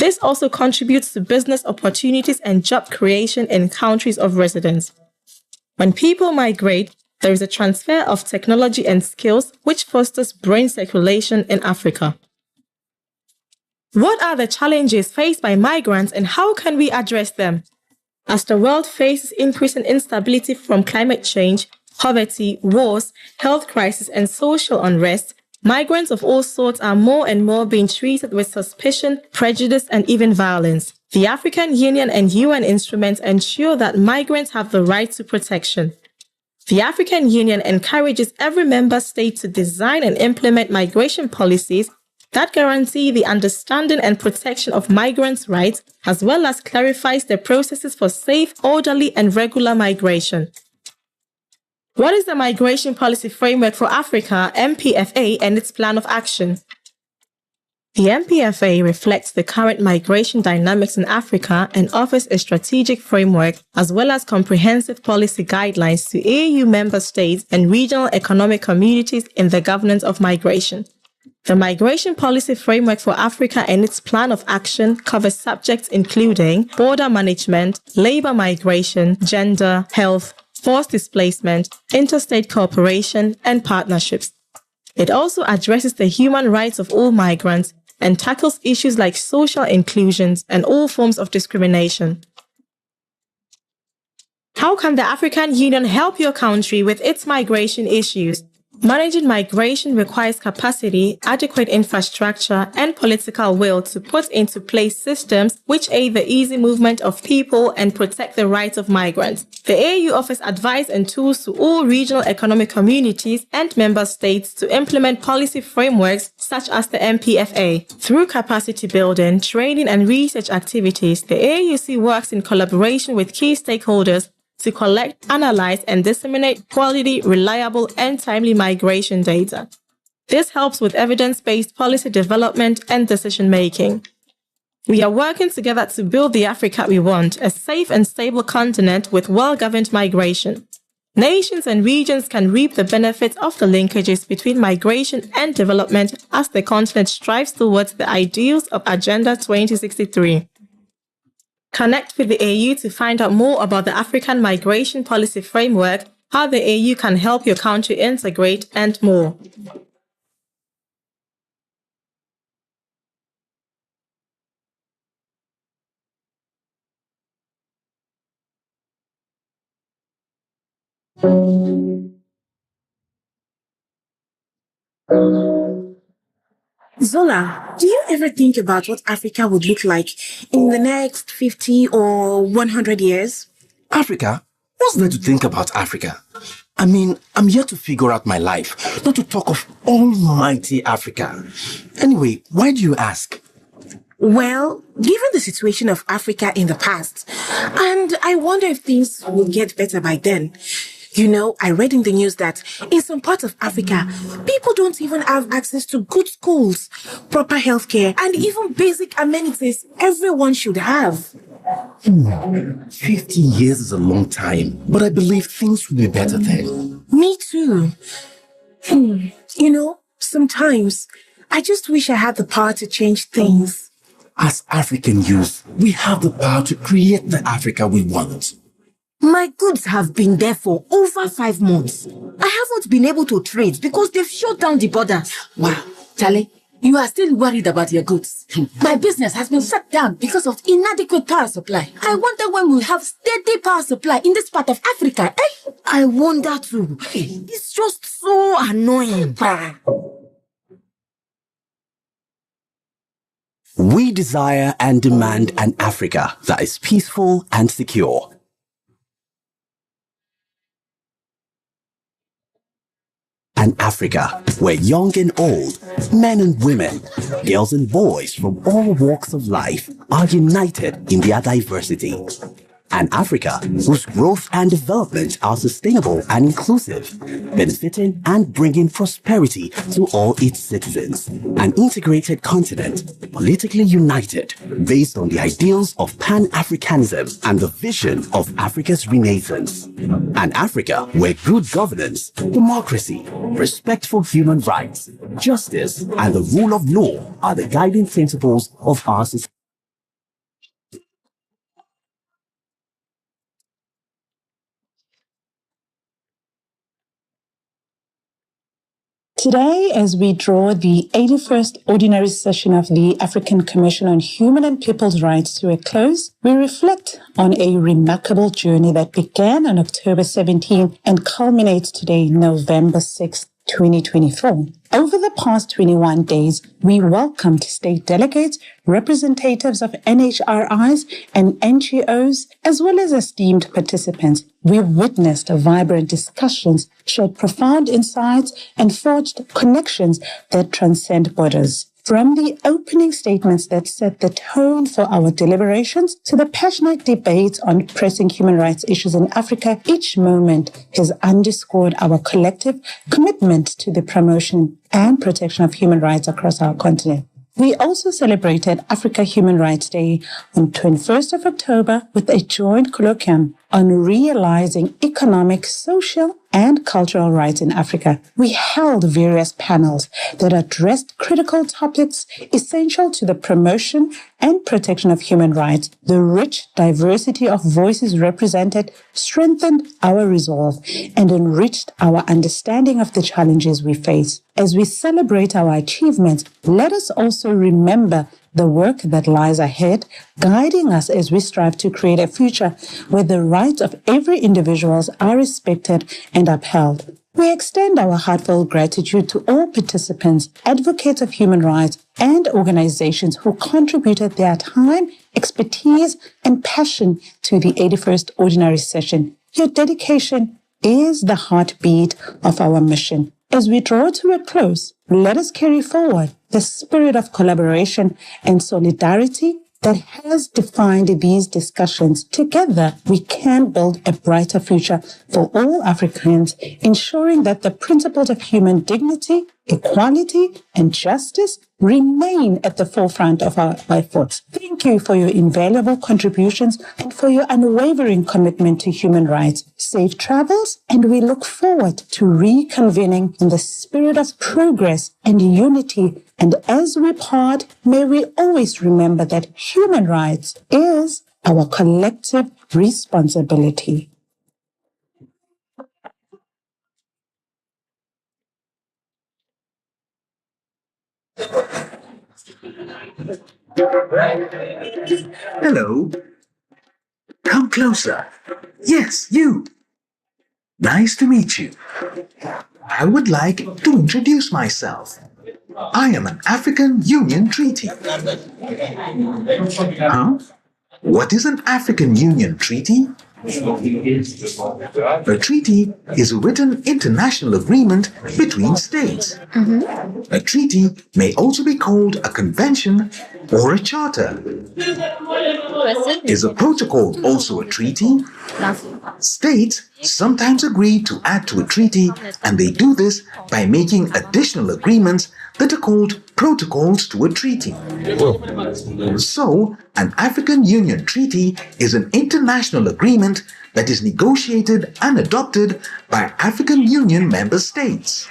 This also contributes to business opportunities and job creation in countries of residence. When people migrate, there is a transfer of technology and skills which fosters brain circulation in Africa. What are the challenges faced by migrants and how can we address them? As the world faces increasing instability from climate change, poverty, wars, health crisis, and social unrest, migrants of all sorts are more and more being treated with suspicion, prejudice, and even violence. The African Union and UN instruments ensure that migrants have the right to protection. The African Union encourages every member state to design and implement migration policies that guarantee the understanding and protection of migrants' rights, as well as clarifies the processes for safe, orderly, and regular migration. What is the Migration Policy Framework for Africa, MPFA, and its plan of action? The MPFA reflects the current migration dynamics in Africa and offers a strategic framework as well as comprehensive policy guidelines to AU member states and regional economic communities in the governance of migration. The Migration Policy Framework for Africa and its plan of action covers subjects including border management, labor migration, gender, health, forced displacement, interstate cooperation, and partnerships. It also addresses the human rights of all migrants and tackles issues like social inclusions and all forms of discrimination. How can the African Union help your country with its migration issues? Managing migration requires capacity, adequate infrastructure, and political will to put into place systems which aid the easy movement of people and protect the rights of migrants. The AU offers advice and tools to all regional economic communities and member states to implement policy frameworks such as the MPFA. Through capacity building, training, and research activities, the AUC works in collaboration with key stakeholders to collect, analyze, and disseminate quality, reliable, and timely migration data. This helps with evidence-based policy development and decision-making. We are working together to build the Africa we want, a safe and stable continent with well-governed migration. Nations and regions can reap the benefits of the linkages between migration and development as the continent strives towards the ideals of Agenda 2063. Connect with the AU to find out more about the African Migration Policy Framework, how the AU can help your country integrate, and more. Zola, do you ever think about what Africa would look like in the next 50 or 100 years? Africa? What's there to think about Africa? I mean, I'm here to figure out my life, not to talk of almighty Africa. Anyway, why do you ask? Well, given the situation of Africa in the past, and I wonder if things will get better by then. You know, I read in the news that in some parts of Africa, people don't even have access to good schools, proper healthcare, and even basic amenities everyone should have. 50 years is a long time, but I believe things will be better then. Me too. You know, sometimes I just wish I had the power to change things. As African youth, we have the power to create the Africa we want. My goods have been there for over 5 months. I haven't been able to trade because they've shut down the borders. Wow, Charlie, you are still worried about your goods. My business has been shut down because of inadequate power supply. I wonder when we'll have steady power supply in this part of Africa, eh? I wonder too. It's just so annoying. We desire and demand an Africa that is peaceful and secure. An Africa where young and old, men and women, girls and boys from all walks of life are united in their diversity. An Africa whose growth and development are sustainable and inclusive, benefiting and bringing prosperity to all its citizens. An integrated continent, politically united, based on the ideals of Pan-Africanism and the vision of Africa's renaissance. An Africa where good governance, democracy, respect for human rights, justice, and the rule of law are the guiding principles of our society. Today, as we draw the 81st Ordinary Session of the African Commission on Human and People's Rights to a close, we reflect on a remarkable journey that began on October 17 and culminates today, November 6, 2024. Over the past 21 days, we welcomed state delegates, representatives of NHRIs and NGOs, as well as esteemed participants. We witnessed vibrant discussions, shared profound insights, and forged connections that transcend borders. From the opening statements that set the tone for our deliberations to the passionate debates on pressing human rights issues in Africa, each moment has underscored our collective commitment to the promotion and protection of human rights across our continent. We also celebrated Africa Human Rights Day on 21st of October with a joint colloquium on realizing economic, social, and cultural rights in Africa. We held various panels that addressed critical topics essential to the promotion and protection of human rights. The rich diversity of voices represented strengthened our resolve and enriched our understanding of the challenges we face. As we celebrate our achievements, let us also remember the work that lies ahead, guiding us as we strive to create a future where the rights of every individual are respected and upheld. We extend our heartfelt gratitude to all participants, advocates of human rights, and organizations who contributed their time, expertise, and passion to the 81st Ordinary Session. Your dedication is the heartbeat of our mission. As we draw to a close, let us carry forward the spirit of collaboration and solidarity that has defined these discussions. Together, we can build a brighter future for all Africans, ensuring that the principles of human dignity, equality, and justice remain at the forefront of our efforts. Thank you for your invaluable contributions and for your unwavering commitment to human rights. Safe travels, and we look forward to reconvening in the spirit of progress and unity. And as we part, may we always remember that human rights is our collective responsibility. Hello. Come closer. Yes, you. Nice to meet you. I would like to introduce myself. I am an African Union Treaty. Huh? What is an African Union Treaty? A treaty is a written international agreement between states. A treaty may also be called a convention or a charter. Is a protocol also a treaty? States sometimes agree to add to a treaty, and they do this by making additional agreements that are called protocols to a treaty. So, an African Union Treaty is an international agreement that is negotiated and adopted by African Union member states.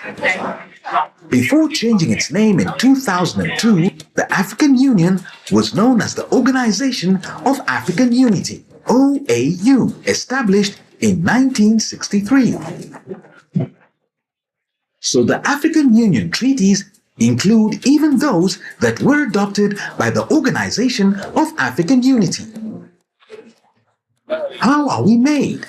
Before changing its name in 2002, the African Union was known as the Organization of African Unity, OAU, established in 1963. So the African Union treaties include even those that were adopted by the Organization of African Unity. How are we made?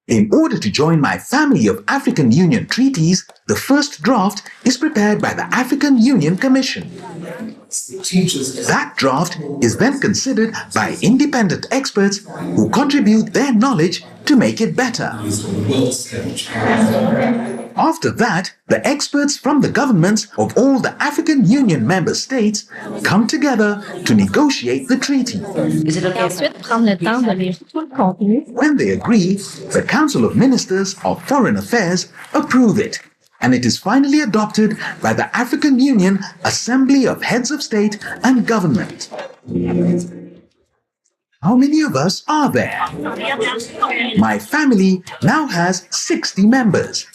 In order to join my family of African Union treaties, the first draft is prepared by the African Union Commission. That draft is then considered by independent experts who contribute their knowledge to make it better. After that, the experts from the governments of all the African Union member states come together to negotiate the treaty. When they agree, the Council of Ministers of Foreign Affairs approve it, and it is finally adopted by the African Union Assembly of Heads of State and Government. How many of us are there? My family now has 60 members.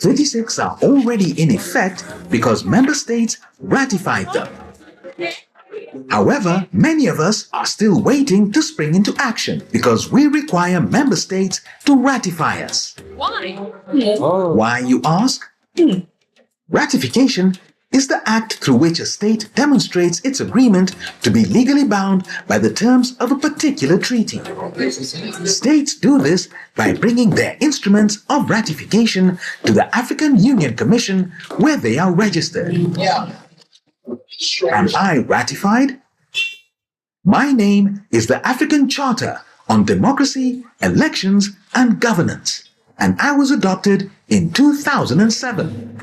36 are already in effect because member states ratified them. However, many of us are still waiting to spring into action because we require member states to ratify us. Why? Why, you ask? Ratification is the act through which a state demonstrates its agreement to be legally bound by the terms of a particular treaty. States do this by bringing their instruments of ratification to the African Union Commission where they are registered. Am I ratified? My name is the African Charter on Democracy, Elections, and Governance, and I was adopted in 2007.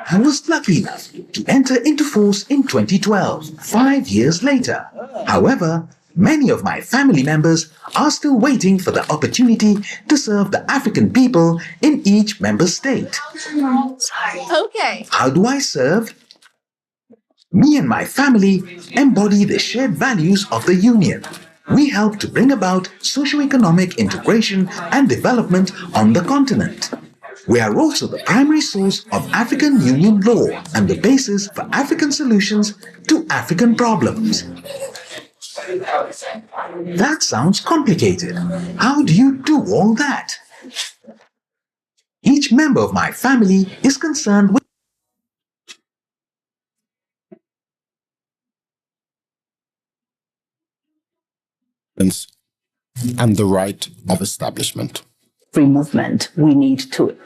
I was lucky enough to enter into force in 2012, 5 years later. However, many of my family members are still waiting for the opportunity to serve the African people in each member state. Okay. How do I serve? Me and my family embody the shared values of the Union. We help to bring about socio-economic integration and development on the continent. We are also the primary source of African Union law and the basis for African solutions to African problems. That sounds complicated. How do you do all that? Each member of my family is concerned with and the right of establishment. Free movement, we need to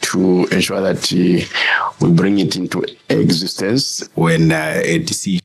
to ensure that we bring it into existence when a decision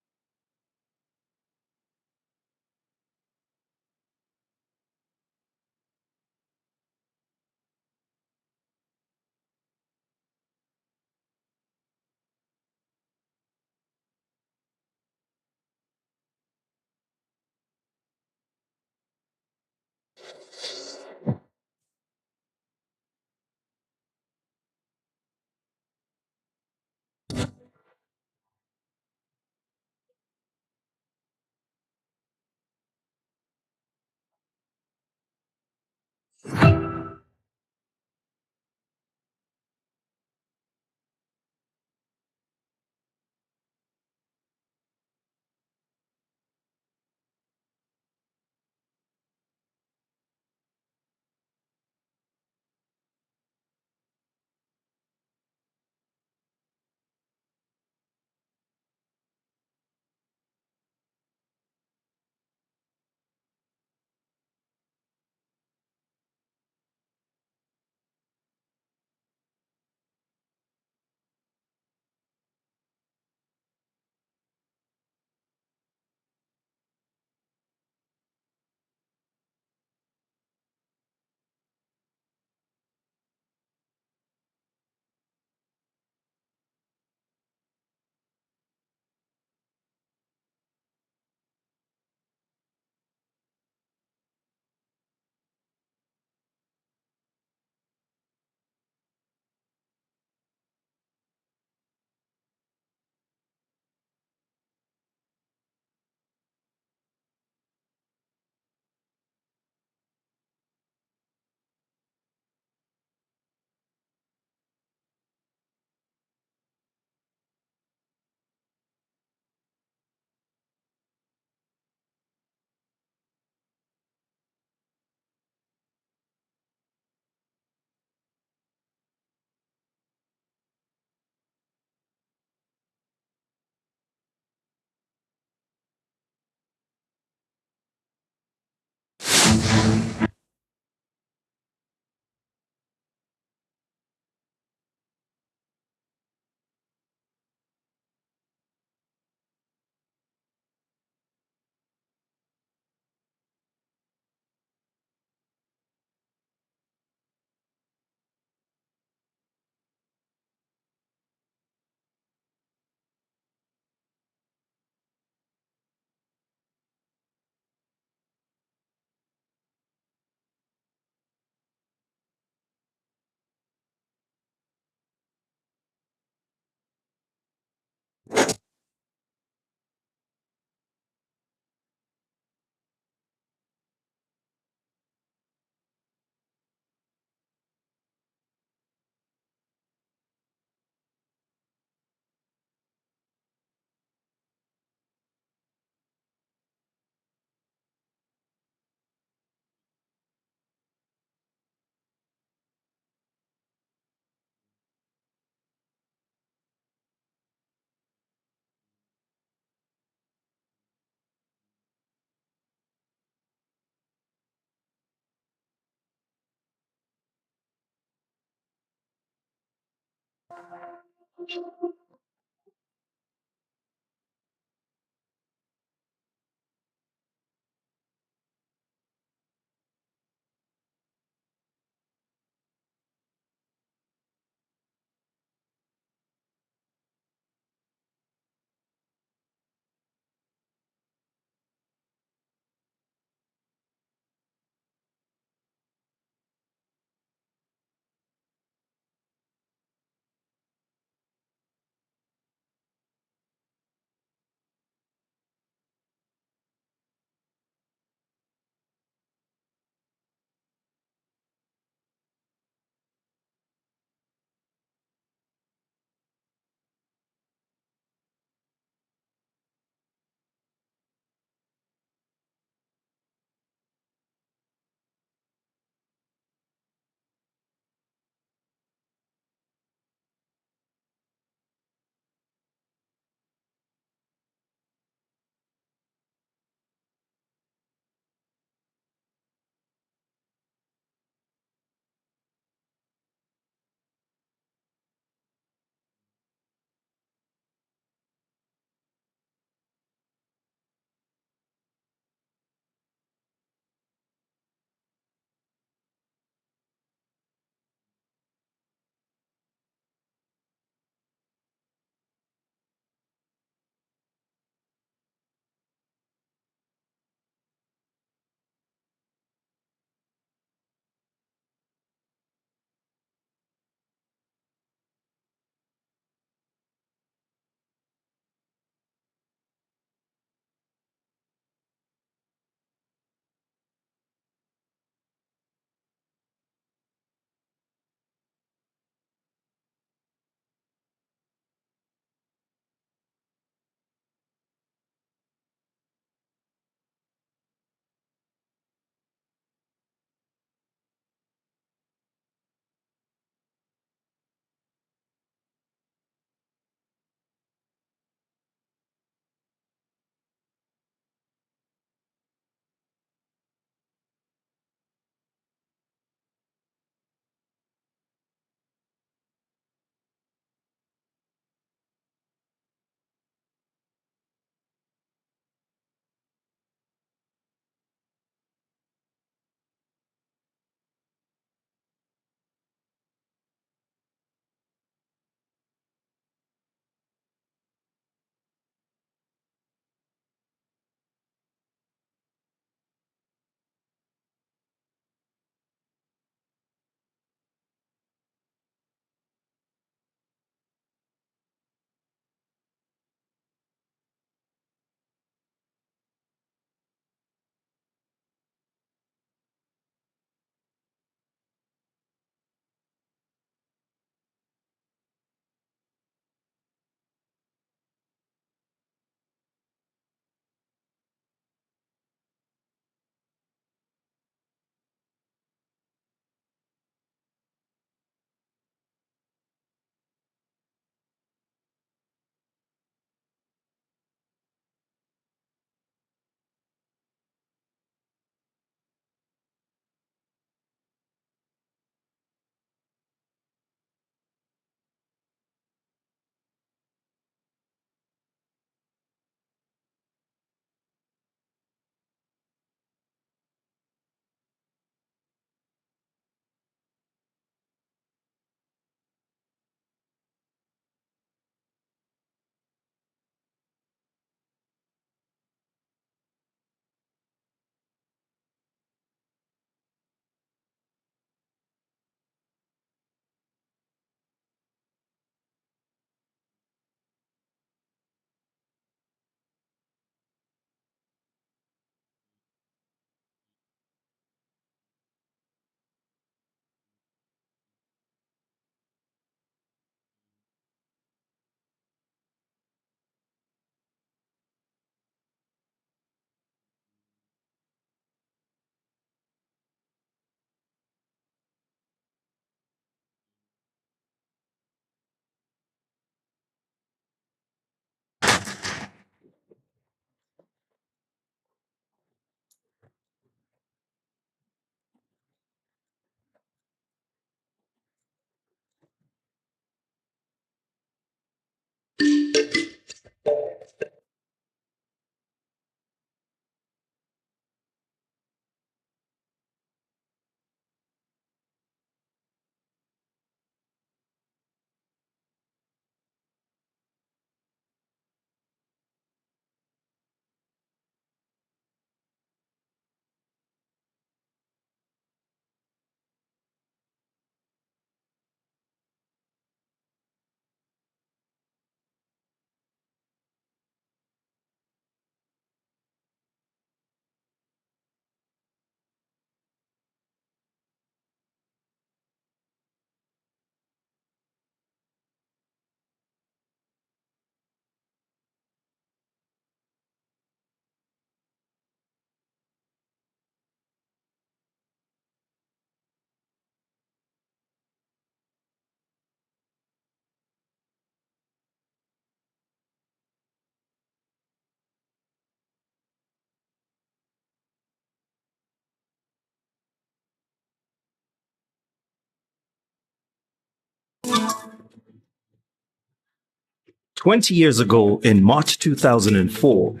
20 years ago, in March 2004,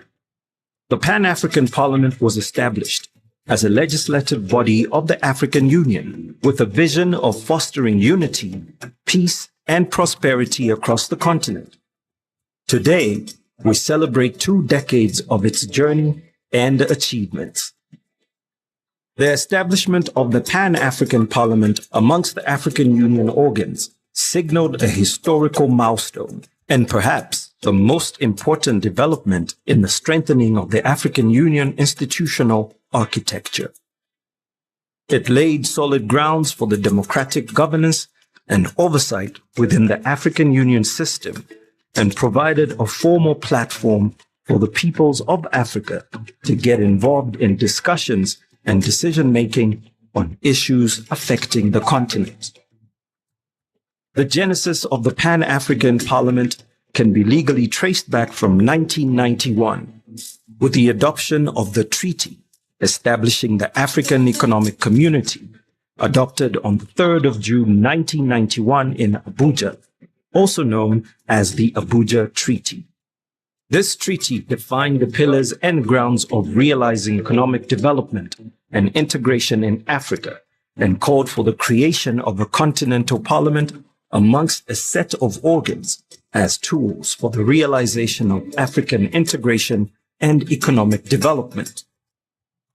the Pan-African Parliament was established as a legislative body of the African Union with a vision of fostering unity, peace, and prosperity across the continent. Today, we celebrate 2 decades of its journey and achievements. The establishment of the Pan-African Parliament amongst the African Union organs signaled a historical milestone and perhaps the most important development in the strengthening of the African Union institutional architecture. It laid solid grounds for the democratic governance and oversight within the African Union system and provided a formal platform for the peoples of Africa to get involved in discussions and decision-making on issues affecting the continent. The genesis of the Pan-African Parliament can be legally traced back from 1991 with the adoption of the treaty establishing the African Economic Community, adopted on the 3rd of June 1991 in Abuja, also known as the Abuja Treaty. This treaty defined the pillars and grounds of realizing economic development and integration in Africa and called for the creation of a continental parliament amongst a set of organs as tools for the realization of African integration and economic development.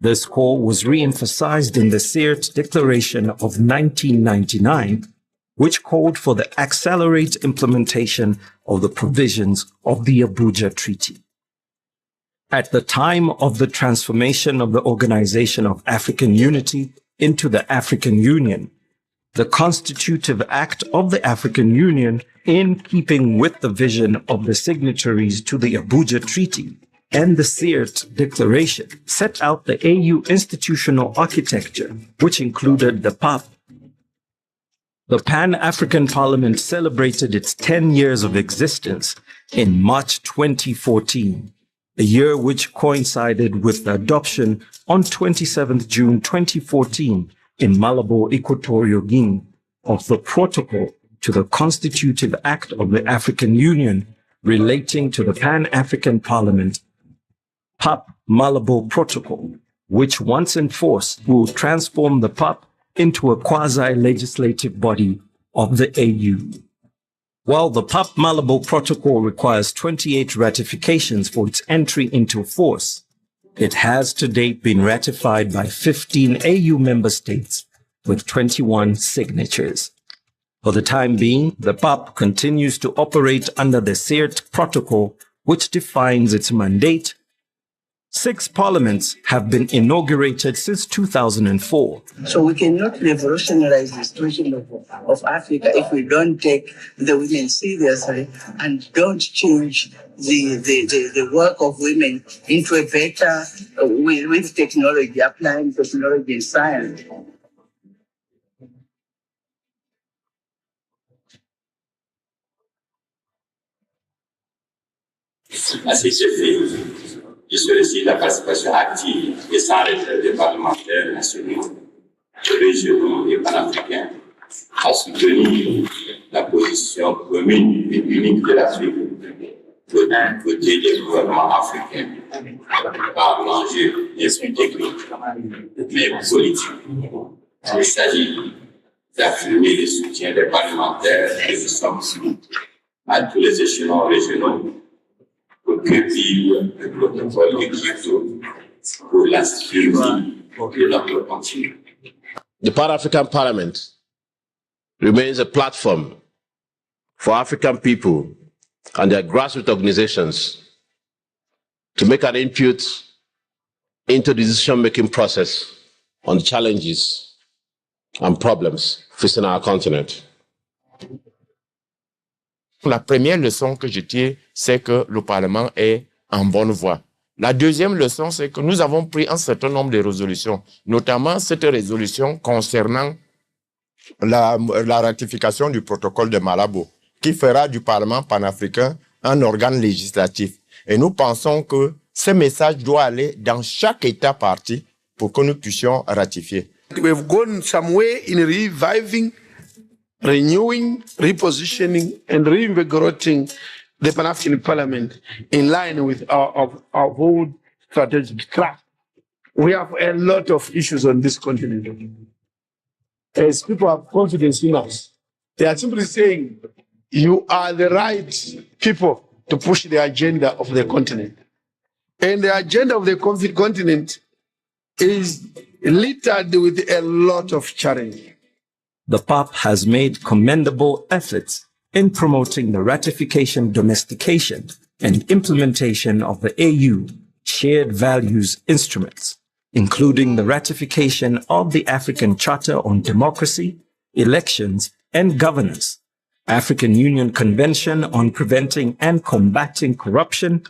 This call was re-emphasized in the Sirte Declaration of 1999, which called for the accelerated implementation of the provisions of the Abuja Treaty. At the time of the transformation of the Organization of African Unity into the African Union, the Constitutive Act of the African Union, in keeping with the vision of the signatories to the Abuja Treaty and the Sirte Declaration, set out the AU institutional architecture, which included the PAP. The Pan-African Parliament celebrated its 10 years of existence in March 2014, a year which coincided with the adoption on 27th June 2014 in Malabo, Equatorial Guinea, of the Protocol to the Constitutive Act of the African Union relating to the Pan-African Parliament, PAP Malabo Protocol, which once in force will transform the PAP into a quasi-legislative body of the AU. While the PAP Malabo Protocol requires 28 ratifications for its entry into force, it has to date been ratified by 15 AU member states with 21 signatures. For the time being, the PAP continues to operate under the Sirte Protocol, which defines its mandate. 6 parliaments have been inaugurated since 2004. So we cannot revolutionize the situation of Africa if we don't take the women seriously and don't change the work of women into a better, with technology, applying technology and science. À ces effets, je sollicite la participation active et sans retrait des parlementaires nationaux, régionaux et panafricains à soutenir la position commune et unique de l'Afrique côté des gouvernements africains par l'enjeu des plus techniques mais politique. Il s'agit d'affirmer le soutien des parlementaires et des sommes à tous les échelons régionaux pour que vive le protocole de Keynote pour la survie de notre continent. The Pan-African Parliament remains a platform for African people and their grassroots organizations to make an input into the decision-making process on the challenges and problems facing our continent. La première leçon que je tire, c'est que le Parlement est en bonne voie. La deuxième leçon, c'est que nous avons pris un certain nombre de résolutions, notamment cette résolution concernant la ratification du protocole de Malabo, qui fera du Parlement panafricain un organe législatif. Et nous pensons que ce message doit aller dans chaque État partie pour que nous puissions ratifier. We've gone some way in reviving renewing, repositioning, and reinvigorating the Pan-African Parliament in line with our whole strategic track. We have a lot of issues on this continent. As people have confidence in us, they are simply saying, you are the right people to push the agenda of the continent. And the agenda of the continent is littered with a lot of challenge. The PAP has made commendable efforts in promoting the ratification, domestication, and implementation of the AU shared values instruments, including the ratification of the African Charter on Democracy, Elections, and Governance, African Union Convention on Preventing and Combating Corruption,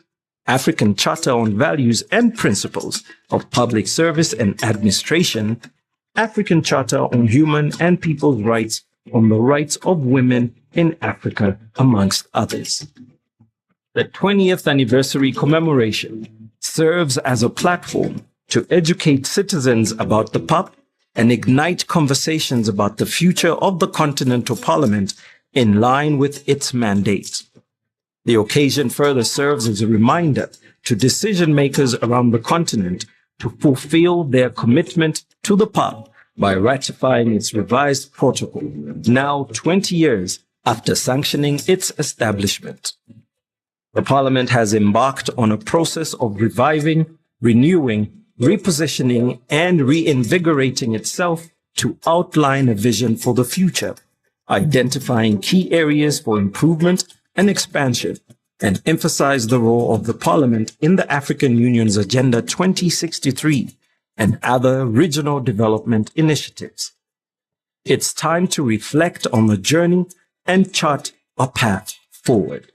African Charter on Values and Principles of Public Service and Administration, African Charter on Human and People's Rights on the Rights of Women in Africa, amongst others. The 20th anniversary commemoration serves as a platform to educate citizens about the PAP and ignite conversations about the future of the Continental Parliament in line with its mandate. The occasion further serves as a reminder to decision makers around the continent to fulfill their commitment to the PAP by ratifying its revised protocol, now 20 years after sanctioning its establishment. The Parliament has embarked on a process of reviving, renewing, repositioning, and reinvigorating itself to outline a vision for the future, identifying key areas for improvement and expansion, and emphasize the role of the Parliament in the African Union's Agenda 2063 and other regional development initiatives. It's time to reflect on the journey and chart a path forward.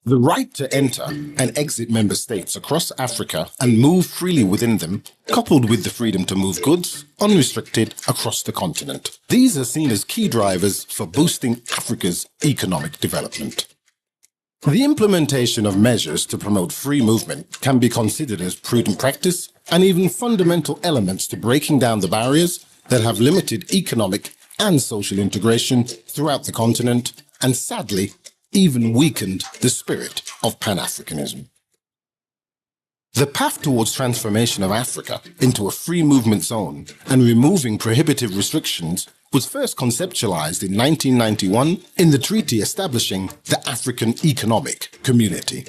The right to enter and exit member states across Africa and move freely within them, coupled with the freedom to move goods unrestricted across the continent. These are seen as key drivers for boosting Africa's economic development. The implementation of measures to promote free movement can be considered as prudent practice and even fundamental elements to breaking down the barriers that have limited economic and social integration throughout the continent and, sadly, even weakened the spirit of Pan-Africanism. The path towards transformation of Africa into a free movement zone and removing prohibitive restrictions was first conceptualized in 1991 in the treaty establishing the African Economic Community,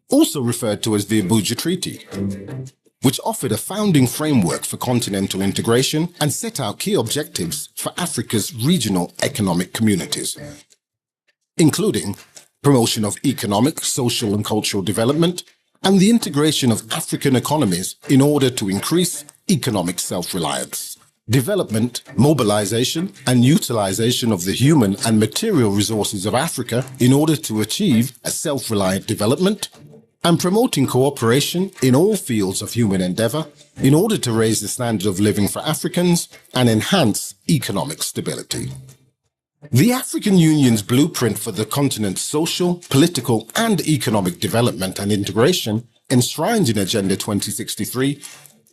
also referred to as the Abuja Treaty, which offered a founding framework for continental integration and set out key objectives for Africa's regional economic communities, including promotion of economic, social and cultural development, and the integration of African economies in order to increase economic self-reliance, development, mobilization, and utilization of the human and material resources of Africa in order to achieve a self-reliant development, and promoting cooperation in all fields of human endeavor in order to raise the standard of living for Africans and enhance economic stability. The African Union's blueprint for the continent's social, political, and economic development and integration, enshrined in Agenda 2063,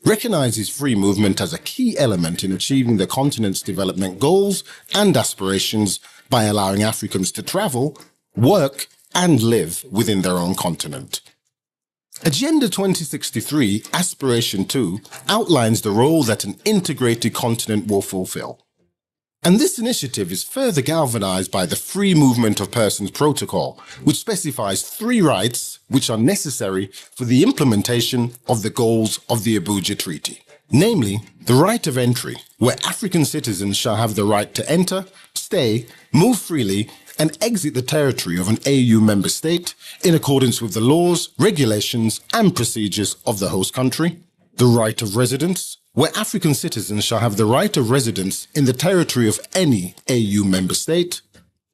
recognizes free movement as a key element in achieving the continent's development goals and aspirations by allowing Africans to travel, work, and live within their own continent. Agenda 2063, Aspiration 2, outlines the role that an integrated continent will fulfill. And this initiative is further galvanized by the Free Movement of Persons Protocol, which specifies 3 rights which are necessary for the implementation of the goals of the Abuja Treaty. Namely, the right of entry, where African citizens shall have the right to enter, stay, move freely, and exit the territory of an AU member state in accordance with the laws, regulations, and procedures of the host country. The right of residence, where African citizens shall have the right of residence in the territory of any AU member state,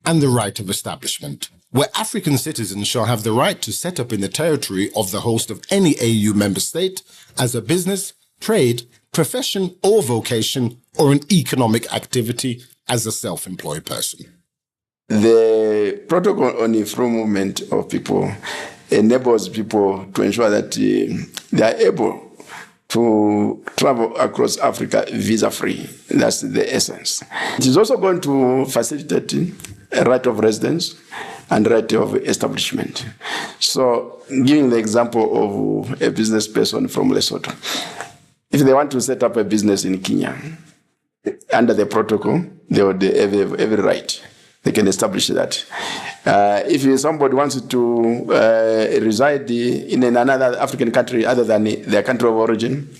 and the right of establishment, where African citizens shall have the right to set up in the territory of the host of any AU member state as a business, trade, profession or vocation, or an economic activity as a self-employed person. The protocol on the free movement of people enables people to ensure that they are able to travel across Africa visa-free. That's the essence. It is also going to facilitate a right of residence and right of establishment. So, giving the example of a business person from Lesotho, if they want to set up a business in Kenya, under the protocol, they would have every right. They can establish that. If somebody wants to reside in another African country other than their country of origin,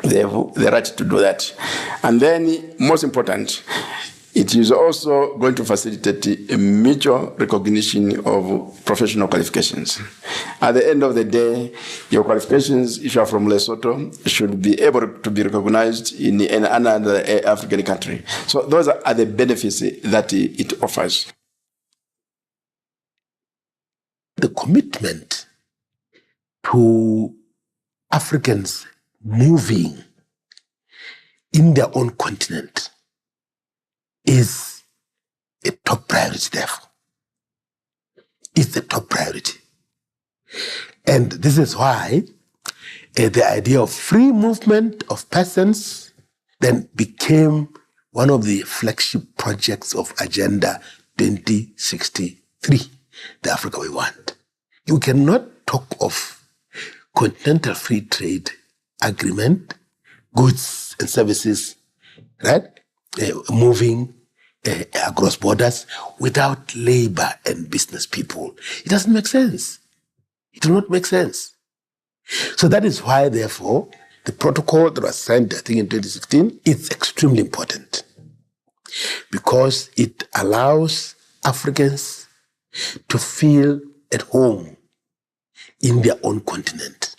they have the right to do that. And then, most important, it is also going to facilitate a mutual recognition of professional qualifications. At the end of the day, your qualifications, if you are from Lesotho, should be able to be recognized in another African country. So those are the benefits that it offers. The commitment to Africans moving in their own continent is a top priority, therefore. It's the top priority. And this is why the idea of free movement of persons then became one of the flagship projects of Agenda 2063, the Africa we want. You cannot talk of continental free trade agreement, goods and services, right? Moving across borders without labor and business people. It doesn't make sense. It will not make sense. So that is why, therefore, the protocol that was signed, I think, in 2016, is extremely important because it allows Africans to feel at home in their own continent.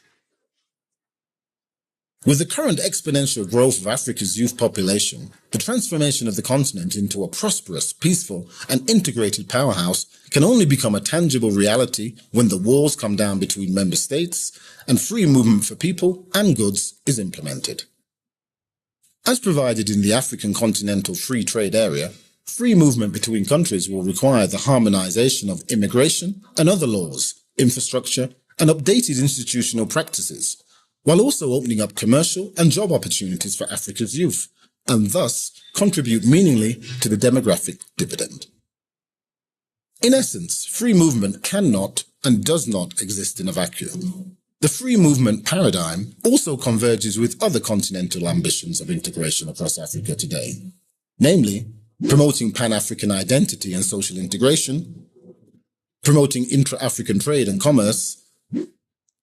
With the current exponential growth of Africa's youth population, the transformation of the continent into a prosperous, peaceful, and integrated powerhouse can only become a tangible reality when the walls come down between member states and free movement for people and goods is implemented. As provided in the African Continental Free Trade Area, free movement between countries will require the harmonization of immigration and other laws, infrastructure, and updated institutional practices, while also opening up commercial and job opportunities for Africa's youth, and thus contribute meaningfully to the demographic dividend. In essence, free movement cannot and does not exist in a vacuum. The free movement paradigm also converges with other continental ambitions of integration across Africa today, namely promoting Pan-African identity and social integration, promoting intra-African trade and commerce,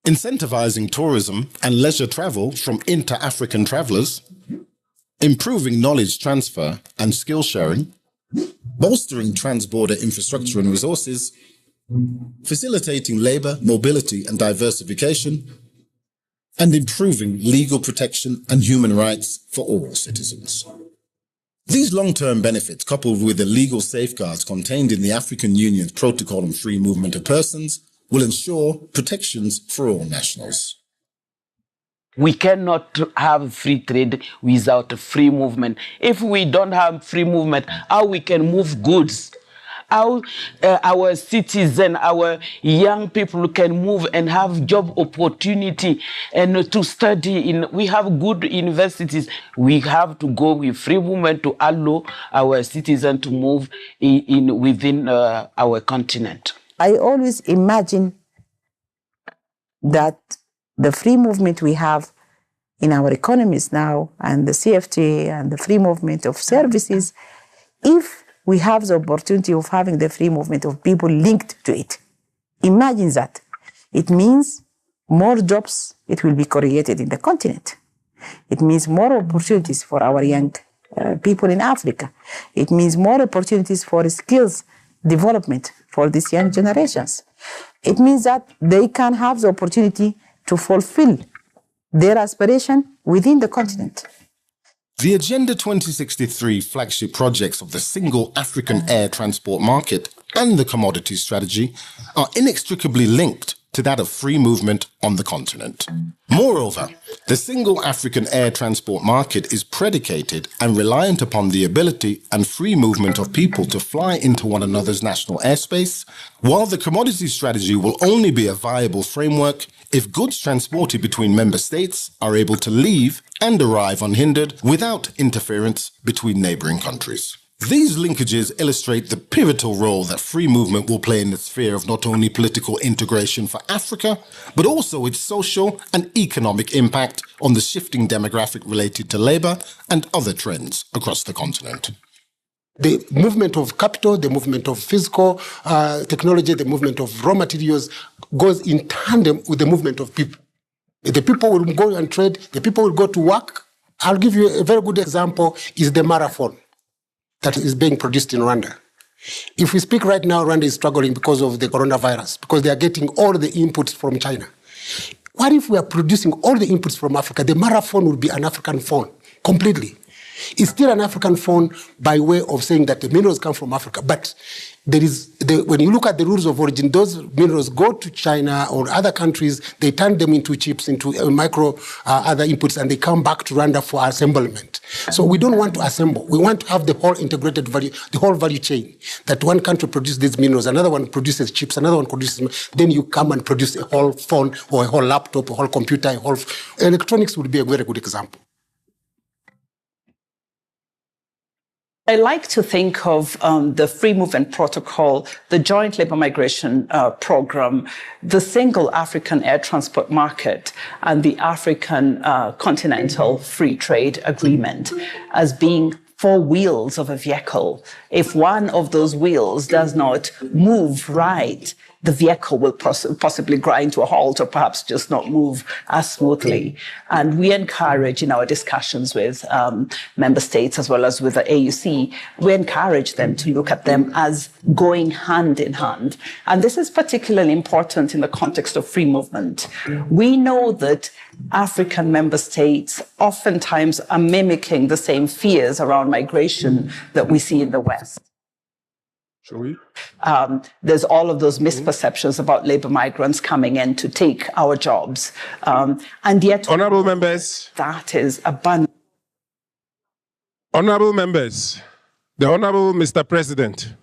incentivizing tourism and leisure travel from inter-African travelers, improving knowledge transfer and skill sharing, bolstering trans-border infrastructure and resources, facilitating labor, mobility and diversification, and improving legal protection and human rights for all citizens. These long-term benefits, coupled with the legal safeguards contained in the African Union's Protocol on Free Movement of Persons, will ensure protections for all nationals. We cannot have free trade without free movement. If we don't have free movement, how we can move goods? How our citizens, our young people can move and have job opportunity and to study we have good universities. We have to go with free movement to allow our citizens to move within our continent. I always imagine that the free movement we have in our economies now, and the CFTA and the free movement of services, if we have the opportunity of having the free movement of people linked to it, imagine that. It means more jobs it will be created in the continent. It means more opportunities for our young people in Africa. It means more opportunities for skills development for these young generations. It means that they can have the opportunity to fulfill their aspiration within the continent. The Agenda 2063 flagship projects of the Single African Air Transport Market and the Commodities Strategy are inextricably linked to that of free movement on the continent. Moreover, the Single African Air Transport Market is predicated and reliant upon the ability and free movement of people to fly into one another's national airspace, while the Commodities Strategy will only be a viable framework if goods transported between member states are able to leave and arrive unhindered without interference between neighboring countries. These linkages illustrate the pivotal role that free movement will play in the sphere of not only political integration for Africa, but also its social and economic impact on the shifting demographic related to labor and other trends across the continent. The movement of capital, the movement of physical technology, the movement of raw materials goes in tandem with the movement of people. The people will go and trade, the people will go to work. I'll give you a very good example, is the marathon that is being produced in Rwanda. If we speak right now, Rwanda is struggling because of the coronavirus, because they are getting all the inputs from China. What if we are producing all the inputs from Africa? The marathon would be an African phone, completely. It's still an African phone by way of saying that the minerals come from Africa. But there is when you look at the rules of origin, those minerals go to China or other countries, they turn them into chips, into micro other inputs, and they come back to Rwanda for assemblement. So we don't want to assemble. We want to have the whole integrated value, the whole value chain, that one country produces these minerals, another one produces chips, another one produces, then you come and produce a whole phone or a whole laptop, a whole computer, a whole... Electronics would be a very good example. I like to think of the Free Movement Protocol, the Joint Labour Migration Program, the Single African Air Transport Market, and the African Continental Free Trade Agreement as being four wheels of a vehicle. If one of those wheels does not move right, the vehicle will possibly grind to a halt or perhaps just not move as smoothly. And we encourage in our discussions with member states as well as with the AUC, we encourage them to look at them as going hand in hand. And this is particularly important in the context of free movement. We know that African member states oftentimes are mimicking the same fears around migration that we see in the West. There's all of those misperceptions about labor migrants coming in to take our jobs. And yet, honorable members, that is abundant. Honorable members, the Honorable Mr. President.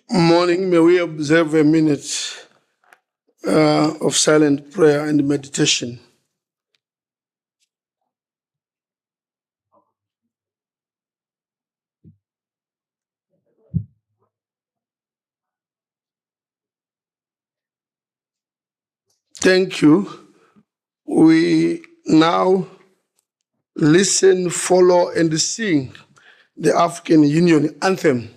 Morning, may we observe a minute of silent prayer and meditation. Thank you. We now listen, follow, and sing the African Union anthem.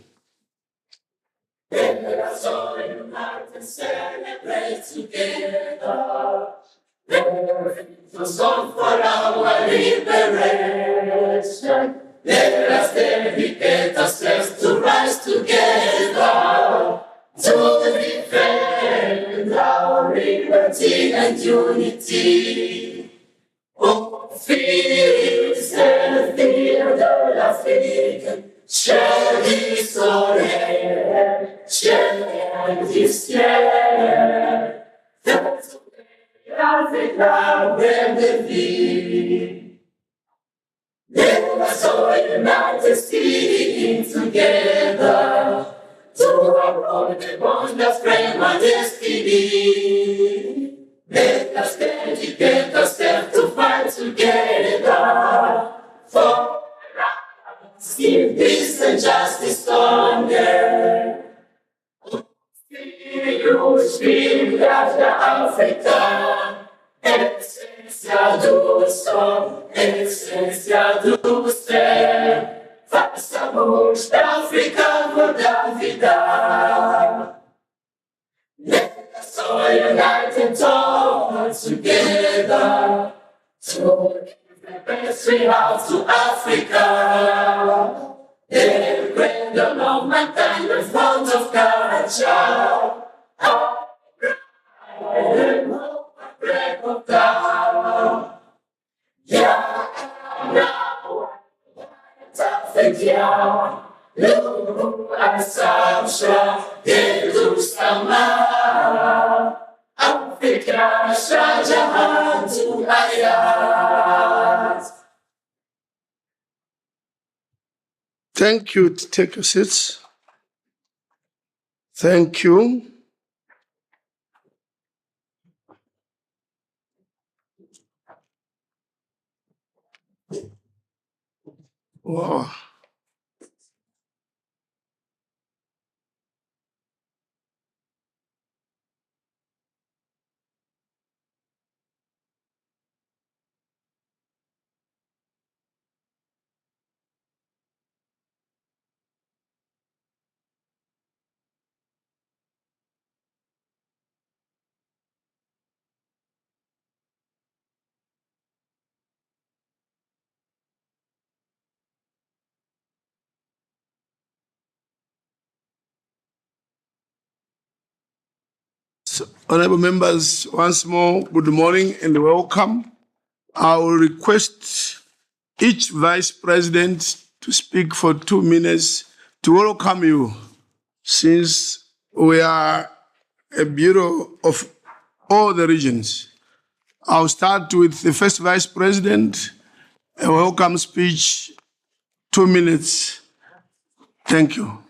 Let us all unite and celebrate together. Let us song for our liberation. Let us dedicate ourselves to rise together. liberty and unity. Oh, fils de l'Afrique, chérie soleil, chérie du ciel, Africa, where the vie. Let us all unite, singing together, to uphold the bond of frame and destiny. Let us dedicate ourselves to fight together for give peace and justice on earth. You speak after Africa, essência do som, essência do ser. Façamos da África toda a vida. Let us all unite and talk together to give the best we have to Africa. The random of mankind in front of culture. Break of down. Yeah, now, Africa. Look at Samsha, they do Sama. Africa, Shah to Ayat. Thank you. Take a seat. Thank you. Wow. So, honorable members, once more, good morning and welcome. I will request each vice president to speak for 2 minutes to welcome you, since we are a bureau of all the regions. I'll start with the first vice president, a welcome speech, 2 minutes. Thank you.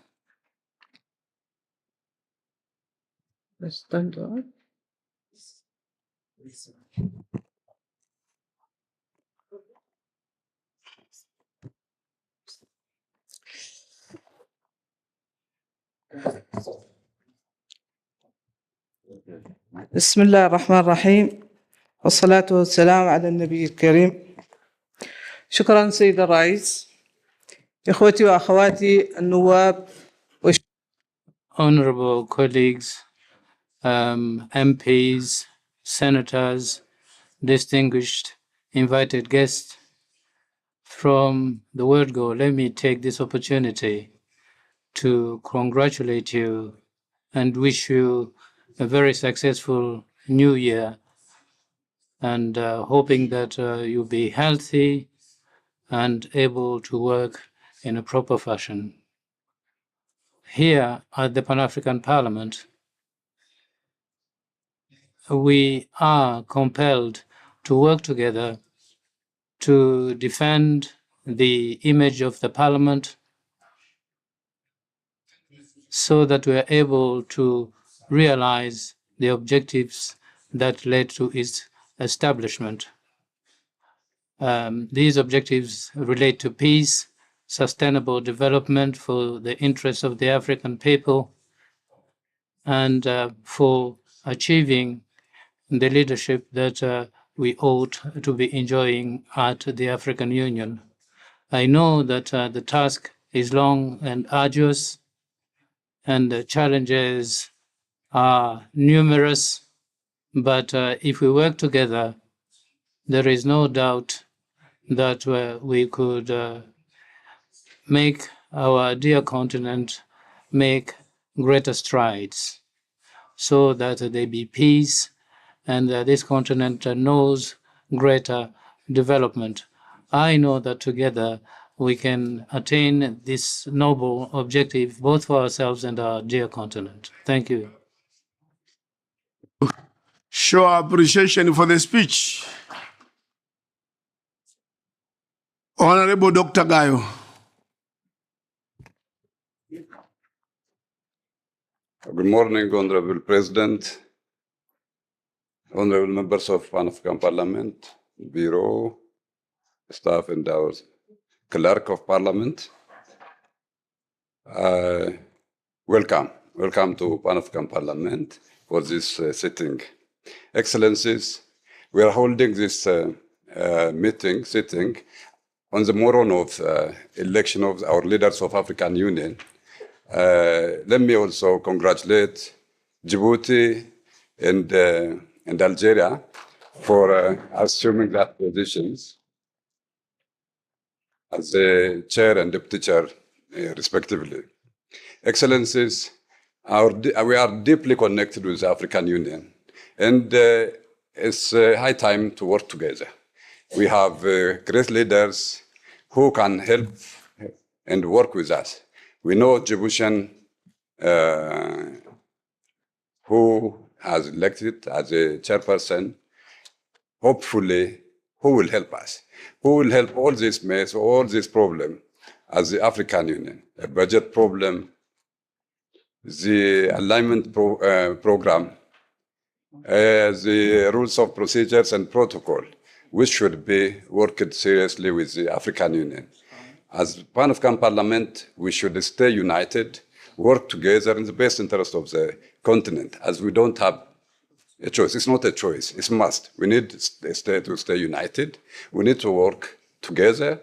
Stand up. بسم الله الرحمن الرحيم والصلاة والسلام على النبي الكريم. شكرا سيد الرئيس. إخوتي وأخواتي النواب. Honorable colleagues, MPs, senators, distinguished invited guests, from the word go, let me take this opportunity to congratulate you and wish you a very successful new year, and hoping that you'll be healthy and able to work in a proper fashion. Here at the Pan-African Parliament, we are compelled to work together to defend the image of the Parliament so that we are able to realize the objectives that led to its establishment. These objectives relate to peace, sustainable development for the interests of the African people, and for achieving the leadership that we ought to be enjoying at the African Union. I know that the task is long and arduous, and the challenges are numerous, but if we work together, there is no doubt that we could make our dear continent make greater strides so that there be peace and this continent knows greater development. I know that together we can attain this noble objective, both for ourselves and our dear continent. Thank you. Show appreciation for the speech. Honorable Dr. Gayo. Good morning, Honorable President, honorable members of Pan-African Parliament, Bureau, staff, and our Clerk of Parliament. Welcome to Pan-African Parliament for this sitting. Excellencies, we are holding this sitting on the morning of election of our leaders of African Union. Let me also congratulate Djibouti and Algeria for assuming that positions as the chair and deputy chair, respectively. Excellencies, we are deeply connected with the African Union, and it's high time to work together. We have great leaders who can help and work with us. We know Djiboutian who has elected as a chairperson, hopefully, who will help us, who will help all this mess, all this problem as the African Union, a budget problem, the alignment program, the rules of procedures and protocol, which should be worked seriously with the African Union. As Pan-African Parliament, we should stay united, work together in the best interest of the continent, as we don't have a choice. It's not a choice, it's a must. We need to stay united. We need to work together.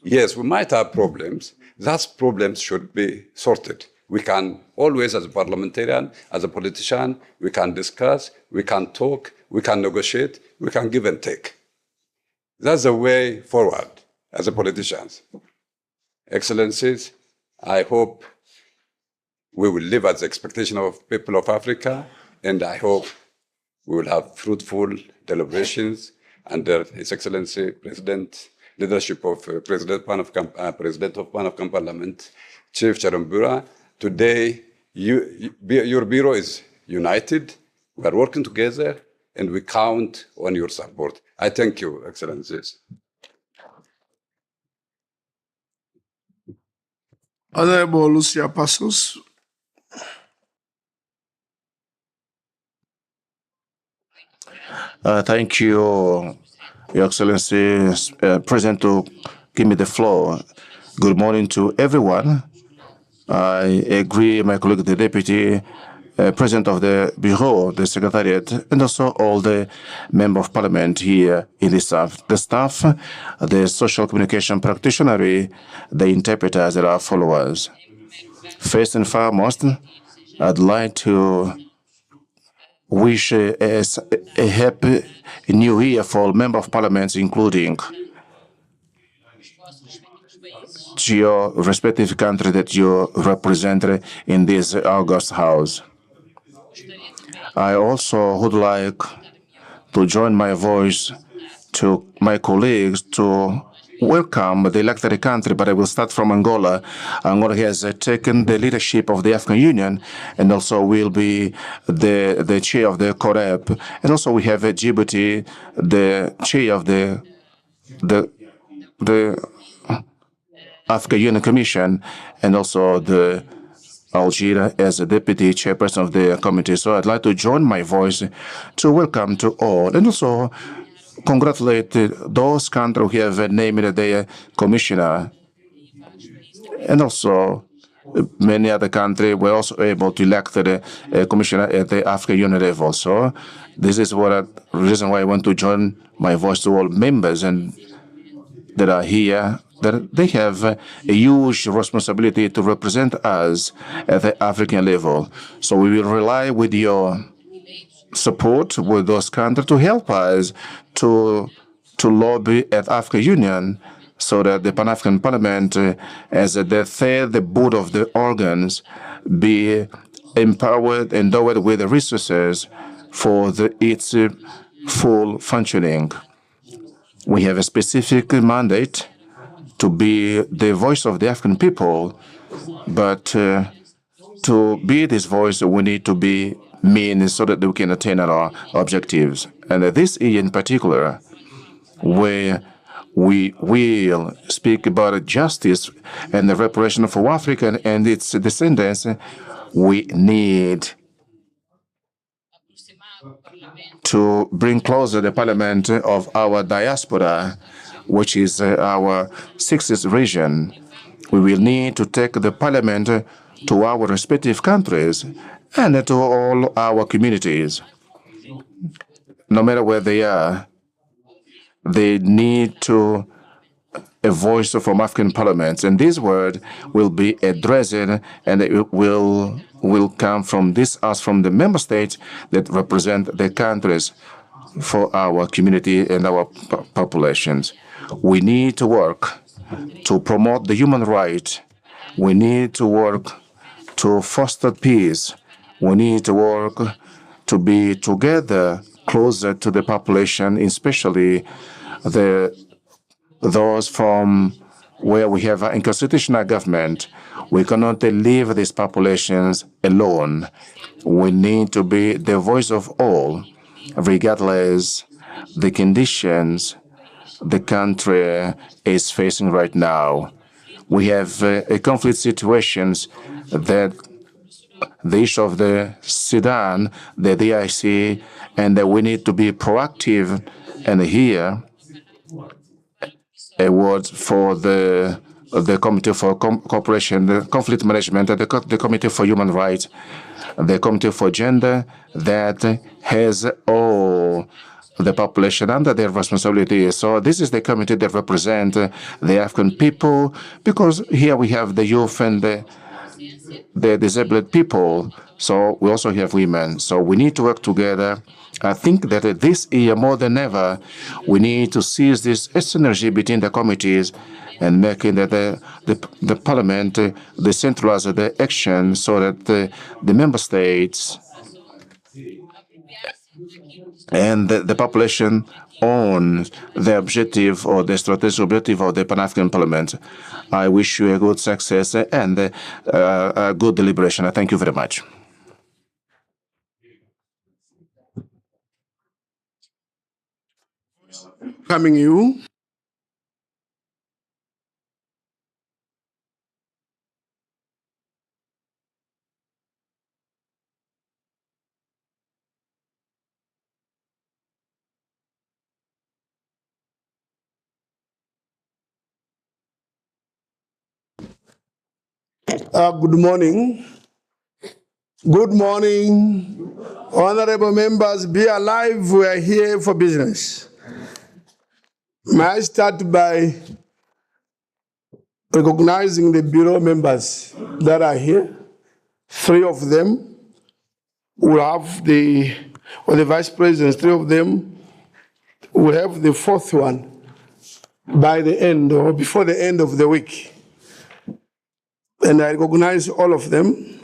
Yes, we might have problems. Those problems should be sorted. We can always, as a parliamentarian, as a politician, we can discuss, we can talk, we can negotiate, we can give and take. That's the way forward as a politicians. Excellencies, I hope we will live at the expectation of people of Africa, and I hope we will have fruitful deliberations under His Excellency President, leadership of President of Pan-African Parliament, Chief Charumbura. Today, your Bureau is united, we are working together, and we count on your support. I thank you, Excellencies. Honorable Lucia Passos. Thank you, Your Excellency, President, to give me the floor. Good morning to everyone. I agree, my colleague, the Deputy President of the Bureau, the Secretariat, and also all the Members of Parliament here in the staff. The staff, the social communication practitioner, the interpreters, and our followers. First and foremost, I'd like to wish a happy new year for all Members of Parliament, including to your respective country that you represent in this August House. I also would like to join my voice to my colleagues to welcome the elected country, but I will start from Angola. Angola has taken the leadership of the African Union and also will be the chair of the COREP. And also we have Djibouti, the chair of the African Union Commission, and also the Algeria as a deputy chairperson of the committee. So I'd like to join my voice to welcome to all and also congratulate those countries who have named their commissioner. And also many other countries were also able to elect the commissioner at the African Union level. So this is the reason why I want to join my voice to all members and that are here, that they have a huge responsibility to represent us at the African level. So we will rely with your support with those countries to help us to lobby at African Union so that the Pan-African Parliament, as the third board of the organs, be empowered, endowed with the resources for its full functioning. We have a specific mandate to be the voice of the African people, but to be this voice, we need to be mean so that we can attain our objectives. And this year in particular, where we will speak about justice and the reparation for Africa and its descendants, we need to bring closer the parliament of our diaspora, which is our 6th region. We will need to take the parliament to our respective countries and to all our communities. No matter where they are, they need to a voice from African parliaments, and this word will be addressed, and it will come from us from the member states that represent the countries for our community and our populations. We need to work to promote the human right. We need to work to foster peace. We need to work to be together closer to the population, especially those from where we have an unconstitutional government. We cannot leave these populations alone. We need to be the voice of all, regardless the conditions the country is facing right now. We have conflict situations that the issue of the Sudan, the DIC, and that we need to be proactive. And here, a word for the Committee for Cooperation, the Conflict Management, the Committee for Human Rights, the Committee for Gender, that has all the population under their responsibility. So this is the committee that represents the African people, because here we have the youth and the disabled people. So we also have women. So we need to work together. I think that this year, more than ever, we need to seize this synergy between the committees and making that the parliament decentralize the action so that the member states and the population own the objective or the strategic objective of the Pan-African Parliament. I wish you a good success and a good deliberation. I thank you very much. Coming you. Good morning. Good morning, honorable members. Be alive, we are here for business. May I start by recognizing the bureau members that are here. 3 of them will have the vice presidents, 3 of them will have the 4th one by the end or before the end of the week. And I recognize all of them.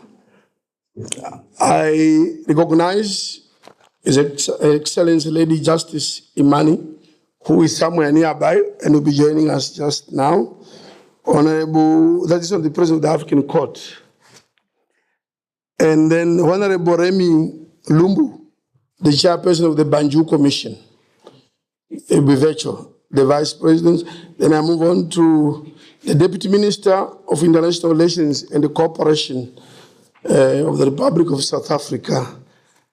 I recognize His Excellency Lady Justice Imani, who is somewhere nearby and will be joining us just now. Honorable, that is the President of the African Court. And then Honorable Remy Lumbu, the Chairperson of the Banjul Commission, Ebivecho, the Vice President. Then I move on to the Deputy Minister of International Relations and the Cooperation of the Republic of South Africa,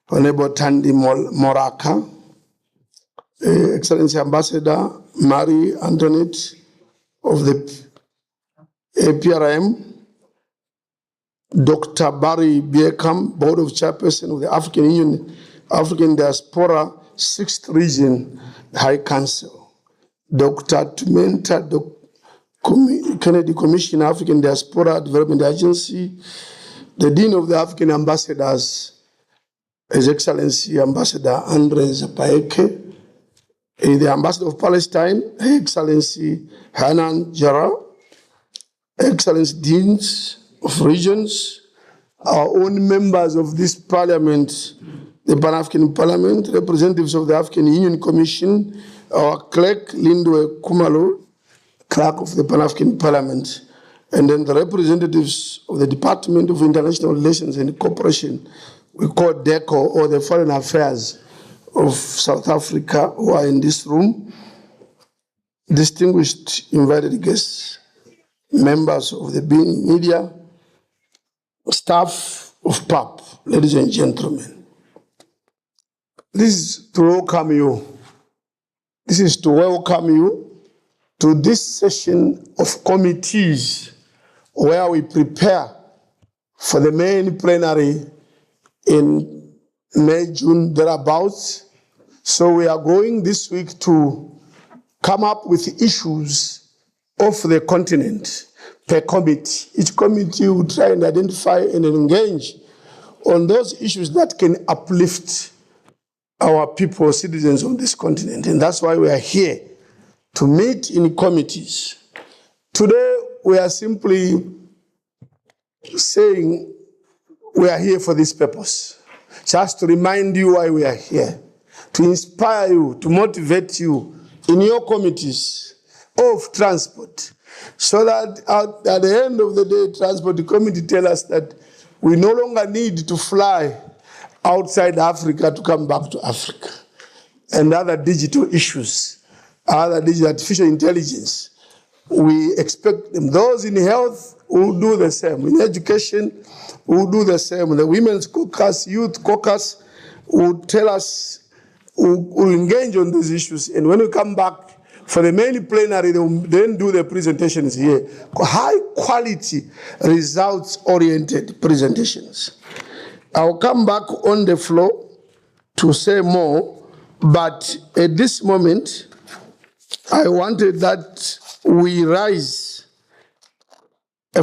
Honorable Thandi Moraka, Excellency Ambassador Marie Antoinette of the APRM, Dr. Barry Biekam, Board of Chairperson of the African Union, African Diaspora, 6th Region, High Council, Dr. Tumenta Kennedy Commission, African Diaspora Development Agency, the Dean of the African Ambassadors, His Excellency Ambassador Andre Zapaeke, the Ambassador of Palestine, Her Excellency Hanan Jara, Excellency Deans of Regions, our own members of this Parliament, the Pan-African Parliament, representatives of the African Union Commission, our clerk, Lindwe Kumalo, clerk of the Pan-African Parliament, and then the representatives of the Department of International Relations and Cooperation, we call DECO, or the Foreign Affairs of South Africa, who are in this room, distinguished invited guests, members of the media, staff of PAP, ladies and gentlemen. This is to welcome you. This is to welcome you to this session of committees where we prepare for the main plenary in May, June, thereabouts. So we are going this week to come up with issues of the continent per committee. Each committee will try and identify and engage on those issues that can uplift our people, citizens of this continent. And that's why we are here to meet in committees. Today, we are simply saying we are here for this purpose. Just to remind you why we are here. To inspire you, to motivate you in your committees of transport. So that at the end of the day, transport committee tell us that we no longer need to fly outside Africa to come back to Africa. And other digital issues, other digital artificial intelligence, we expect them. Those in health will do the same. In education, will do the same. The women's caucus, youth caucus will tell us, will engage on these issues. And when we come back for the main plenary, they will then do the presentations here. High quality, results-oriented presentations. I'll come back on the floor to say more, but at this moment, I wanted that we rise, we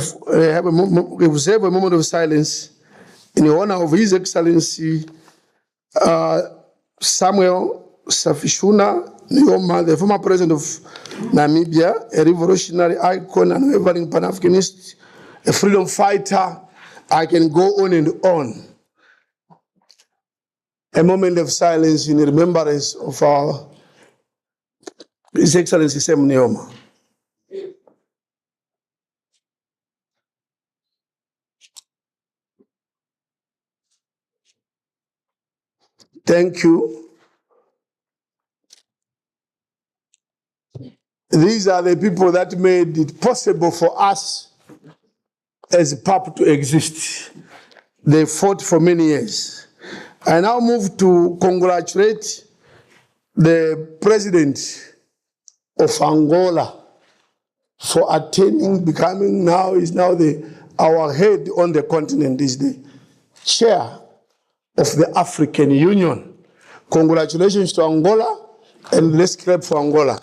observe a moment of silence in honor of His Excellency Samuel Safishuna Nyoma, the former president of Namibia, a revolutionary icon, an unwavering Pan-Africanist, a freedom fighter. I can go on and on. A moment of silence in remembrance of our His Excellency Sam Nyoma. Thank you. These are the people that made it possible for us as PAP to exist. They fought for many years. I now move to congratulate the president of Angola for attaining, becoming now, is now our head on the continent, is the chair of the African Union. Congratulations to Angola, and let's clap for Angola.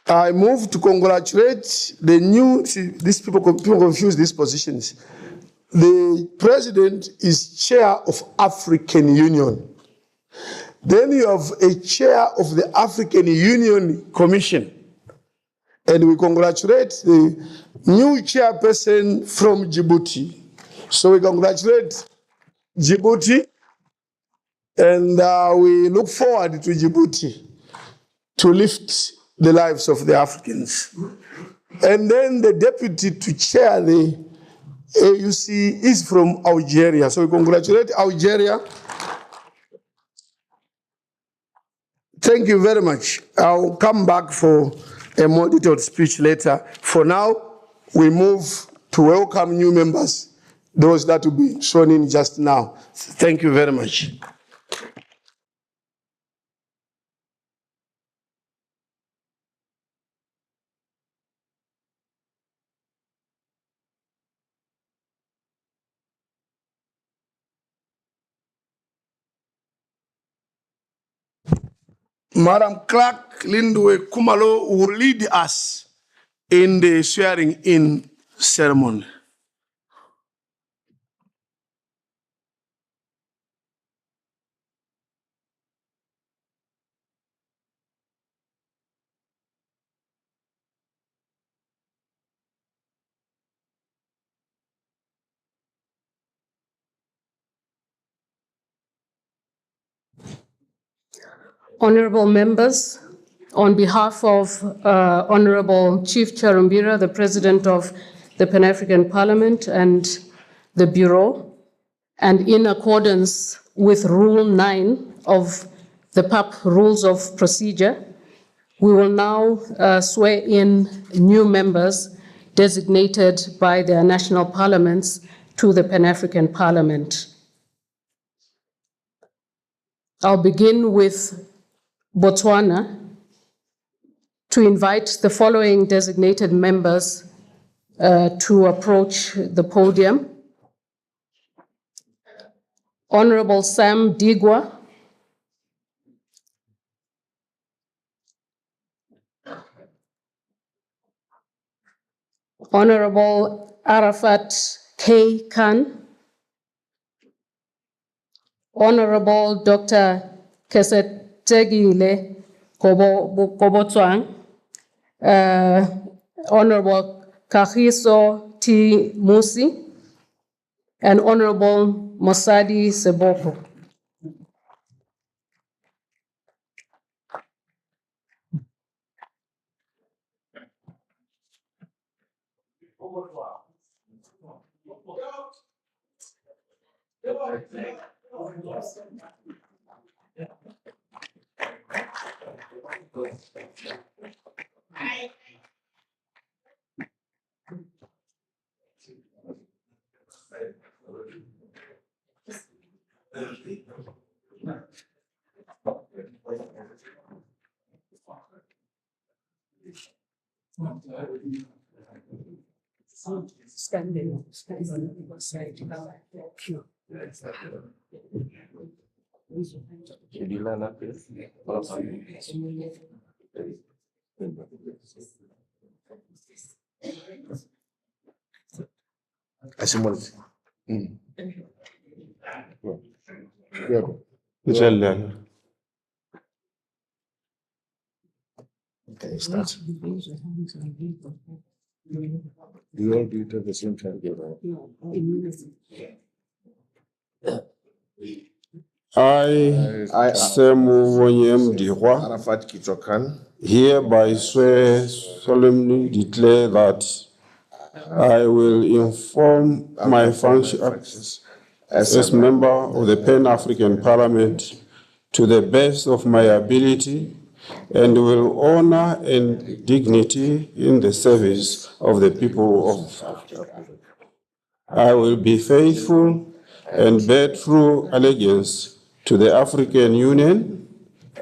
I move to congratulate the new, see, these people confuse these positions. The president is chair of African Union. Then you have a chair of the African Union Commission. And we congratulate the new chairperson from Djibouti. So we congratulate Djibouti, and we look forward to Djibouti to lift the lives of the Africans. And then the deputy to chair the AUC is from Algeria. So we congratulate Algeria. Thank you very much. I'll come back for a more detailed speech later. For now, we move to welcome new members, those that will be shown in just now. Thank you very much. Madam Clerk Lindwe Kumalo will lead us in the swearing-in ceremony. Honorable members, on behalf of Honorable Chief Charumbira, the President of the Pan-African Parliament and the Bureau, and in accordance with Rule 9 of the PAP Rules of Procedure, we will now swear in new members designated by their national parliaments to the Pan-African Parliament. I'll begin with Botswana to invite the following designated members to approach the podium. Honorable Sam Digwa, Honorable Arafat K. Khan, Honorable Dr. Kesetegile Kobotswang, Honorable Kagiso T. Musi, and Honorable Mosadi Seboko. Okay, start. You all do it at the same time, I, Semu Wonyem Dihwa, Arafat Kitokan, hereby swear solemnly declare that I will inform my functions as member of the Pan-African Parliament to the best of my ability and will honor and dignity in the service of the people of Africa. I will be faithful and bear true allegiance to the African Union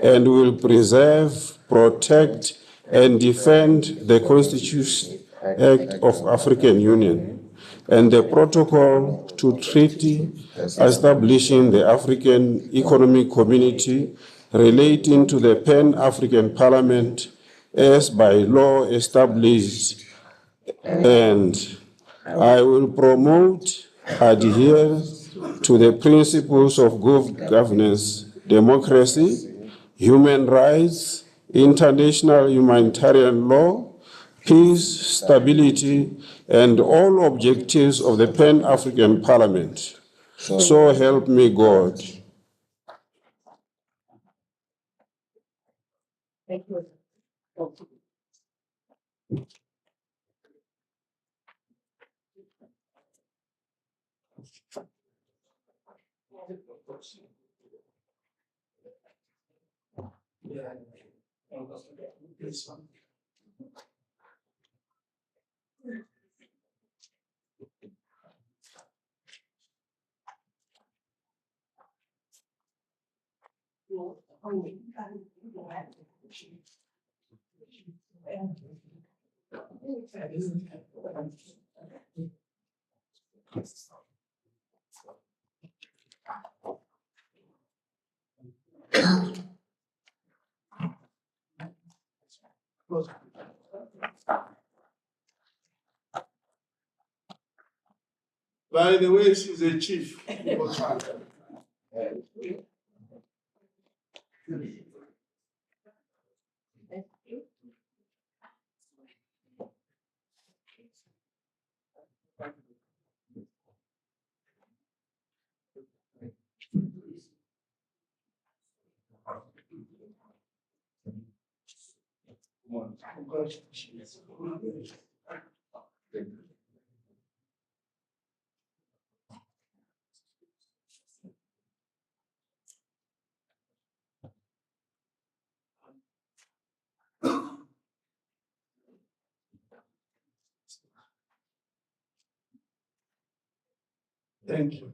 and will preserve, protect, and defend the Constitution Act of African Union and the protocol to treaty establishing the African Economic Community relating to the Pan-African Parliament as by law established, and I will promote, adhere to the principles of good governance, democracy, human rights, international humanitarian law, peace, stability, and all objectives of the Pan-African Parliament. So help me God. Thank you. By the way, she's a chief. Thank you.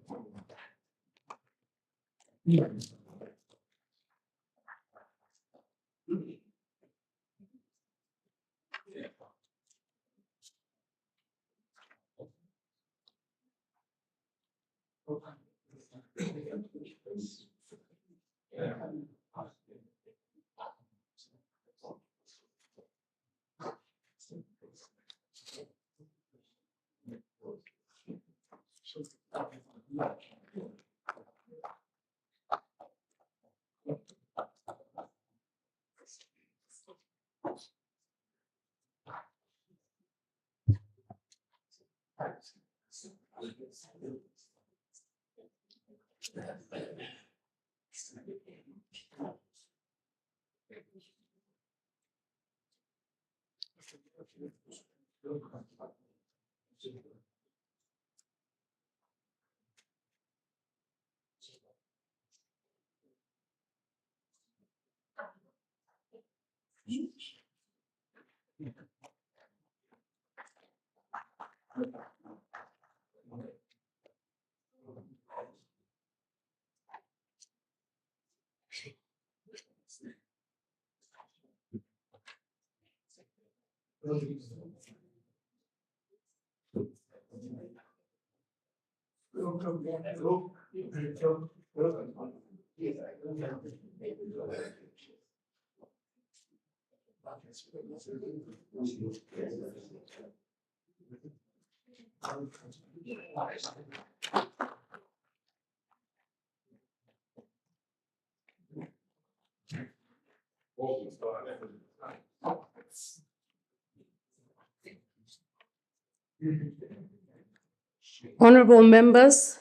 Honorable members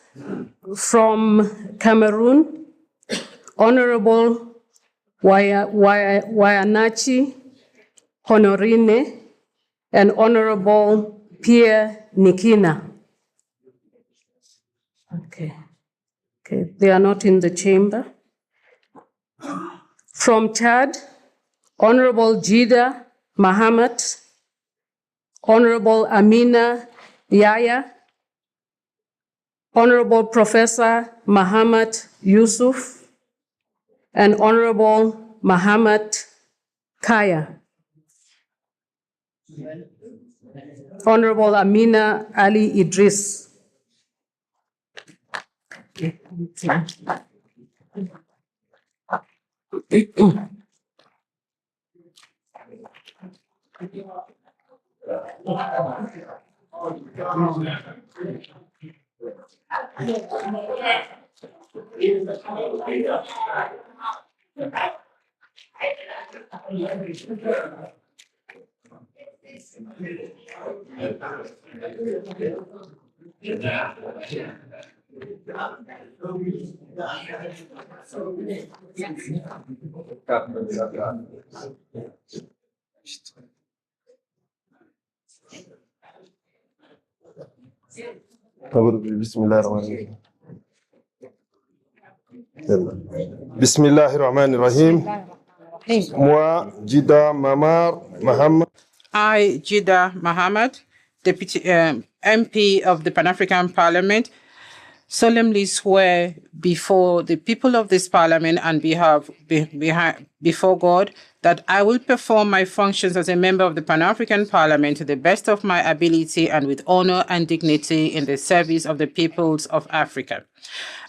from Cameroon, Honorable Wayanachi Honorine, and Honorable Pierre Nikina. Okay, they are not in the chamber. From Chad, Honorable Jida Mahamat, Honorable Amina Yaya, Honorable Professor Mahamat Yusuf, and Honorable Mahamat Kaya. Honorable Amina Ali Idris. Bismillahirrahmanirrahim. Moi, Jida Mamar Mohammed. I, Jida Mohammed, Deputy MP of the Pan-African Parliament, solemnly swear before the people of this Parliament and before God that I will perform my functions as a member of the Pan-African Parliament to the best of my ability and with honor and dignity in the service of the peoples of Africa.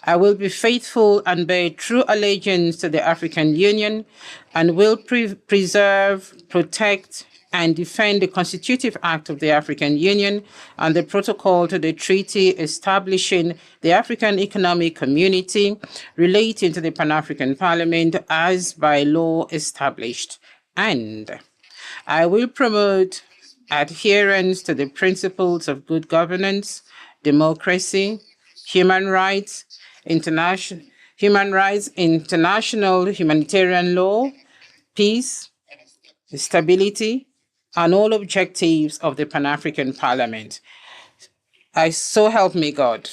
I will be faithful and bear true allegiance to the African Union and will preserve, protect, and defend the Constitutive Act of the African Union and the protocol to the treaty establishing the African Economic Community relating to the Pan-African Parliament as by law established. And I will promote adherence to the principles of good governance, democracy, human rights, international humanitarian law, peace, stability, and all objectives of the Pan-African Parliament. So help me God.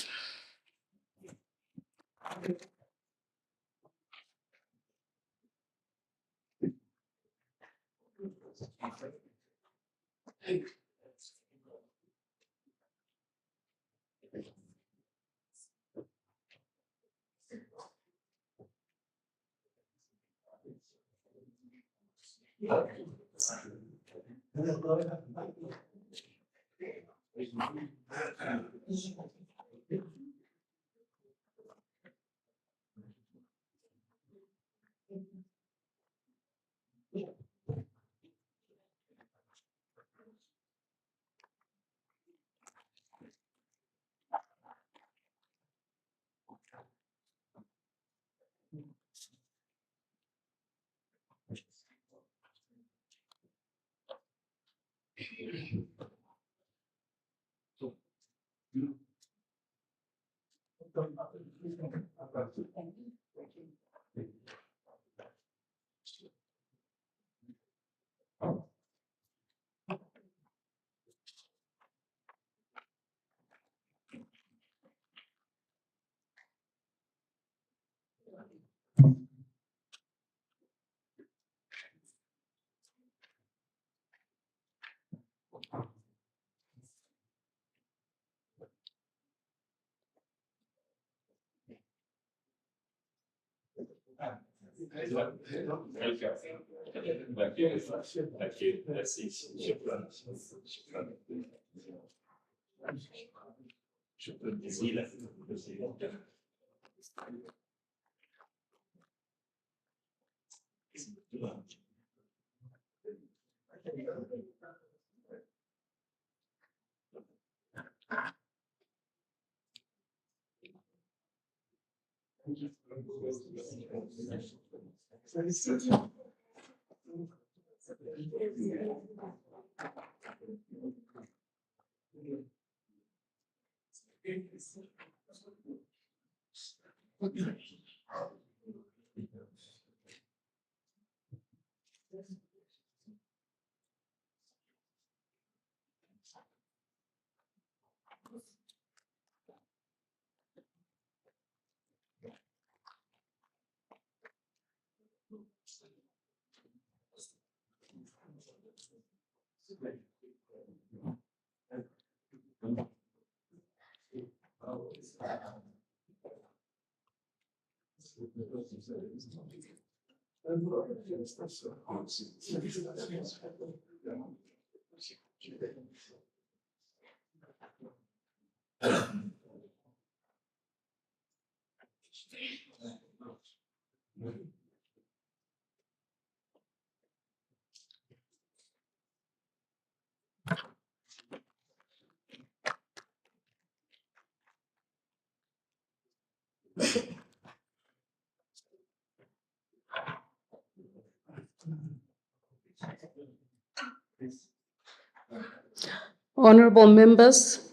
Honorable members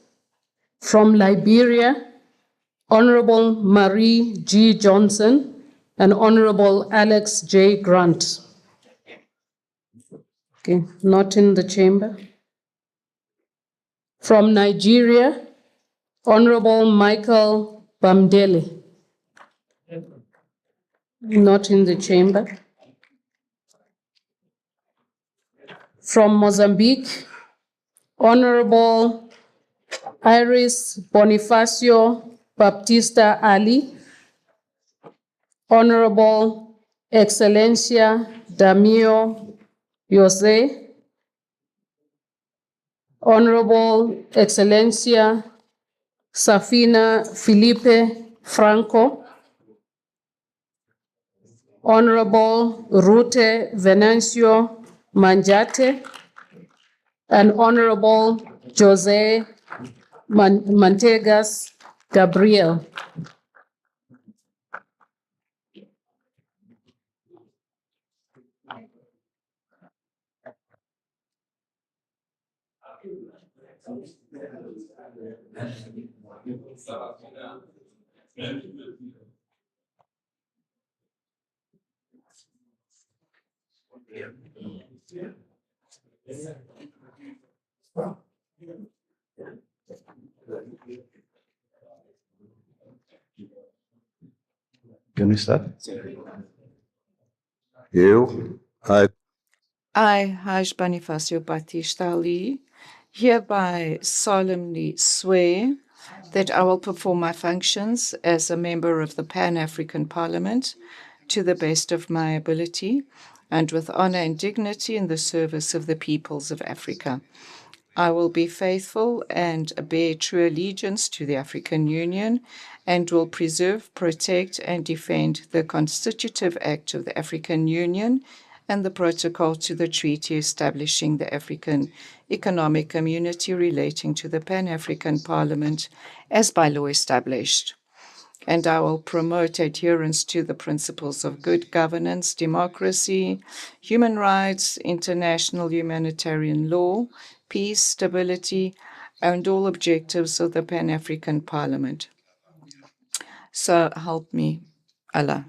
from Liberia, Honorable Marie G. Johnson and Honorable Alex J. Grant. Okay, not in the chamber. From Nigeria, Honorable Michael Bamdele. Not in the chamber. From Mozambique, Honorable Iris Bonifacio Baptista Ali, Honorable Excellencia Damio Jose, Honorable Excellencia Safina Felipe Franco, Honorable Rute Venancio Manjate, and Honorable Jose Mantegas Gabriel. Can we start? You, I, Haj Bonifacio Batista Ali, hereby solemnly swear that I will perform my functions as a member of the Pan-African Parliament to the best of my ability and with honor and dignity in the service of the peoples of Africa. I will be faithful and bear true allegiance to the African Union and will preserve, protect, and defend the Constitutive Act of the African Union and the protocol to the treaty establishing the African Economic Community relating to the Pan-African Parliament as by law established. And I will promote adherence to the principles of good governance, democracy, human rights, international humanitarian law, peace, stability, and all objectives of the Pan-African Parliament. So help me, Allah.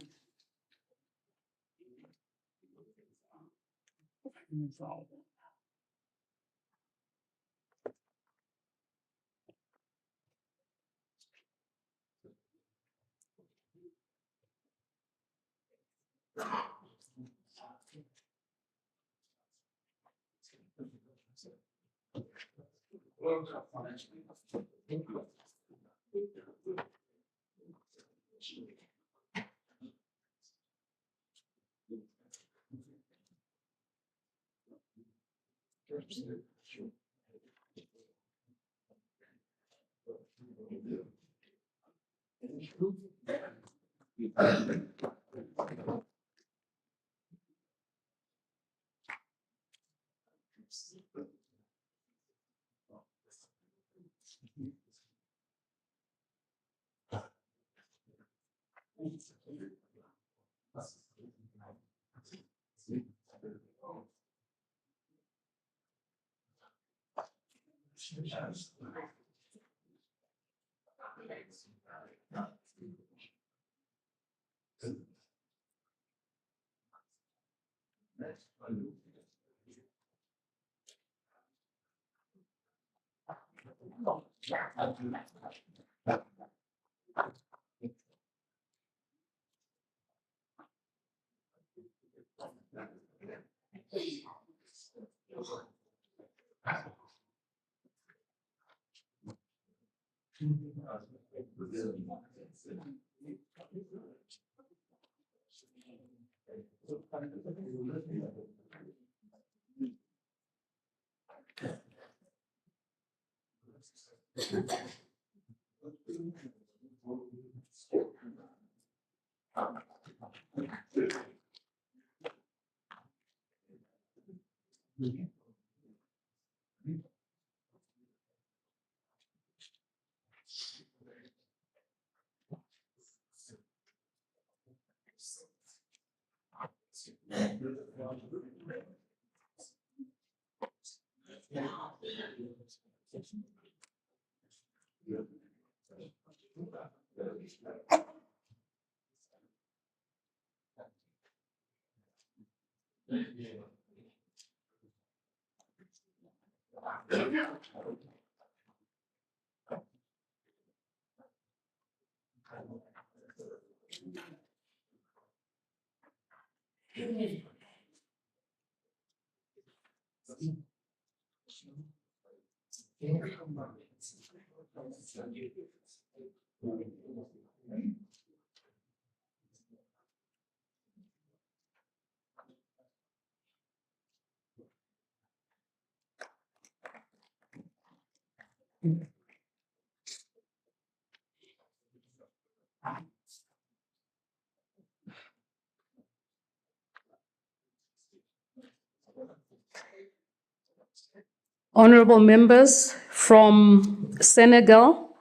Honorable members from Senegal,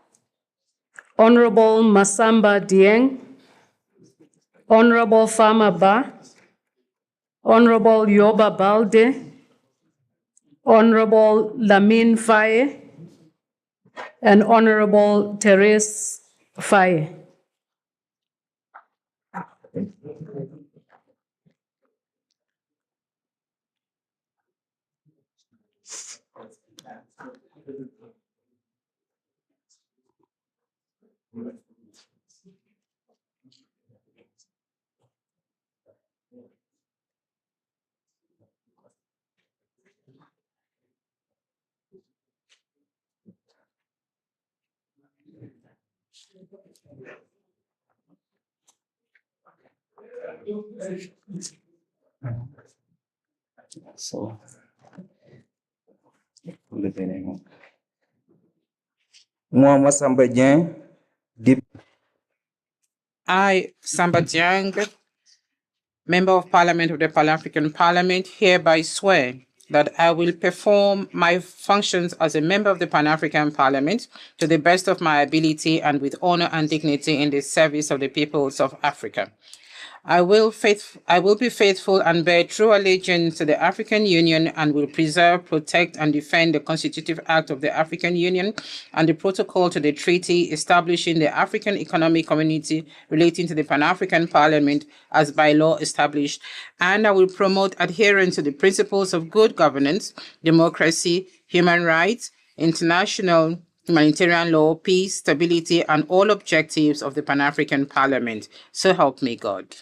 Honorable Massamba Dieng, Honorable Fama Ba, Honorable Yoba Balde, Honorable Lamine Faye, and Honorable Therese Faye. So, moi, Samba Dieng, I, Samba Dieng, Member of Parliament of the Pan-African Parliament, hereby swear that I will perform my functions as a member of the Pan-African Parliament to the best of my ability and with honor and dignity in the service of the peoples of Africa. I will be faithful and bear true allegiance to the African Union and will preserve, protect, and defend the Constitutive Act of the African Union and the protocol to the treaty establishing the African Economic Community relating to the Pan-African Parliament as by law established. And I will promote adherence to the principles of good governance, democracy, human rights, international humanitarian law, peace, stability, and all objectives of the Pan-African Parliament. So help me God.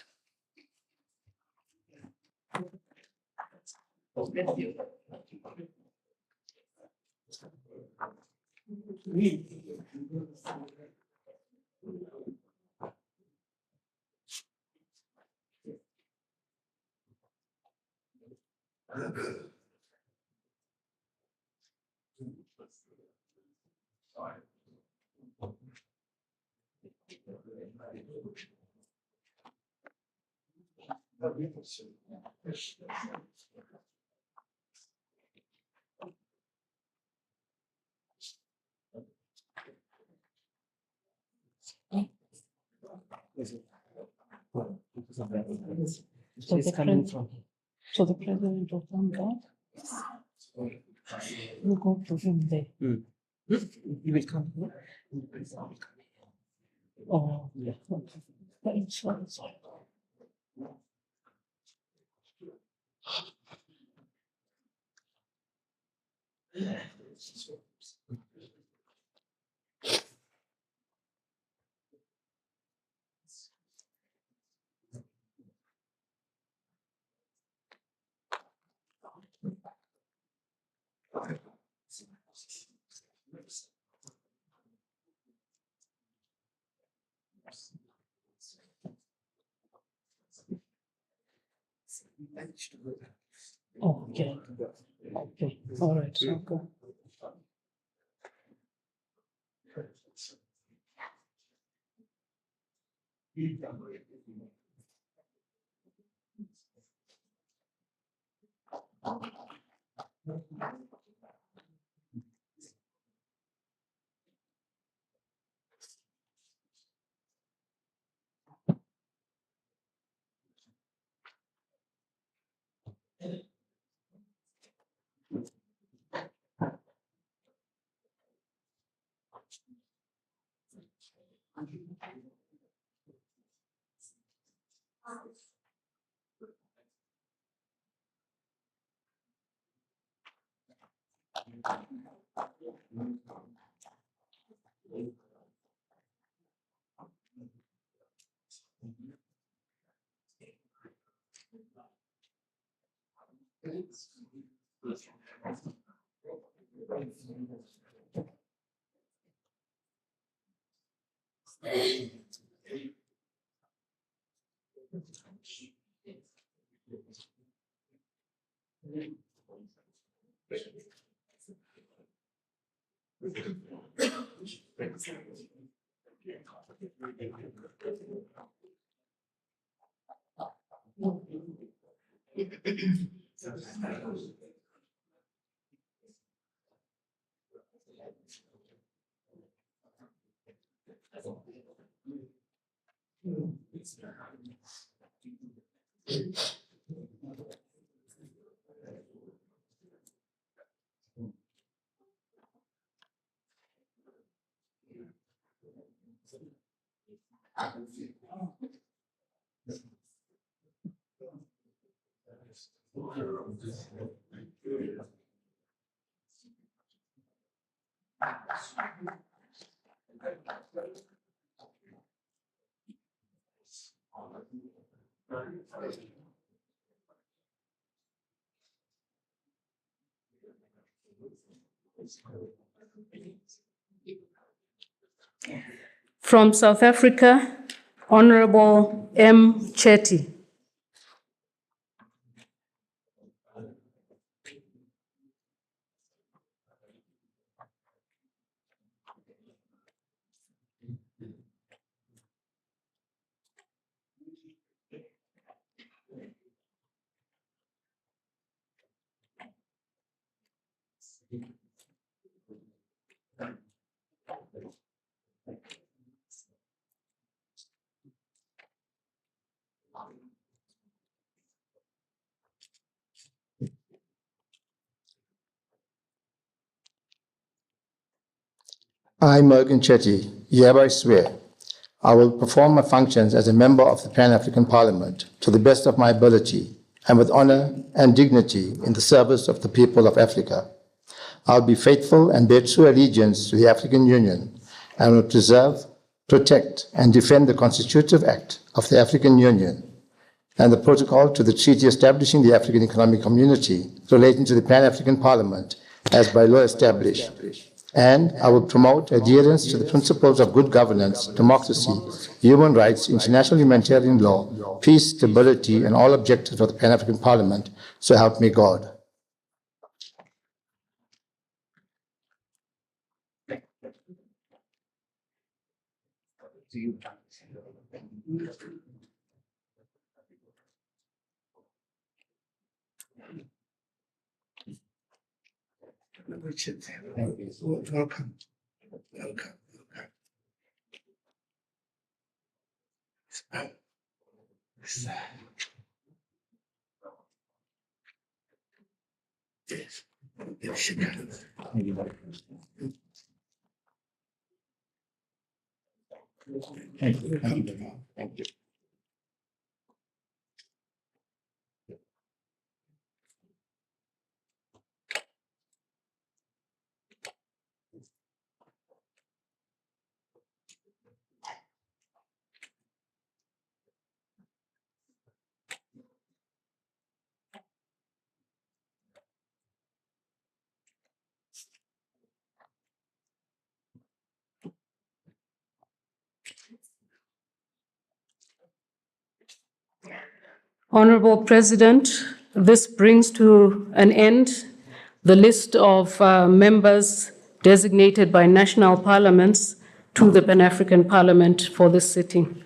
She's coming from. So the president of Zambia will go to him there. He will come here. Oh, yeah. But it's not so. Oh, okay. Okay. All right. Okay. From South Africa, Honorable M. Chetty. I, Morgan Chetty, hereby swear I will perform my functions as a member of the Pan-African Parliament to the best of my ability and with honor and dignity in the service of the people of Africa. I'll be faithful and bear true allegiance to the African Union and will preserve, protect, and defend the Constitutive Act of the African Union and the protocol to the treaty establishing the African Economic Community relating to the Pan-African Parliament as by law established. And I will promote adherence to the principles of good governance, democracy, human rights, international humanitarian law, peace, stability, and all objectives of the Pan-African Parliament, so help me God. Welcome. Welcome. Yes. Thank you. Thank you. Honorable President, this brings to an end the list of members designated by national parliaments to the Pan-African Parliament for this sitting.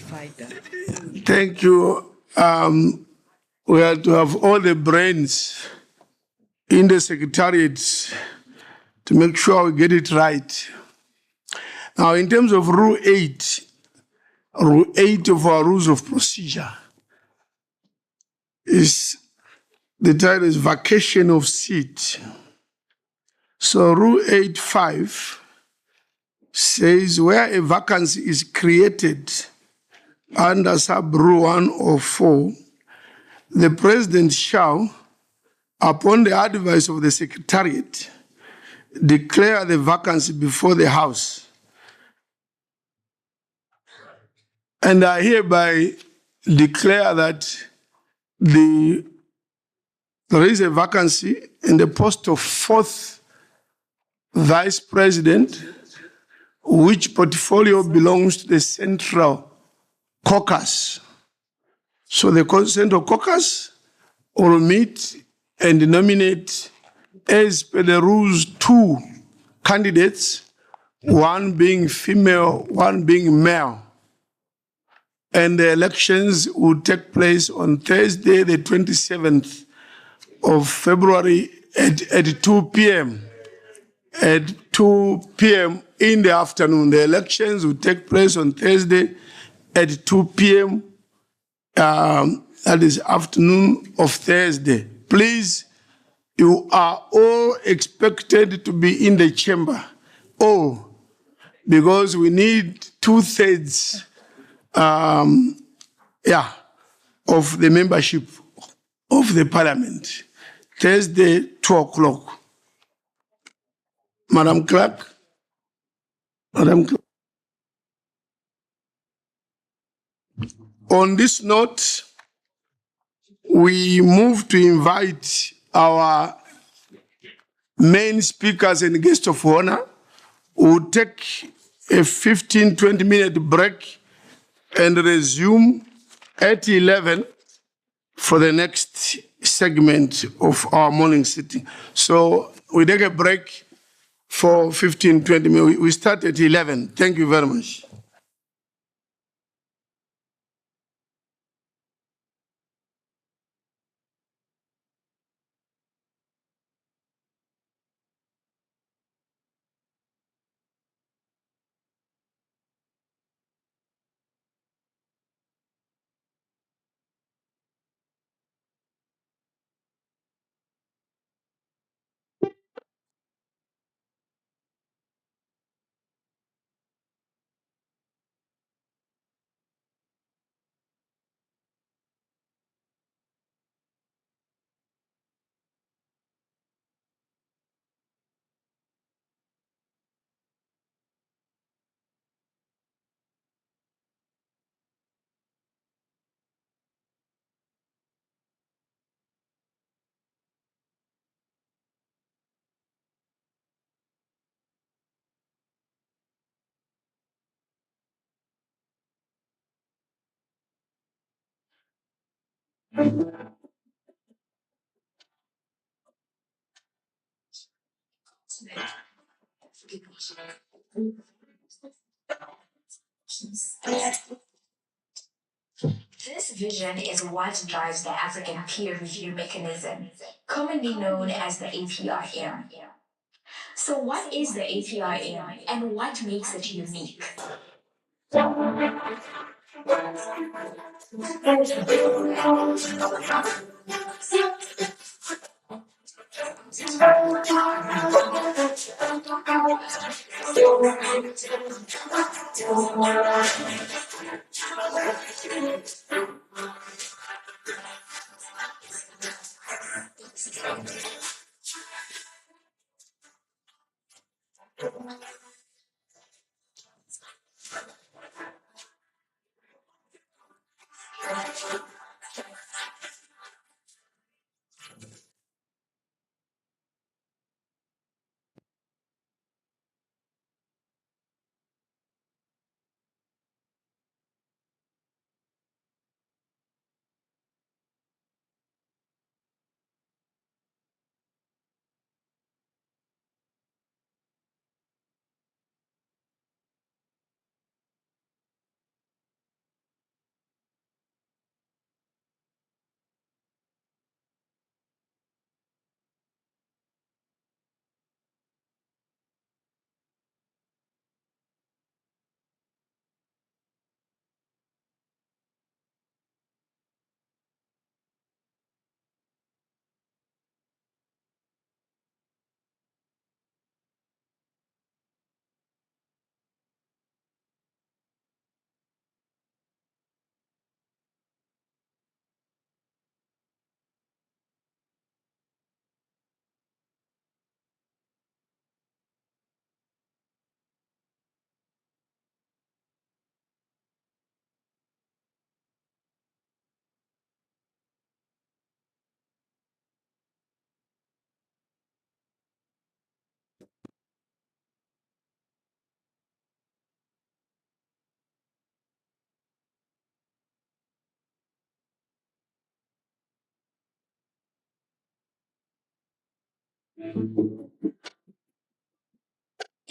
Thank you. We have to have all the brains in the secretariat to make sure we get it right. Now, in terms of Rule 8 of our Rules of Procedure, the title is Vacation of Seat. So Rule 8.5 says where a vacancy is created under sub-Rule 104, the President shall, upon the advice of the Secretariat, declare the vacancy before the House. And I hereby declare that there is a vacancy in the post of 4th Vice President, which portfolio belongs to the Central Caucus. So the Central Caucus will meet and nominate, as per the rules, 2 candidates, one being female, one being male. And the elections will take place on Thursday, the 27th of February at 2 p.m. At 2 p.m. in the afternoon. The elections will take place on Thursday at 2 p.m. That is afternoon of Thursday. Please, you are all expected to be in the chamber. All. Because we need 2/3 of the membership of the parliament. Thursday, 2 o'clock. Madam Clerk. On this note, we move to invite our main speakers and guests of honor. We'll take a 15-20 minute break and resume at 11 for the next segment of our morning sitting. So we take a break for 15-20 minutes. We start at 11. Thank you very much. This vision is what drives the African peer review mechanism, commonly known as the APRM. So what is the APRM and what makes it unique?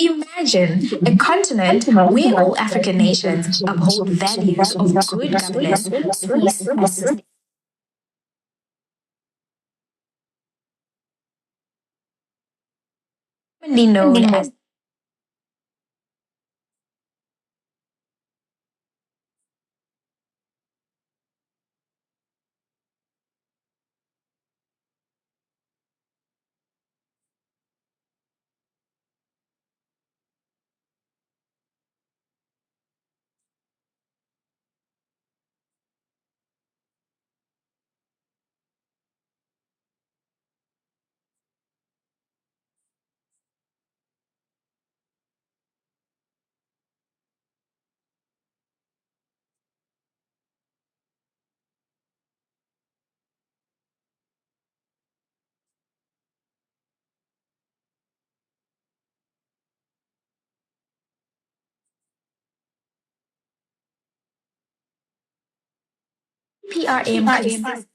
Imagine a continent where all African nations uphold values of good governance, peace, and sustainability. Commonly known as APRM consists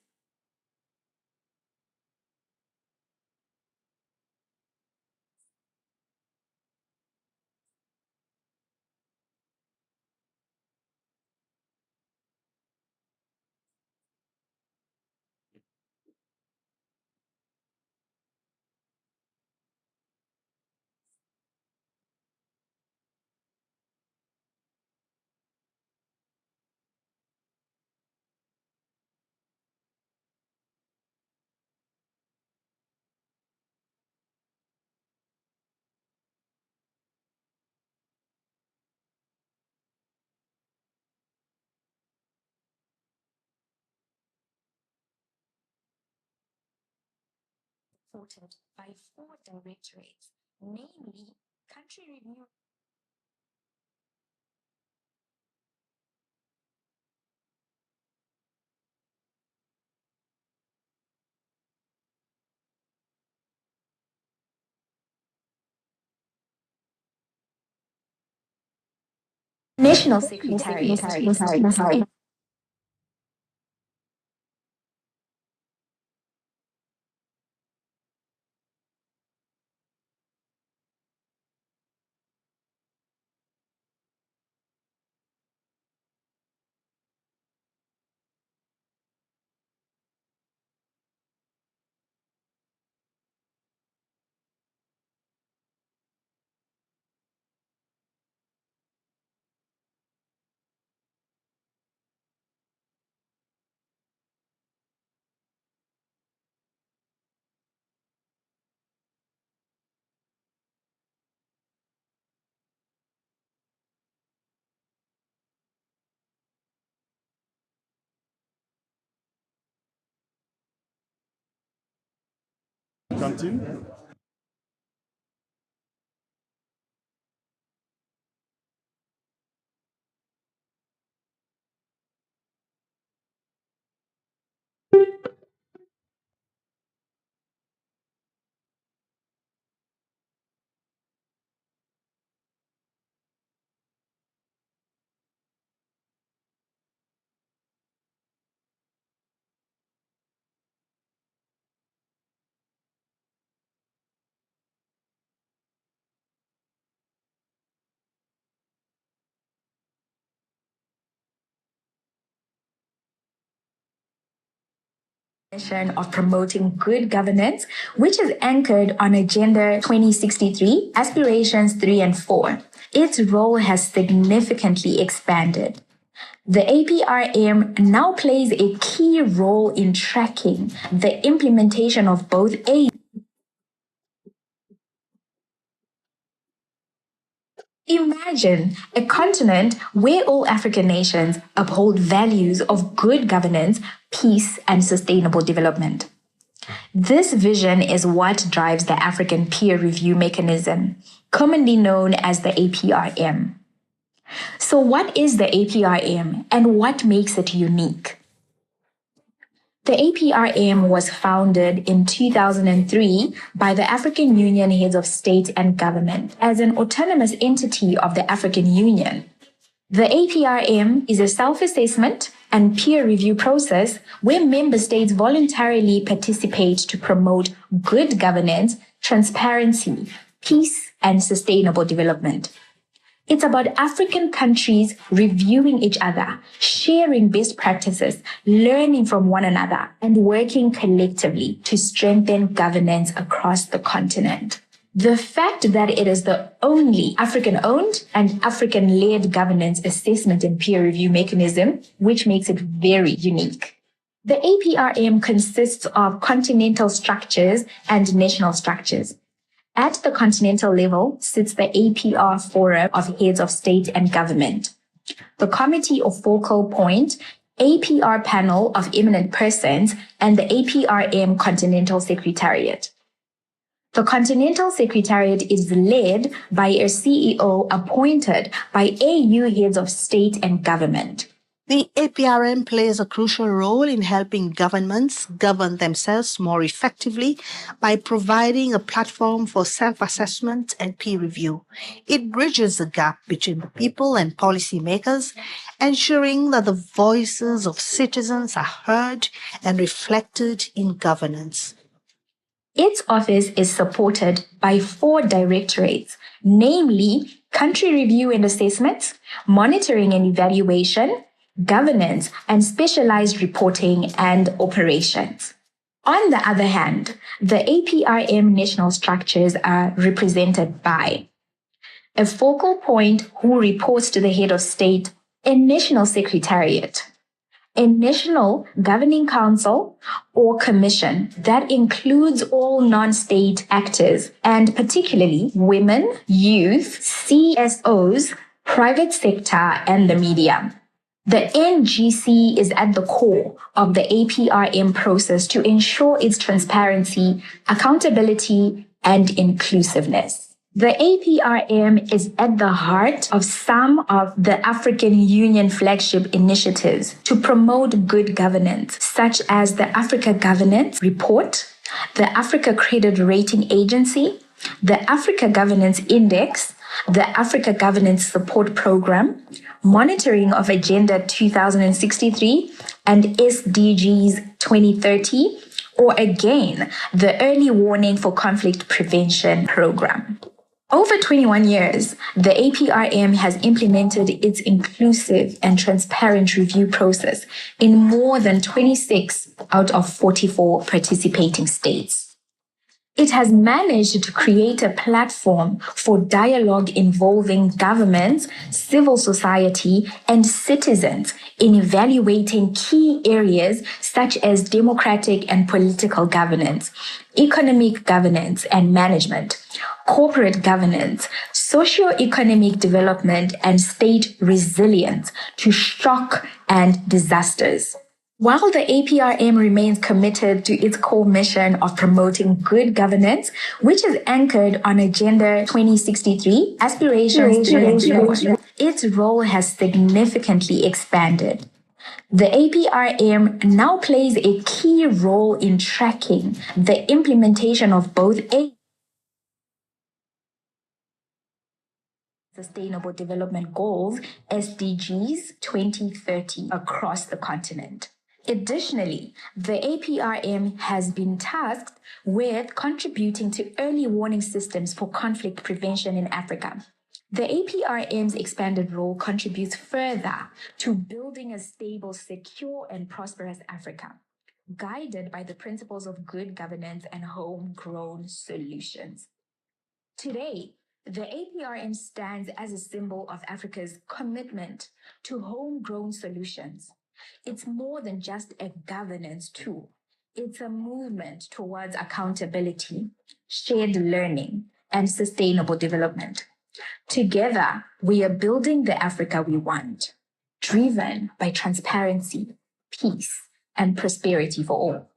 supported by 4 directorates, namely Country Review, National Secretariat. Continue. Of promoting good governance, which is anchored on Agenda 2063, Aspirations 3 and 4. Its role has significantly expanded. The APRM now plays a key role in tracking the implementation of both aid. Imagine a continent where all African nations uphold values of good governance, peace, and sustainable development. This vision is what drives the African Peer Review Mechanism, commonly known as the APRM. So what is the APRM and what makes it unique? The APRM was founded in 2003 by the African Union Heads of State and Government as an autonomous entity of the African Union. The APRM is a self-assessment and peer review process where member states voluntarily participate to promote good governance, transparency, peace, and sustainable development. It's about African countries reviewing each other, sharing best practices, learning from one another, and working collectively to strengthen governance across the continent. The fact that it is the only African-owned and African-led governance assessment and peer review mechanism, which makes it very unique. The APRM consists of continental structures and national structures. At the continental level sits the APR Forum of Heads of State and Government, the Committee of Focal Point, APR Panel of Eminent Persons, and the APRM Continental Secretariat. The Continental Secretariat is led by a CEO appointed by AU Heads of State and Government. The APRM plays a crucial role in helping governments govern themselves more effectively by providing a platform for self-assessment and peer review. It bridges the gap between the people and policymakers, ensuring that the voices of citizens are heard and reflected in governance. Its office is supported by 4 directorates, namely Country Review and Assessment, Monitoring and Evaluation, Governance, and Specialized Reporting and Operations. On the other hand, the APRM national structures are represented by a focal point who reports to the head of state, a national secretariat, a national governing council or commission that includes all non-state actors, and particularly women, youth, CSOs, private sector, and the media. The NGC is at the core of the APRM process to ensure its transparency, accountability, and inclusiveness. The APRM is at the heart of some of the African Union flagship initiatives to promote good governance, such as the Africa Governance Report, the Africa Credit Rating Agency, the Africa Governance Index, the Africa Governance Support Program, monitoring of Agenda 2063 and SDGs 2030, or again, the Early Warning for Conflict Prevention Program. Over 21 years, the APRM has implemented its inclusive and transparent review process in more than 26 out of 44 participating states. It has managed to create a platform for dialogue involving governments, civil society, and citizens in evaluating key areas such as democratic and political governance, economic governance and management, corporate governance, socio-economic development, and state resilience to shock and disasters. While the APRM remains committed to its core mission of promoting good governance, which is anchored on Agenda 2063, Aspirations 2024, its role has significantly expanded. The APRM now plays a key role in tracking the implementation of both Sustainable Development Goals, SDGs 2030, across the continent. Additionally, the APRM has been tasked with contributing to early warning systems for conflict prevention in Africa. The APRM's expanded role contributes further to building a stable, secure, and prosperous Africa, guided by the principles of good governance and homegrown solutions. Today, the APRM stands as a symbol of Africa's commitment to homegrown solutions. It's more than just a governance tool. It's a movement towards accountability, shared learning, and sustainable development. Together, we are building the Africa we want, driven by transparency, peace, and prosperity for all.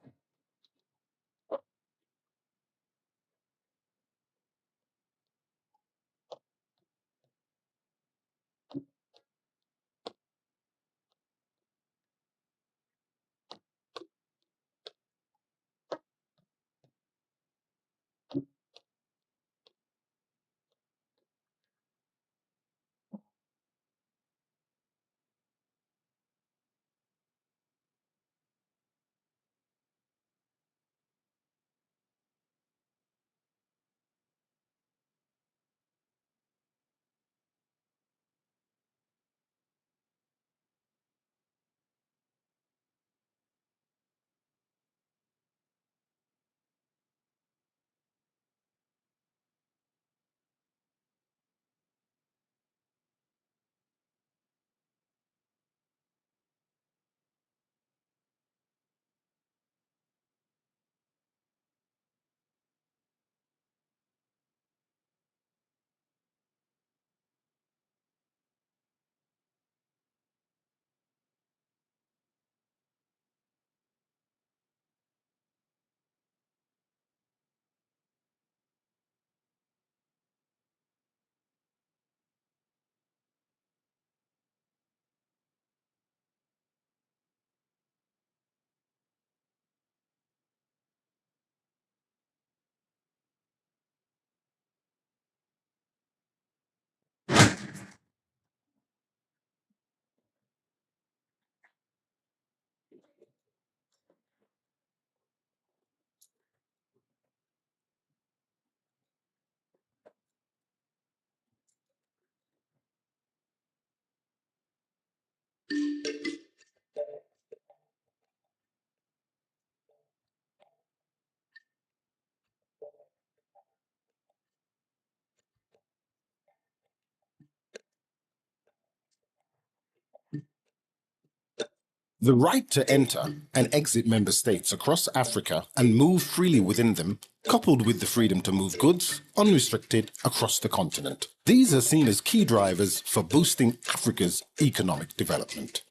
The right to enter and exit member states across Africa and move freely within them, coupled with the freedom to move goods unrestricted across the continent. These are seen as key drivers for boosting Africa's economic development.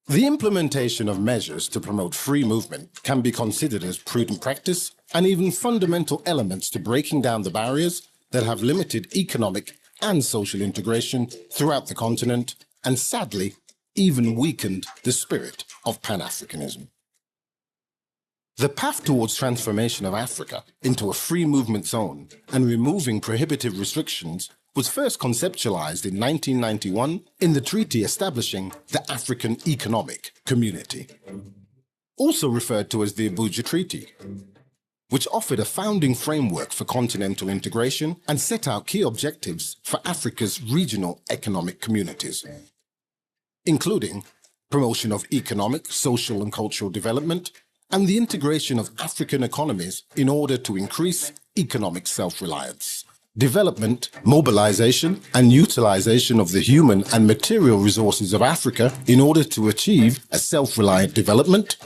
The implementation of measures to promote free movement can be considered as prudent practice and even fundamental elements to breaking down the barriers that have limited economic and social integration throughout the continent and, sadly, even weakened the spirit of Pan-Africanism. The path towards transformation of Africa into a free movement zone and removing prohibitive restrictions was first conceptualized in 1991 in the treaty establishing the African Economic Community, also referred to as the Abuja Treaty, which offered a founding framework for continental integration and set out key objectives for Africa's regional economic communities, including promotion of economic, social and cultural development, and the integration of African economies in order to increase economic self-reliance. Development, mobilization, and utilization of the human and material resources of Africa in order to achieve a self-reliant development,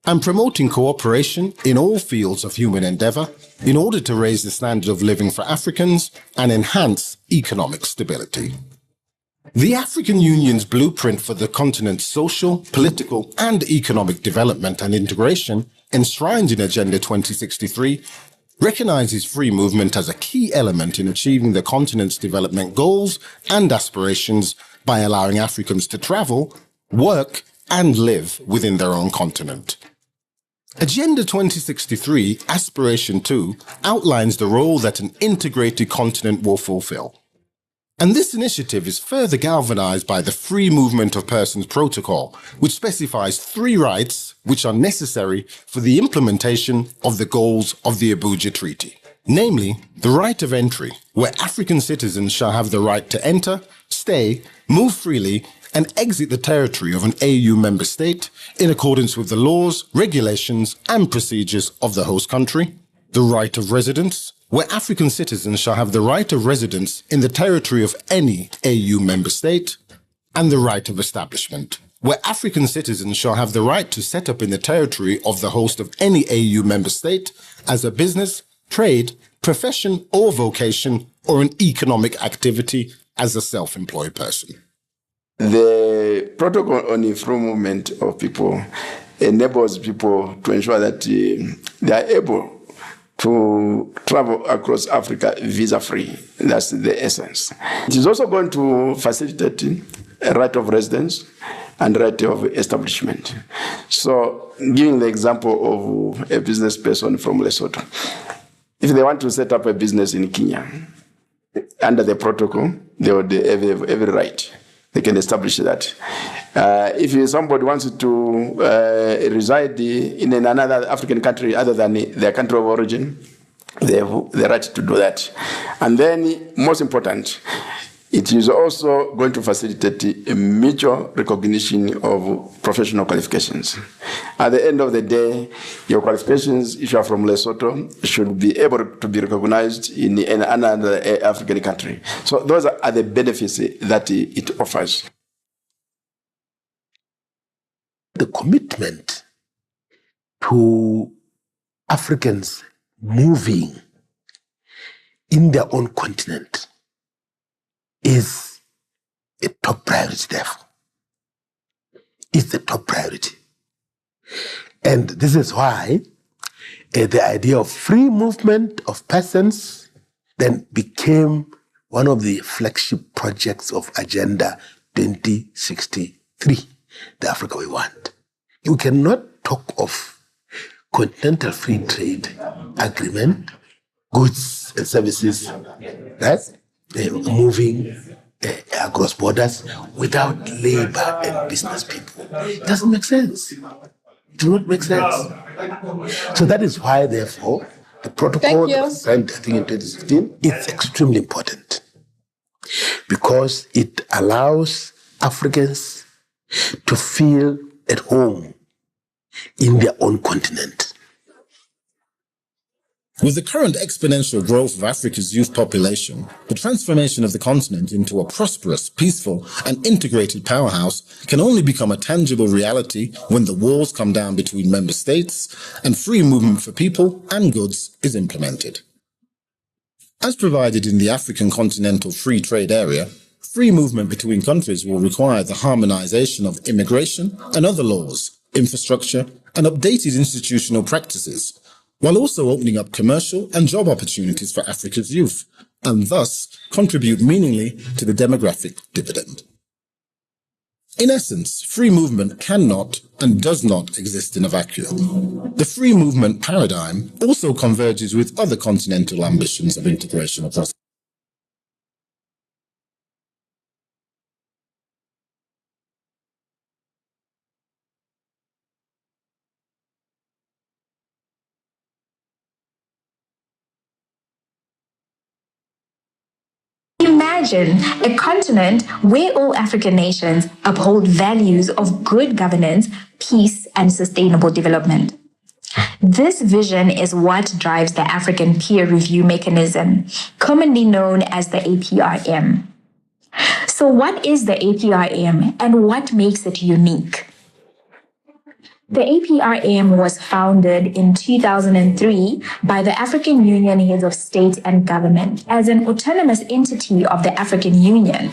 and promoting cooperation in all fields of human endeavor in order to raise the standard of living for Africans and enhance economic stability. The African Union's blueprint for the continent's social, political, and economic development and integration, enshrined in Agenda 2063, recognizes free movement as a key element in achieving the continent's development goals and aspirations by allowing Africans to travel, work, and live within their own continent. Agenda 2063, Aspiration 2, outlines the role that an integrated continent will fulfill. And this initiative is further galvanized by the Free Movement of Persons Protocol, which specifies 3 rights which are necessary for the implementation of the goals of the Abuja Treaty. Namely, the right of entry, where African citizens shall have the right to enter, stay, move freely, and exit the territory of an AU member state in accordance with the laws, regulations, and procedures of the host country. The right of residence, where African citizens shall have the right of residence in the territory of any AU member state, and the right of establishment, where African citizens shall have the right to set up in the territory of the host of any AU member state as a business, trade, profession or vocation, or an economic activity as a self-employed person. The protocol on the free movement of people enables people to ensure that they are able to travel across Africa visa-free. That's the essence. It is also going to facilitate a right of residence and right of establishment. So, giving the example of a business person from Lesotho, if they want to set up a business in Kenya, under the protocol, they would have every right. They can establish that. If somebody wants to reside in another African country other than their country of origin, they have the right to do that. And then, most important, it is also going to facilitate a mutual recognition of professional qualifications. At the end of the day, your qualifications, if you are from Lesotho, should be able to be recognized in another African country. So those are the benefits that it offers. The commitment to Africans moving in their own continent is a top priority, therefore. It's the top priority. And this is why the idea of free movement of persons then became one of the flagship projects of Agenda 2063, the Africa we want. You cannot talk of continental free trade agreement, goods and services, right? Moving across borders without labor and business people. It doesn't make sense. It does not make sense. So that is why, therefore, the protocol that was signed, I think, in 2016, is extremely important because it allows Africans to feel at home in their own continent. With the current exponential growth of Africa's youth population, the transformation of the continent into a prosperous, peaceful, and integrated powerhouse can only become a tangible reality when the walls come down between member states and free movement for people and goods is implemented. As provided in the African Continental Free Trade Area, free movement between countries will require the harmonization of immigration and other laws, infrastructure, and updated institutional practices, while also opening up commercial and job opportunities for Africa's youth, and thus contribute meaningfully to the demographic dividend. In essence, free movement cannot and does not exist in a vacuum. The free movement paradigm also converges with other continental ambitions of integration across. Imagine a continent where all African nations uphold values of good governance, peace, and sustainable development. This vision is what drives the African Peer Review Mechanism, commonly known as the APRM. So what is the APRM and what makes it unique? The APRM was founded in 2003 by the African Union Heads of State and Government as an autonomous entity of the African Union.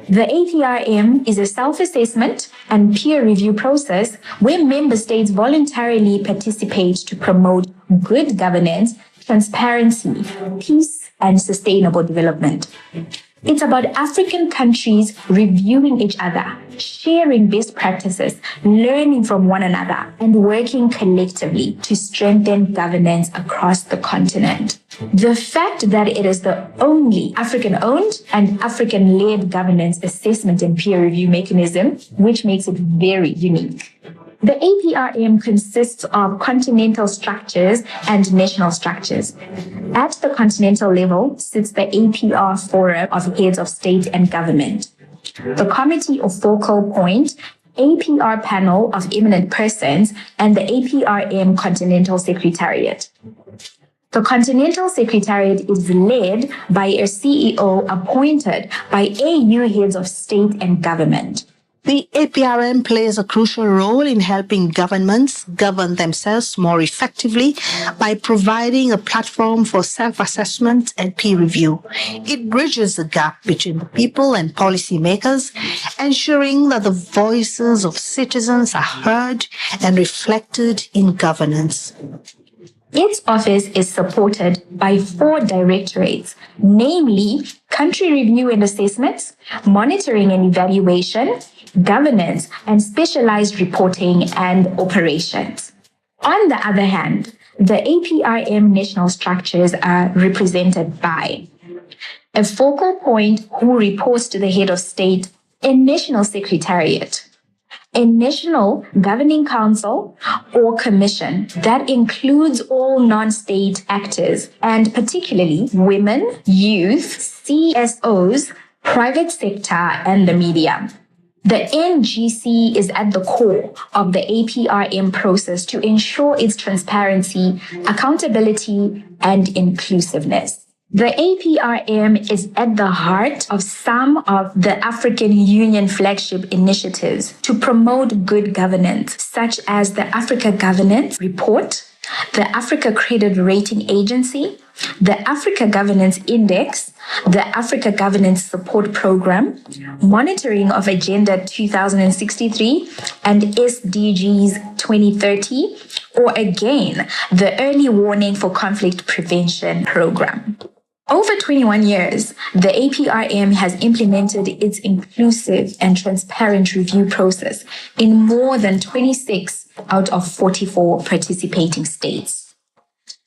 The APRM is a self-assessment and peer review process where member states voluntarily participate to promote good governance, transparency, peace, and sustainable development. It's about African countries reviewing each other, sharing best practices, learning from one another, and working collectively to strengthen governance across the continent. The fact that it is the only African-owned and African-led governance assessment and peer review mechanism, which makes it very unique. The APRM consists of continental structures and national structures. At the continental level sits the APR Forum of Heads of State and Government, the Committee of Focal Point, APR Panel of Eminent Persons, and the APRM Continental Secretariat. The Continental Secretariat is led by a CEO appointed by AU Heads of State and Government. The APRM plays a crucial role in helping governments govern themselves more effectively by providing a platform for self-assessment and peer review. It bridges the gap between the people and policymakers, ensuring that the voices of citizens are heard and reflected in governance. Its office is supported by 4 directorates, namely Country Review and Assessments, Monitoring and Evaluation, Governance, and Specialized Reporting and Operations. On the other hand, the APRM national structures are represented by a focal point who reports to the head of state, a national secretariat, a national governing council or commission that includes all non-state actors and particularly women, youth, CSOs, private sector, and the media. The NGC is at the core of the APRM process to ensure its transparency, accountability, and inclusiveness. The APRM is at the heart of some of the African Union flagship initiatives to promote good governance, such as the Africa Governance Report, the Africa Credit Rating Agency, the Africa Governance Index, the Africa Governance Support Program, monitoring of Agenda 2063 and SDGs 2030, or again, the Early Warning for Conflict Prevention Program. Over 21 years, the APRM has implemented its inclusive and transparent review process in more than 26 out of 44 participating states.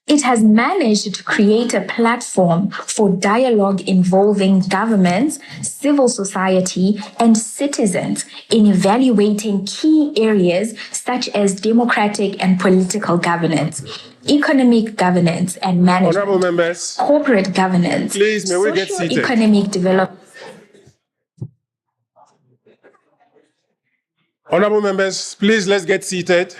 It has managed to create a platform for dialogue involving governments, civil society, and citizens in evaluating key areas such as democratic and political governance, economic governance and management, Honorable members, corporate governance, please may we get seated. Economic development. Honorable members, please let's get seated.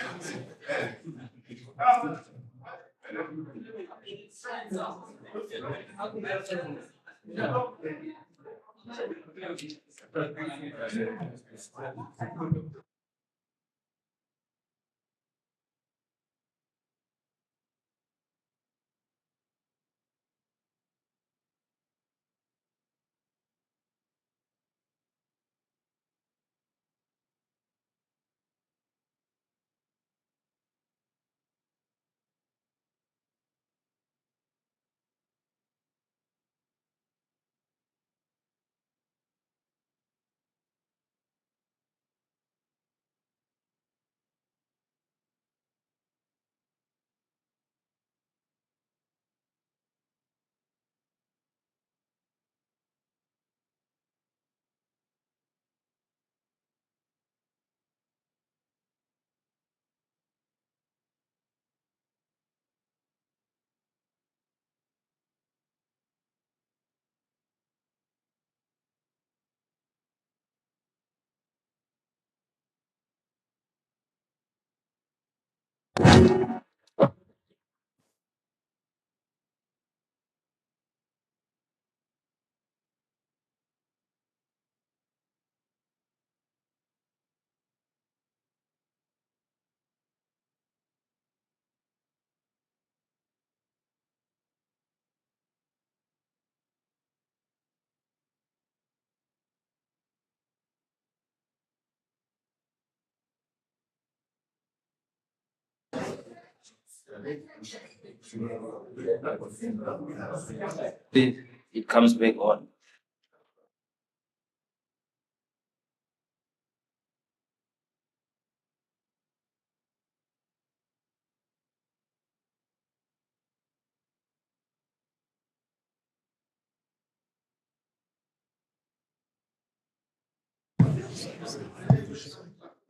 It comes back on.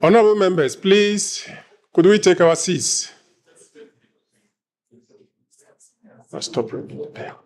Honorable members, please, could we take our seats? Stop ringing the bell.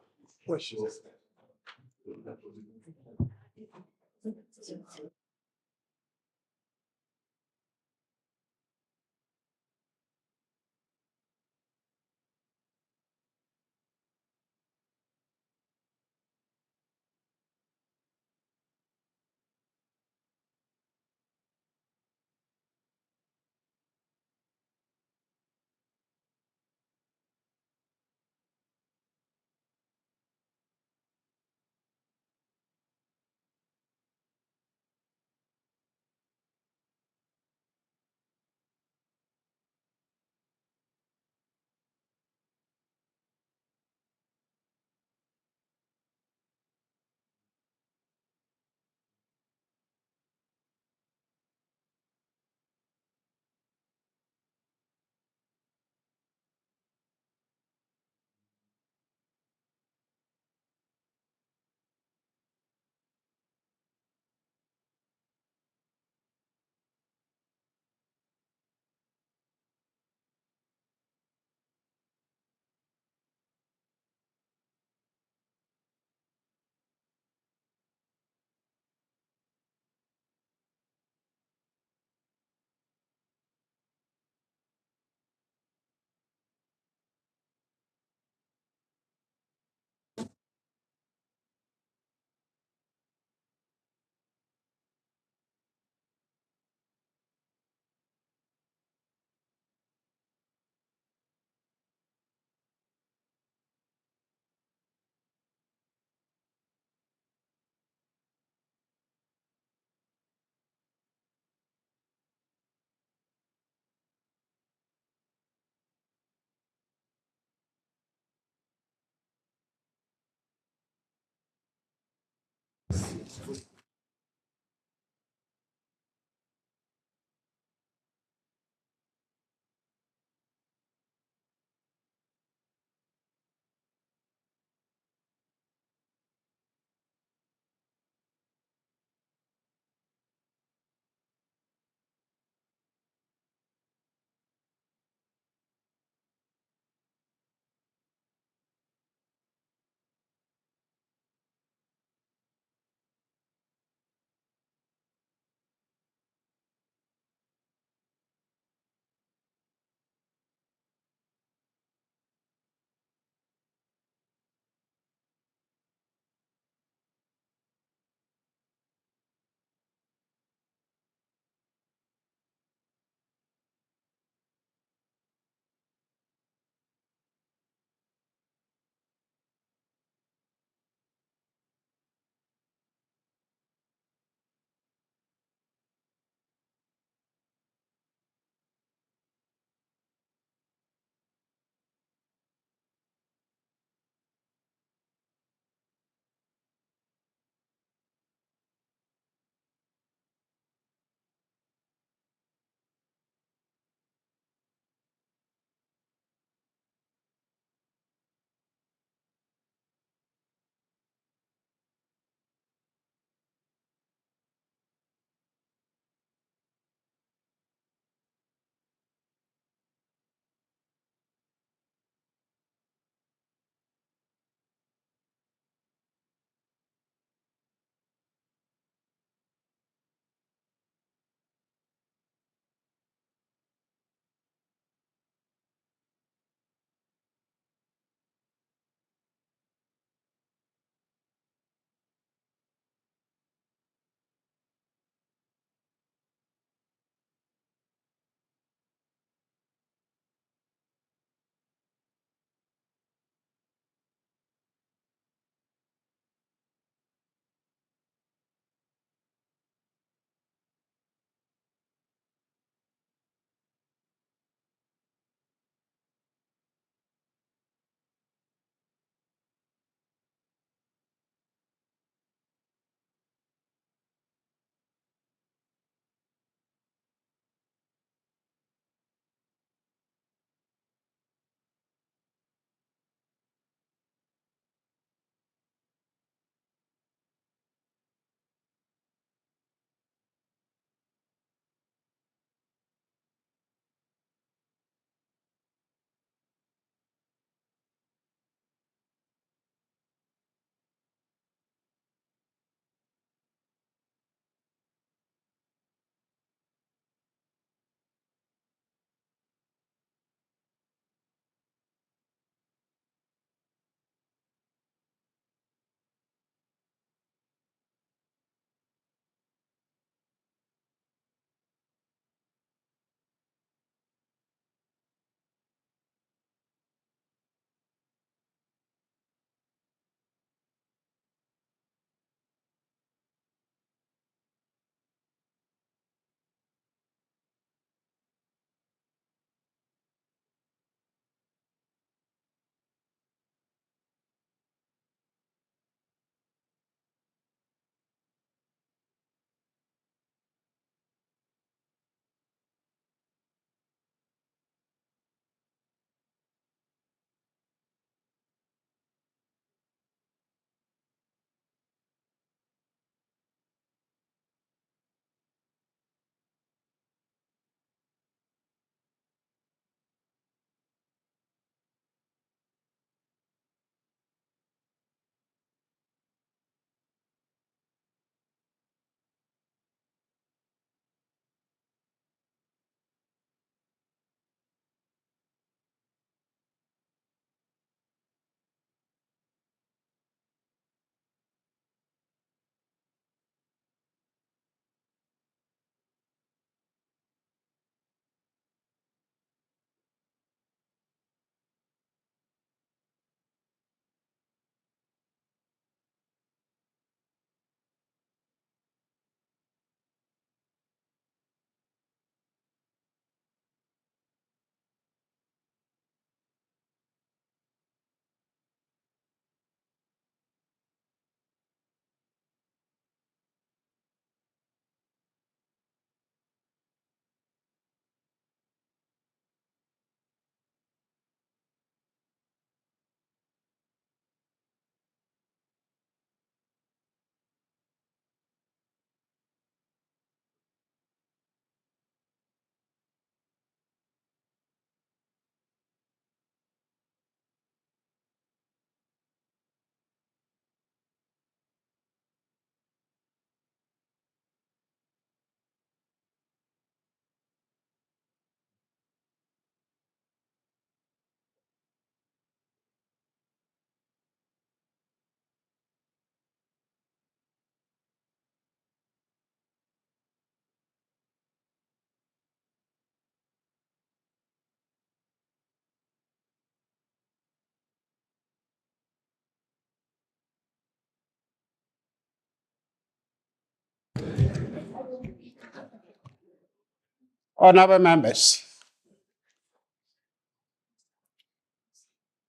Honorable members,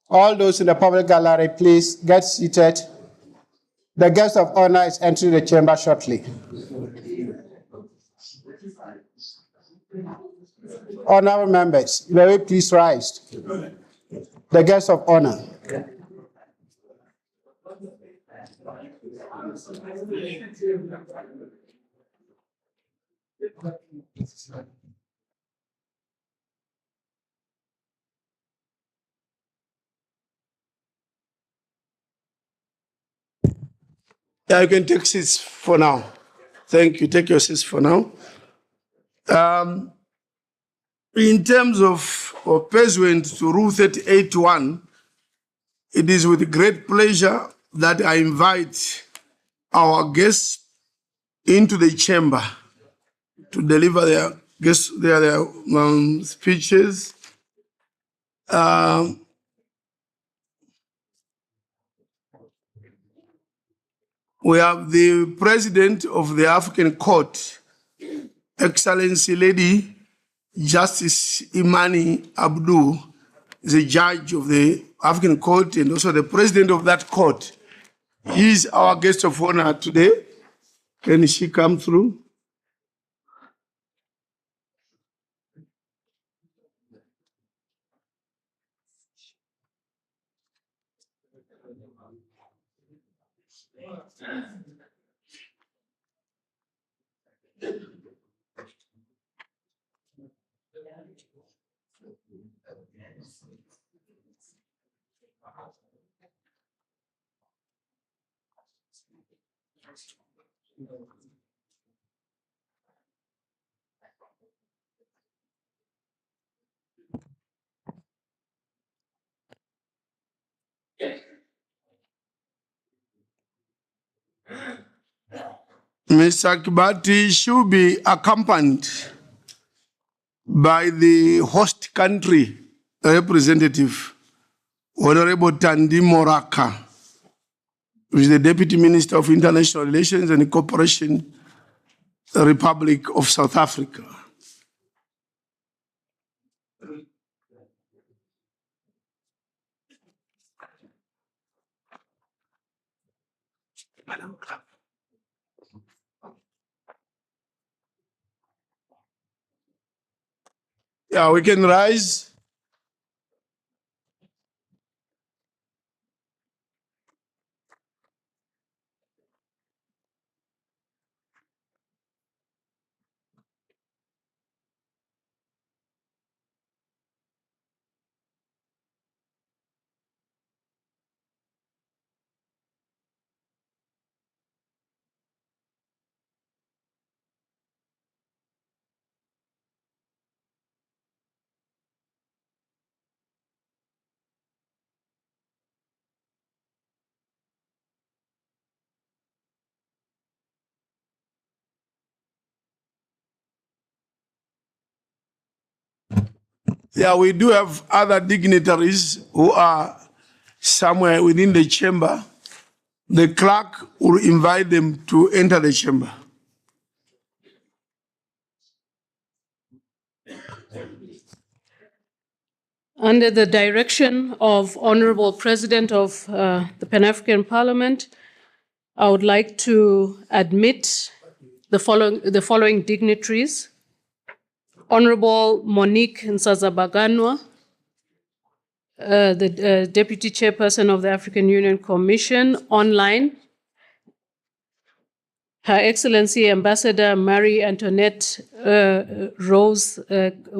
all those in the public gallery, please get seated. The guest of honor is entering the chamber shortly. Honorable members, may we please rise. The guest of honor. Yeah, you can take seats for now. Thank you. Take your seats for now. In terms of pursuant to Rule 38.1, it is with great pleasure that I invite our guests into the chamber to deliver their speeches. We have the President of the African Court, Excellency Lady Justice Imani Abdul, the judge of the African Court and also the President of that court. He is our guest of honor today. Can she come through? Mr. Kibati should be accompanied by the host country representative, Honorable Tandi Moraka, who is the Deputy Minister of International Relations and Cooperation, the Republic of South Africa. Yeah, we can rise. Yeah, we do have other dignitaries who are somewhere within the chamber. The clerk will invite them to enter the chamber. Under the direction of Honorable President of the Pan-African Parliament, I would like to admit the following dignitaries. Honorable Monique Nsazabaganwa, the Deputy Chairperson of the African Union Commission, online. Her Excellency Ambassador Marie Antoinette Rose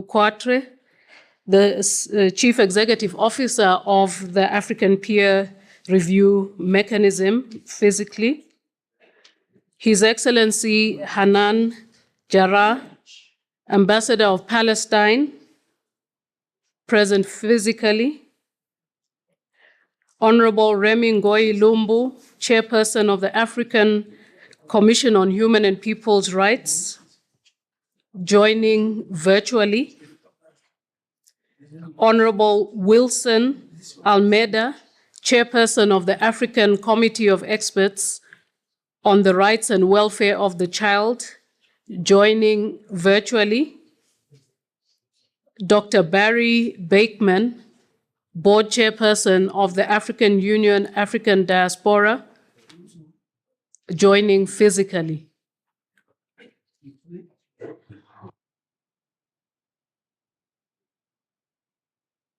Quatre, the Chief Executive Officer of the African Peer Review Mechanism, physically. His Excellency Hanan Jarrah, Ambassador of Palestine, present physically. Honorable Remi Ngoyi Lumbu, Chairperson of the African Commission on Human and People's Rights, joining virtually. Honorable Wilson Almeida, Chairperson of the African Committee of Experts on the Rights and Welfare of the Child, joining virtually. Dr. Barry Bakeman, Board Chairperson of the African Union African Diaspora, joining physically.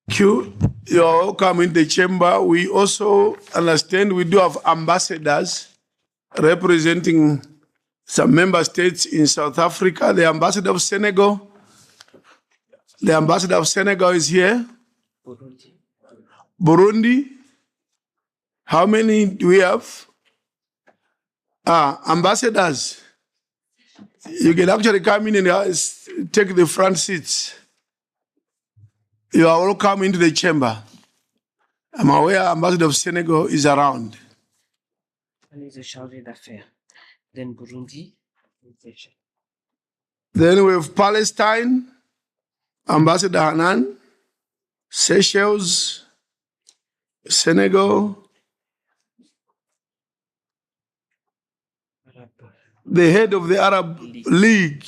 Thank you. You are welcome in the chamber. We also understand we do have ambassadors representing some member states in South Africa. The ambassador of Senegal. The ambassador of Senegal is here. Burundi. How many do we have? Ambassadors. You can actually come in and take the front seats. You are welcome into the chamber. I'm aware Ambassador of Senegal is around. Then Burundi. Then we have Palestine, Ambassador Hanan, Seychelles, Senegal, the head of the Arab League.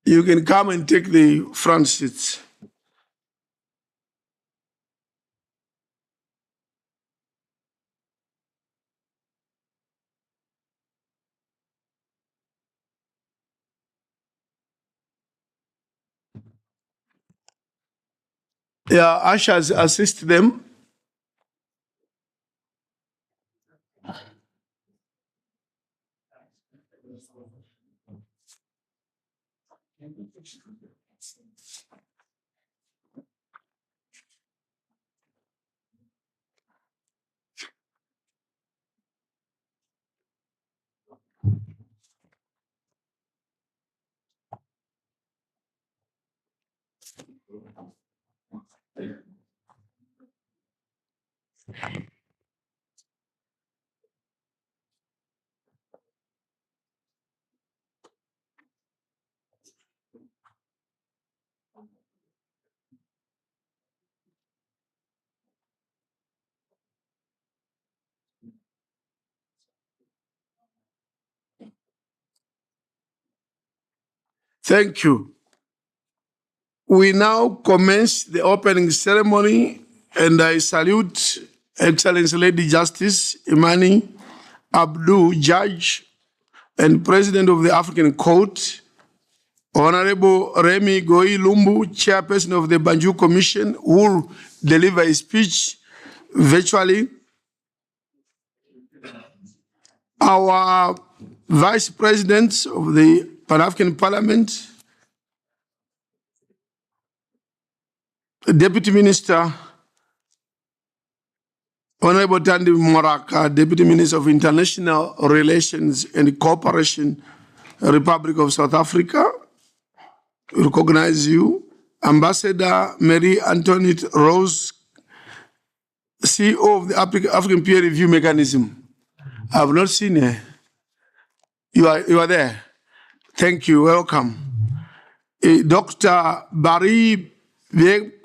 You can come and take the front seats. Yeah, ushers assist them. Thank you. We now commence the opening ceremony, and I salute Excellency Lady Justice Imani Abdul, Judge and President of the African Court, Honorable Remy Goi Lumbu, Chairperson of the Banjul Commission, who will deliver a speech virtually. Our Vice President of the Pan-African Parliament, Deputy Minister, Honorable Tandi Moraka, Deputy Minister of International Relations and Cooperation, Republic of South Africa, we recognize you. Ambassador Mary Antoinette Rose, CEO of the African Peer Review Mechanism. I have not seen her. You are there. Thank you. Welcome. Dr. Barry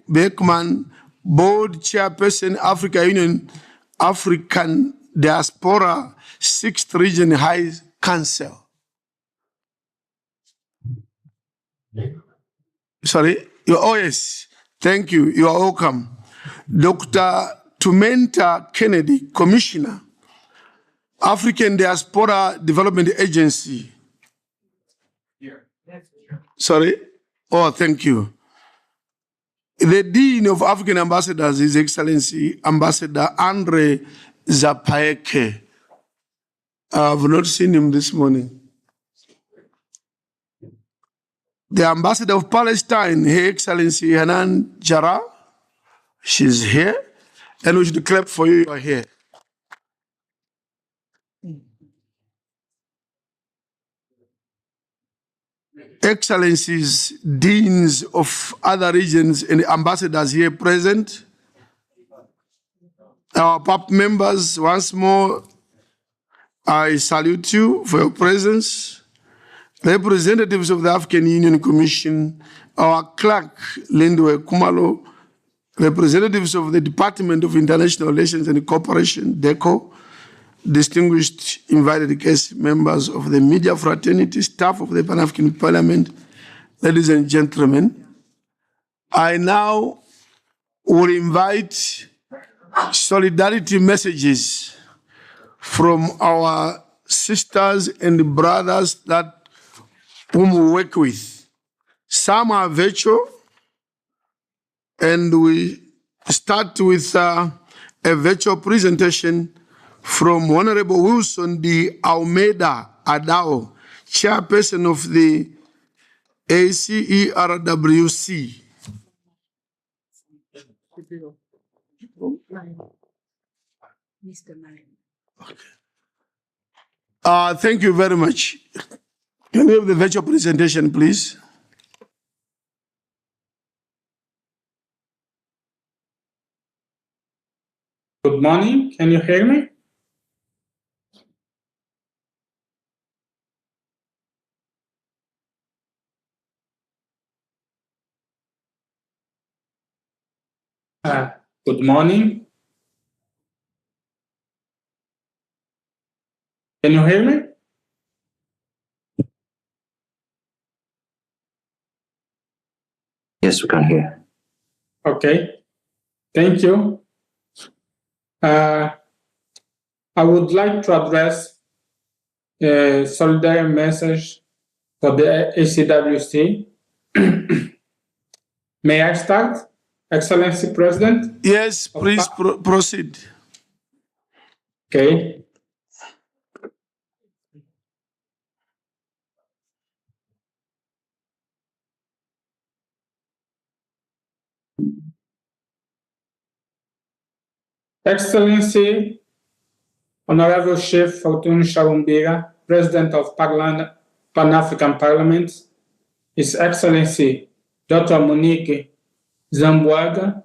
Beckman, Board Chairperson, Africa Union, African Diaspora, 6th Region High Council. Sorry? Oh, yes. Thank you. You are welcome. Dr. Tumenta Kennedy, Commissioner, African Diaspora Development Agency. Sorry? Oh, thank you. The Dean of African Ambassadors, His Excellency Ambassador Andre Zapaeke. I have not seen him this morning. The Ambassador of Palestine, Her Excellency Hanan Jara, she's here, and we should clap for you, you are here. Excellencies, deans of other regions and ambassadors here present, our PAP members, once more, I salute you for your presence. Representatives of the African Union Commission, our clerk, Lindwe Kumalo, representatives of the Department of International Relations and Cooperation, DECO, distinguished invited guest members of the media fraternity, staff of the Pan-African Parliament, ladies and gentlemen, I now will invite solidarity messages from our sisters and brothers that whom we work with. Some are virtual, and we start with a virtual presentation from Honorable Wilson D. Almeida Adao, chairperson of the ACERWC. Thank you very much. Can we have the virtual presentation, please? Good morning. Can you hear me? Good morning. Can you hear me? Yes, we can hear. Okay. Thank you. I would like to address a solidarity message for the ACWC. May I start, Excellency President? Yes, please proceed. Okay. Excellency, Honorable Chief Fortune Sharumbira, President of Pan-African Parliament, His Excellency Dr. Monique Zambwaga,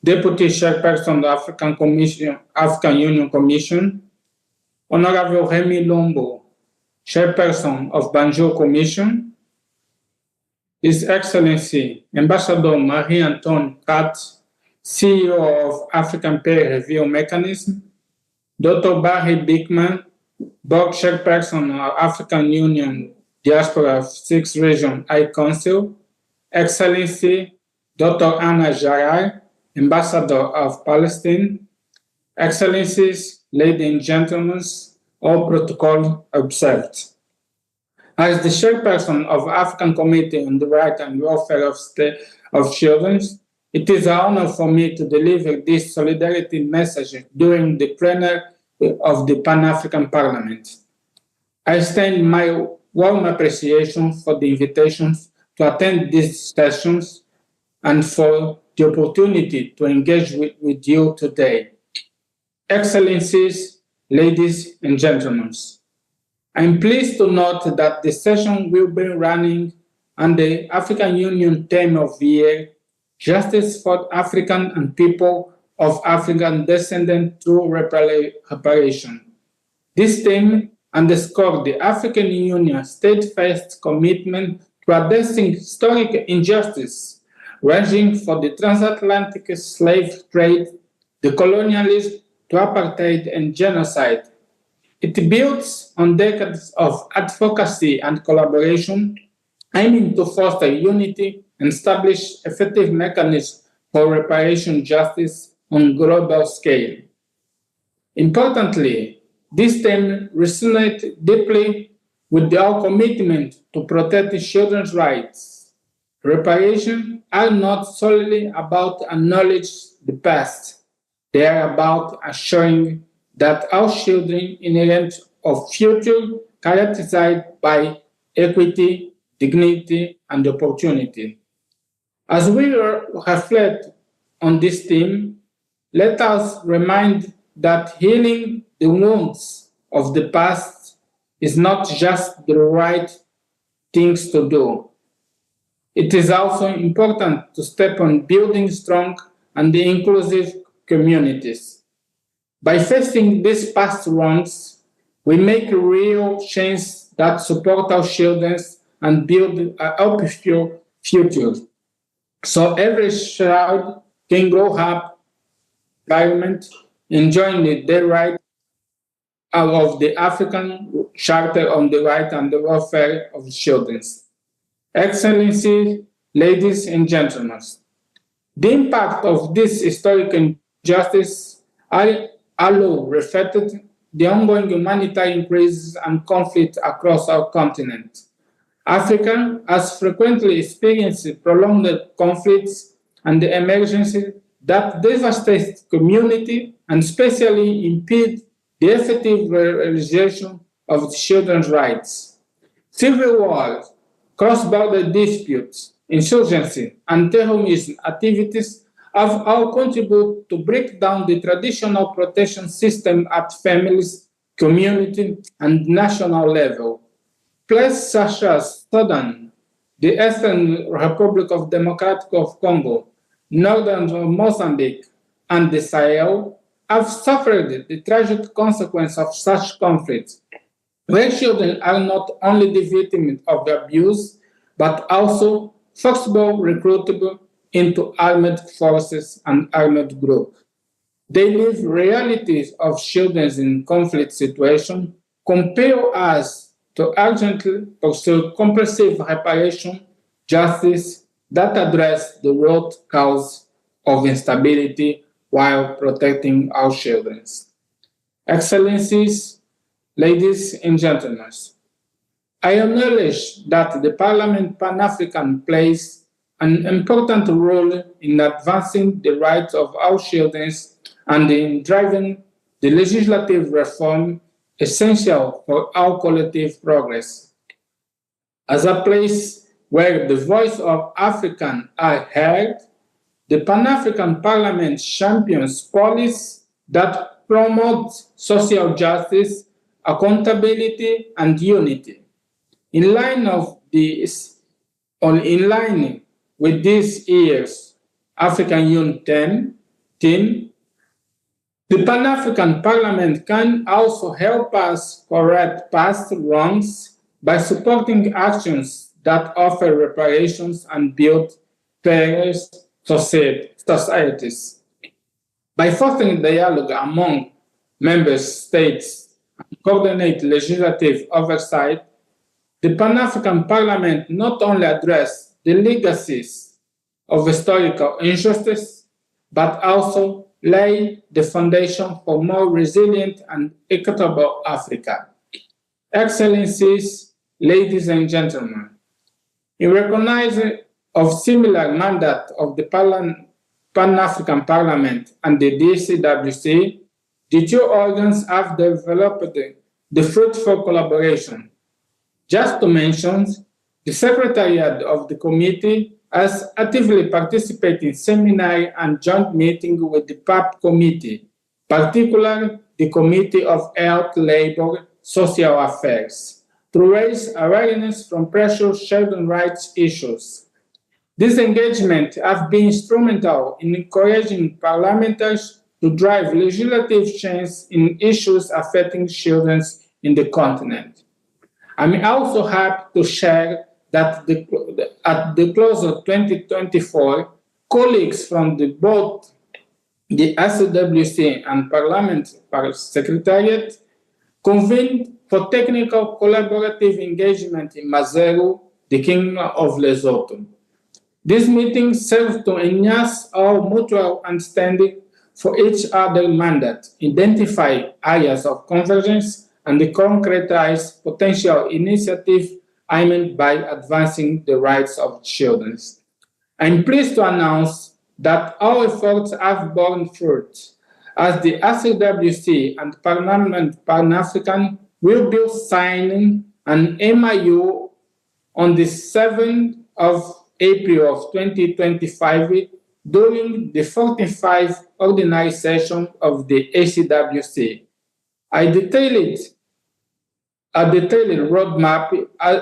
Deputy Chairperson of the African Union Commission, Honorable Remy Lombo, Chairperson of Banjul Commission, His Excellency Ambassador Marie-Antoine Katz, CEO of African Peer Review Mechanism, Dr. Barry Bickman, Board Chairperson of African Union Diaspora 6 Region High Council, Excellency Dr. Anna Jarai, Ambassador of Palestine, Excellencies, ladies and gentlemen, all protocol observed. As the chairperson of African Committee on the Right and Welfare of Children, it is an honor for me to deliver this solidarity message during the plenary of the Pan-African Parliament. I extend my warm appreciation for the invitation to attend these sessions and for the opportunity to engage with you today. Excellencies, ladies and gentlemen, I'm pleased to note that the session will be running on the African Union theme of the year, Justice for African and People of African Descent through Reparation. This theme underscores the African Union's steadfast commitment to addressing historic injustice, ranging from the transatlantic slave trade, the colonialism, to apartheid and genocide. It builds on decades of advocacy and collaboration, aiming to foster unity and establish effective mechanisms for reparation justice on global scale. Importantly, this theme resonates deeply with our commitment to protect children's rights. Reparations are not solely about acknowledging the past. They are about assuring that our children inherit a future characterized by equity, dignity, and opportunity. As we reflect on this theme, let us remind that healing the wounds of the past is not just the right things to do. It is also important to step on building strong and inclusive communities. By facing these past wrongs, we make real change that support our children and build a hopeful future. So every child can grow up, enjoying their right of the African Charter on the Right and the Welfare of Children. Excellencies, ladies and gentlemen, the impact of this historic injustice alone reflected the ongoing humanitarian crisis and conflict across our continent. Africa has frequently experienced prolonged conflicts and emergencies that devastate community and especially impede the effective realization of children's rights. Civil wars, cross-border disputes, insurgency, and terrorism activities have all contributed to break down the traditional protection system at families, community, and national level. Places such as Sudan, the Eastern Republic of Democratic of Congo, Northern Mozambique, and the Sahel have suffered the tragic consequence of such conflicts, where children are not only the victims of the abuse, but also forcibly recruited into armed forces and armed groups. They live realities of children in conflict situations compel us to urgently pursue comprehensive reparation, justice that address the root cause of instability while protecting our children. Excellencies, ladies and gentlemen, I acknowledge that the Parliament Pan-African plays an important role in advancing the rights of our children and in driving the legislative reform essential for our collective progress. As a place where the voice of Africans are heard, the Pan-African Parliament champions policies that promote social justice, accountability, and unity. In line with this year's African Union theme, the Pan-African Parliament can also help us correct past wrongs by supporting actions that offer reparations and build fairer societies. By fostering dialogue among member states and coordinate legislative oversight, the Pan-African Parliament not only addresses the legacies of historical injustice, but also lay the foundation for more resilient and equitable Africa. Excellencies, ladies and gentlemen, in recognition of similar mandate of the Pan-African Parliament and the DCWC, the two organs have developed the fruitful collaboration. Just to mention, the Secretariat of the Committee has actively participated in seminars and joint meetings with the PAP Committee, particularly the Committee of Health, Labor, Social Affairs, to raise awareness from precious children's rights issues. This engagement has been instrumental in encouraging parliamentarians to drive legislative change in issues affecting children in the continent. I'm also happy to share that at the close of 2024, colleagues from both the SWC and Parliament Secretariat convened for technical collaborative engagement in Maseru, the Kingdom of Lesotho. This meeting serves to enhance our mutual understanding for each other's mandate, identify areas of convergence, and concretize potential initiatives aimed by advancing the rights of children. I'm pleased to announce that our efforts have borne fruit, as the SWC and Parliament Pan-African will be signing an MIU on the 7th of April of 2025 during the 45th ordinary session of the ACWC. A detailed roadmap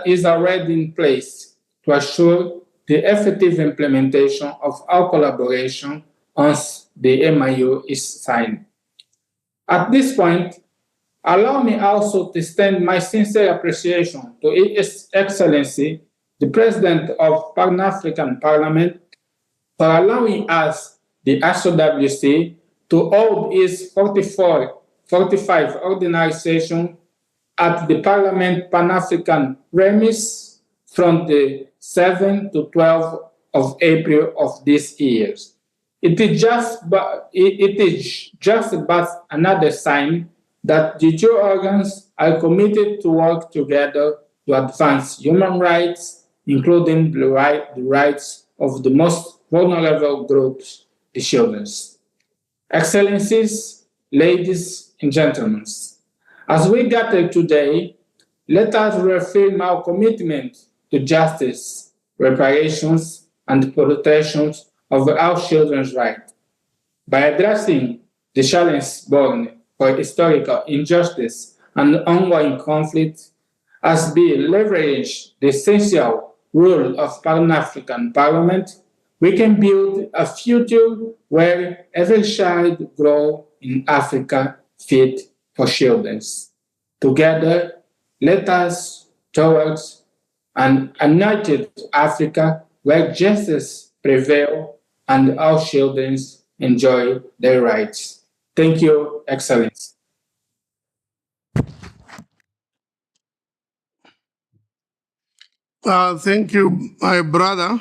is already in place to assure the effective implementation of our collaboration once the MIU is signed. At this point, allow me also to extend my sincere appreciation to His Excellency, the President of Pan-African Parliament, for allowing us, the SWC, to hold its 44th 45 ordinary session at the Parliament Pan-African Remis from the 7th to 12th of April of this year. It is just but another sign that the two organs are committed to work together to advance human rights, including the rights of the most vulnerable groups, the children. Excellencies, ladies and gentlemen, as we gather today, let us reaffirm our commitment to justice, reparations, and protection of our children's rights. By addressing the challenge born for historical injustice and ongoing conflict, as we leverage the essential role of Pan-African Parliament, we can build a future where every child grows in Africa fit for children. Together, let us towards an united Africa where justice prevails and our children enjoy their rights. Thank you, Excellency. Thank you, my brother.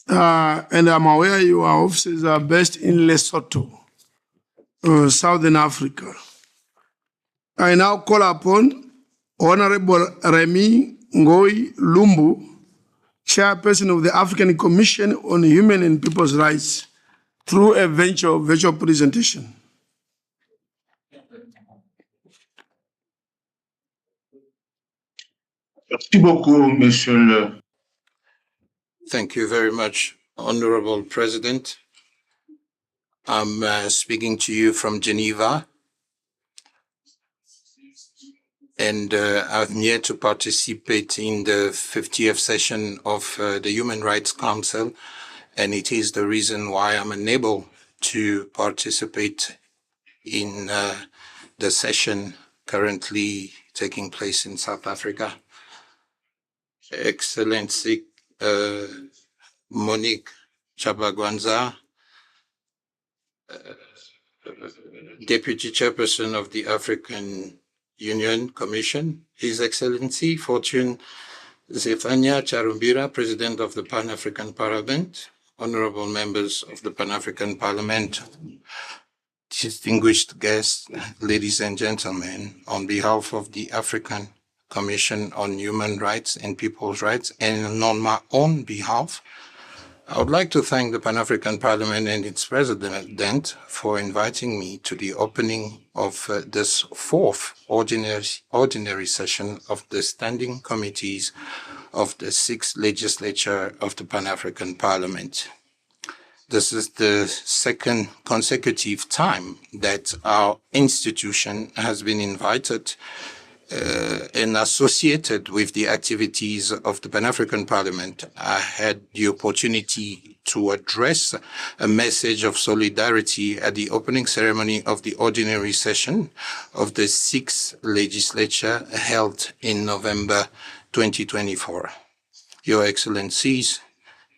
And I'm aware your offices are based in Lesotho, Southern Africa. I now call upon Honorable Remy Ngoi Lumbu, Chairperson of the African Commission on Human and People's Rights, through a virtual presentation. Thank you very much, Honorable President. I'm speaking to you from Geneva, and I'm here to participate in the 50th session of the Human Rights Council, and it is the reason why I'm unable to participate in the session currently taking place in South Africa. Excellency Monique Chabagwanza, Deputy Chairperson of the African Union Commission, His Excellency Fortune Zephania Charumbira, President of the Pan-African Parliament, honorable members of the Pan-African Parliament, distinguished guests, ladies and gentlemen, on behalf of the African Commission on Human Rights and People's Rights, and on my own behalf, I would like to thank the Pan-African Parliament and its President for inviting me to the opening of this fourth ordinary session of the Standing Committees of the 6th Legislature of the Pan-African Parliament. This is the second consecutive time that our institution has been invited and associated with the activities of the Pan-African Parliament. I had the opportunity to address a message of solidarity at the opening ceremony of the ordinary session of the 6th Legislature held in November 2024. Your Excellencies,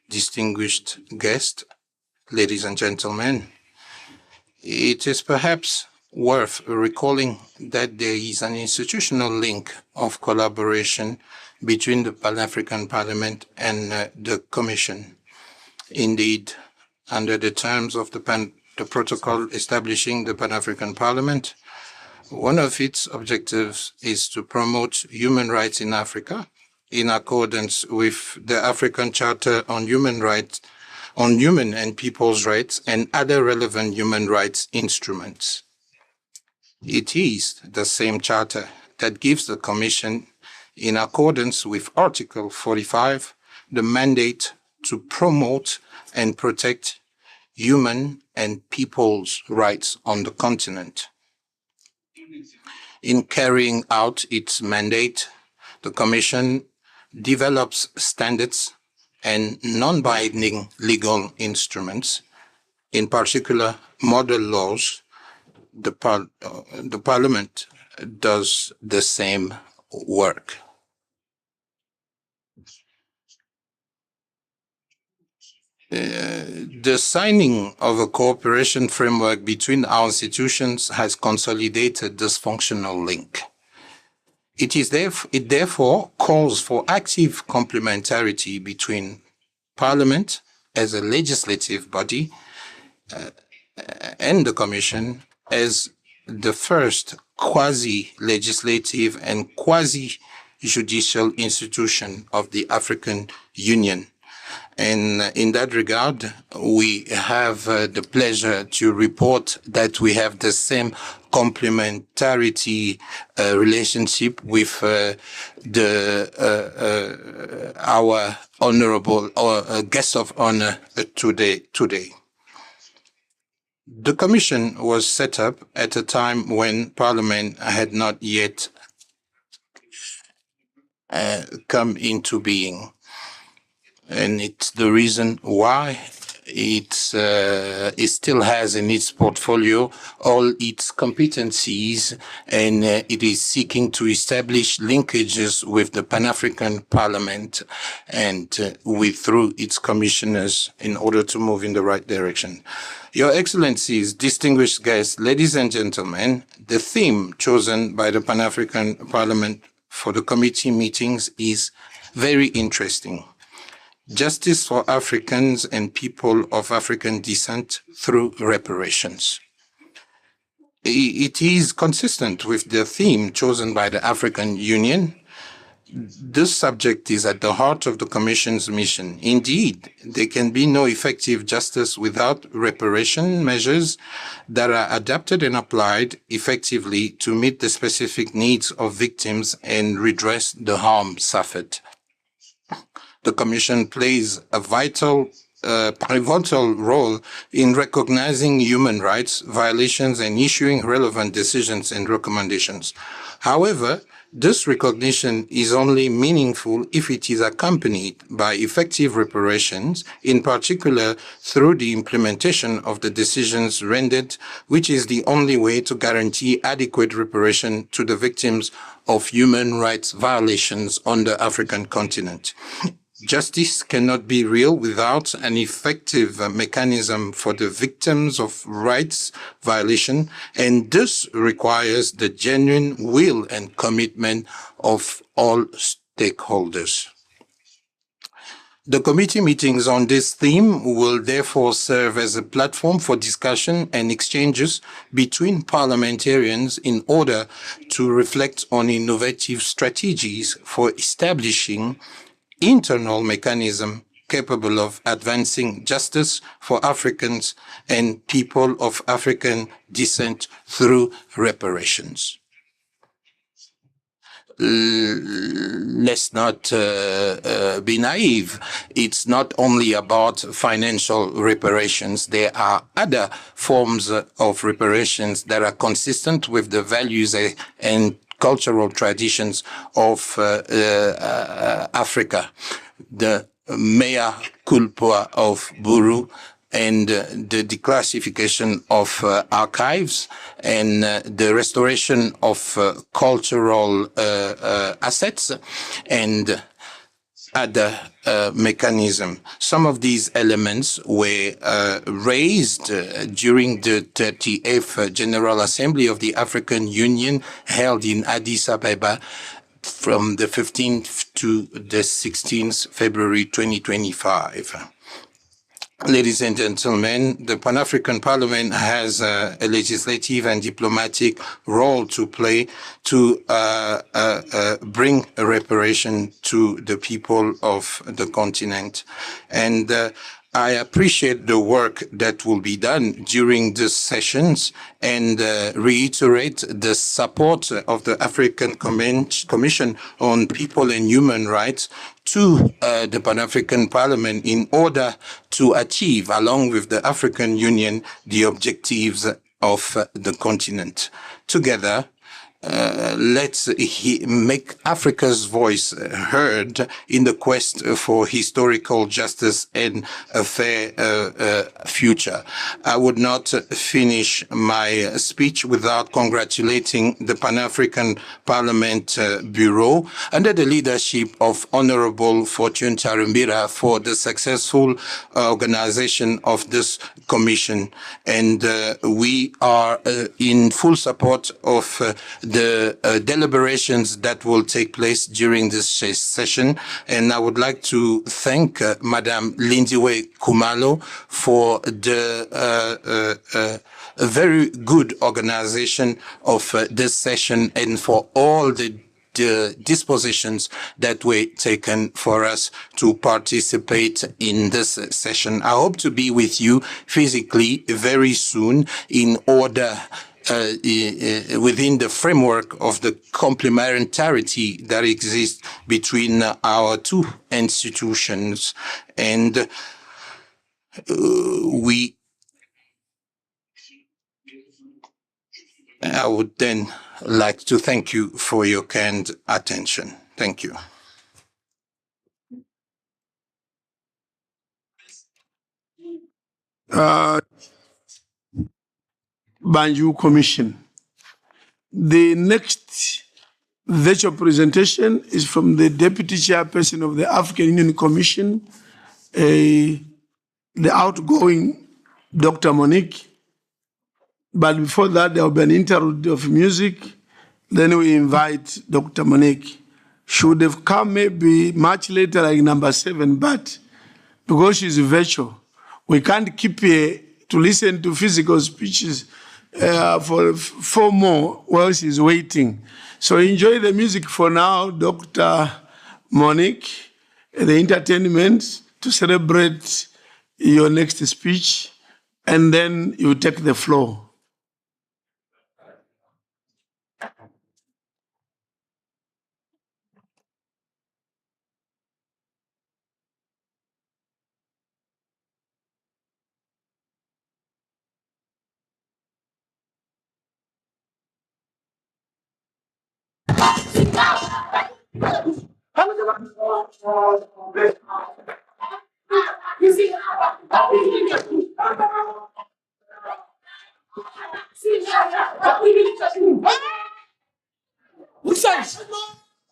distinguished guests, ladies and gentlemen, it is perhaps worth recalling that there is an institutional link of collaboration between the Pan-African Parliament and the Commission. Indeed, under the terms of the protocol establishing the Pan-African Parliament, one of its objectives is to promote human rights in Africa in accordance with the African Charter on Human Rights, on Human and People's Rights, and other relevant human rights instruments. It is the same charter that gives the Commission, in accordance with Article 45, the mandate to promote and protect human and people's rights on the continent. In carrying out its mandate, the Commission develops standards and non-binding legal instruments, in particular model laws. The Parliament does the same work. The signing of a cooperation framework between our institutions has consolidated this functional link. It therefore calls for active complementarity between Parliament as a legislative body and the Commission as the first quasi-legislative and quasi-judicial institution of the African Union. And in that regard, we have the pleasure to report that we have the same complementarity relationship with our honorable guest of honor today. The Commission was set up at a time when Parliament had not yet come into being. And it's the reason why it still has in its portfolio all its competencies, and it is seeking to establish linkages with the Pan-African Parliament and through its commissioners in order to move in the right direction. Your Excellencies, distinguished guests, ladies and gentlemen, the theme chosen by the Pan-African Parliament for the committee meetings is very interesting. Justice for Africans and people of African descent through reparations. It is consistent with the theme chosen by the African Union. This subject is at the heart of the Commission's mission. Indeed, there can be no effective justice without reparation measures that are adapted and applied effectively to meet the specific needs of victims and redress the harm suffered. The Commission plays a pivotal role in recognizing human rights violations and issuing relevant decisions and recommendations. However, this recognition is only meaningful if it is accompanied by effective reparations, in particular through the implementation of the decisions rendered, which is the only way to guarantee adequate reparation to the victims of human rights violations on the African continent. Justice cannot be real without an effective mechanism for the victims of rights violation, and this requires the genuine will and commitment of all stakeholders. The committee meetings on this theme will therefore serve as a platform for discussion and exchanges between parliamentarians in order to reflect on innovative strategies for establishing internal mechanism capable of advancing justice for Africans and people of African descent through reparations. Let's not be naive. It's not only about financial reparations. There are other forms of reparations that are consistent with the values and cultural traditions of Africa. The mea culpa of Buru and the declassification of archives and the restoration of cultural assets and other mechanism. Some of these elements were raised during the 38th General Assembly of the African Union held in Addis Ababa from the 15th to the 16th February 2025. Ladies and gentlemen, the Pan-African Parliament has a legislative and diplomatic role to play to bring a reparation to the people of the continent. And I appreciate the work that will be done during these sessions and reiterate the support of the African Commission on People and Human Rights to the Pan-African Parliament in order to achieve, along with the African Union, the objectives of the continent. Together, let's make Africa's voice heard in the quest for historical justice and a fair future. I would not finish my speech without congratulating the Pan-African Parliament Bureau under the leadership of Honorable Fortune Charumbira for the successful organization of this commission. And we are in full support of the deliberations that will take place during this session. And I would like to thank Madame Lindiwe Kumalo for the very good organization of this session and for all the dispositions that were taken for us to participate in this session. I hope to be with you physically very soon in order within the framework of the complementarity that exists between our two institutions. And I would then like to thank you for your kind attention. Thank you. Banjul Commission. The next virtual presentation is from the Deputy Chairperson of the African Union Commission, the outgoing Dr. Monique. But before that, there will be an interlude of music. Then we invite Dr. Monique. She would have come maybe much later, like number 7, but because she's virtual, we can't keep her to listen to physical speeches for 4 more while she's waiting. So enjoy the music for now, Dr. Monique, the entertainment to celebrate your next speech, and then you take the floor. Who says?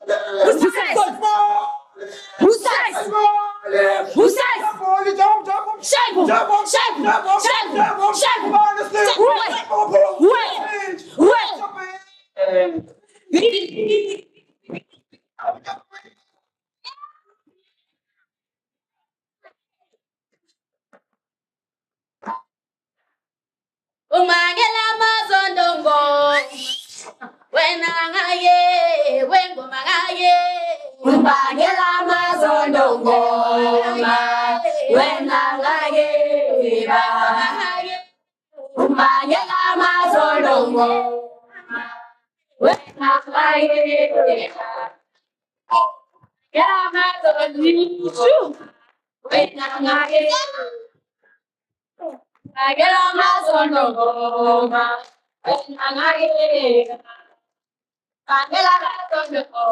Who says? Who says? Who says? Umangela mazondongo wenangaye wengomangaye umangela mazondongo wenangaye bangaye umangela mazondongo wenangaye ya mazondishu wenangaye Agela mazondongo wenangaye Angela mazondongo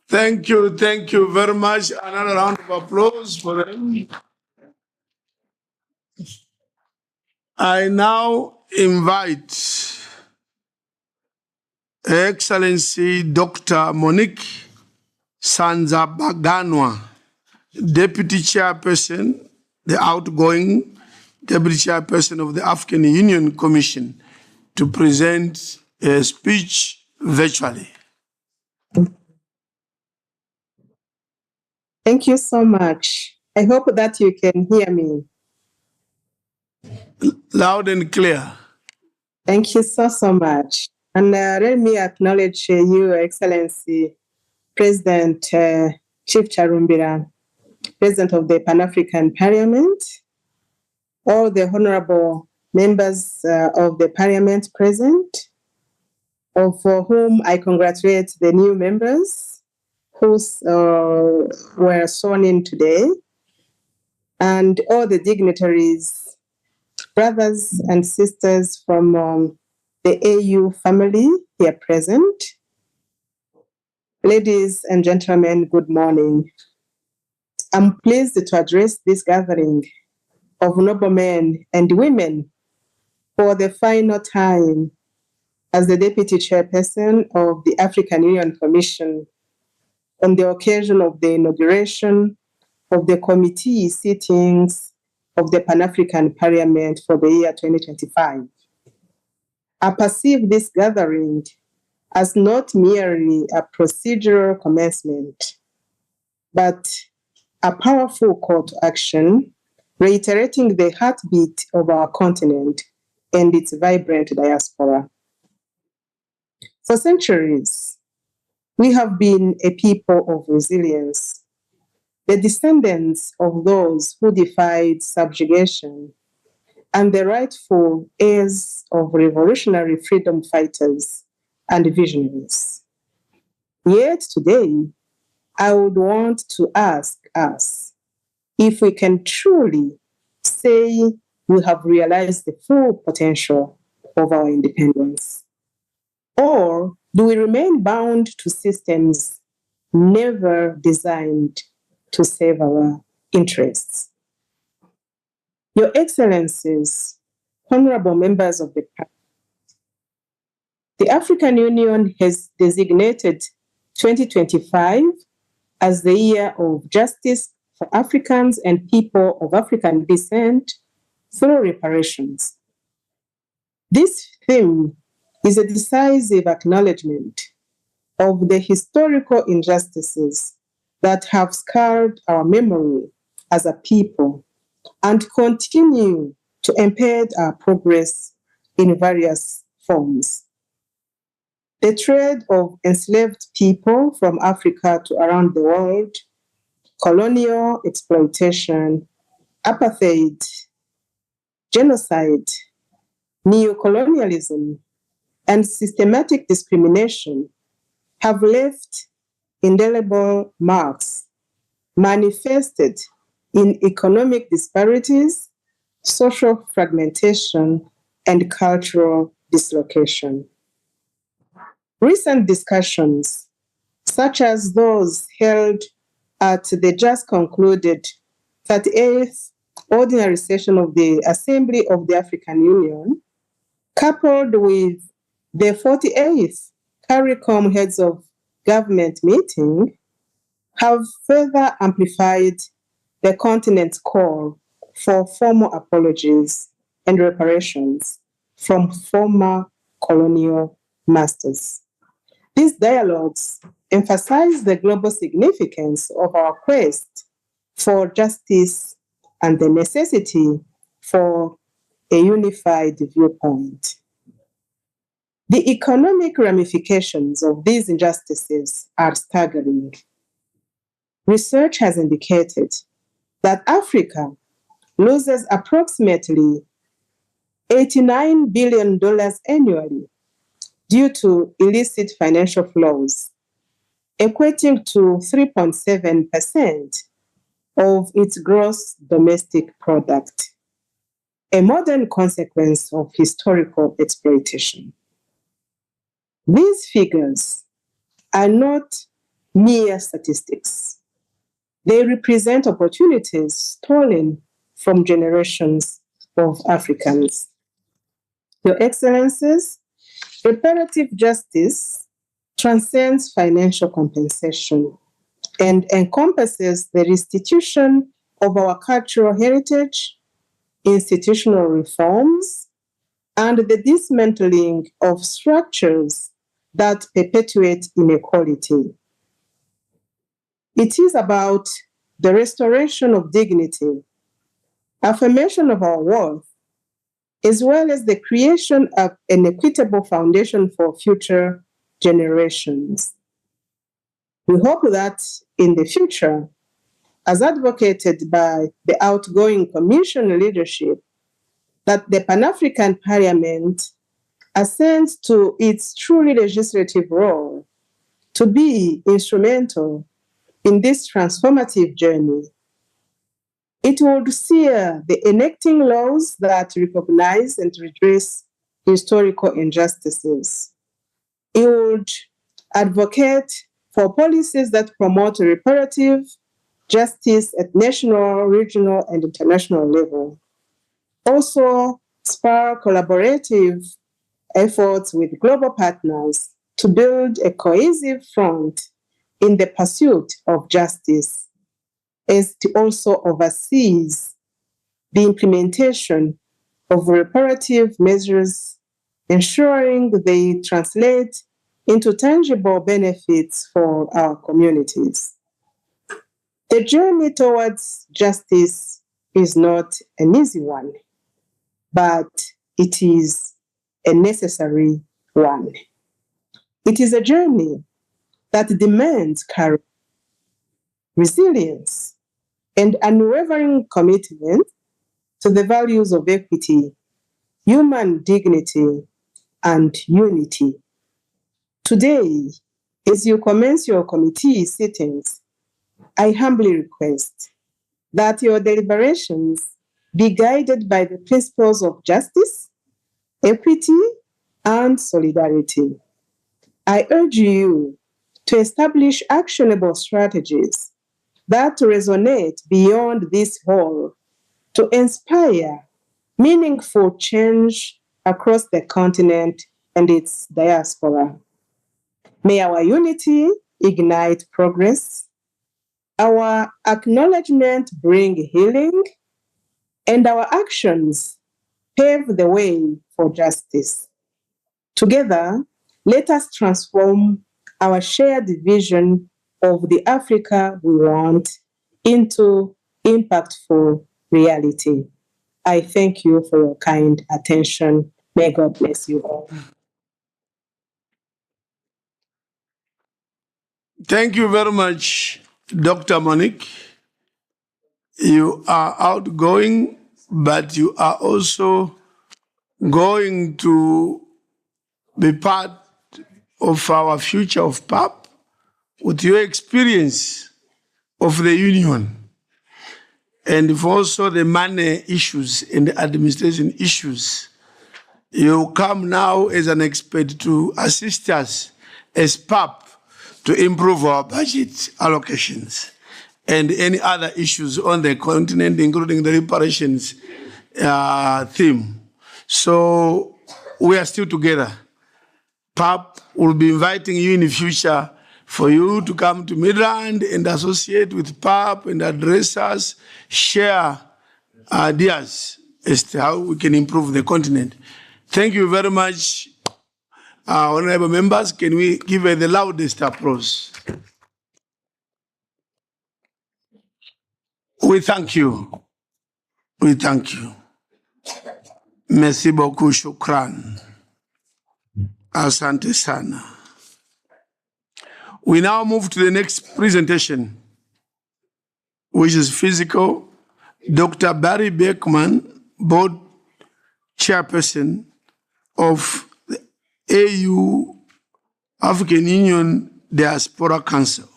Thank you very much. Another round of applause for them. I now invite Her Excellency Dr. Monique Sanzabaganwa, Deputy Chairperson, the outgoing Deputy Chairperson of the African Union Commission, to present a speech virtually. Thank you so much. I hope that you can hear me. Loud and clear. Thank you so much. And let me acknowledge you, Excellency, President Chief Charumbira, President of the Pan-African Parliament, all the honorable members of the Parliament present, for whom I congratulate the new members who were sworn in today, and all the dignitaries, brothers and sisters from the AU family here present. Ladies and gentlemen, good morning. I'm pleased to address this gathering of noble men and women for the final time as the Deputy Chairperson of the African Union Commission on the occasion of the inauguration of the committee sittings of the Pan-African Parliament for the year 2025. I perceive this gathering as not merely a procedural commencement, but a powerful call to action, reiterating the heartbeat of our continent and its vibrant diaspora. For centuries, we have been a people of resilience, the descendants of those who defied subjugation and the rightful heirs of revolutionary freedom fighters and visionaries. Yet today, I would want to ask us if we can truly say we have realized the full potential of our independence. Or do we remain bound to systems never designed to serve our interests? Your Excellencies, honorable members of the Parliament, the African Union has designated 2025 as the year of justice for Africans and people of African descent through reparations. This theme is a decisive acknowledgement of the historical injustices that have scarred our memory as a people and continue to impede our progress in various forms. The trade of enslaved people from Africa to around the world, colonial exploitation, apartheid, genocide, neocolonialism, and systematic discrimination have left indelible marks manifested in economic disparities, social fragmentation, and cultural dislocation. Recent discussions, such as those held at the just concluded 38th Ordinary Session of the Assembly of the African Union, coupled with the 48th CARICOM Heads of Government meeting, have further amplified the continent's call for formal apologies and reparations from former colonial masters. These dialogues emphasize the global significance of our quest for justice and the necessity for a unified viewpoint. The economic ramifications of these injustices are staggering. Research has indicated that Africa loses approximately $89 billion annually due to illicit financial flows, equating to 3.7% of its gross domestic product, a modern consequence of historical exploitation. These figures are not mere statistics. They represent opportunities stolen from generations of Africans. Your Excellencies, reparative justice transcends financial compensation and encompasses the restitution of our cultural heritage, institutional reforms, and the dismantling of structures that perpetuate inequality. It is about the restoration of dignity, affirmation of our worth, as well as the creation of an equitable foundation for future generations. We hope that in the future, as advocated by the outgoing Commission leadership, that the Pan-African Parliament ascends to its truly legislative role to be instrumental in this transformative journey. It would steer the enacting laws that recognize and redress historical injustices. It would advocate for policies that promote reparative justice at national, regional, and international level. Also, spur collaborative efforts with global partners to build a cohesive front in the pursuit of justice, as it also oversees the implementation of reparative measures, ensuring they translate into tangible benefits for our communities. The journey towards justice is not an easy one, but it is a necessary one. It is a journey that demands courage, resilience, and unwavering commitment to the values of equity, human dignity, and unity. Today, as you commence your committee sittings, I humbly request that your deliberations be guided by the principles of justice, equity, and solidarity. I urge you to establish actionable strategies that resonate beyond this hall to inspire meaningful change across the continent and its diaspora. May our unity ignite progress, our acknowledgement bring healing, and our actions pave the way for justice. Together, let us transform our shared vision of the Africa we want into impactful reality. I thank you for your kind attention. May God bless you all. Thank you very much, Dr. Monique. You are outgoing, but you are also going to be part of our future of PAP with your experience of the union and also the money issues and the administration issues. You come now as an expert to assist us as PAP to improve our budget allocations and any other issues on the continent, including the reparations theme. So we are still together. PAP will be inviting you in the future for you to come to Midland and associate with PAP and address us, share ideas as to how we can improve the continent. Thank you very much. Honorable members, can we give her the loudest applause? We thank you. We thank you. Merci beaucoup, shukran. Asante sana. We now move to the next presentation, which is physical. Dr. Barry Beckman, Board Chairperson of the AU, African Union Diaspora Council.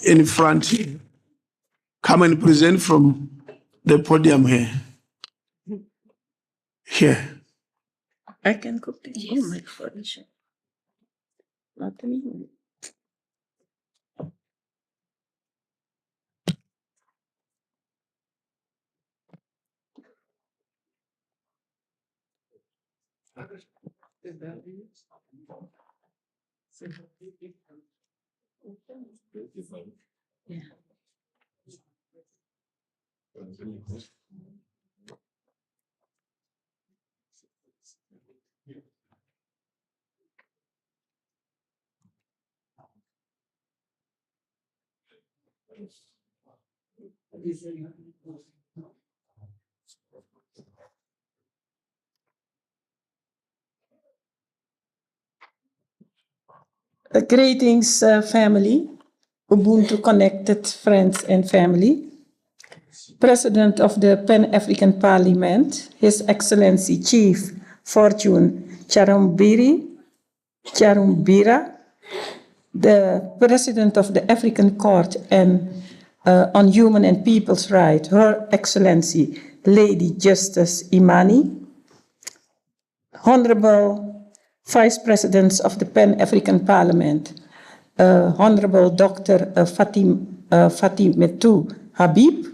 In front here. Come and present from the podium here. Here. I can cook this. Yes. Oh my God. Not me. Yeah. Greetings, family, Ubuntu connected friends and family. President of the Pan-African Parliament, His Excellency Chief Fortune Charumbira, the President of the African Court on Human and People's Rights, Her Excellency Lady Justice Imani, Honorable Vice Presidents of the Pan-African Parliament, Honorable Dr. Fatimetou Habib,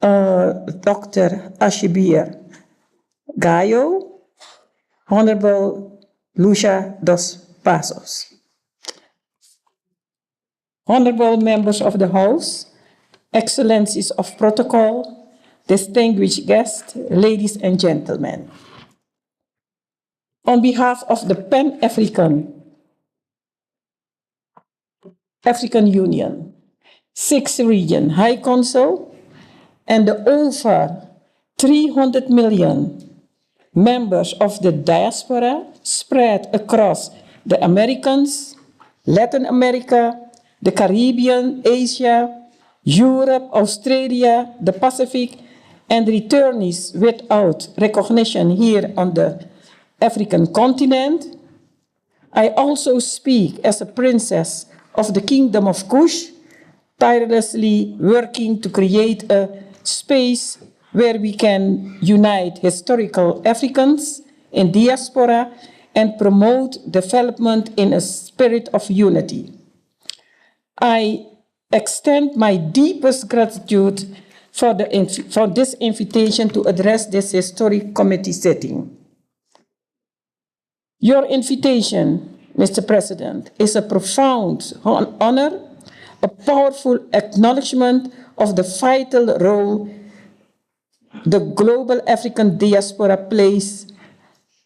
Dr. Ashibir Gayo, Honorable Lucia dos Passos. Honorable members of the House, Excellencies of Protocol, distinguished guests, ladies and gentlemen. On behalf of the African Union, 6th Region High Council, and the over 300 million members of the diaspora spread across the Americans, Latin America, the Caribbean, Asia, Europe, Australia, the Pacific, and returnees without recognition here on the African continent. I also speak as a princess of the Kingdom of Kush, tirelessly working to create a space where we can unite historical Africans in diaspora and promote development in a spirit of unity. I extend my deepest gratitude for this invitation to address this historic committee sitting. Your invitation, Mr. President, is a profound honor, a powerful acknowledgement of the vital role the global African diaspora plays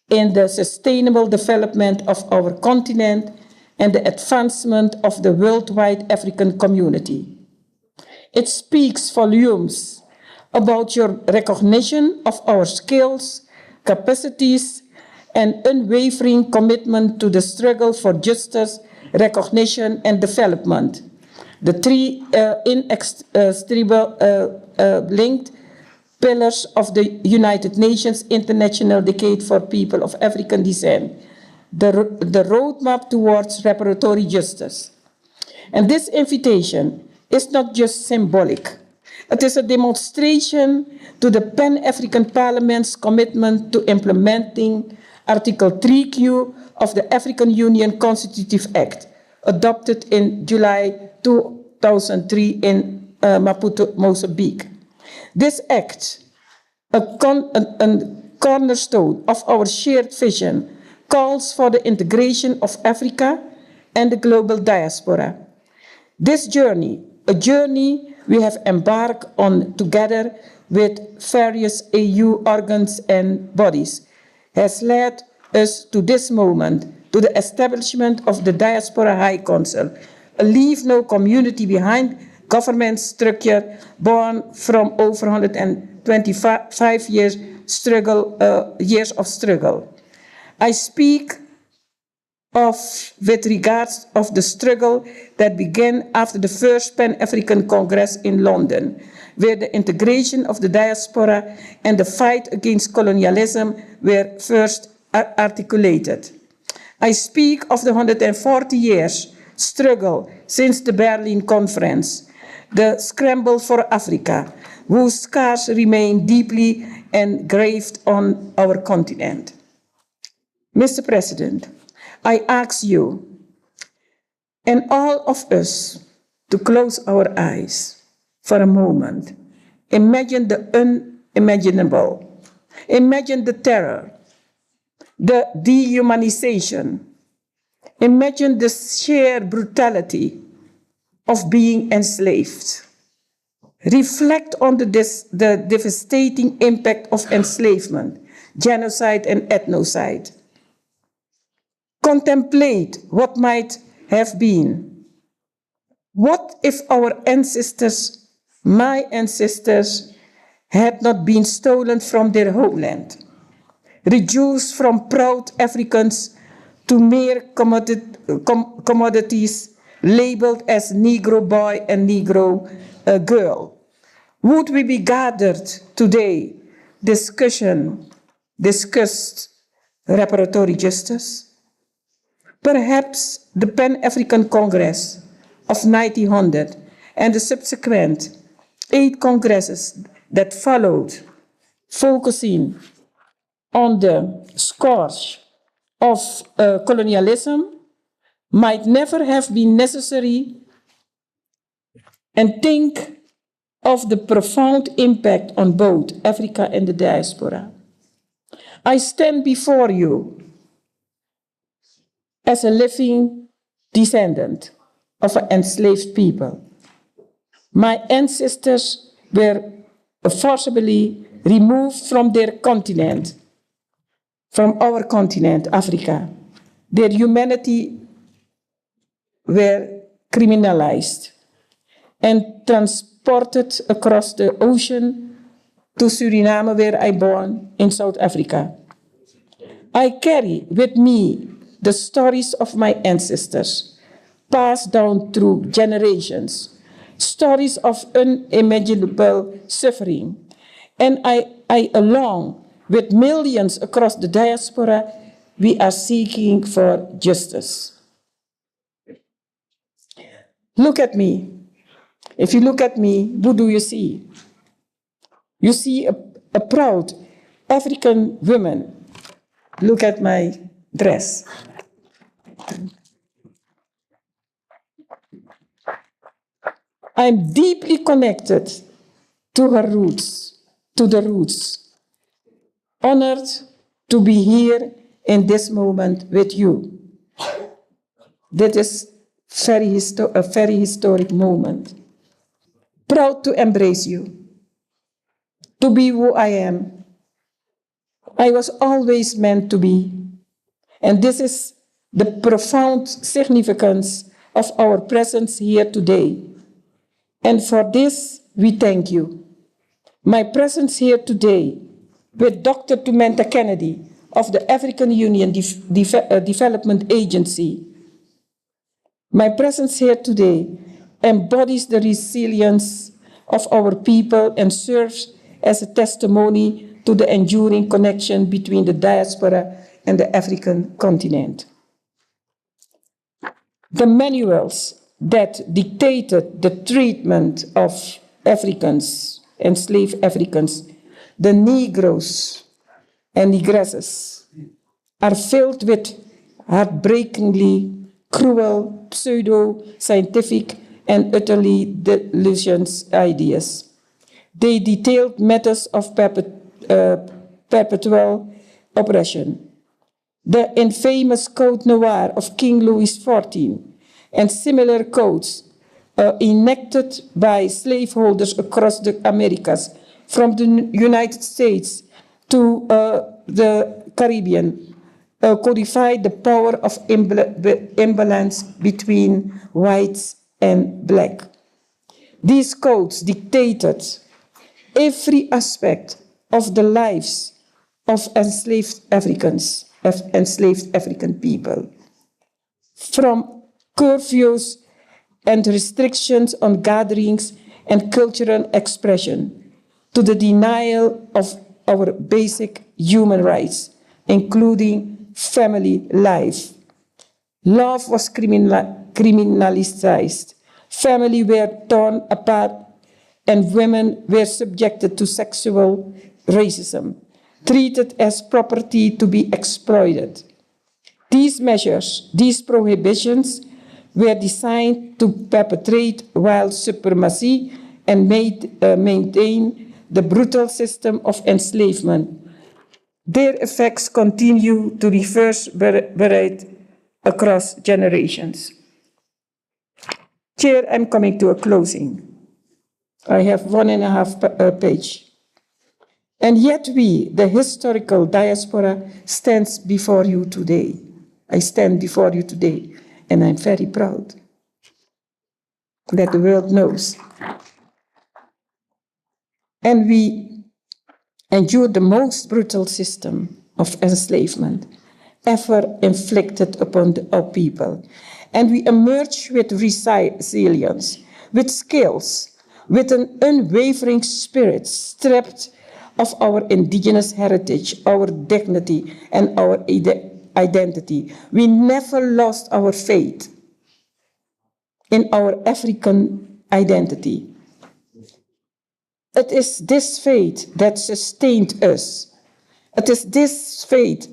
in the sustainable development of our continent and the advancement of the worldwide African community. It speaks volumes about your recognition of our skills, capacities, and unwavering commitment to the struggle for justice, recognition, and development. The three inextricably linked pillars of the United Nations International Decade for People of African Descent, the roadmap towards reparatory justice. And this invitation is not just symbolic. It is a demonstration to the Pan-African Parliament's commitment to implementing Article 3Q of the African Union Constitutive Act, adopted in July 2003 in Maputo, Mozambique. This act, a cornerstone of our shared vision, calls for the integration of Africa and the global diaspora. This journey, a journey we have embarked on together, with various EU organs and bodies, has led us to this moment, to the establishment of the Diaspora High Council, a leave no community behind government structure born from over 125 years of struggle. I speak with regards of the struggle that began after the first Pan-African Congress in London, where the integration of the diaspora and the fight against colonialism were first articulated. I speak of the 140 years struggle since the Berlin Conference, the scramble for Africa, whose scars remain deeply engraved on our continent. Mr. President, I ask you and all of us to close our eyes for a moment. Imagine the unimaginable. Imagine the terror, the dehumanization. Imagine the sheer brutality of being enslaved. Reflect on the devastating impact of enslavement, genocide, and ethnocide. Contemplate what might have been. What if our ancestors, my ancestors, had not been stolen from their homeland, reduced from proud Africans to mere commodities labeled as Negro boy and Negro girl? Would we be gathered today, discussed reparatory justice? Perhaps the Pan-African Congress of 1900 and the subsequent 8 congresses that followed, focusing on the scourge of colonialism, might never have been necessary, and think of the profound impact on both Africa and the diaspora. I stand before you as a living descendant of an enslaved people. My ancestors were forcibly removed from their continent, from our continent, Africa. Their humanity were criminalized and transported across the ocean to Suriname, where I born, in South Africa. I carry with me the stories of my ancestors, passed down through generations, stories of unimaginable suffering. And I along with millions across the diaspora, we are seeking for justice. Look at me. If you look at me, who do you see? You see a proud African woman. Look at my dress. I'm deeply connected to her roots, to the roots. Honored to be here in this moment with you. That is a very historic moment. Proud to embrace you, to be who I am. I was always meant to be. And this is the profound significance of our presence here today. And for this, we thank you. My presence here today with Dr. Tumenta Kennedy of the African Union Development Agency. My presence here today embodies the resilience of our people and serves as a testimony to the enduring connection between the diaspora and the African continent. The manuals that dictated the treatment of Africans, enslaved Africans, the Negroes and Negresses, are filled with heartbreakingly cruel, pseudo-scientific, and utterly delusional ideas. They detailed methods of perpetual oppression. The infamous Code Noir of King Louis XIV and similar codes enacted by slaveholders across the Americas from the United States to the Caribbean, codified the power of imbalance between whites and black. These codes dictated every aspect of the lives of enslaved Africans, of enslaved African people, from curfews and restrictions on gatherings and cultural expression to the denial of our basic human rights, including family life. Love was criminalized. Families were torn apart and women were subjected to sexual racism, treated as property to be exploited. These measures, these prohibitions, were designed to perpetrate white supremacy and maintain the brutal system of enslavement. Their effects continue to reverberate across generations. Chair, I'm coming to a closing. I have 1.5 page. And yet we, the historical diaspora, stands before you today. I stand before you today, and I'm very proud that the world knows. And we endured the most brutal system of enslavement ever inflicted upon our people. And we emerged with resilience, with skills, with an unwavering spirit, stripped of our indigenous heritage, our dignity, and our identity. We never lost our faith in our African identity. It is this faith that sustained us. It is this faith,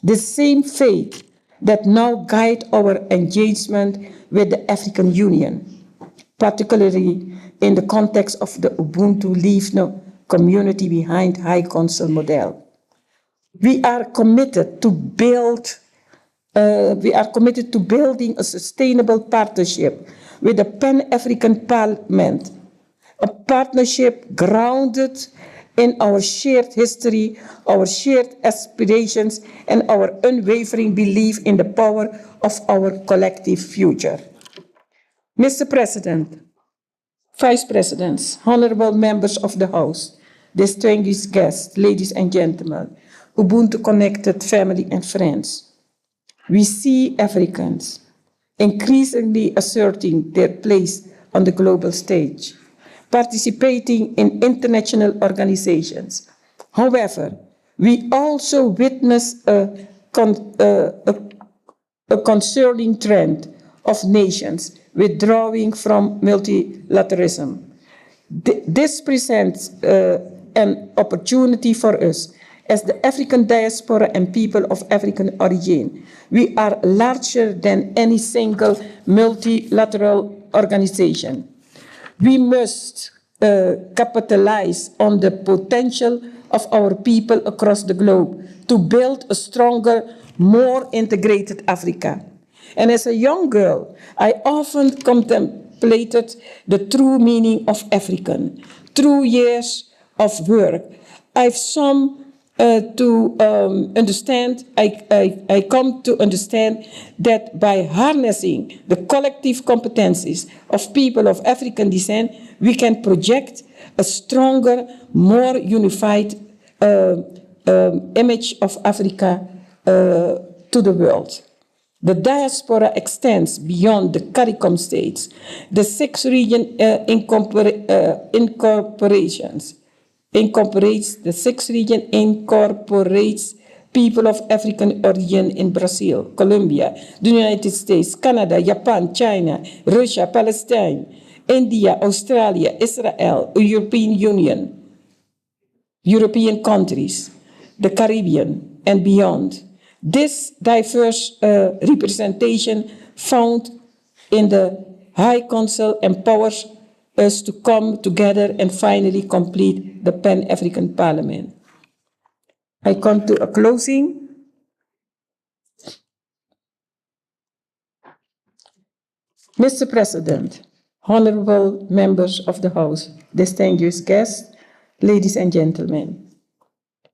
the same faith, that now guides our engagement with the African Union, particularly in the context of the Ubuntu Leave No community behind High Council model. We are committed to building a sustainable partnership with the Pan-African Parliament, a partnership grounded in our shared history, our shared aspirations, and our unwavering belief in the power of our collective future. Mr. President, Vice Presidents, honorable members of the House, distinguished guests, ladies and gentlemen, Ubuntu connected family and friends, we see Africans increasingly asserting their place on the global stage, participating in international organizations. However, we also witness a concerning trend of nations withdrawing from multilateralism. This presents an opportunity for us as the African diaspora and people of African origin. We are larger than any single multilateral organization. We must capitalize on the potential of our people across the globe to build a stronger, more integrated Africa. And as a young girl, I often contemplated the true meaning of African, through years of work. I've come to understand that by harnessing the collective competencies of people of African descent, we can project a stronger, more unified image of Africa to the world. The diaspora extends beyond the CARICOM states. The 6 region incorporates people of African origin in Brazil, Colombia, the United States, Canada, Japan, China, Russia, Palestine, India, Australia, Israel, European Union, European countries, the Caribbean, and beyond. This diverse representation found in the High Council empowers us to come together and finally complete the Pan-African Parliament. I come to a closing. Mr. President, honorable members of the House, distinguished guests, Ladies and gentlemen,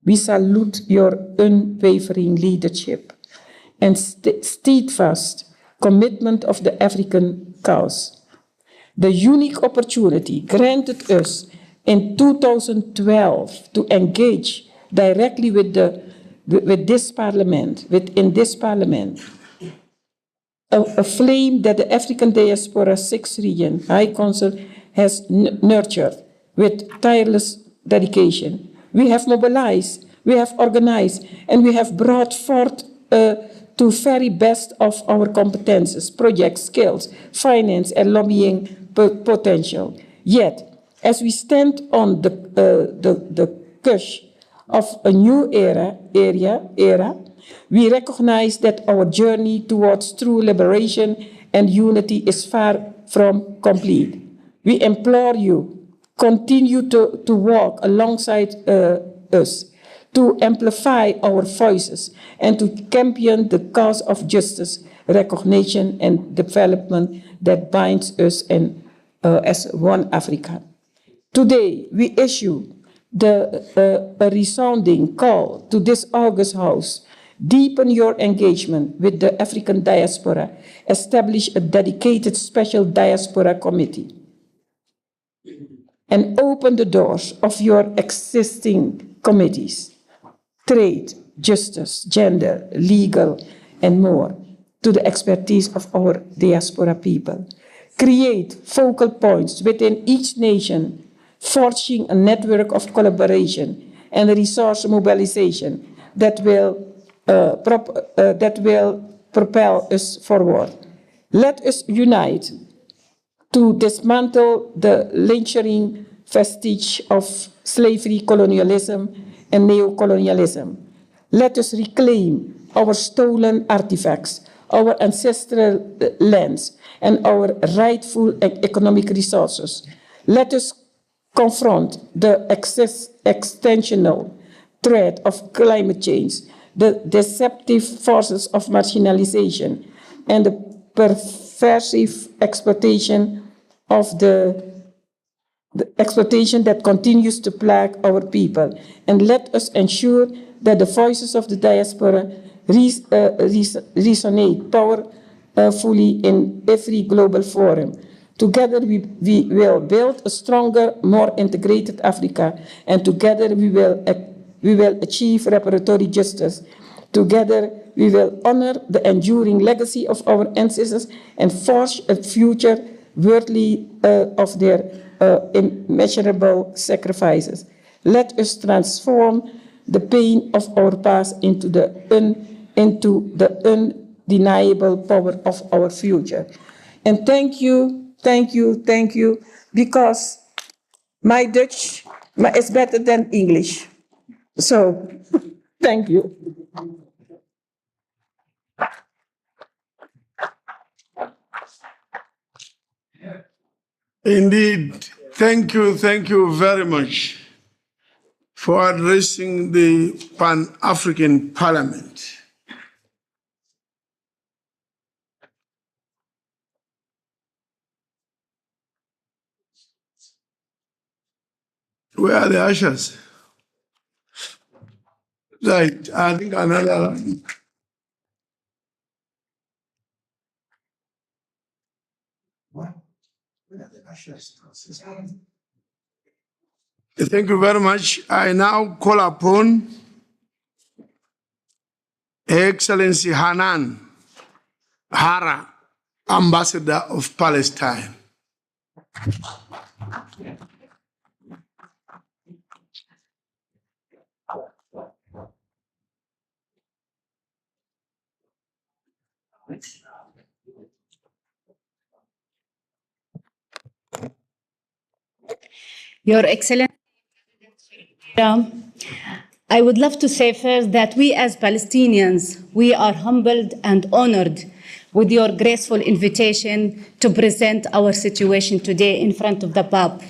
we salute your unwavering leadership and steadfast commitment of the African cause. The unique opportunity granted us in 2012 to engage directly with this parliament, within this parliament, a flame that the African Diaspora 6 region High Council has nurtured with tireless dedication. We have mobilized, we have organized, and we have brought forth to very best of our competences, project skills, finance, and lobbying potential. Yet, as we stand on the cusp of a new era, we recognize that our journey towards true liberation and unity is far from complete. We implore you, continue to walk alongside us, to amplify our voices, and to champion the cause of justice, recognition, and development that binds us as one Africa. Today, we issue a resounding call to this August House. Deepen your engagement with the African diaspora. Establish a dedicated special diaspora committee. And open the doors of your existing committees. Trade, justice, gender, legal, and more, to the expertise of our diaspora people. Create focal points within each nation, forging a network of collaboration and resource mobilization that will propel us forward. Let us unite to dismantle the lingering vestige of slavery, colonialism, and neocolonialism. Let us reclaim our stolen artifacts, our ancestral lands, and our rightful economic resources. Let us confront the extensional threat of climate change, the deceptive forces of marginalization, and the pervasive exploitation of the exploitation that continues to plague our people. And let us ensure that the voices of the diaspora resonate powerfully in every global forum. Together we will build a stronger, more integrated Africa, and together we will achieve reparatory justice. Together we will honor the enduring legacy of our ancestors and forge a future worthy of their immeasurable sacrifices. Let us transform the pain of our past into the undeniable power of our future. And thank you, because my Dutch is better than English. So, thank you. Indeed, thank you very much for addressing the Pan-African Parliament. Where are the ushers? Right, I think another. Thank you very much. I now call upon Her Excellency Hanan Hara, Ambassador of Palestine. Your Excellency, I would love to say first that we as Palestinians, we are humbled and honored with your graceful invitation to present our situation today in front of the Pope.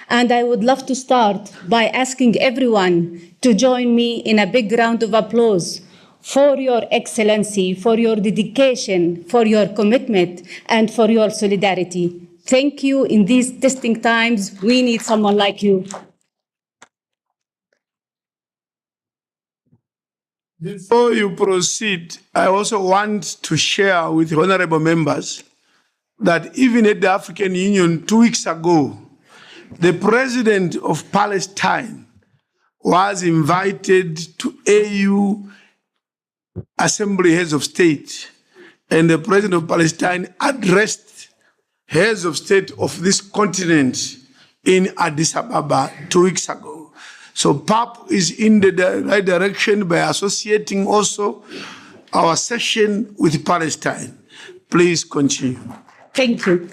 And I would love to start by asking everyone to join me in a big round of applause for your excellency, for your dedication, for your commitment, and for your solidarity. Thank you. In these testing times, we need someone like you. Before you proceed, I also want to share with honorable members that even at the African Union 2 weeks ago, the president of Palestine was invited to AU Assembly Heads of State, and the president of Palestine addressed heads of state of this continent in Addis Ababa 2 weeks ago. So PAP is in the right direction by associating also our session with Palestine. Please continue. Thank you.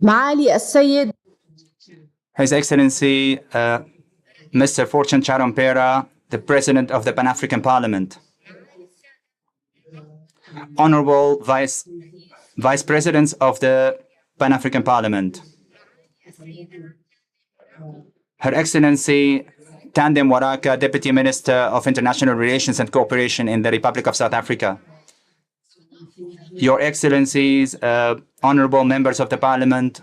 معالي السيد His Excellency Mr. Fortune Charompera, the President of the Pan-African Parliament. Honorable Vice Presidents of the Pan-African Parliament. Her Excellency Tandem Waraka, Deputy Minister of International Relations and Cooperation in the Republic of South Africa. Your Excellencies, honorable members of the Parliament,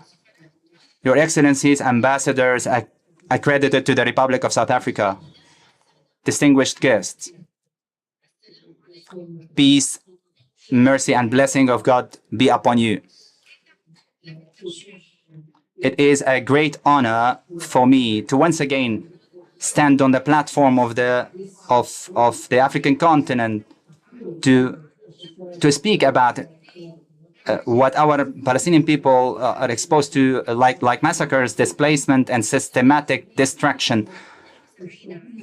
Your Excellencies, ambassadors accredited to the Republic of South Africa, distinguished guests, peace, mercy, and blessing of God be upon you. It is a great honor for me to once again stand on the platform of the African continent to speak about what our Palestinian people are exposed to, like massacres, displacement, and systematic destruction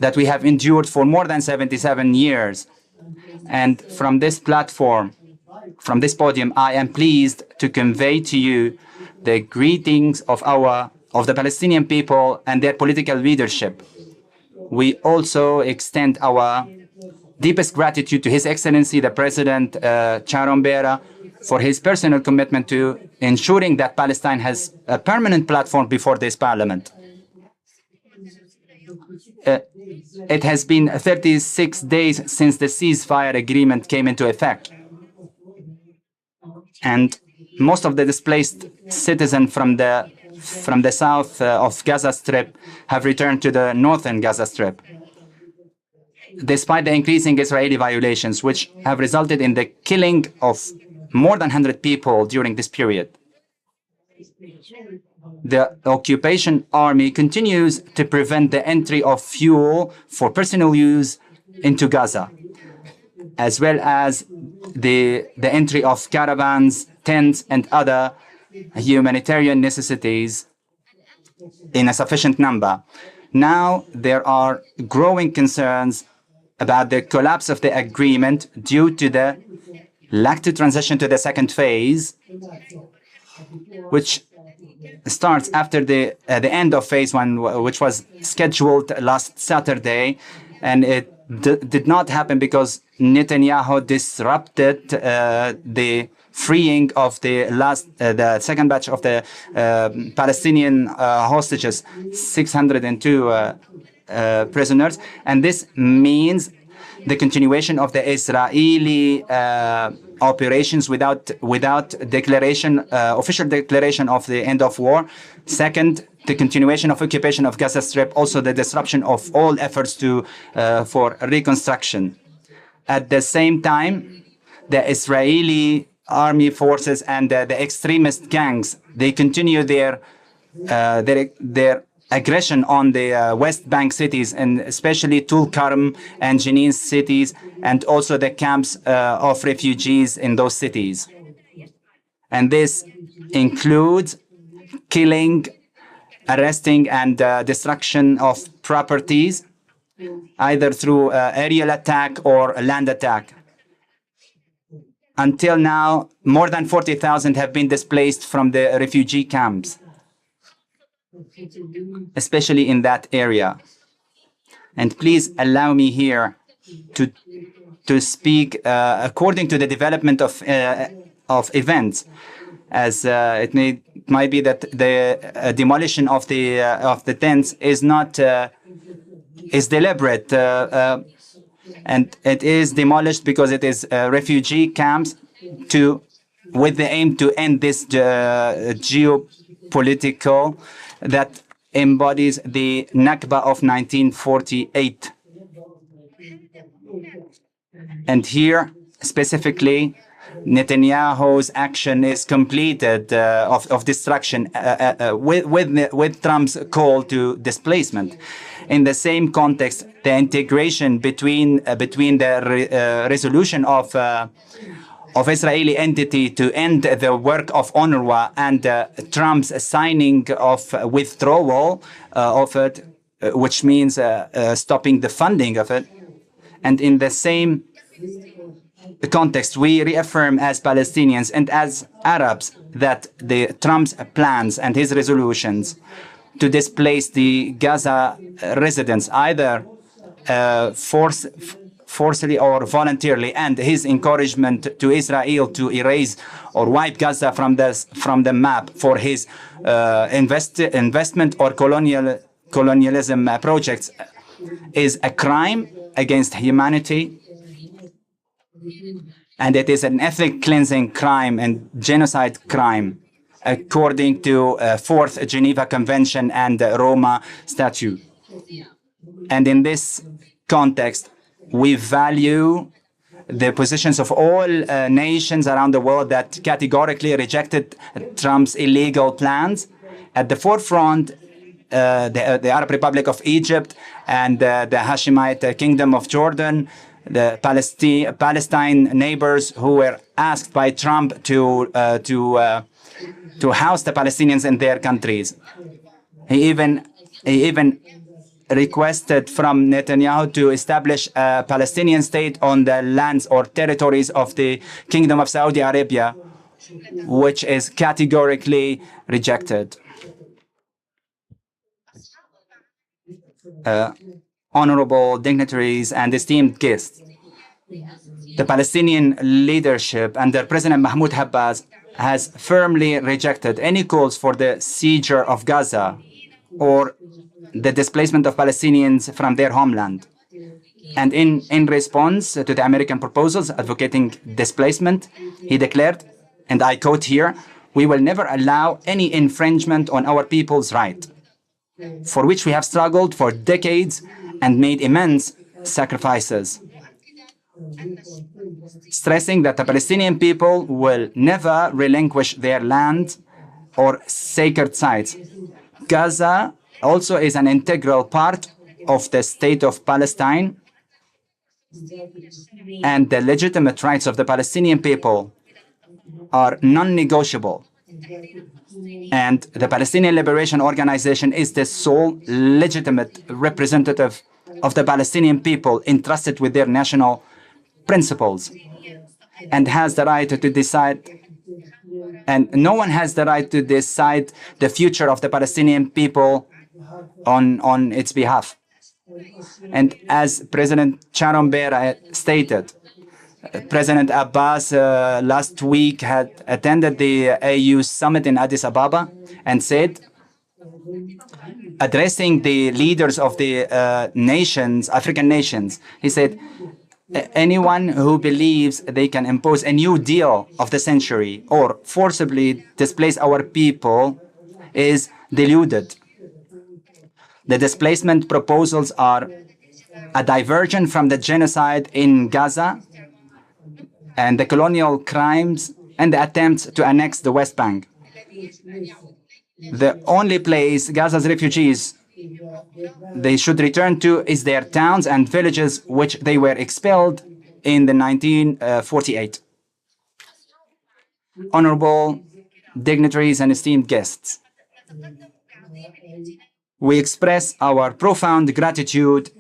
that we have endured for more than 77 years. And from this platform, from this podium, I am pleased to convey to you the greetings of the Palestinian people and their political leadership. We also extend our deepest gratitude to His Excellency, the President Charompera, for his personal commitment to ensuring that Palestine has a permanent platform before this Parliament. It has been 36 days since the ceasefire agreement came into effect. And most of the displaced citizens from the south of Gaza Strip have returned to the northern Gaza Strip, despite the increasing Israeli violations, which have resulted in the killing of more than 100 people during this period. The occupation army continues to prevent the entry of fuel for personal use into Gaza, as well as the entry of caravans, tents, and other humanitarian necessities in a sufficient number. Now, there are growing concerns about the collapse of the agreement due to the lack to transition to the second phase, which starts after the end of phase one, which was scheduled last Saturday, and it did not happen because Netanyahu disrupted the freeing of the second batch of the Palestinian hostages, 602 prisoners, and this means the continuation of the Israeli operations without declaration, official declaration of the end of war. Second, the continuation of occupation of Gaza Strip, also the disruption of all efforts for reconstruction. At the same time, the Israeli army forces and the extremist gangs, they continue their aggression on the West Bank cities, and especially Tulkarm and Jenin cities, and also the camps of refugees in those cities. And this includes killing, arresting, and destruction of properties, either through aerial attack or land attack. Until now, more than 40,000 have been displaced from the refugee camps, especially in that area. And please allow me here to speak according to the development of events, as it might be that the demolition of the tents is not is deliberate, and it is demolished because it is refugee camps with the aim to end this geopolitical that embodies the Nakba of 1948. And here, specifically, Netanyahu's action is completed of destruction with Trump's call to displacement. In the same context, the integration between the resolution of Israeli entity to end the work of UNRWA and Trump's signing of withdrawal of it, which means stopping the funding of it. And in the same context, we reaffirm as Palestinians and as Arabs that the Trump's plans and his resolutions to displace the Gaza residents, either forcibly or voluntarily, and his encouragement to Israel to erase or wipe Gaza from the map for his investment or colonialism projects is a crime against humanity, and it is an ethnic cleansing crime and genocide crime according to 4th Geneva Convention and the Roma Statute. And in this context, we value the positions of all nations around the world that categorically rejected Trump's illegal plans. At the forefront, the Arab Republic of Egypt and the Hashemite Kingdom of Jordan, the Palestine neighbors who were asked by Trump to house the Palestinians in their countries. He even requested from Netanyahu to establish a Palestinian state on the lands or territories of the Kingdom of Saudi Arabia, which is categorically rejected. Honorable dignitaries and esteemed guests, the Palestinian leadership under President Mahmoud Abbas has firmly rejected any calls for the seizure of Gaza or the displacement of Palestinians from their homeland. And in response to the American proposals advocating displacement, he declared, and I quote here, "We will never allow any infringement on our people's right, for which we have struggled for decades and made immense sacrifices," stressing that the Palestinian people will never relinquish their land or sacred sites. Gaza also is an integral part of the state of Palestine, and the legitimate rights of the Palestinian people are non-negotiable. And the Palestinian Liberation Organization is the sole legitimate representative of the Palestinian people entrusted with their national principles and has the right to decide, and no one has the right to decide the future of the Palestinian people on its behalf. And as President Sharon Bear stated, President Abbas last week had attended the AU summit in Addis Ababa and said, addressing the leaders of the nations, African nations, he said, anyone who believes they can impose a new deal of the century or forcibly displace our people is deluded. The displacement proposals are a diversion from the genocide in Gaza and the colonial crimes and the attempts to annex the West Bank. The only place Gaza's refugees they should return to is their towns and villages which they were expelled in the 1948. Honorable dignitaries and esteemed guests, we express our profound gratitude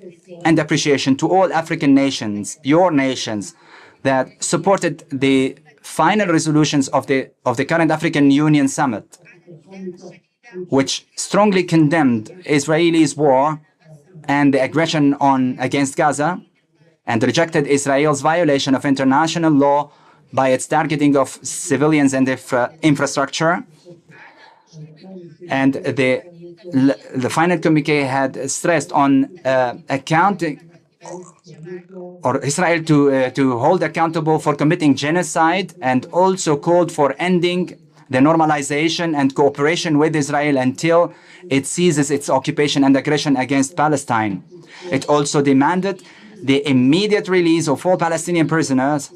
and appreciation to all African nations, your nations, that supported the final resolutions of the current African Union Summit, which strongly condemned Israel's war and the aggression against Gaza, and rejected Israel's violation of international law by its targeting of civilians and infrastructure. And the final communique had stressed on accounting or Israel to hold accountable for committing genocide, and also called for ending the normalization and cooperation with Israel until it ceases its occupation and aggression against Palestine. It also demanded the immediate release of all Palestinian prisoners,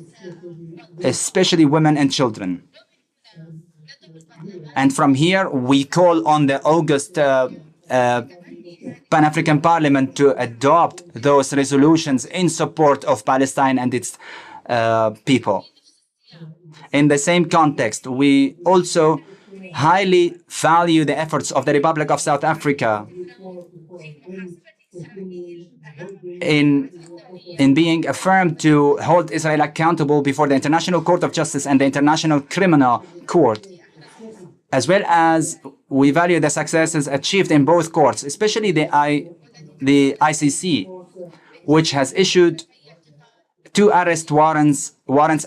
especially women and children. And from here, we call on the August Pan-African Parliament to adopt those resolutions in support of Palestine and its people. In the same context, we also highly value the efforts of the Republic of South Africa in being affirmed to hold Israel accountable before the International Court of Justice and the International Criminal Court, as well as we value the successes achieved in both courts, especially the ICC, which has issued 2 arrest warrants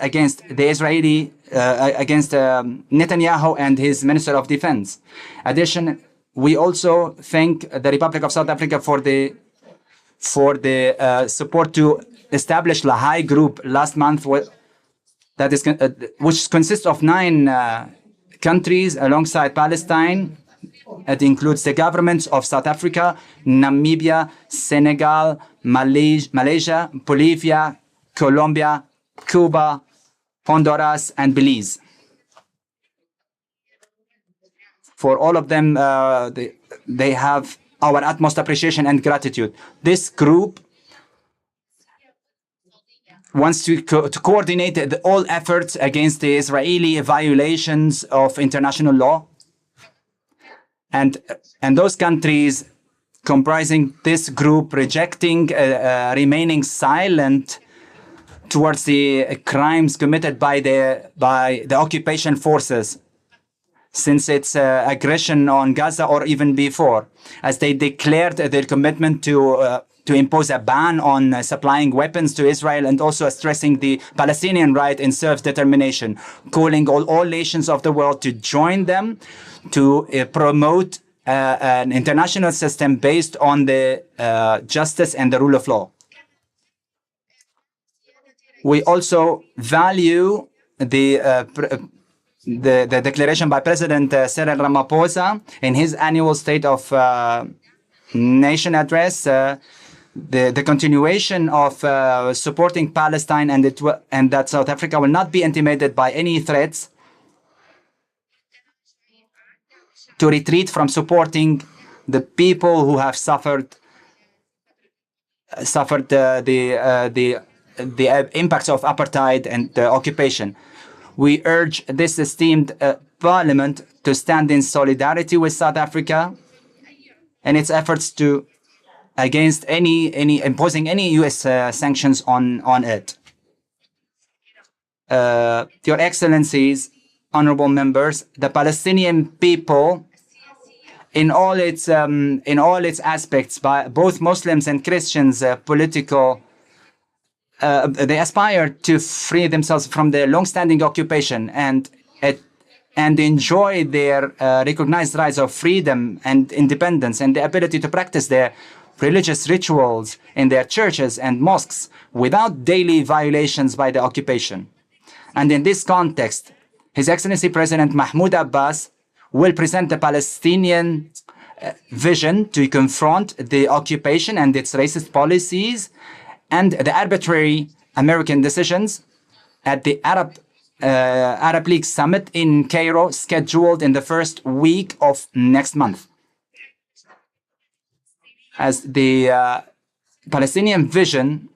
against the Israeli, against Netanyahu and his Minister of Defense. Additionally, we also thank the Republic of South Africa for the support to establish the High Group last month, which consists of 9 countries alongside Palestine. It includes the governments of South Africa, Namibia, Senegal, Malaysia, Bolivia, Colombia, Cuba, Honduras, and Belize. For all of them, they have our utmost appreciation and gratitude. This group wants to coordinate all efforts against the Israeli violations of international law. And those countries comprising this group rejecting, remaining silent towards the crimes committed by the occupation forces since its aggression on Gaza or even before, as they declared their commitment to impose a ban on supplying weapons to Israel, and also stressing the Palestinian right in self-determination, calling all nations of the world to join them to promote an international system based on the justice and the rule of law. We also value the declaration by President Cyril Ramaphosa in his annual State of Nation address, the continuation of supporting Palestine and that South Africa will not be intimidated by any threats to retreat from supporting the people who have suffered the impacts of apartheid and occupation. We urge this esteemed Parliament to stand in solidarity with South Africa and its efforts to against any imposing any U.S. sanctions on it. Your Excellencies, honorable members, the Palestinian people, in all its aspects, by both Muslims and Christians, political, they aspire to free themselves from the long-standing occupation and enjoy their recognized rights of freedom and independence and the ability to practice their religious rituals in their churches and mosques without daily violations by the occupation. And in this context, His Excellency President Mahmoud Abbas will present the Palestinian vision to confront the occupation and its racist policies and the arbitrary American decisions at the Arab League Summit in Cairo, scheduled in the first week of next month. As the Palestinian vision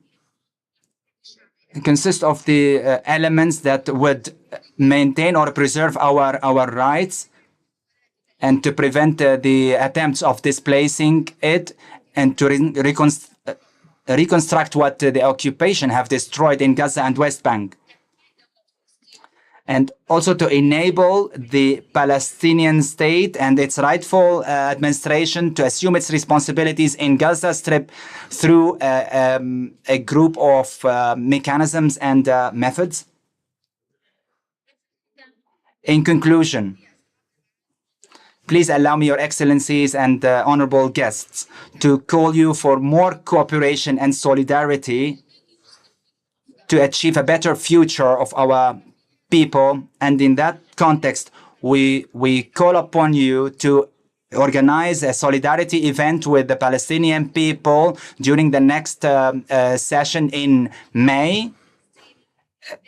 consists of the elements that would maintain or preserve our rights and to prevent the attempts of displacing it and to reconstruct what the occupation have destroyed in Gaza and West Bank. And also to enable the Palestinian state and its rightful administration to assume its responsibilities in Gaza Strip through a group of mechanisms and methods. In conclusion, please allow me, Your Excellencies and honorable guests, to call you for more cooperation and solidarity to achieve a better future of our people. And in that context, we call upon you to organize a solidarity event with the Palestinian people during the next session in May,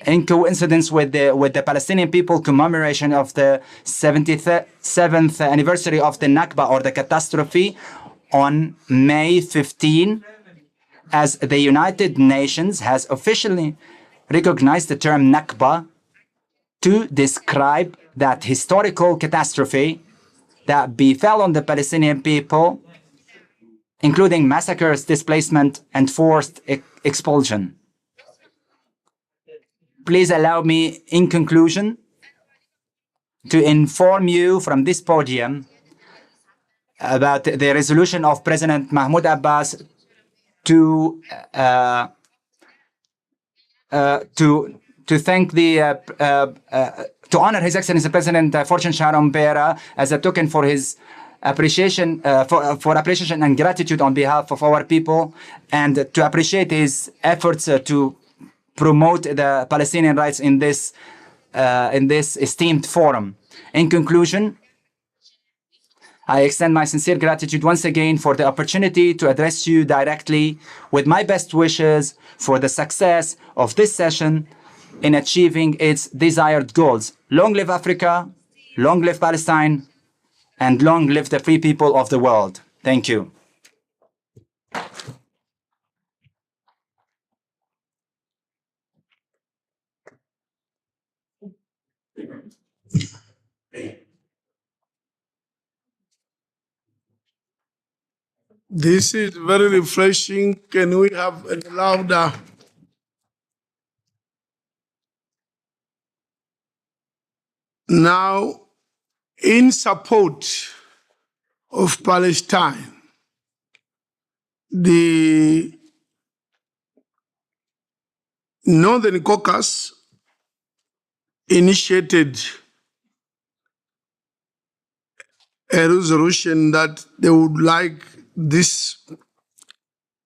in coincidence with the Palestinian people commemoration of the 77th anniversary of the Nakba, or the catastrophe, on May 15, as the United Nations has officially recognized the term Nakba to describe that historical catastrophe that befell on the Palestinian people, including massacres, displacement, and forced expulsion. Please allow me, in conclusion, to inform you from this podium about the resolution of President Mahmoud Abbas to thank to honor His Excellency President Fortune Sharon Bera as a token for his appreciation for appreciation and gratitude on behalf of our people, and to appreciate his efforts to promote the Palestinian rights in this esteemed forum. In conclusion, I extend my sincere gratitude once again for the opportunity to address you directly with my best wishes for the success of this session in achieving its desired goals. Long live Africa, long live Palestine, and long live the free people of the world. Thank you. This is very refreshing. Can we have a louder? Now, in support of Palestine, the Northern Caucus initiated a resolution that they would like this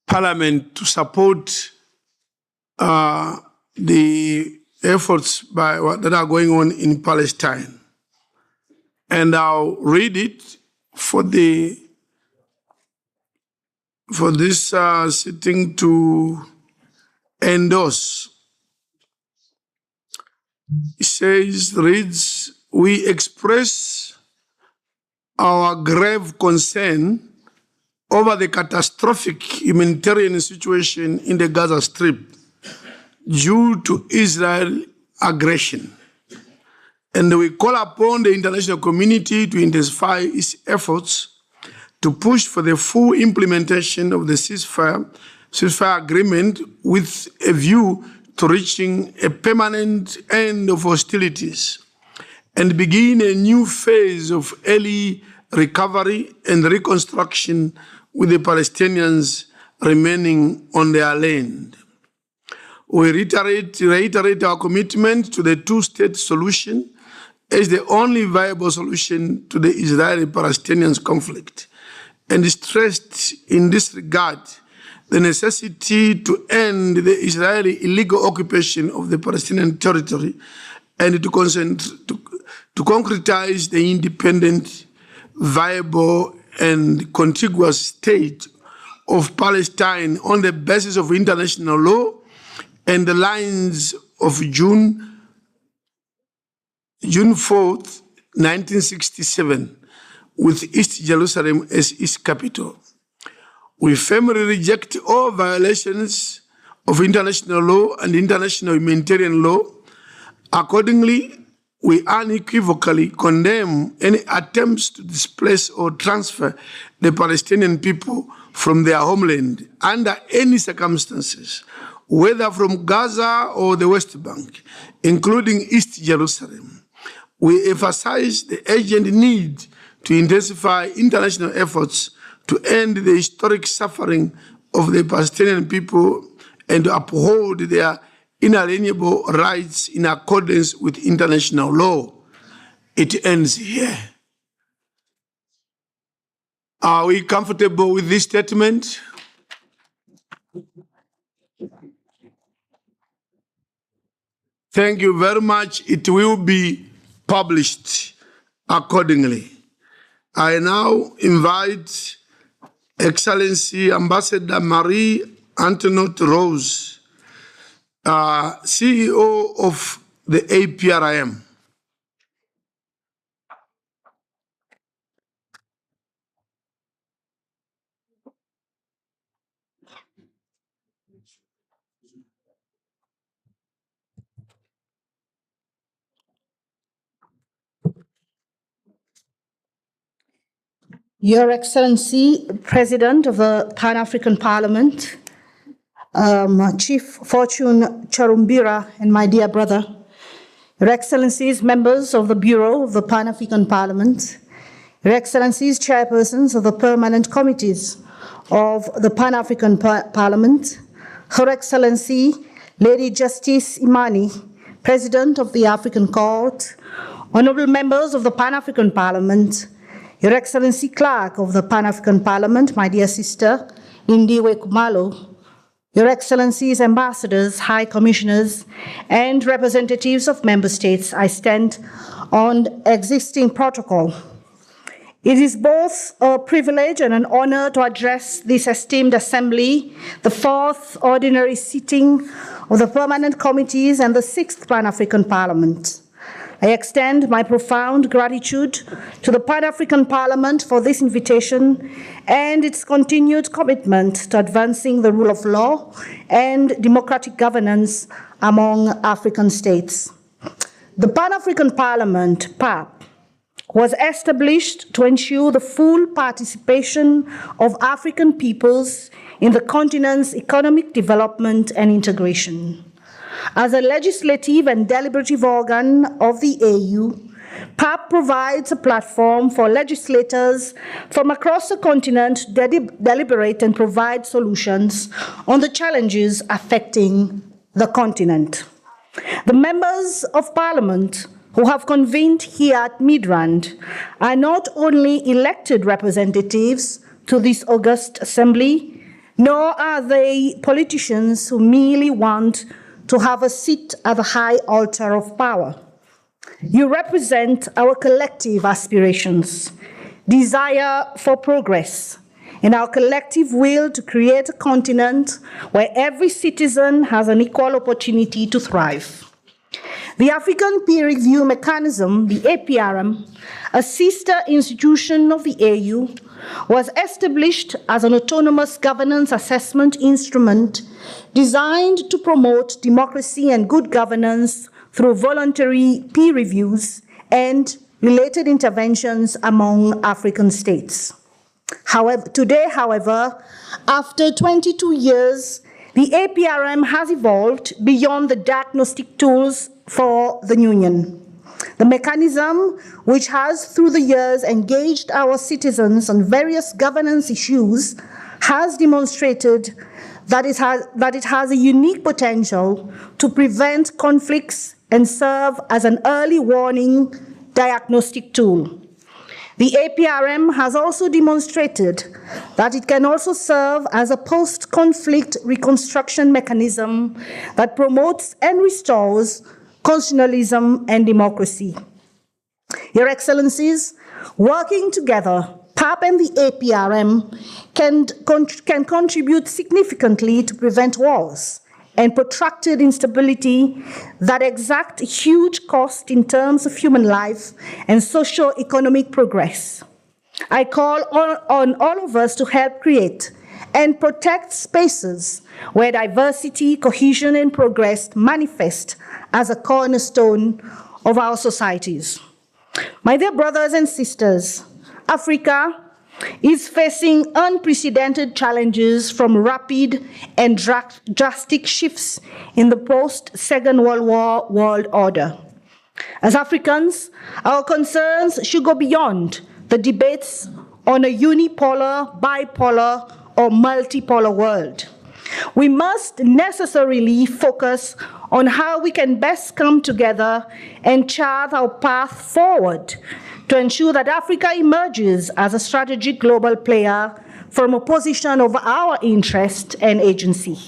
parliament to support the efforts that are going on in Palestine. And I'll read it for this sitting to endorse. It reads, we express our grave concern over the catastrophic humanitarian situation in the Gaza Strip due to Israel aggression. And we call upon the international community to intensify its efforts to push for the full implementation of the ceasefire agreement with a view to reaching a permanent end of hostilities and begin a new phase of early recovery and reconstruction with the Palestinians remaining on their land. We reiterate our commitment to the two-state solution as the only viable solution to the Israeli-Palestinian conflict, and stressed in this regard the necessity to end the Israeli illegal occupation of the Palestinian territory and to concretize the independent, viable, and contiguous state of Palestine on the basis of international law and the lines of June 4th, 1967, with East Jerusalem as its capital. We firmly reject all violations of international law and international humanitarian law. Accordingly, we unequivocally condemn any attempts to displace or transfer the Palestinian people from their homeland under any circumstances, whether from Gaza or the West Bank, including East Jerusalem. We emphasize the urgent need to intensify international efforts to end the historic suffering of the Palestinian people and to uphold their inalienable rights in accordance with international law. It ends here. Are we comfortable with this statement? Thank you very much. It will be published accordingly. I now invite Excellency Ambassador Marie Antoinette Rose, CEO of the APRM. Your Excellency, President of the Pan-African Parliament, Chief Fortune Charumbira, and my dear brother, Your Excellencies, members of the Bureau of the Pan-African Parliament, Your Excellencies, chairpersons of the permanent committees of the Pan-African Parliament, Her Excellency Lady Justice Imani, President of the African Court, honorable members of the Pan-African Parliament, Your Excellency Clerk of the Pan-African Parliament, my dear sister, Lindiwe Kumalo, Your Excellencies, ambassadors, high commissioners, and representatives of member states, I stand on existing protocol. It is both a privilege and an honor to address this esteemed assembly, the fourth ordinary sitting of the permanent committees and the sixth Pan-African Parliament. I extend my profound gratitude to the Pan-African Parliament for this invitation and its continued commitment to advancing the rule of law and democratic governance among African states. The Pan-African Parliament, PAP, was established to ensure the full participation of African peoples in the continent's economic development and integration. As a legislative and deliberative organ of the AU, PAP provides a platform for legislators from across the continent to deliberate and provide solutions on the challenges affecting the continent. The members of Parliament who have convened here at Midrand are not only elected representatives to this august assembly, nor are they politicians who merely want to have a seat at the high altar of power. You represent our collective aspirations, desire for progress, and our collective will to create a continent where every citizen has an equal opportunity to thrive. The African Peer Review Mechanism, the APRM, a sister institution of the AU, was established as an autonomous governance assessment instrument designed to promote democracy and good governance through voluntary peer reviews and related interventions among African states. Today, however, after 22 years, the APRM has evolved beyond the diagnostic tools for the Union. The mechanism, which has through the years engaged our citizens on various governance issues, has demonstrated that it has a unique potential to prevent conflicts and serve as an early warning diagnostic tool. The APRM has also demonstrated that it can also serve as a post-conflict reconstruction mechanism that promotes and restores constitutionalism and democracy. Your Excellencies, working together, PAP and the APRM can contribute significantly to prevent wars and protracted instability that exact huge cost in terms of human life and socio-economic progress. I call on all of us to help create and protect spaces where diversity, cohesion, and progress manifest as a cornerstone of our societies. My dear brothers and sisters, Africa is facing unprecedented challenges from rapid and drastic shifts in the post-Second World War world order. As Africans, our concerns should go beyond the debates on a unipolar, bipolar, or multipolar world. We must necessarily focus on how we can best come together and chart our path forward to ensure that Africa emerges as a strategic global player from a position of our interest and agency.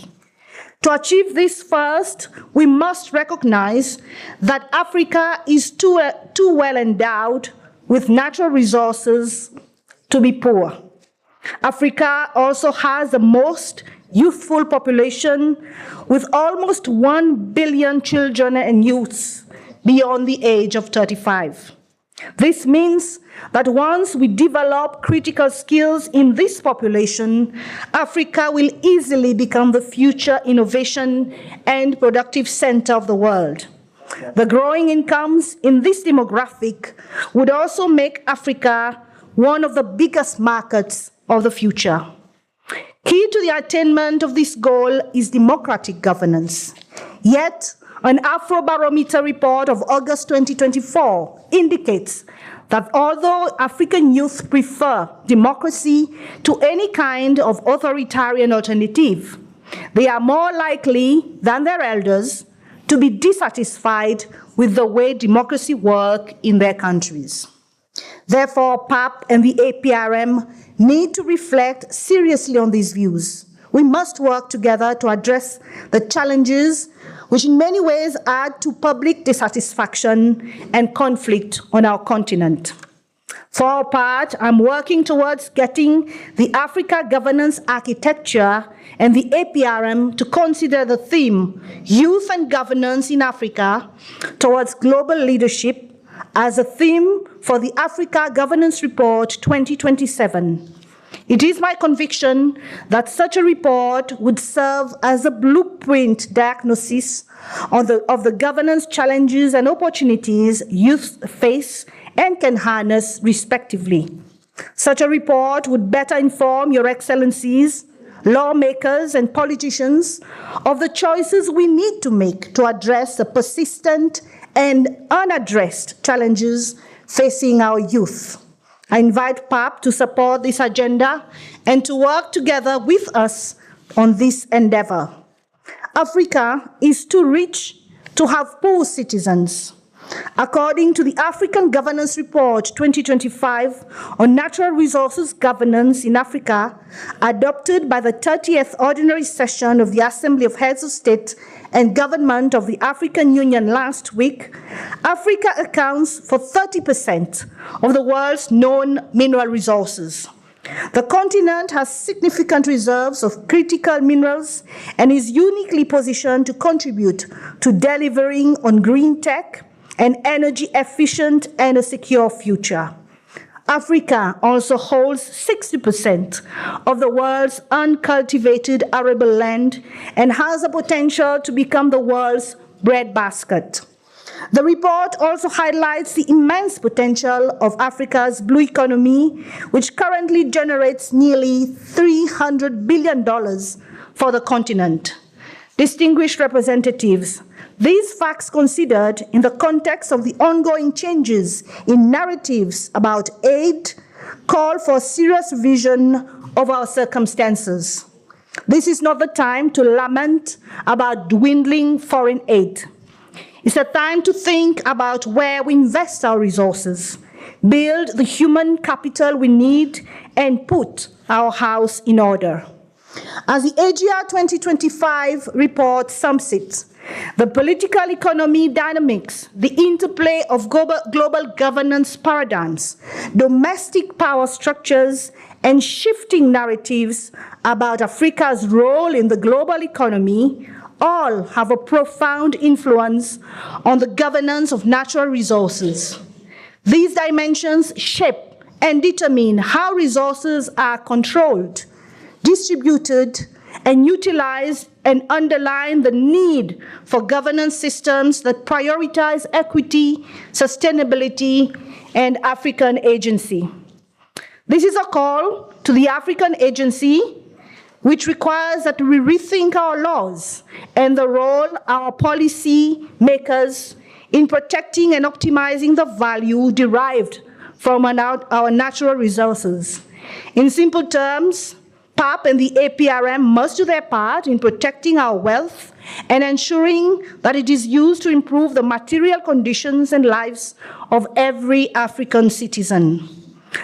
To achieve this first, we must recognize that Africa is too well endowed with natural resources to be poor. Africa also has the most youthful population, with almost 1 billion children and youths beyond the age of 35. This means that once we develop critical skills in this population, Africa will easily become the future innovation and productive center of the world. The growing incomes in this demographic would also make Africa one of the biggest markets of the future. Key to the attainment of this goal is democratic governance. Yet, an Afrobarometer report of August 2024 indicates that although African youth prefer democracy to any kind of authoritarian alternative, they are more likely than their elders to be dissatisfied with the way democracy works in their countries. Therefore, PAP and the APRM need to reflect seriously on these views. We must work together to address the challenges which in many ways add to public dissatisfaction and conflict on our continent. For our part, I'm working towards getting the Africa Governance Architecture and the APRM to consider the theme, Youth and Governance in Africa towards Global Leadership, as a theme for the Africa Governance Report 2027. It is my conviction that such a report would serve as a blueprint diagnosis of the governance challenges and opportunities youth face and can harness respectively. Such a report would better inform Your Excellencies, lawmakers and politicians of the choices we need to make to address the persistent and unaddressed challenges facing our youth. I invite PAP to support this agenda and to work together with us on this endeavor. Africa is too rich to have poor citizens. According to the African Governance Report 2025 on Natural Resources Governance in Africa, adopted by the 30th Ordinary Session of the Assembly of Heads of State and Government of the African Union last week, Africa accounts for 30% of the world's known mineral resources. The continent has significant reserves of critical minerals and is uniquely positioned to contribute to delivering on green tech, an energy efficient and a secure future. Africa also holds 60% of the world's uncultivated arable land and has the potential to become the world's breadbasket. The report also highlights the immense potential of Africa's blue economy, which currently generates nearly $300 billion for the continent. Distinguished representatives, these facts considered in the context of the ongoing changes in narratives about aid call for serious revision of our circumstances. This is not the time to lament about dwindling foreign aid. It's a time to think about where we invest our resources, build the human capital we need, and put our house in order. As the AGR 2025 report sums it, the political economy dynamics, the interplay of global governance paradigms, domestic power structures, and shifting narratives about Africa's role in the global economy all have a profound influence on the governance of natural resources. These dimensions shape and determine how resources are controlled, distributed, and utilized, and underline the need for governance systems that prioritize equity, sustainability, and African agency. This is a call to the African agency, which requires that we rethink our laws and the role our policy makers in protecting and optimizing the value derived from our natural resources. In simple terms, PAP and the APRM must do their part in protecting our wealth and ensuring that it is used to improve the material conditions and lives of every African citizen.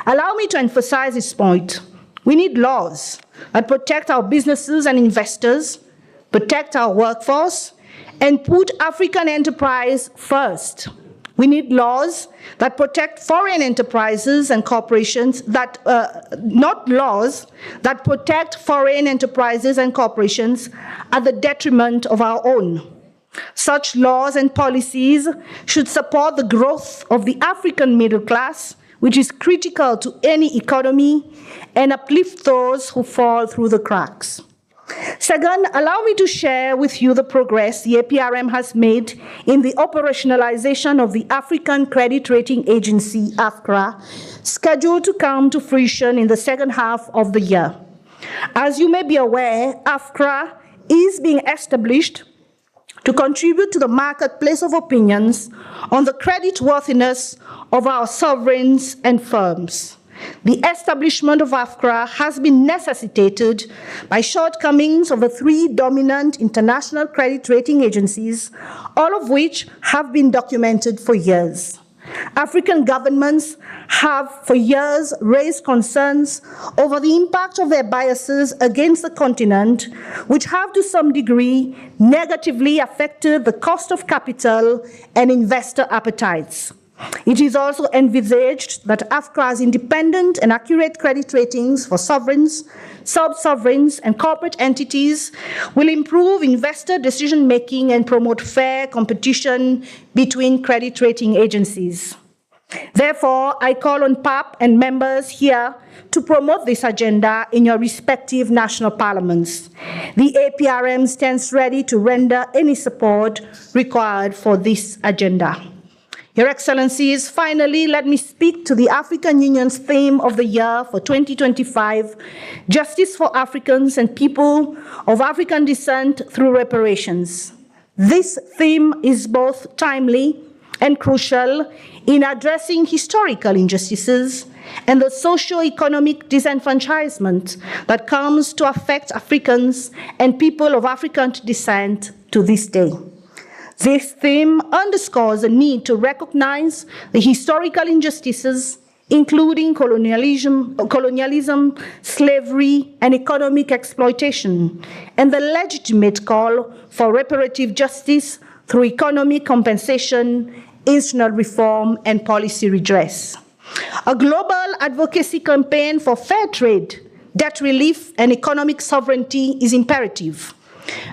Allow me to emphasize this point. We need laws that protect our businesses and investors, protect our workforce, and put African enterprise first. We need laws that protect foreign enterprises and corporations, not laws that protect foreign enterprises and corporations at the detriment of our own. Such laws and policies should support the growth of the African middle class, which is critical to any economy, and uplift those who fall through the cracks. Second, allow me to share with you the progress the APRM has made in the operationalization of the African Credit Rating Agency, AFCRA, scheduled to come to fruition in the second half of the year. As you may be aware, AFCRA is being established to contribute to the marketplace of opinions on the creditworthiness of our sovereigns and firms. The establishment of AFCRA has been necessitated by shortcomings of the three dominant international credit rating agencies, all of which have been documented for years. African governments have for years raised concerns over the impact of their biases against the continent, which have to some degree negatively affected the cost of capital and investor appetites. It is also envisaged that AFCRA's independent and accurate credit ratings for sovereigns, sub-sovereigns, and corporate entities will improve investor decision-making and promote fair competition between credit rating agencies. Therefore, I call on PAP and members here to promote this agenda in your respective national parliaments. The APRM stands ready to render any support required for this agenda. Your Excellencies, finally, let me speak to the African Union's theme of the year for 2025, Justice for Africans and People of African Descent through Reparations. This theme is both timely and crucial in addressing historical injustices and the socio-economic disenfranchisement that comes to affect Africans and people of African descent to this day. This theme underscores the need to recognize the historical injustices, including colonialism, slavery, and economic exploitation, and the legitimate call for reparative justice through economic compensation, institutional reform, and policy redress. A global advocacy campaign for fair trade, debt relief, and economic sovereignty is imperative.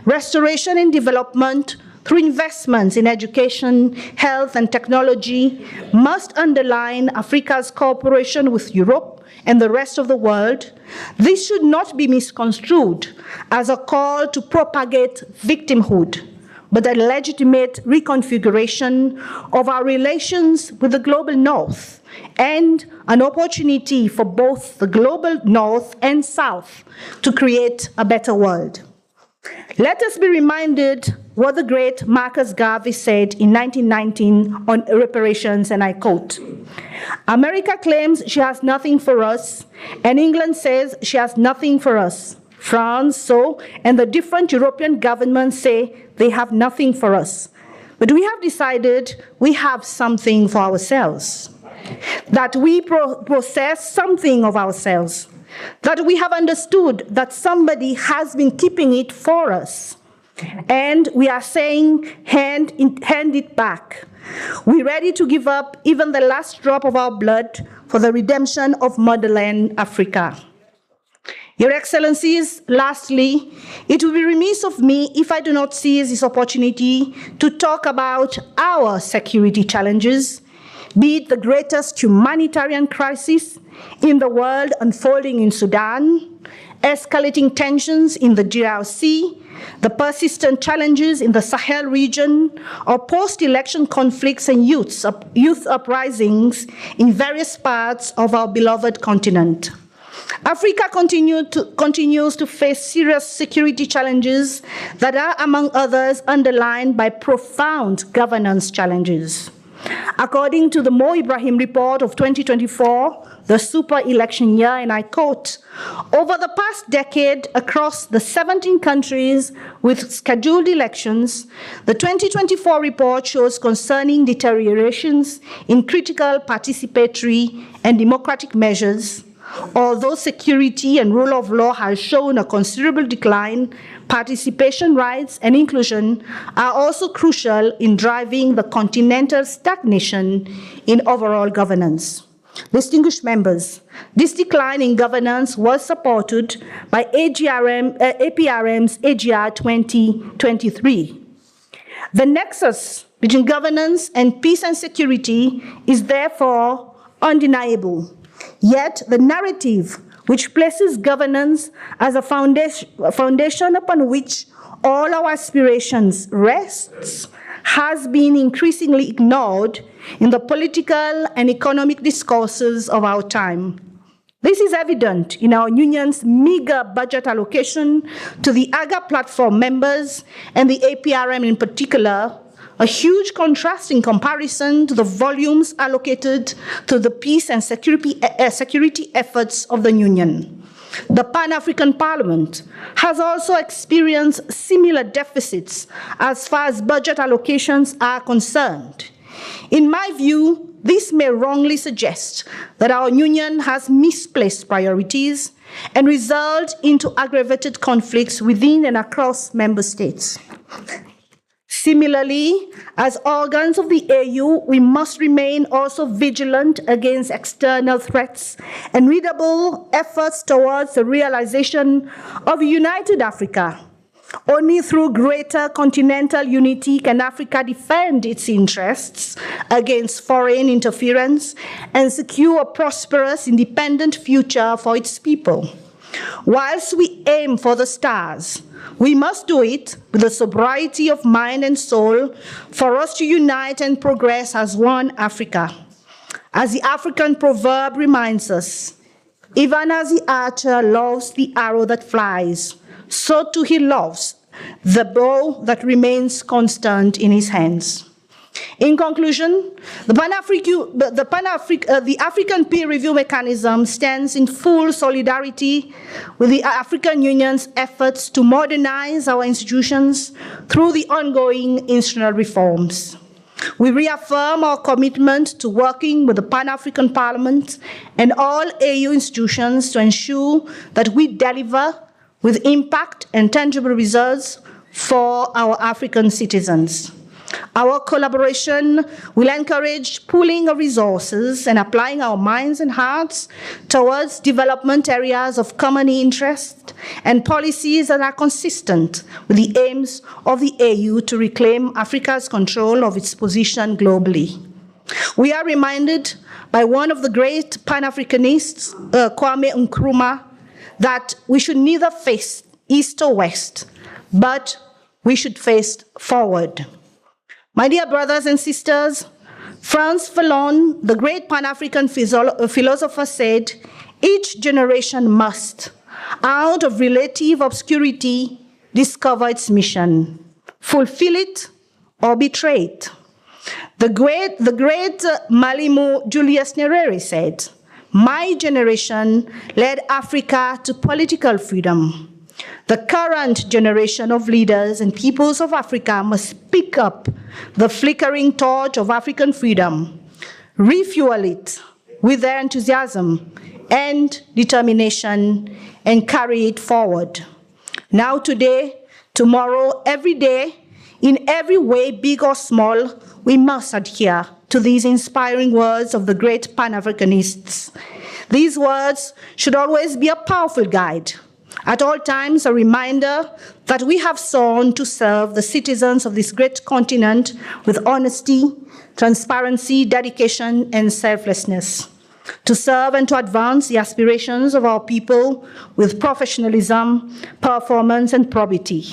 Restoration and development through investments in education, health, and technology must underline Africa's cooperation with Europe and the rest of the world. This should not be misconstrued as a call to propagate victimhood, but a legitimate reconfiguration of our relations with the global North and an opportunity for both the global North and South to create a better world. Let us be reminded what the great Marcus Garvey said in 1919 on reparations, and I quote, "America claims she has nothing for us, and England says she has nothing for us. France, so, and the different European governments say they have nothing for us. But we have decided we have something for ourselves, that we possess something of ourselves, that we have understood that somebody has been keeping it for us. And we are saying, hand it back. We're ready to give up even the last drop of our blood for the redemption of motherland Africa." Your Excellencies, lastly, it will be remiss of me if I do not seize this opportunity to talk about our security challenges, be it the greatest humanitarian crisis in the world unfolding in Sudan, escalating tensions in the DRC, the persistent challenges in the Sahel region, or post-election conflicts and youth uprisings in various parts of our beloved continent. Africa continues to face serious security challenges that are, among others, underlined by profound governance challenges. According to the Mo Ibrahim report of 2024, the super election year, and I quote, "Over the past decade, across the 17 countries with scheduled elections, the 2024 report shows concerning deteriorations in critical participatory and democratic measures. Although security and rule of law has shown a considerable decline, Participation rights and inclusion are also crucial in driving the continental stagnation in overall governance. Distinguished members, this decline in governance was supported by APRM's AGR 2023. The nexus between governance and peace and security is therefore undeniable. Yet the narrative which places governance as a foundation upon which all our aspirations rests has been increasingly ignored in the political and economic discourses of our time. This is evident in our union's meager budget allocation to the AGA platform members and the APRM in particular, a huge contrast in comparison to the volumes allocated to the peace and security efforts of the union. The Pan-African Parliament has also experienced similar deficits as far as budget allocations are concerned. In my view, this may wrongly suggest that our union has misplaced priorities and result into aggravated conflicts within and across member states. Similarly, as organs of the AU, we must remain also vigilant against external threats and redouble efforts towards the realization of a united Africa. Only through greater continental unity can Africa defend its interests against foreign interference and secure a prosperous, independent future for its people. Whilst we aim for the stars, we must do it with the sobriety of mind and soul for us to unite and progress as one Africa. As the African proverb reminds us, even as the archer loves the arrow that flies, so too he loves the bow that remains constant in his hands. In conclusion, the African peer review mechanism stands in full solidarity with the African Union's efforts to modernize our institutions through the ongoing institutional reforms. We reaffirm our commitment to working with the Pan-African Parliament and all AU institutions to ensure that we deliver with impact and tangible results for our African citizens. Our collaboration will encourage pooling of resources and applying our minds and hearts towards development areas of common interest and policies that are consistent with the aims of the AU to reclaim Africa's control of its position globally. We are reminded by one of the great Pan-Africanists, Kwame Nkrumah, that we should neither face east or west, but we should face forward. My dear brothers and sisters, Frantz Fanon, the great Pan-African philosopher, said, each generation must, out of relative obscurity, discover its mission, fulfill it, or betray it. The great Malemu Julius Nyerere said, my generation led Africa to political freedom. The current generation of leaders and peoples of Africa must pick up the flickering torch of African freedom, refuel it with their enthusiasm and determination, and carry it forward. Now, today, tomorrow, every day, in every way, big or small, we must adhere to these inspiring words of the great Pan-Africanists. These words should always be a powerful guide. At all times, a reminder that we have sworn to serve the citizens of this great continent with honesty, transparency, dedication, and selflessness. To serve and to advance the aspirations of our people with professionalism, performance, and probity.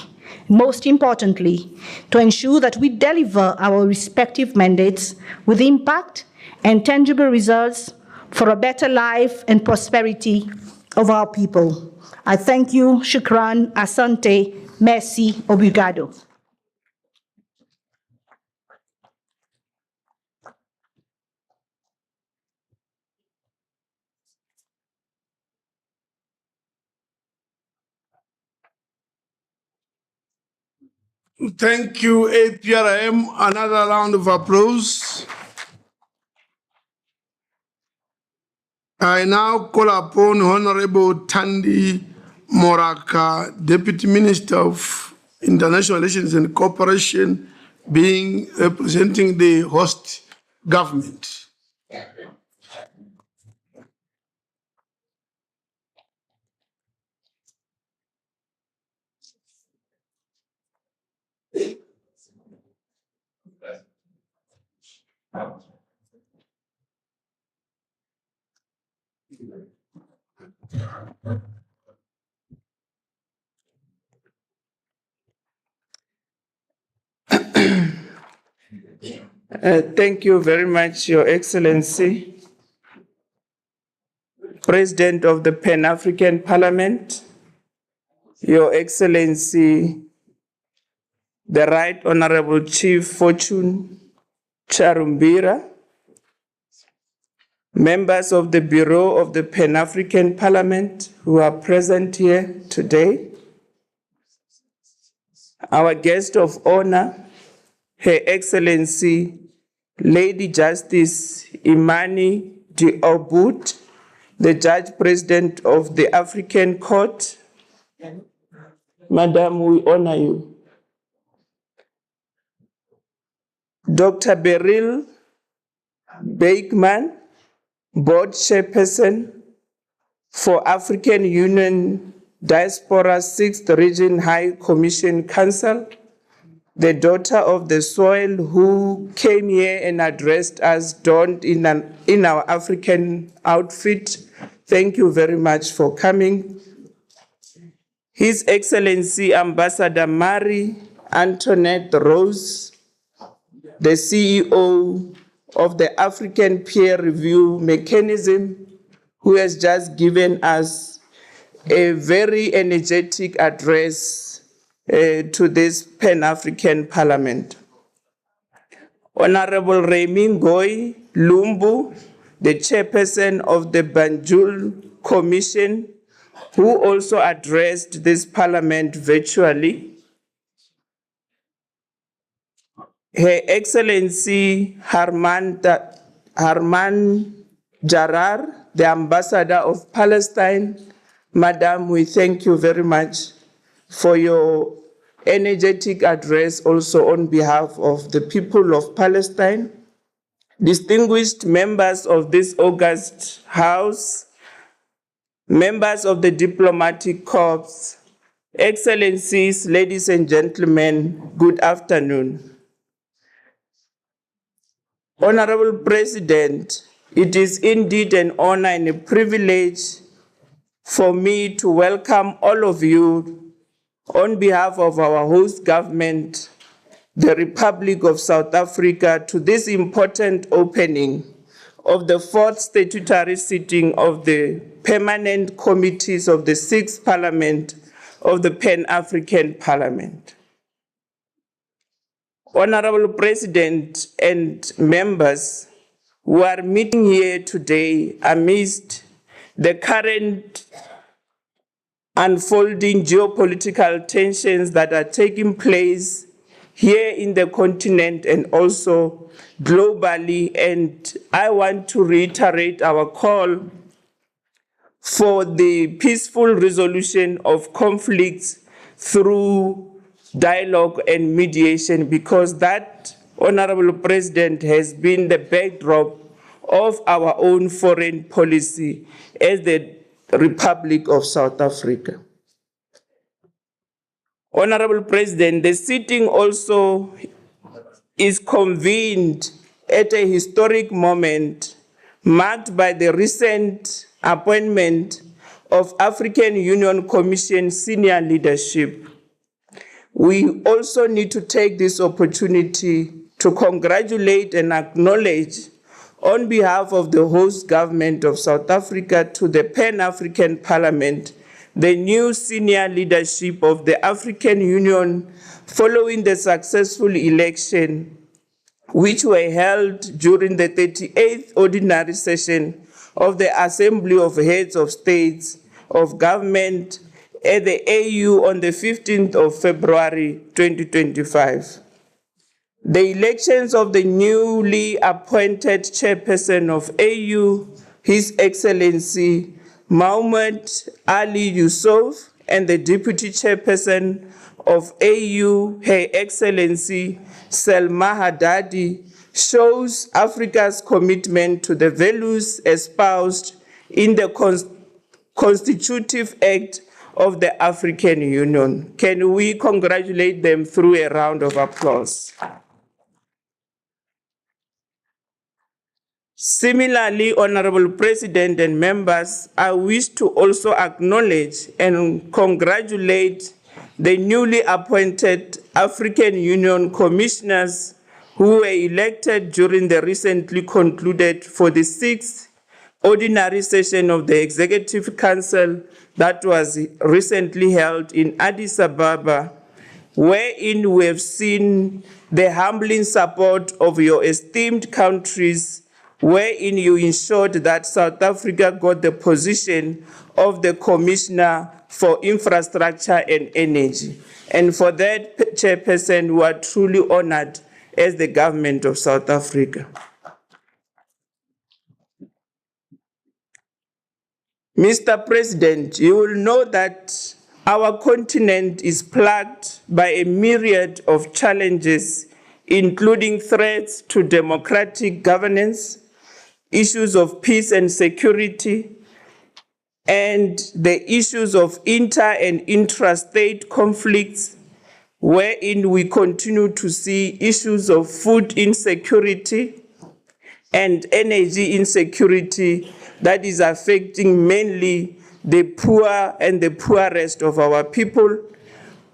Most importantly, to ensure that we deliver our respective mandates with impact and tangible results for a better life and prosperity of our people. I thank you, shukran, asante, merci, obrigado. Thank you, APRM. Another round of applause. I now call upon Honorable Thandi Moraka, Deputy Minister of International Relations and Cooperation, representing the host government. Thank you very much, Your Excellency, President of the Pan-African Parliament, Your Excellency, the Right Honorable Chief Fortune Charumbira, members of the Bureau of the Pan-African Parliament who are present here today, our guest of honor, Her Excellency Lady Justice Imani Diobut, the Judge President of the African Court. Madam, we honor you. Dr. Beryl Bakeman, Board Chairperson for African Union Diaspora 6th Region High Commission Council, the daughter of the soil who came here and addressed us donned in our African outfit. Thank you very much for coming. His Excellency Ambassador Marie Antoinette Rose, the CEO of the African Peer Review Mechanism, who has just given us a very energetic address to this Pan-African Parliament. Honorable Remy Ngoyi Lumbu, the chairperson of the Banjul Commission, who also addressed this Parliament virtually. Her Excellency Harman Jarar, the Ambassador of Palestine. Madam, we thank you very much for your energetic address also on behalf of the people of Palestine. Distinguished members of this august House, members of the diplomatic corps, Excellencies, ladies and gentlemen, good afternoon. Honorable President, it is indeed an honor and a privilege for me to welcome all of you on behalf of our host government, the Republic of South Africa, to this important opening of the 4th statutory sitting of the permanent committees of the 6th Parliament of the Pan-African Parliament. Honorable President and members who are meeting here today amidst the current unfolding geopolitical tensions that are taking place here in the continent and also globally. And I want to reiterate our call for the peaceful resolution of conflicts through dialogue and mediation, because that, Honorable President, has been the backdrop of our own foreign policy as the Republic of South Africa. Honorable President, the sitting also is convened at a historic moment marked by the recent appointment of African Union Commission senior leadership. We also need to take this opportunity to congratulate and acknowledge on behalf of the host government of South Africa to the Pan-African Parliament, the new senior leadership of the African Union following the successful election, which were held during the 38th ordinary session of the Assembly of Heads of States of Government at the AU on the 15th of February 2025. The elections of the newly appointed chairperson of AU, His Excellency Mohamed Ali Yusuf, and the Deputy Chairperson of AU, Her Excellency Selma Haddadi, shows Africa's commitment to the values espoused in the Constitutive Act of the African Union. Can we congratulate them through a round of applause? Similarly, Honorable President and members, I wish to also acknowledge and congratulate the newly appointed African Union commissioners who were elected during the recently concluded 46th ordinary session of the Executive Council that was recently held in Addis Ababa, wherein we have seen the humbling support of your esteemed countries, wherein you ensured that South Africa got the position of the Commissioner for Infrastructure and Energy. And for that, Chairperson, we are truly honored as the government of South Africa. Mr. President, you will know that our continent is plagued by a myriad of challenges, including threats to democratic governance, issues of peace and security, and the issues of inter- and intrastate conflicts, wherein we continue to see issues of food insecurity and energy insecurity that is affecting mainly the poor and the poorest of our people.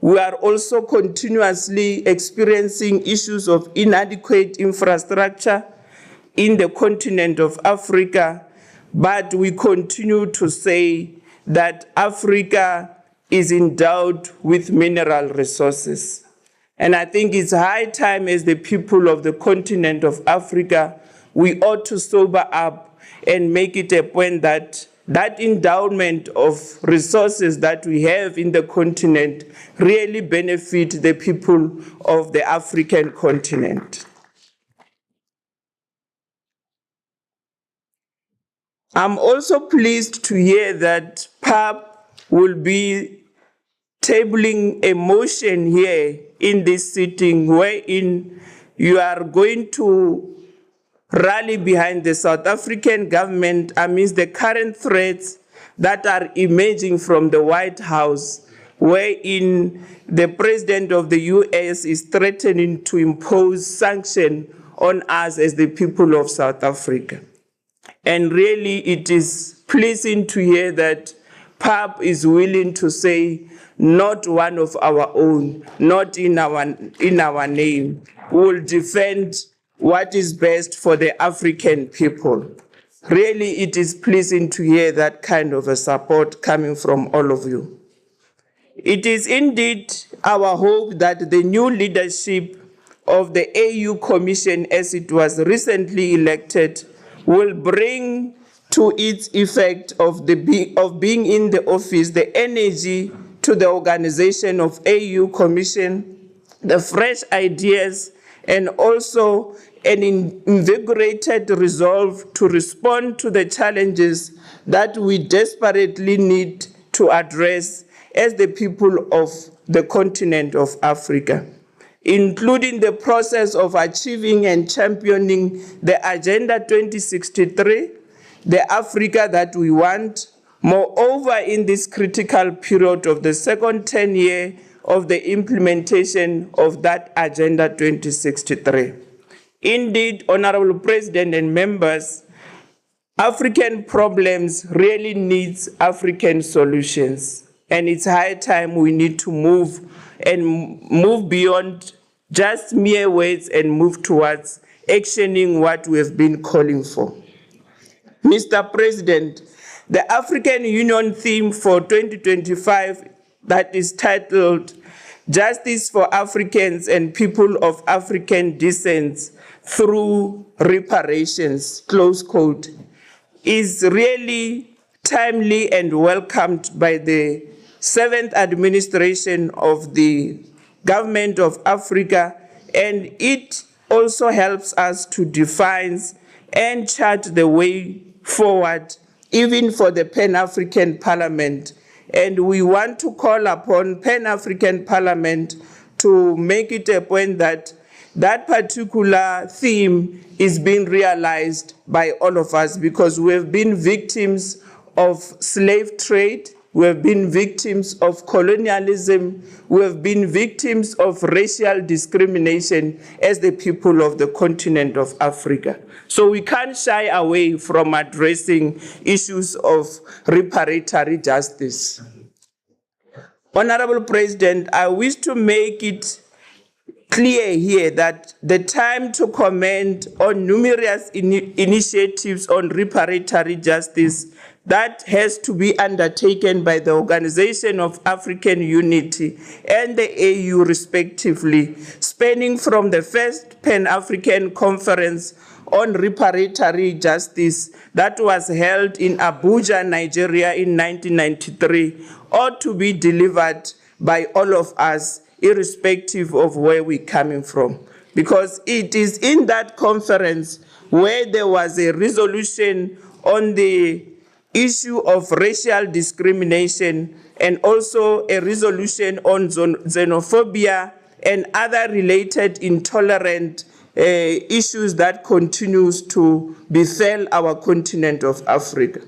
We are also continuously experiencing issues of inadequate infrastructure in the continent of Africa, but we continue to say that Africa is endowed with mineral resources. And I think it's high time as the people of the continent of Africa, we ought to sober up and make it a point that that endowment of resources that we have in the continent really benefit the people of the African continent. I'm also pleased to hear that PAP will be tabling a motion here in this sitting wherein you are going to rally behind the South African government amidst the current threats that are emerging from the White House, wherein the President of the US is threatening to impose sanctions on us as the people of South Africa. And really, it is pleasing to hear that PAP is willing to say, not one of our own, not in our name. We will defend what is best for the African people. Really, it is pleasing to hear that kind of a support coming from all of you. It is indeed our hope that the new leadership of the AU Commission, as it was recently elected, will bring to its effect of being in the office the energy to the organization of AU Commission, the fresh ideas, and also an invigorated resolve to respond to the challenges that we desperately need to address as the people of the continent of Africa, including the process of achieving and championing the Agenda 2063, the Africa that we want. Moreover, in this critical period of the second 10 year of the implementation of that Agenda 2063. Indeed, Honorable President and members, African problems really needs African solutions. And it's high time we need to move beyond just mere words and move towards actioning what we have been calling for. Mr. President, the African Union theme for 2025 that is titled Justice for Africans and People of African Descent through Reparations, close quote, is really timely and welcomed by the 7th administration of the Government of Africa, and it also helps us to define and chart the way forward, even for the Pan-African Parliament, And we want to call upon Pan-African Parliament to make it a point that that particular theme is being realized by all of us, because we have been victims of slave trade, we have been victims of colonialism, we have been victims of racial discrimination as the people of the continent of Africa. So we can't shy away from addressing issues of reparatory justice. Honorable President, I wish to make it clear here that the time to comment on numerous initiatives on reparatory justice that has to be undertaken by the Organization of African Unity and the AU respectively, spanning from the first Pan-African Conference on reparatory justice that was held in Abuja, Nigeria in 1993, ought to be delivered by all of us, irrespective of where we're coming from. Because it is in that conference where there was a resolution on the issue of racial discrimination and also a resolution on xenophobia and other related intolerant issues that continues to befall our continent of Africa.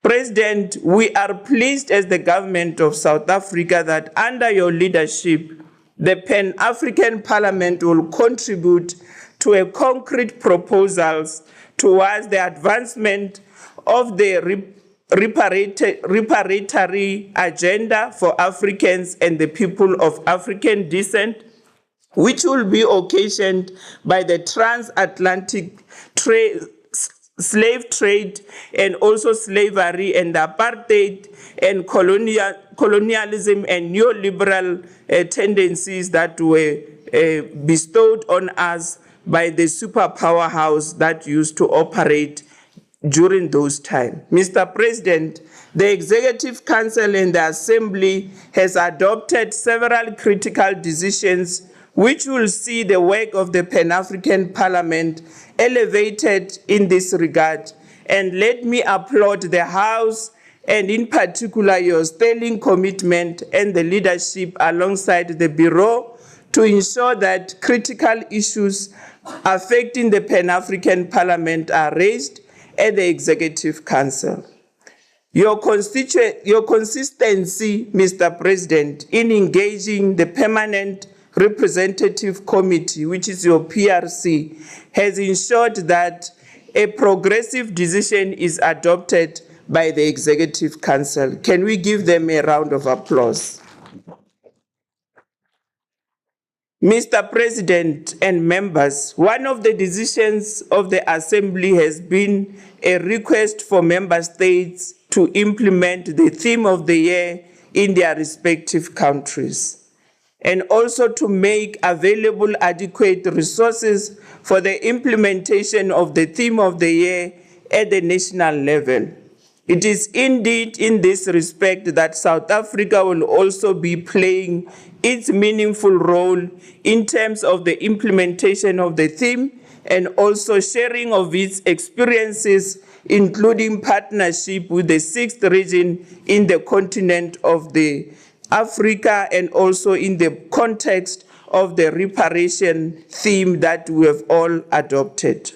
President, we are pleased as the government of South Africa that under your leadership, the Pan-African Parliament will contribute to a concrete proposals towards the advancement of the reparatory agenda for Africans and the people of African descent, which will be occasioned by the transatlantic slave trade and also slavery and apartheid and colonialism and neoliberal tendencies that were bestowed on us by the superpower house that used to operate during those times. Mr. President, the Executive Council and the Assembly has adopted several critical decisions which will see the work of the Pan-African Parliament elevated in this regard. And let me applaud the House and in particular your sterling commitment and the leadership alongside the Bureau to ensure that critical issues affecting the Pan-African Parliament are raised at the Executive Council. Your consistency, Mr. President, in engaging the Permanent Representative Committee, which is your PRC, has ensured that a progressive decision is adopted by the Executive Council. Can we give them a round of applause? Mr. President and members, one of the decisions of the Assembly has been a request for member states to implement the theme of the year in their respective countries, and also to make available adequate resources for the implementation of the theme of the year at the national level. It is indeed in this respect that South Africa will also be playing its meaningful role in terms of the implementation of the theme and also sharing of its experiences, including partnership with the sixth region in the continent of the Africa and also in the context of the reparation theme that we have all adopted.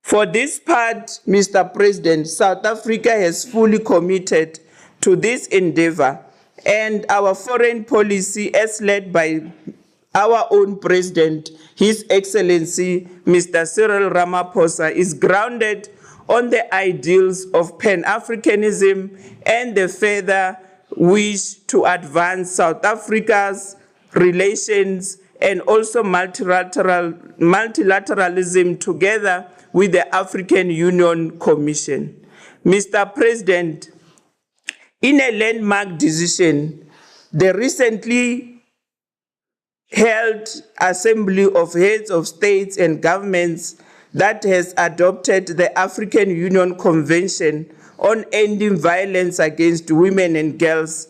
For this part, Mr. President, South Africa has fully committed to this endeavor, and our foreign policy, as led by our own President, His Excellency, Mr. Cyril Ramaphosa, is grounded on the ideals of Pan-Africanism and the further wish to advance South Africa's relations and also multilateralism together with the African Union Commission. Mr. President, in a landmark decision, the recently held Assembly of Heads of States and Governments that has adopted the African Union Convention on Ending Violence Against Women and Girls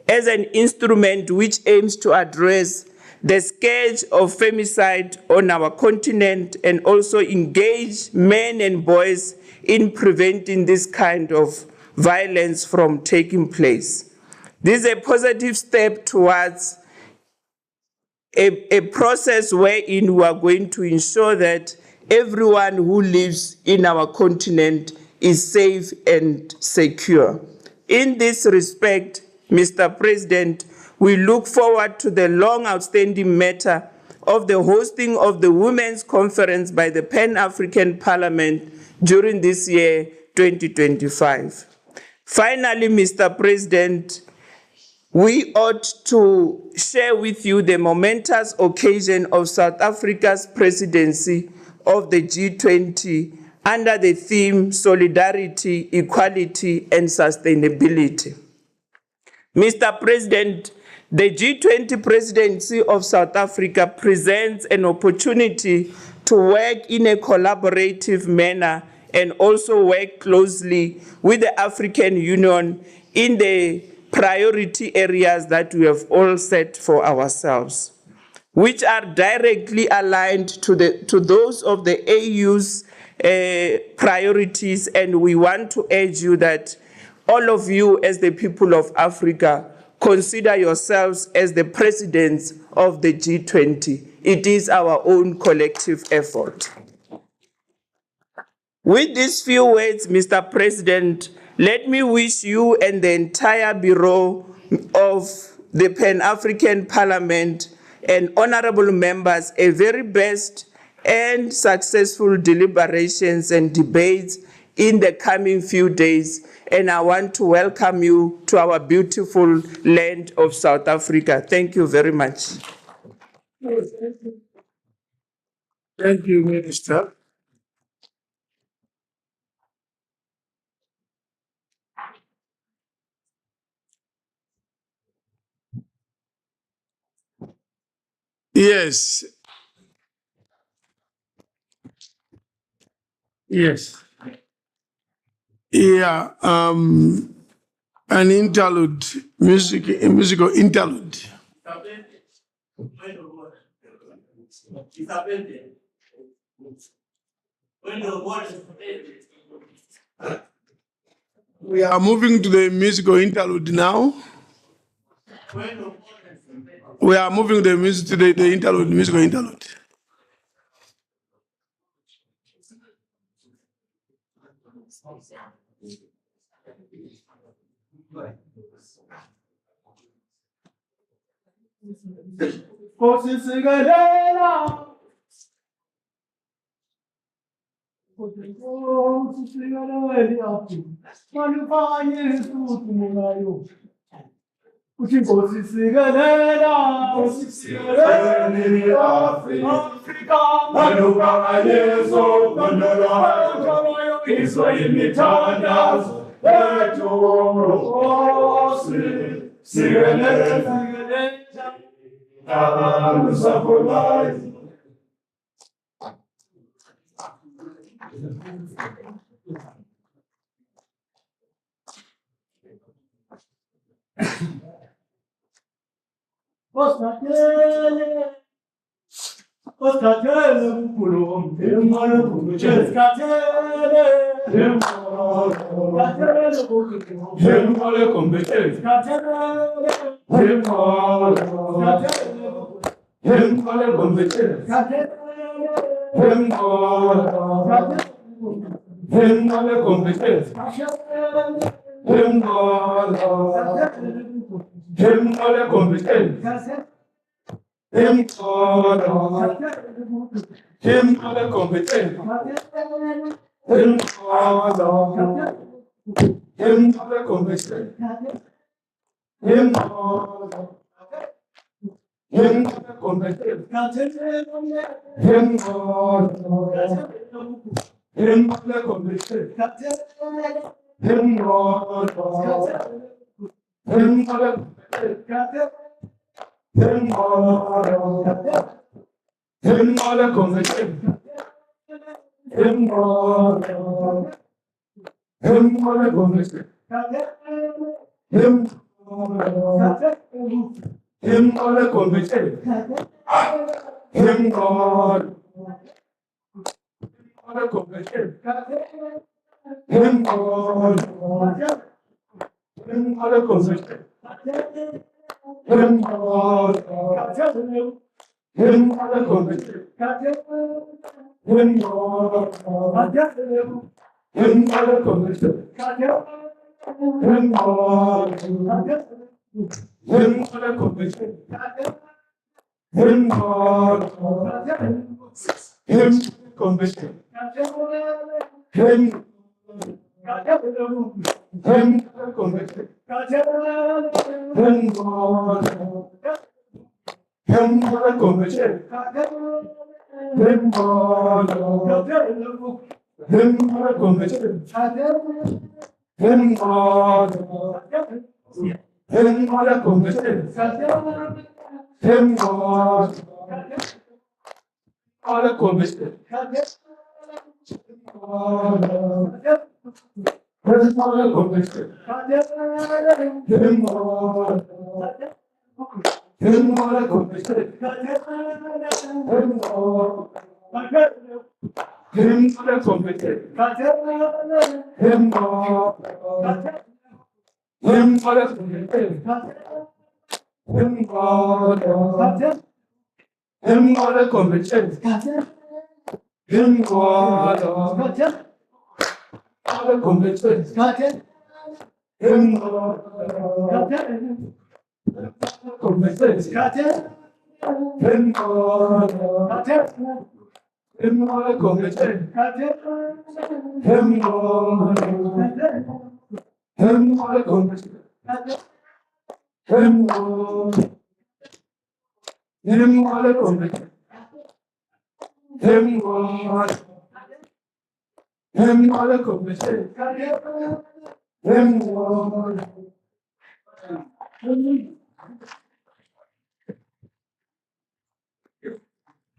as an instrument which aims to address the scourge of femicide on our continent and also engage men and boys in preventing this kind of violence from taking place. This is a positive step towards a process wherein we are going to ensure that everyone who lives in our continent is safe and secure. In this respect, Mr. President, we look forward to the long outstanding matter of the hosting of the Women's Conference by the Pan-African Parliament during this year, 2025. Finally, Mr. President, we ought to share with you the momentous occasion of South Africa's presidency of the G20 under the theme Solidarity, Equality, and Sustainability. Mr. President, the G20 presidency of South Africa presents an opportunity to work in a collaborative manner and also work closely with the African Union in the priority areas that we have all set for ourselves, which are directly aligned to those of the AU's priorities. And we want to urge you that all of you, as the people of Africa, consider yourselves as the presidents of the G20. It is our own collective effort. With these few words, Mr. President, let me wish you and the entire Bureau of the Pan-African Parliament and honorable members a very best and successful deliberations and debates in the coming few days. And I want to welcome you to our beautiful land of South Africa. Thank you very much. Thank you, Minister. Yes. Yes. Yeah. An interlude, a musical interlude. We are moving to the musical interlude now. We are moving the music to the interlude, musical interlude.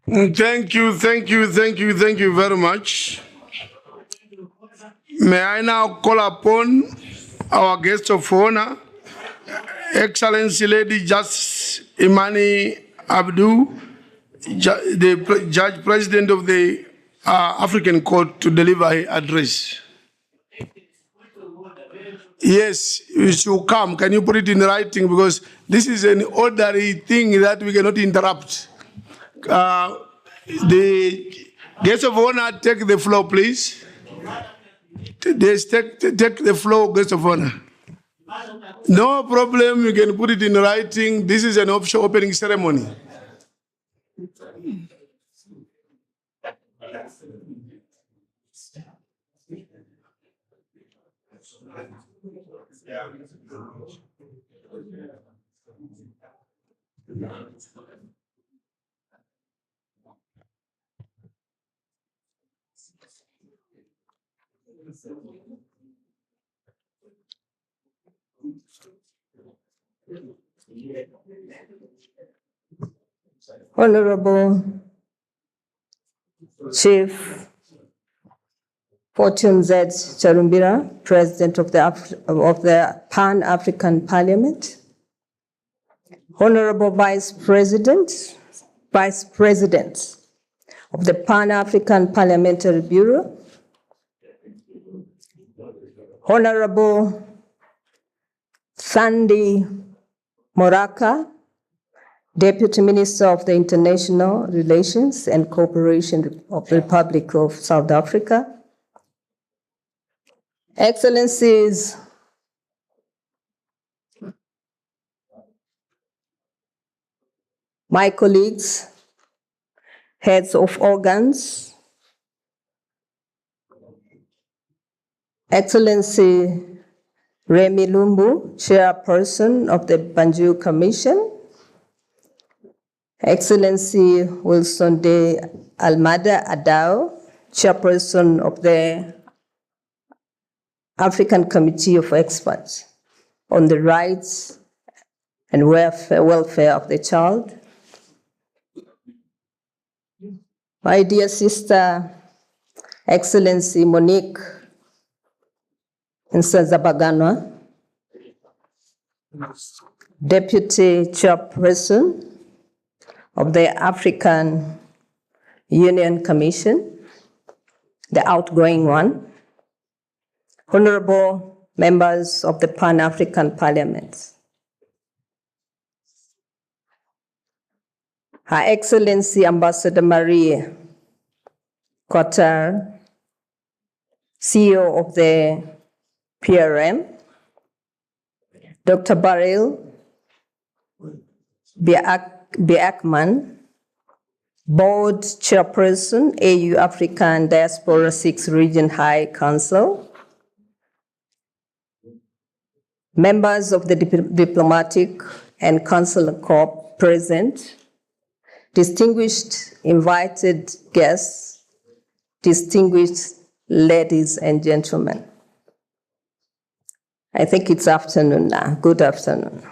Thank you, thank you, thank you, thank you very much. May I now call upon our guest of honor, Excellency Lady Justice Imani Abdu, the Judge President of the African Court, to deliver her address. Yes, you should come. Can you put it in writing? Because this is an orderly thing that we cannot interrupt. The guest of honor, take the floor, please. Take the floor, guest of honor. No problem, you can put it in writing. This is an official opening ceremony. Honorable Chief Fortune Z. Charumbira, President of the Pan-African Parliament, Honorable Vice Presidents of the Pan-African Parliamentary Bureau, Honorable Sandy Moraka, Deputy Minister of the International Relations and Cooperation of the Republic of South Africa, Excellencies, my colleagues, heads of organs, Excellency Remy Lumbu, Chairperson of the Banjul Commission, Excellency Wilson de Almada Adao, Chairperson of the African Committee of Experts on the Rights and Welfare of the Child, my dear sister, Excellency Monique Nsanzabaganwa, Deputy Chairperson of the African Union Commission, the outgoing one, honorable members of the Pan-African Parliament, Her Excellency Ambassador Marie Cotard, CEO of the APRM, Dr. Beryl Beckman, Board Chairperson, AU Africa and Diaspora 6 Region High Council, members of the diplomatic and consular corps present, distinguished invited guests, distinguished ladies and gentlemen. I think it's afternoon now. Good afternoon.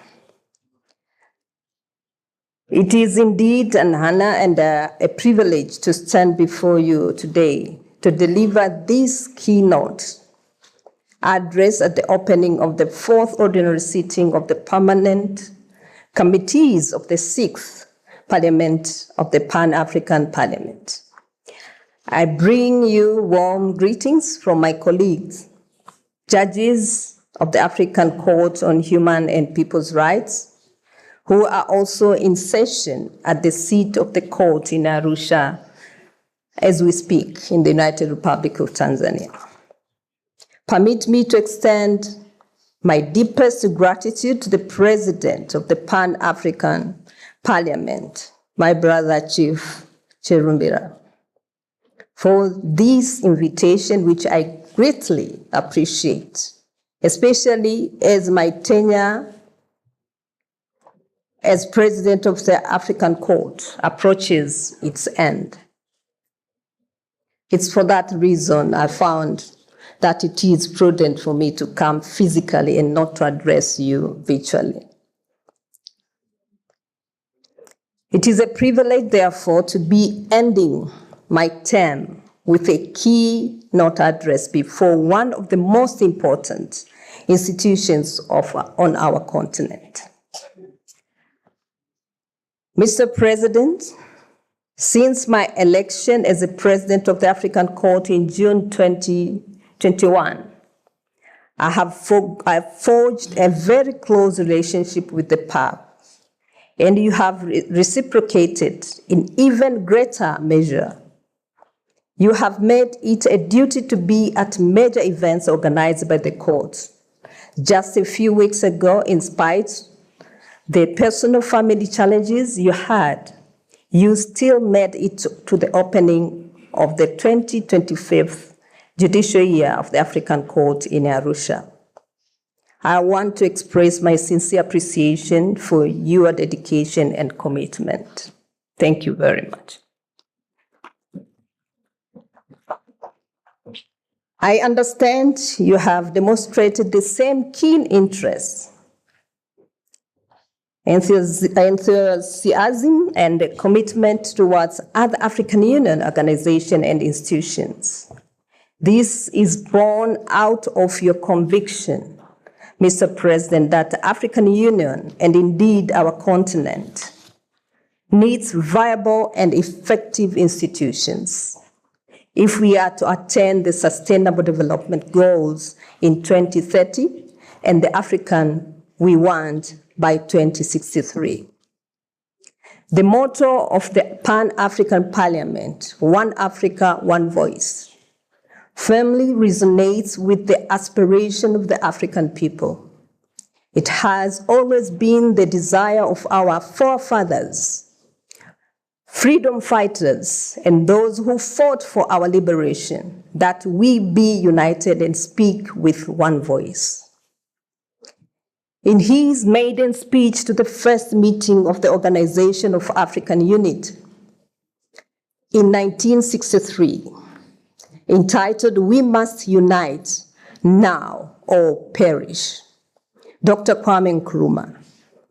It is indeed an honor and a privilege to stand before you today to deliver this keynote address at the opening of the 4th ordinary sitting of the permanent committees of the 6th Parliament of the Pan-African Parliament. I bring you warm greetings from my colleagues, judges of the African Court on Human and People's Rights, who are also in session at the seat of the court in Arusha as we speak in the United Republic of Tanzania. Permit me to extend my deepest gratitude to the President of the Pan-African Parliament, my brother Chief Cherumbira, for this invitation, which I greatly appreciate, especially as my tenure as President of the African Court approaches its end. It's for that reason I found that it is prudent for me to come physically and not to address you virtually. It is a privilege, therefore, to be ending my term with a keynote address before one of the most important institutions on our continent. Mr. President, since my election as the President of the African Court in June 2021, I have forged a very close relationship with the PAP, and you have reciprocated in even greater measure. You have made it a duty to be at major events organized by the court. Just a few weeks ago, in spite the personal family challenges you had, you still made it to the opening of the 2025 judicial year of the African Court in Arusha. I want to express my sincere appreciation for your dedication and commitment. Thank you very much. I understand you have demonstrated the same keen interest, enthusiasm, and commitment towards other African Union organizations and institutions. This is born out of your conviction, Mr. President, that the African Union, and indeed our continent, needs viable and effective institutions if we are to attain the Sustainable Development Goals in 2030 and the African we want by 2063. The motto of the Pan-African Parliament, One Africa, One Voice, firmly resonates with the aspiration of the African people. It has always been the desire of our forefathers, freedom fighters, and those who fought for our liberation, that we be united and speak with one voice. In his maiden speech to the first meeting of the Organization of African Unity in 1963, entitled, "We Must Unite Now or Perish," Dr. Kwame Nkrumah,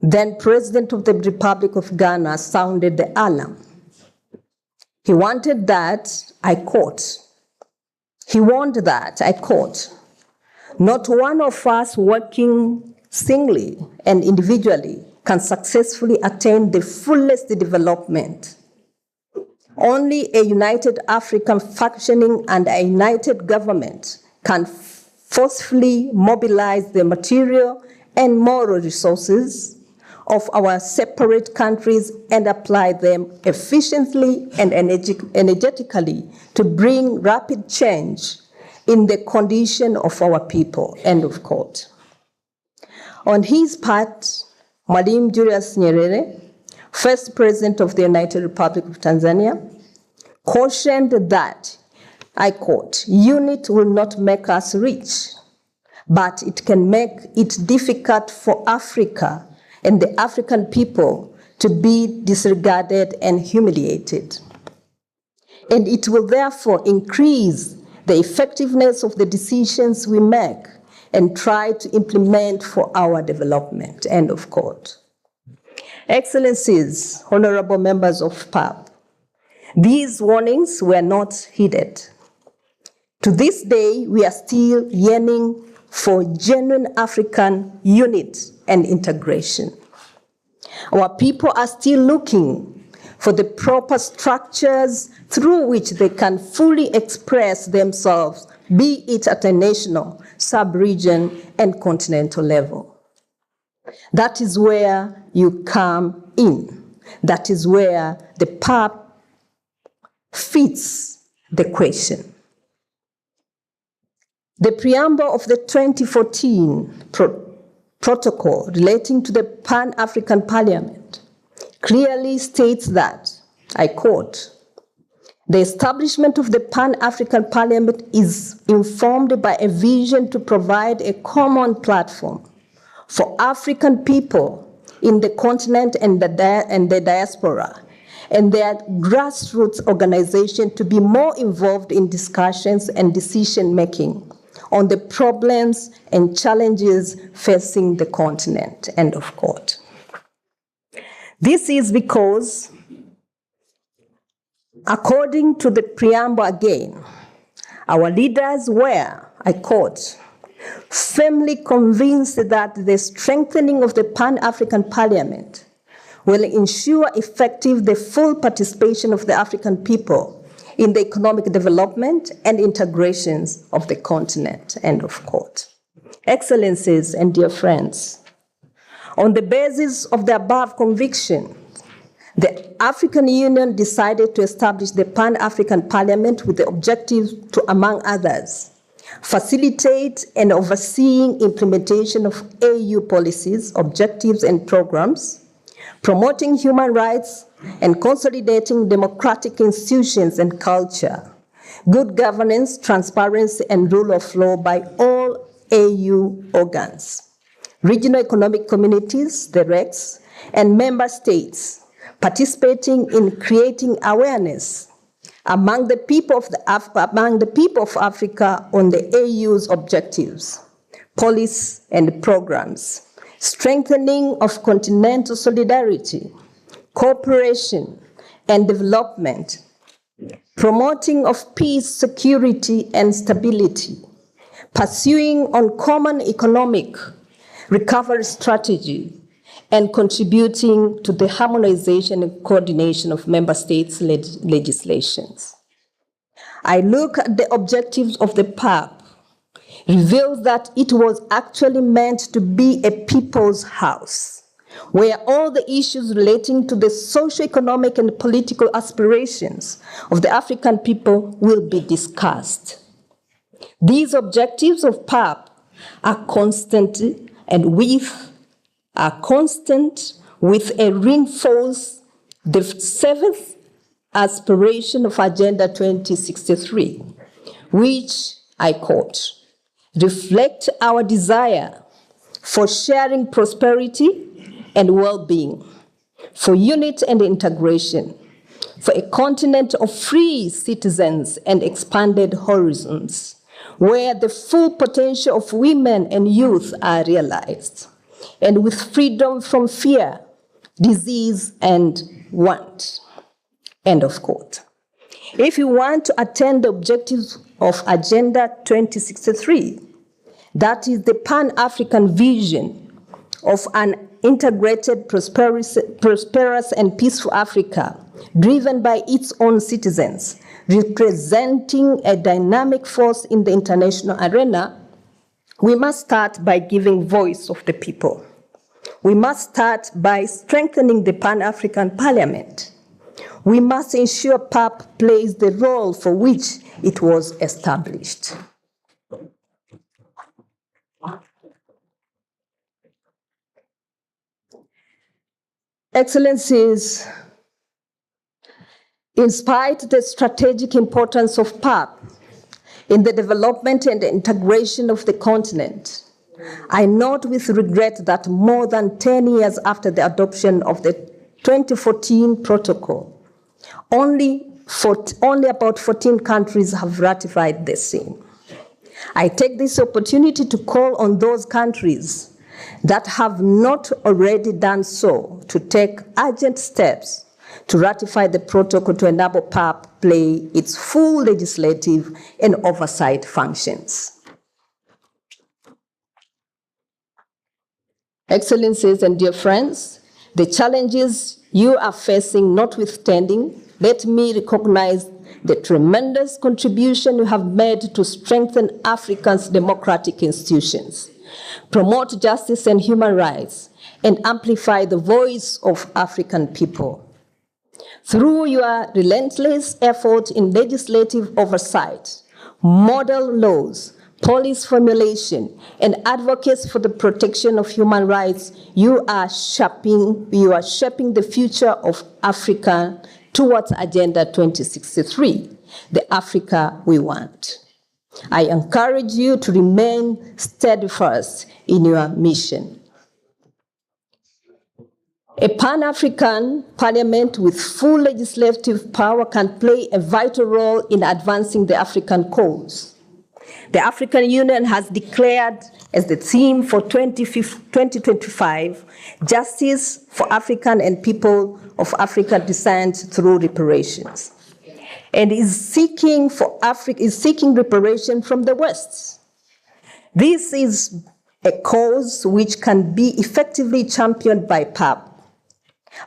then President of the Republic of Ghana, sounded the alarm. He wanted that, I quote, he warned that, I quote, "Not one of us working singly and individually can successfully attain the fullest development. Only a united African functioning and a united government can forcefully mobilize the material and moral resources of our separate countries and apply them efficiently and energetically to bring rapid change in the condition of our people, end of quote. On his part, Mwalimu Julius Nyerere, first President of the United Republic of Tanzania, cautioned that, I quote, "Unity will not make us rich, but it can make it difficult for Africa and the African people to be disregarded and humiliated. And it will therefore increase the effectiveness of the decisions we make and try to implement for our development," end of quote. Excellencies, honorable members of PAP, these warnings were not heeded. To this day, we are still yearning for genuine African unity and integration. Our people are still looking for the proper structures through which they can fully express themselves, be it at a national, sub-region, and continental level. That is where you come in. That is where the PAP fits the question. The preamble of the 2014 protocol relating to the Pan-African Parliament clearly states that, I quote, "The establishment of the Pan-African Parliament is informed by a vision to provide a common platform for African people in the continent and the diaspora, and their grassroots organization to be more involved in discussions and decision-making on the problems and challenges facing the continent," end of quote. This is because, according to the preamble again, our leaders were, I quote, "firmly convinced that the strengthening of the Pan-African Parliament will ensure the full participation of the African people in the economic development and integrations of the continent," end of quote. Excellencies and dear friends, on the basis of the above conviction, the African Union decided to establish the Pan-African Parliament with the objective to, among others, facilitate and overseeing implementation of AU policies, objectives, and programs, promoting human rights and consolidating democratic institutions and culture, good governance, transparency, and rule of law by all AU organs, regional economic communities, the RECs, and member states, participating in creating awareness among the people of Africa on the AU's objectives, policies, and programs, strengthening of continental solidarity, cooperation, and development, promoting of peace, security, and stability, pursuing on common economic recovery strategy, and contributing to the harmonization and coordination of member states' legislations. I look at the objectives of the PAP, reveals that it was actually meant to be a people's house, where all the issues relating to the socio-economic and political aspirations of the African people will be discussed. These objectives of PAP are constant with a reinforce the seventh aspiration of Agenda 2063, which, I quote, "reflect our desire for sharing prosperity and well-being, for unity and integration, for a continent of free citizens and expanded horizons, where the full potential of women and youth are realized, and with freedom from fear, disease, and want," end of quote. If you want to attain the objectives of Agenda 2063, that is the Pan-African vision of an integrated, prosperous, and peaceful Africa, driven by its own citizens, representing a dynamic force in the international arena, We must start by giving voice of the people. We must start by strengthening the Pan-African Parliament. We must ensure PAP plays the role for which it was established. Excellencies, in spite of the strategic importance of PAP in the development and integration of the continent, I note with regret that more than 10 years after the adoption of the 2014 protocol, only about 14 countries have ratified the same. I take this opportunity to call on those countries that have not already done so to take urgent steps to ratify the protocol to enable PAP play its full legislative and oversight functions. Excellencies and dear friends, the challenges you are facing notwithstanding, let me recognize the tremendous contribution you have made to strengthen Africa's democratic institutions, promote justice and human rights, and amplify the voice of African people. Through your relentless effort in legislative oversight, model laws, policy formulation, and advocacy for the protection of human rights, you are shaping the future of Africa towards Agenda 2063, the Africa we want. I encourage you to remain steadfast in your mission. A Pan-African Parliament with full legislative power can play a vital role in advancing the African cause. The African Union has declared as the theme for 2025, justice for African and people of African descent through reparations, and is seeking reparation from the West. This is a cause which can be effectively championed by PAP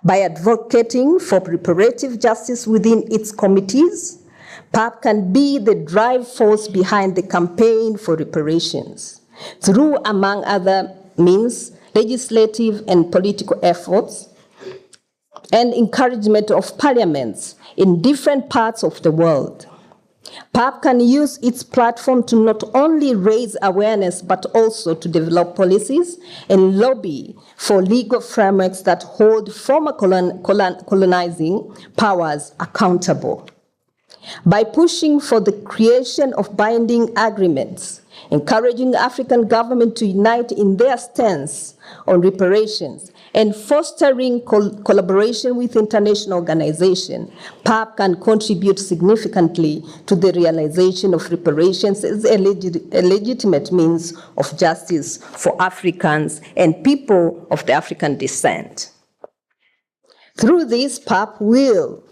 by advocating for reparative justice within its committees. PAP can be the drive force behind the campaign for reparations through, among other means, legislative and political efforts and encouragement of parliaments in different parts of the world. PAP can use its platform to not only raise awareness, but also to develop policies and lobby for legal frameworks that hold former colonizing powers accountable. By pushing for the creation of binding agreements, encouraging African governments to unite in their stance on reparations, and fostering collaboration with international organizations, PAP can contribute significantly to the realization of reparations as a legitimate means of justice for Africans and people of the African descent. Through this, PAP will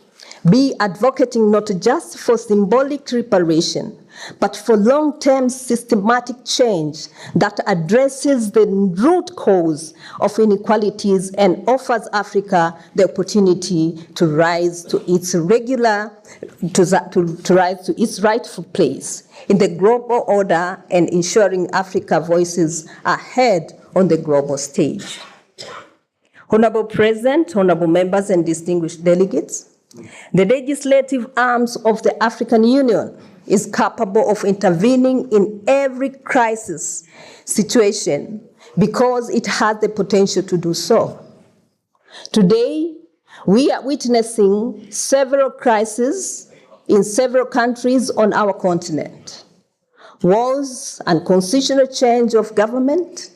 be advocating not just for symbolic reparation, but for long-term systematic change that addresses the root cause of inequalities and offers Africa the opportunity to rise to its rightful place in the global order and ensuring Africa's voices are heard on the global stage. Honorable President, honorable members and distinguished delegates, the legislative arms of the African Union is capable of intervening in every crisis situation because it has the potential to do so. Today, we are witnessing several crises in several countries on our continent. Wars and constitutional change of government,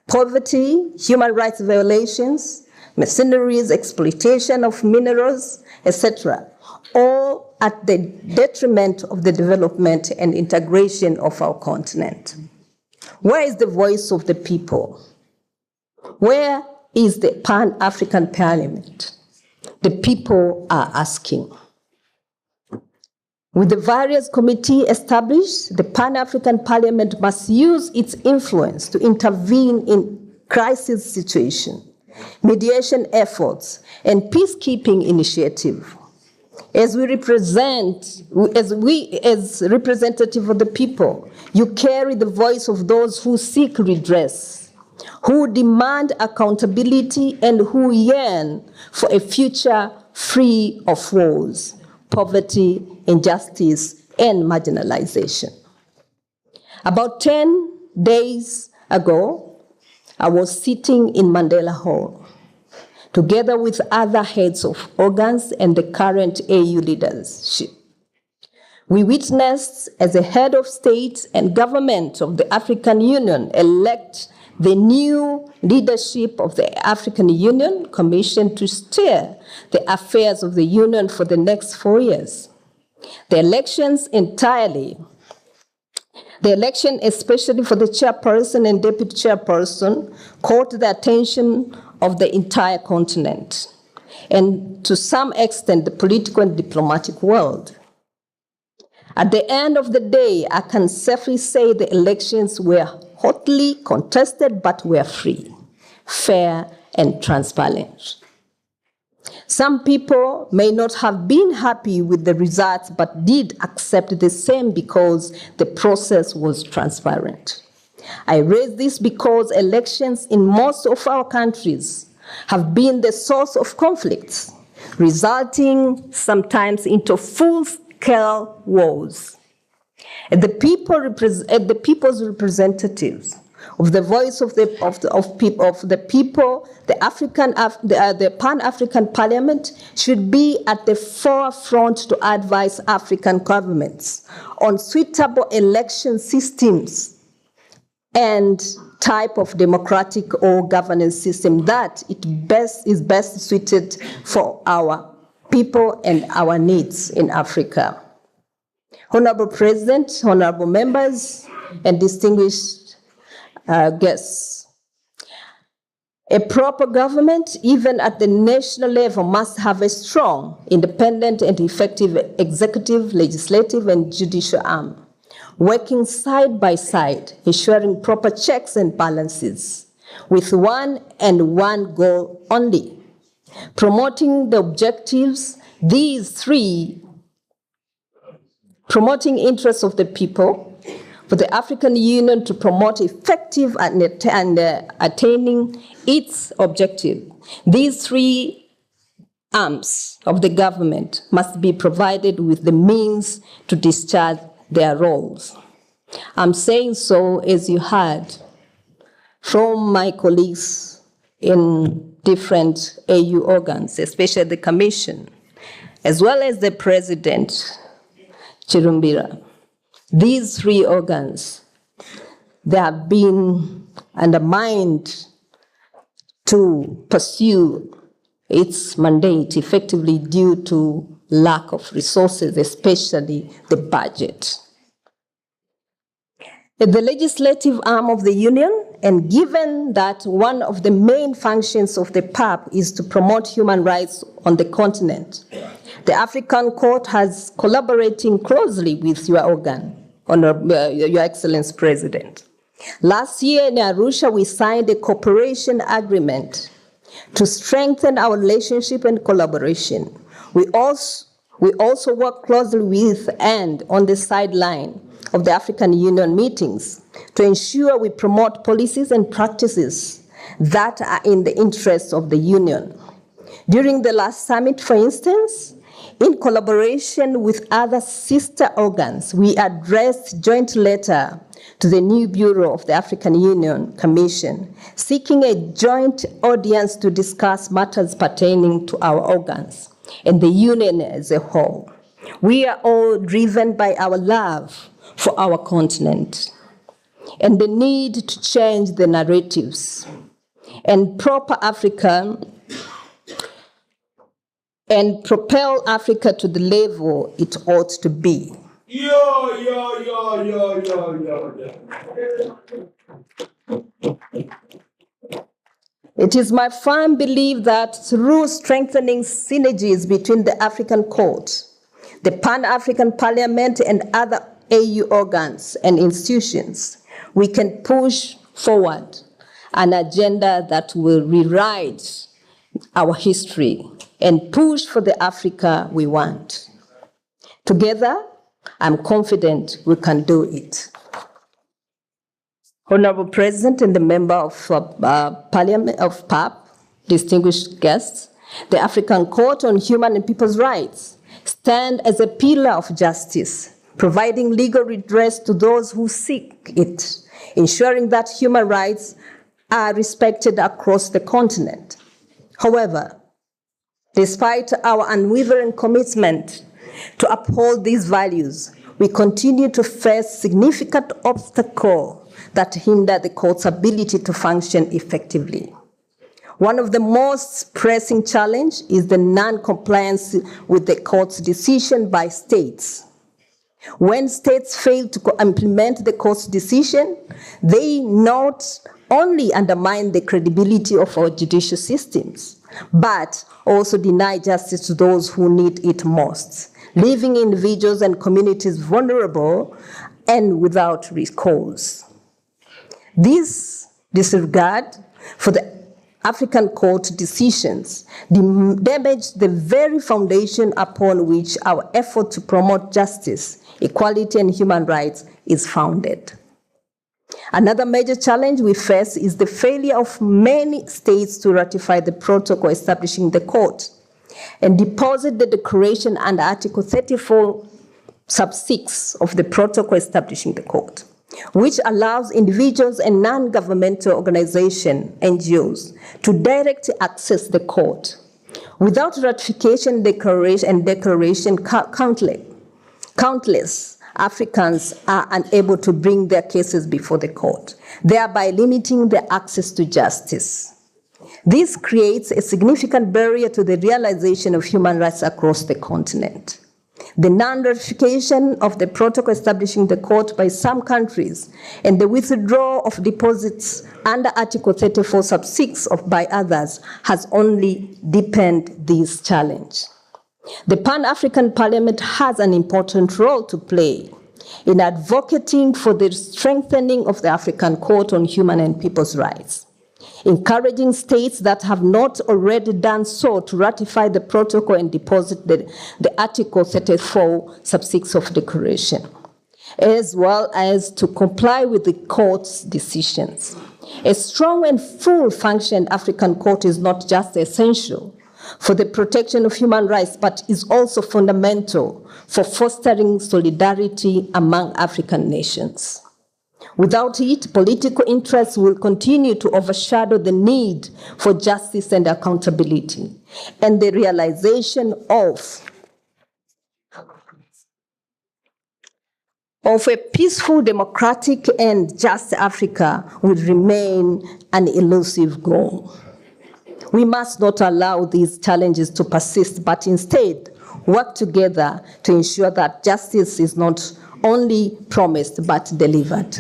poverty, human rights violations, mercenaries, exploitation of minerals, etc., all at the detriment of the development and integration of our continent. Where is the voice of the people? Where is the Pan-African Parliament? The people are asking. With the various committees established, the Pan-African Parliament must use its influence to intervene in crisis situations, mediation efforts, and peacekeeping initiatives. As representative of the people, you carry the voice of those who seek redress, who demand accountability, and who yearn for a future free of wars, poverty, injustice, and marginalization. About 10 days ago, I was sitting in Mandela Hall, together with other heads of organs and the current AU leadership. We witnessed as a head of state and government of the African Union elect the new leadership of the African Union Commission to steer the affairs of the Union for the next 4 years. The election, especially for the chairperson and deputy chairperson, caught the attention of the entire continent, and to some extent, the political and diplomatic world. At the end of the day, I can safely say the elections were hotly contested, but were free, fair, and transparent. Some people may not have been happy with the results, but did accept the same because the process was transparent. I raise this because elections in most of our countries have been the source of conflicts, resulting sometimes into full-scale wars. The people's representatives, of the voice of the people, the Pan-African Parliament should be at the forefront to advise African governments on suitable election systems and type of democratic or governance system that is best suited for our people and our needs in Africa. Honorable President, honorable members, and distinguished guests, a proper government, even at the national level, must have a strong, independent, and effective executive, legislative, and judicial arm, working side by side, ensuring proper checks and balances, with one goal only: promoting the objectives, promoting interests of the people, for the African Union to promote effective and attaining its objective. These three arms of the government must be provided with the means to discharge their roles. I'm saying so, as you heard from my colleagues in different AU organs, especially the Commission, as well as the President, Chirumbira. These three organs, they have been undermined to pursue its mandate effectively due to lack of resources, especially the budget. The legislative arm of the Union, and given that one of the main functions of the PAP is to promote human rights on the continent, the African Court has collaborating closely with your organ, Your Excellency President. Last year in Arusha, we signed a cooperation agreement to strengthen our relationship and collaboration. We also work closely with and on the sideline of the African Union meetings to ensure we promote policies and practices that are in the interests of the Union. During the last summit, for instance, in collaboration with other sister organs, we addressed a joint letter to the new Bureau of the African Union Commission, seeking a joint audience to discuss matters pertaining to our organs and the Union as a whole. We are all driven by our love for our continent and the need to change the narratives and proper Africa and propel Africa to the level it ought to be. It is my firm belief that through strengthening synergies between the African Court, the Pan-African Parliament, and other AU organs and institutions, we can push forward an agenda that will rewrite our history, and push for the Africa we want. Together, I'm confident we can do it. Honorable President and the member of Parliament of PAP, distinguished guests, the African Court on Human and People's Rights stand as a pillar of justice, providing legal redress to those who seek it, ensuring that human rights are respected across the continent. However, despite our unwavering commitment to uphold these values, we continue to face significant obstacles that hinder the court's ability to function effectively. One of the most pressing challenges is the non-compliance with the court's decision by states. When states fail to implement the court's decision, they not only undermine the credibility of our judicial systems, but also deny justice to those who need it most, leaving individuals and communities vulnerable and without recourse. This disregard for the African Court decisions damage the very foundation upon which our effort to promote justice, equality, and human rights is founded. Another major challenge we face is the failure of many states to ratify the protocol establishing the court and deposit the declaration under Article 34, sub 6 of the protocol establishing the court, which allows individuals and non-governmental organizations, NGOs, to directly access the court. Without ratification and declaration, countless Africans are unable to bring their cases before the court, thereby limiting their access to justice. This creates a significant barrier to the realization of human rights across the continent. The non-ratification of the protocol establishing the court by some countries and the withdrawal of deposits under Article 34, sub 6 by others has only deepened this challenge. The Pan-African Parliament has an important role to play in advocating for the strengthening of the African Court on Human and People's Rights, encouraging states that have not already done so to ratify the protocol and deposit the Article 34, sub 6 of declaration, as well as to comply with the court's decisions. A strong and full-functioned African court is not just essential for the protection of human rights, but is also fundamental for fostering solidarity among African nations. Without it, political interests will continue to overshadow the need for justice and accountability, and the realization of a peaceful, democratic, and just Africa will remain an elusive goal. We must not allow these challenges to persist, but instead work together to ensure that justice is not only promised, but delivered.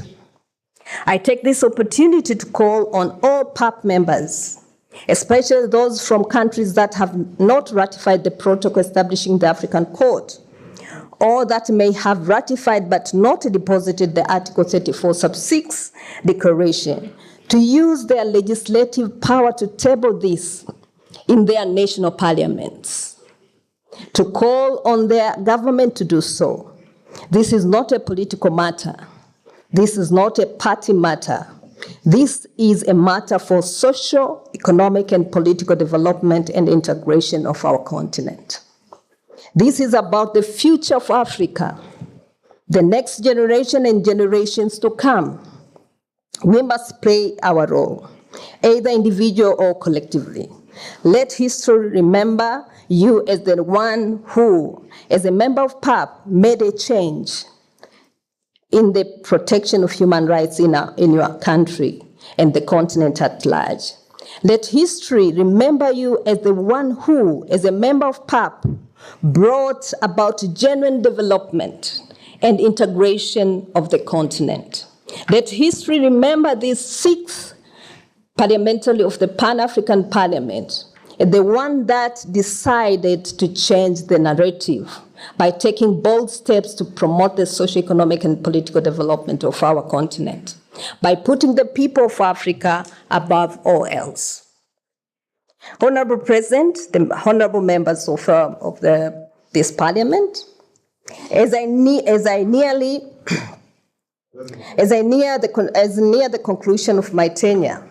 I take this opportunity to call on all PAP members, especially those from countries that have not ratified the protocol establishing the African Court, or that may have ratified but not deposited the Article 34, sub 6 declaration, to use their legislative power to table this in their national parliaments, to call on their government to do so. This is not a political matter. This is not a party matter. This is a matter for social, economic, and political development and integration of our continent. This is about the future of Africa, the next generation and generations to come. We must play our role, either individual or collectively. Let history remember you as the one who, as a member of PAP, made a change in the protection of human rights in your country and the continent at large. Let history remember you as the one who, as a member of PAP, brought about genuine development and integration of the continent. Let history remember this sixth parliamentary of the Pan-African Parliament, the one that decided to change the narrative by taking bold steps to promote the socio-economic and political development of our continent, by putting the people of Africa above all else. Honorable President, the honorable members of this Parliament, as I near the conclusion of my tenure,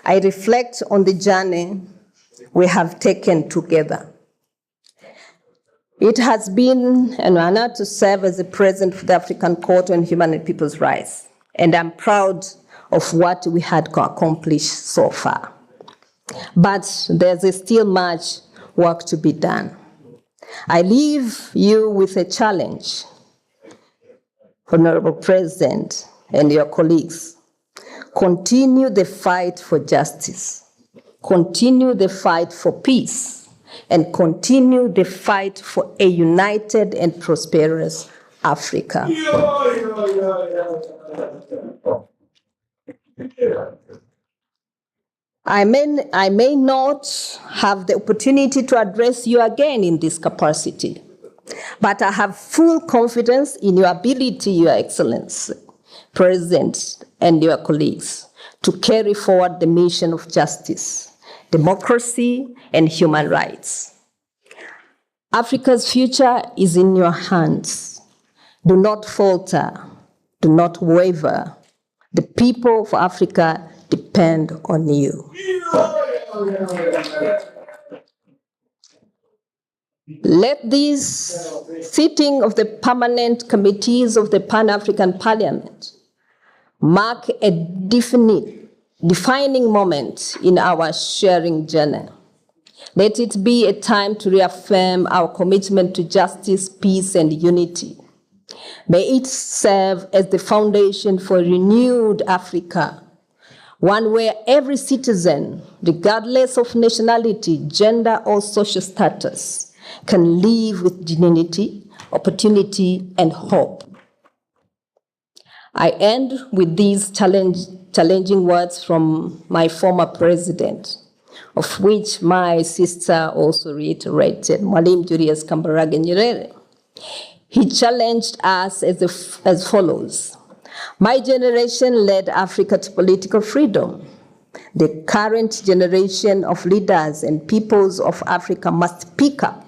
I reflect on the journey we have taken together. It has been an honor to serve as the President of the African Court on Human and People's Rights, and I'm proud of what we had accomplished so far. But there's still much work to be done. I leave you with a challenge, Honorable President and your colleagues. Continue the fight for justice, continue the fight for peace, and continue the fight for a united and prosperous Africa. I may not have the opportunity to address you again in this capacity, but I have full confidence in your ability, Your Excellency, President, and your colleagues to carry forward the mission of justice, democracy, and human rights. Africa's future is in your hands. Do not falter, do not waver. The people of Africa depend on you. Let this sitting of the permanent committees of the Pan-African Parliament mark a defining moment in our sharing journey. Let it be a time to reaffirm our commitment to justice, peace, and unity. May it serve as the foundation for a renewed Africa, one where every citizen, regardless of nationality, gender, or social status, can live with dignity, opportunity, and hope. I end with these challenging words from my former president, of which my sister also reiterated, Mwalimu Julius Kambarage Nyerere. He challenged us as follows. My generation led Africa to political freedom. The current generation of leaders and peoples of Africa must pick up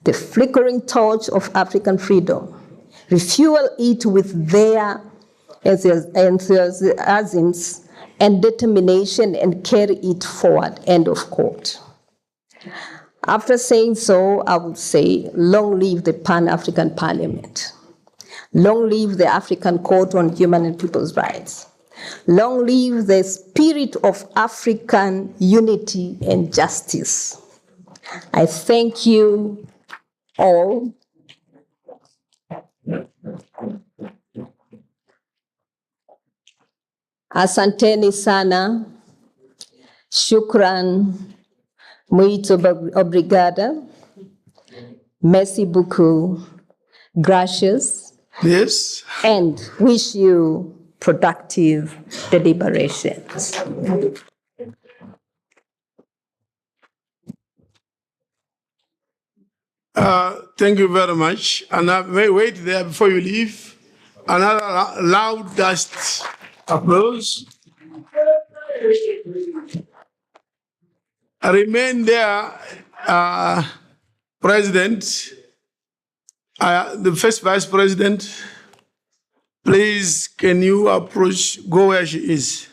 the flickering torch of African freedom, refuel it with their enthusiasms and determination, and carry it forward. End of quote. After saying so, I would say, long live the Pan-African Parliament. Long live the African Court on Human and People's Rights. Long live the spirit of African unity and justice. I thank you all. Asanteni sana. Shukran. Muito obrigada. Merci beaucoup. Gracias. Yes. And wish you productive deliberations. Thank you very much. And wait there before you leave. Another loud dust applause. Remain there, President, the first Vice President. Please, can you approach, go where she is?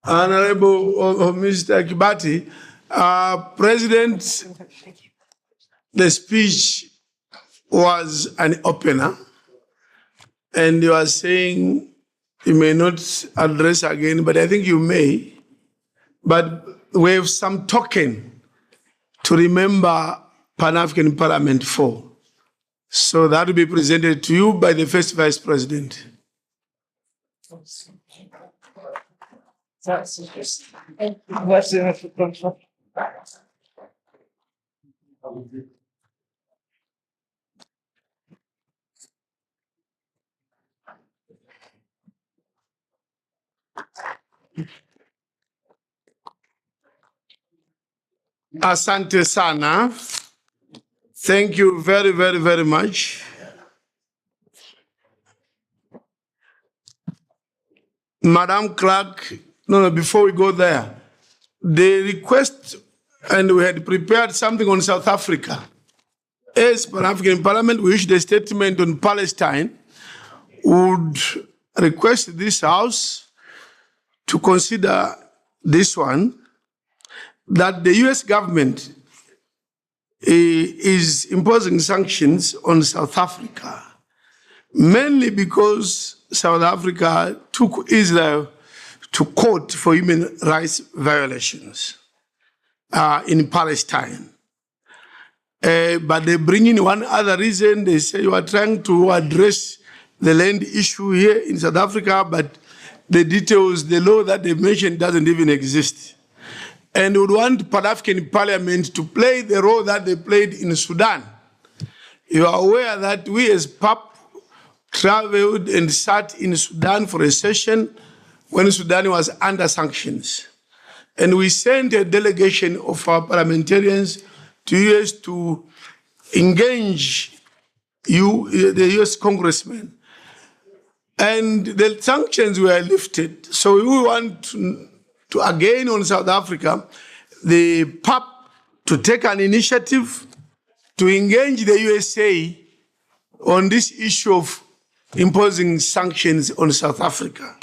Honorable Mr. Kibati, President, the speech was an opener, and you are saying you may not address again, but I think you may. But we have some token to remember Pan-African Parliament for. So that will be presented to you by the first Vice President. Asante sana. Thank you very, very, very much. Madam Clerk, before we go there, the request, and we had prepared something on South Africa. As Pan-African Parliament, we issued a statement on Palestine, would request this House to consider this one, that the US government is imposing sanctions on South Africa, mainly because South Africa took Israel to court for human rights violations in Palestine. But they bring in one other reason. They say you are trying to address the land issue here in South Africa, but the details, the law that they mentioned doesn't even exist. And would want Pan-African Parliament to play the role that they played in Sudan. You are aware that we as PAP traveled and sat in Sudan for a session when Sudan was under sanctions. And we sent a delegation of our parliamentarians to US to engage the US congressmen. And the sanctions were lifted. So we want to again on South Africa, the PAP to take an initiative to engage the USA on this issue of imposing sanctions on South Africa.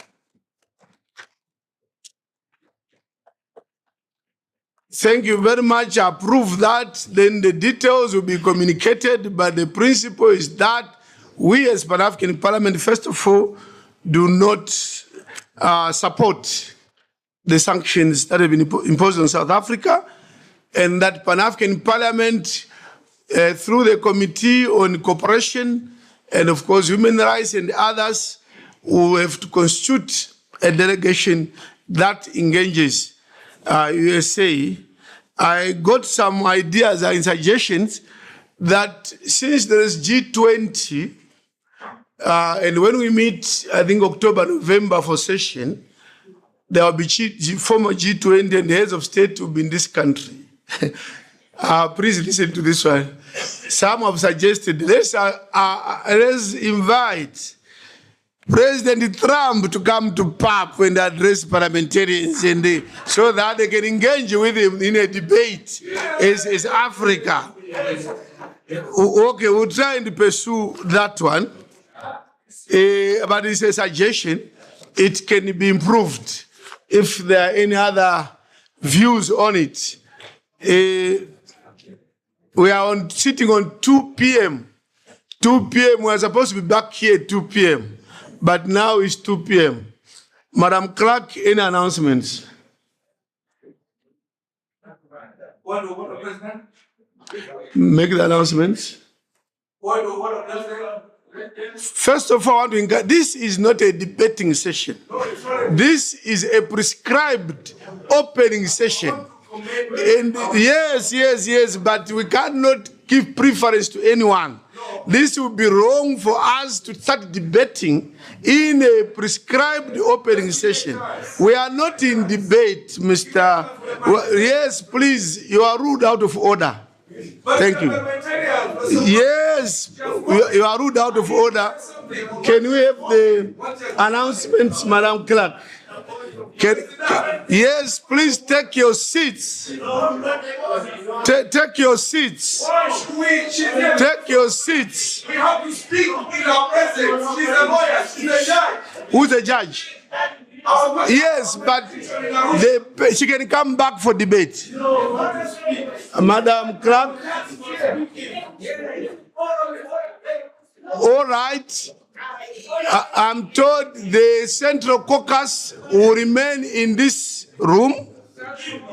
Thank you very much. I approve that. Then the details will be communicated, but the principle is that we as Pan-African Parliament, first of all, do not support the sanctions that have been imposed on South Africa, and that Pan-African Parliament, through the Committee on Cooperation, and of course human rights and others, will have to constitute a delegation that engages USA. I got some ideas and suggestions that since there is G20, and when we meet, I think October, November for session, there will be former G20 and the heads of state will be in this country. Please listen to this one. Some have suggested, let's invite President Trump to come to PAP and address parliamentarians, and so that they can engage with him in a debate as Africa. Okay, we'll try and pursue that one. But it's a suggestion. It can be improved. If there are any other views on it, we are sitting on 2 p.m. 2 p.m. We are supposed to be back here at 2 p.m. But now it's 2 p.m. Madam Clerk, any announcements? Make the announcements. First of all, this is not a debating session. This is a prescribed opening session. And yes, but we cannot give preference to anyone. This would be wrong for us to start debating in a prescribed opening session. We are not in debate, Mr. Yes, please, you are ruled out of order. Thank you. Yes, you are ruled out of order. Can we have the announcements, Madam Clerk? Yes, please take your seats. Take your seats. Take your seats. We have to speak in our presence. She's a lawyer. She's a judge. Who's a judge? Yes, but she can come back for debate. Madam Clerk. All right. I'm told the Central Caucus will remain in this room.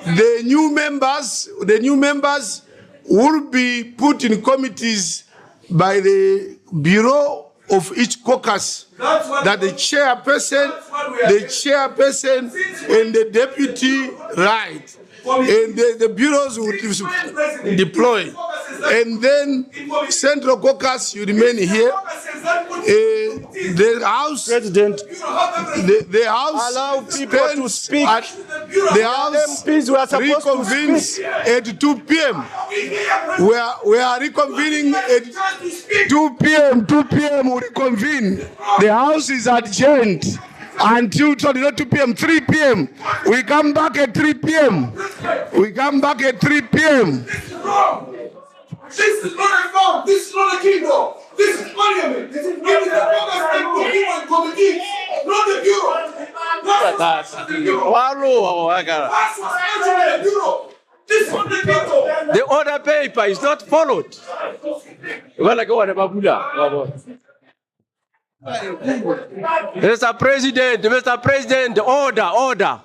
The new members will be put in committees by the Bureau of each caucus, that the chairperson, and the deputy, right, and the bureaus will deploy. And then Central Caucus, you remain here. The House President, the House allow people to speak. The House reconvenes at 2 p.m. We are reconvening at 2 p.m. 2 p.m. we reconvene. The House is adjourned. until 2 p.m., 3 p.m. We come back at 3 p.m. We come back at 3 p.m. This is wrong. This is not a farm. This is not a kingdom. This is parliament. It is the focus and human committees, not the bureau. That's the bureau. That's the bureau. This is not the kingdom. The order paper is not followed. Mr. President, order.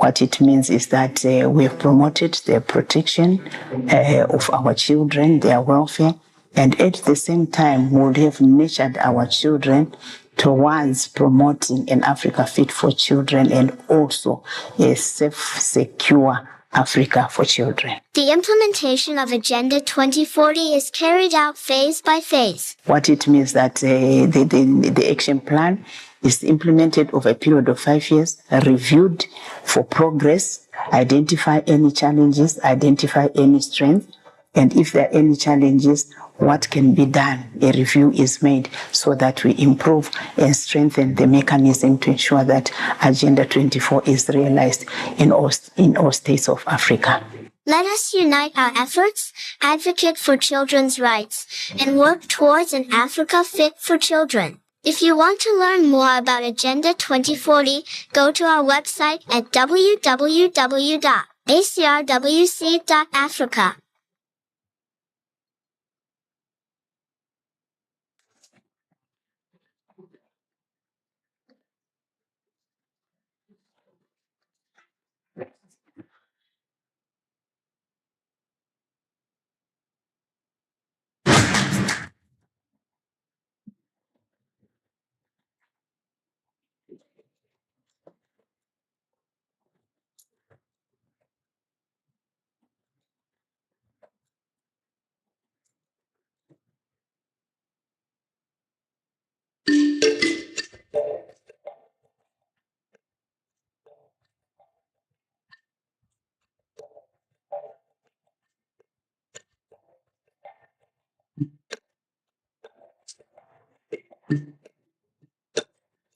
What it means is that we have promoted the protection of our children, their welfare, and at the same time, we would have nurtured our children towards promoting an Africa fit for children and also a safe, secure Africa for children. The implementation of Agenda 2040 is carried out phase by phase. What it means that the action plan is implemented over a period of 5 years, reviewed for progress, identify any challenges, identify any strengths, and if there are any challenges, what can be done? A review is made so that we improve and strengthen the mechanism to ensure that Agenda 24 is realized in all states of Africa. Let us unite our efforts, advocate for children's rights, and work towards an Africa fit for children. If you want to learn more about Agenda 2040, go to our website at www.acrwc.africa.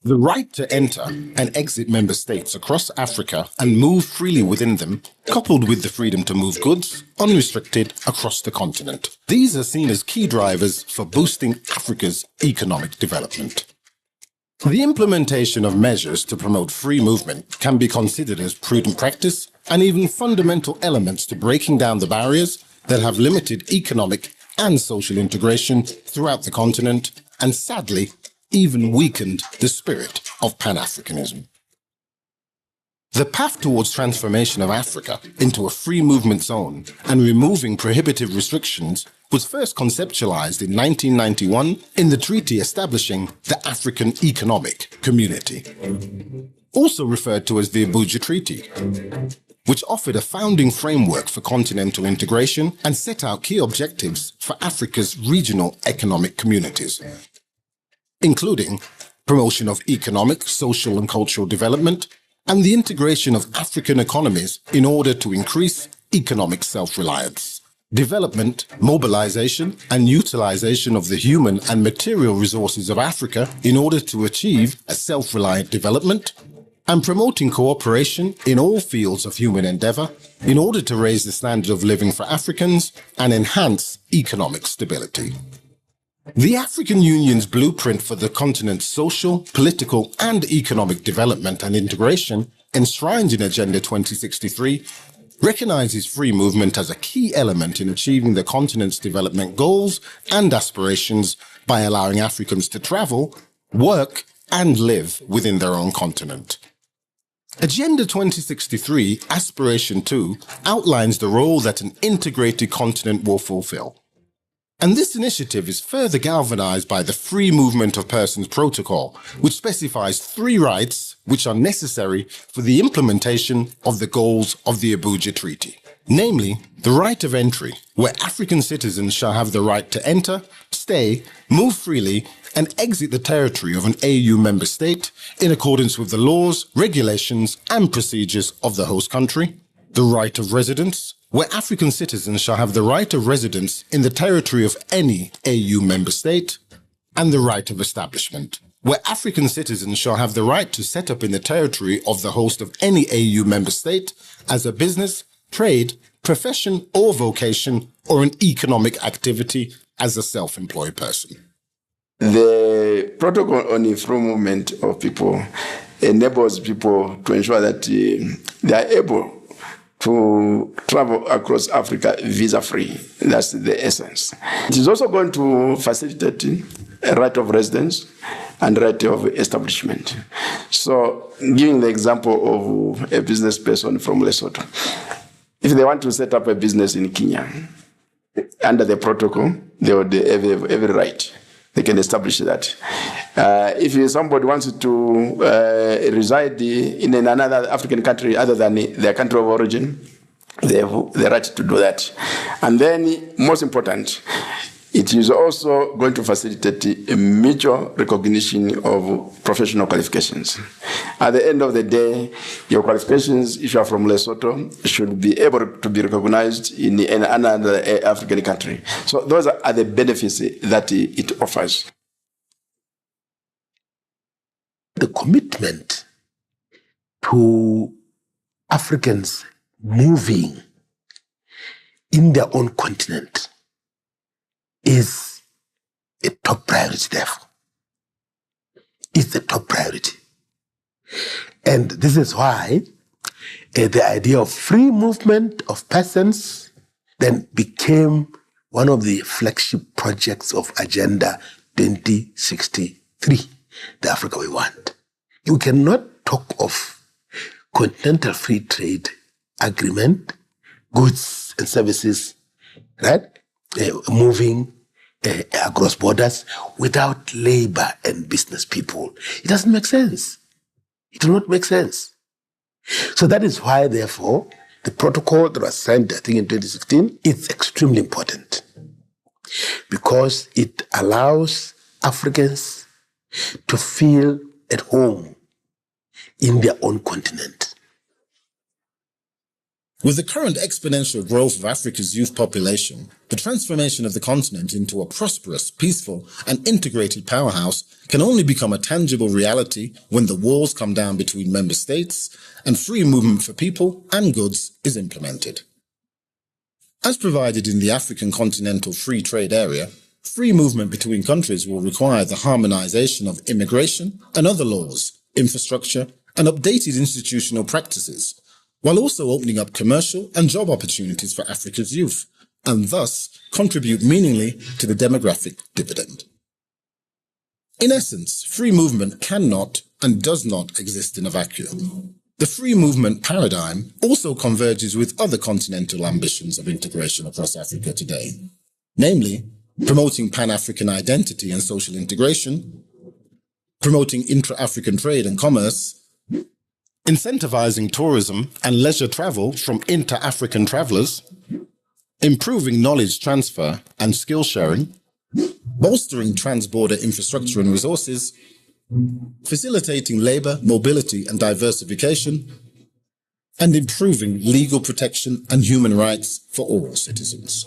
The right to enter and exit member states across Africa and move freely within them, coupled with the freedom to move goods, unrestricted, across the continent. These are seen as key drivers for boosting Africa's economic development. The implementation of measures to promote free movement can be considered as prudent practice and even fundamental elements to breaking down the barriers that have limited economic and social integration throughout the continent and, sadly, even weakened the spirit of Pan-Africanism. The path towards transformation of Africa into a free movement zone and removing prohibitive restrictions was first conceptualized in 1991 in the treaty establishing the African Economic Community, also referred to as the Abuja Treaty, which offered a founding framework for continental integration and set out key objectives for Africa's regional economic communities, including promotion of economic, social and cultural development, and the integration of African economies in order to increase economic self-reliance. Development, mobilization, and utilization of the human and material resources of Africa in order to achieve a self-reliant development, and promoting cooperation in all fields of human endeavor in order to raise the standard of living for Africans and enhance economic stability. The African Union's blueprint for the continent's social, political, and economic development and integration, enshrined in Agenda 2063, recognizes free movement as a key element in achieving the continent's development goals and aspirations by allowing Africans to travel, work, and live within their own continent. Agenda 2063, Aspiration 2, outlines the role that an integrated continent will fulfill. And this initiative is further galvanized by the Free Movement of Persons Protocol, which specifies 3 rights which are necessary for the implementation of the goals of the Abuja Treaty. Namely, the right of entry, where African citizens shall have the right to enter, stay, move freely, and exit the territory of an AU member state in accordance with the laws, regulations, and procedures of the host country. The right of residence, where African citizens shall have the right of residence in the territory of any AU member state, and the right of establishment, where African citizens shall have the right to set up in the territory of the host of any AU member state as a business, trade, profession or vocation, or an economic activity as a self-employed person. The protocol on the free movement of people enables people to ensure that they are able to travel across Africa visa-free. That's the essence. It is also going to facilitate a right of residence, and right of establishment. So, giving the example of a business person from Lesotho, if they want to set up a business in Kenya, under the protocol, they would have every right. They can establish that. If somebody wants to reside in another African country other than their country of origin, they have the right to do that. And then, most important, it is also going to facilitate a mutual recognition of professional qualifications. At the end of the day, your qualifications, if you are from Lesotho, should be able to be recognized in another African country. So those are the benefits that it offers. The commitment to Africans moving in their own continent is a top priority, therefore. It's the top priority. And this is why the idea of free movement of persons then became one of the flagship projects of Agenda 2063, the Africa we want. You cannot talk of continental free trade agreement, goods and services, right? Moving across borders without labor and business people. It doesn't make sense. It will not make sense. So that is why, therefore, the protocol that was signed, I think, in 2016, is extremely important because it allows Africans to feel at home in their own continent. With the current exponential growth of Africa's youth population, the transformation of the continent into a prosperous, peaceful, and integrated powerhouse can only become a tangible reality when the walls come down between member states and free movement for people and goods is implemented. As provided in the African Continental Free Trade Area, free movement between countries will require the harmonization of immigration and other laws, infrastructure, and updated institutional practices, while also opening up commercial and job opportunities for Africa's youth, and thus contribute meaningfully to the demographic dividend. In essence, free movement cannot and does not exist in a vacuum. The free movement paradigm also converges with other continental ambitions of integration across Africa today, namely promoting Pan-African identity and social integration, promoting intra-African trade and commerce, incentivizing tourism and leisure travel from inter-African travelers, improving knowledge transfer and skill sharing, bolstering trans-border infrastructure and resources, facilitating labor, mobility and diversification, and improving legal protection and human rights for all citizens.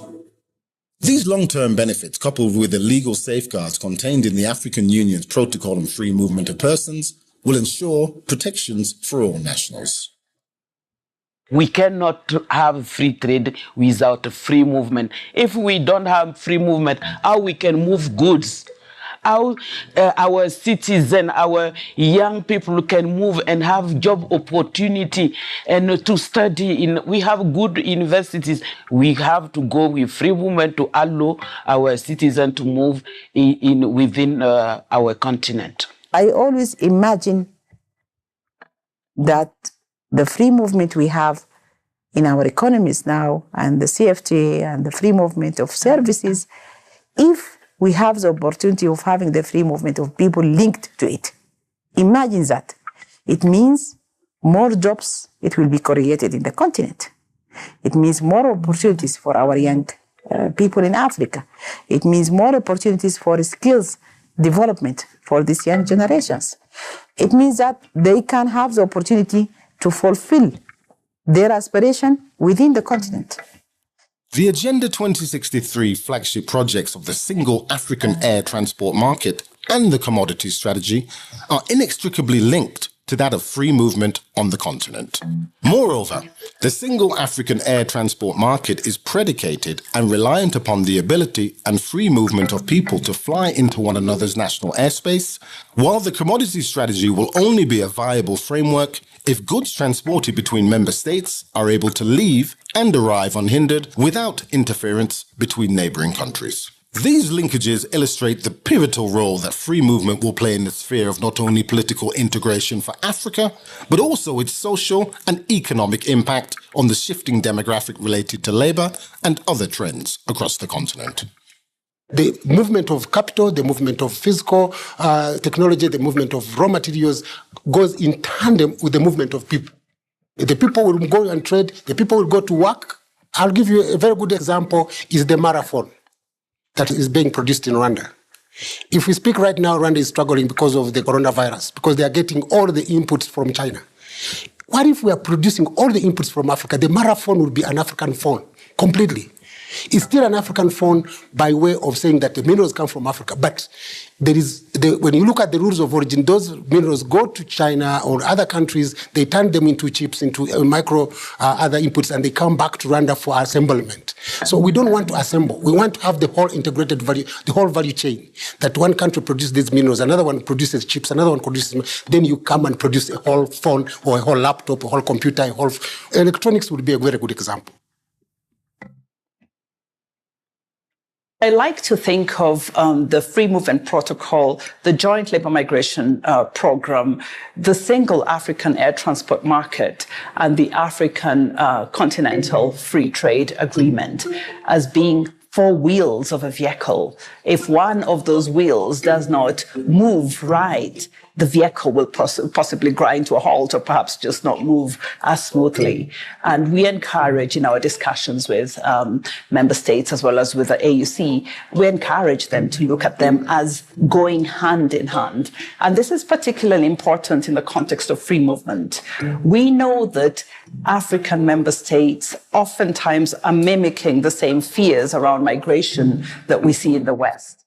These long-term benefits, coupled with the legal safeguards contained in the African Union's Protocol on Free Movement of Persons, will ensure protections for all nationals. We cannot have free trade without a free movement. If we don't have free movement, how we can move goods? How our citizens, our young people can move and have job opportunity and to study we have good universities. We have to go with free movement to allow our citizens to move within our continent. I always imagine that the free movement we have in our economies now, and the CFTA and the free movement of services, if we have the opportunity of having the free movement of people linked to it, imagine that. It means more jobs, it will be created in the continent. It means more opportunities for our young people in Africa. It means more opportunities for skills development for these young generations. It means that they can have the opportunity to fulfill their aspiration within the continent. The Agenda 2063 flagship projects of the single African air transport market and the commodity strategy are inextricably linked to that of free movement on the continent. Moreover, the single African air transport market is predicated and reliant upon the ability and free movement of people to fly into one another's national airspace, while the commodity strategy will only be a viable framework if goods transported between member states are able to leave and arrive unhindered without interference between neighboring countries. These linkages illustrate the pivotal role that free movement will play in the sphere of not only political integration for Africa, but also its social and economic impact on the shifting demographic related to labor and other trends across the continent. The movement of capital, the movement of physical technology, the movement of raw materials goes in tandem with the movement of people. The people will go and trade, the people will go to work. I'll give you a very good example, is the marathon that is being produced in Rwanda. If we speak right now, Rwanda is struggling because of the coronavirus, because they are getting all the inputs from China. What if we are producing all the inputs from Africa? The marathon would be an African phone, completely. It's still an African phone by way of saying that the minerals come from Africa. But when you look at the rules of origin, those minerals go to China or other countries, they turn them into chips, into micro other inputs, and they come back to Rwanda for assemblement. So we don't want to assemble. We want to have the whole integrated value, the whole value chain, that one country produces these minerals, another one produces chips, another one produces, then you come and produce a whole phone or a whole laptop, a whole computer, a whole... Electronics would be a very good example. I like to think of the Free Movement Protocol, the Joint Labour Migration Programme, the Single African Air Transport Market, and the African Continental Free Trade Agreement as being four wheels of a vehicle. If one of those wheels does not move right, the vehicle will possibly grind to a halt or perhaps just not move as smoothly. And we encourage in our discussions with member states as well as with the AUC, we encourage them to look at them as going hand in hand. And this is particularly important in the context of free movement. We know that African member states oftentimes are mimicking the same fears around migration that we see in the West.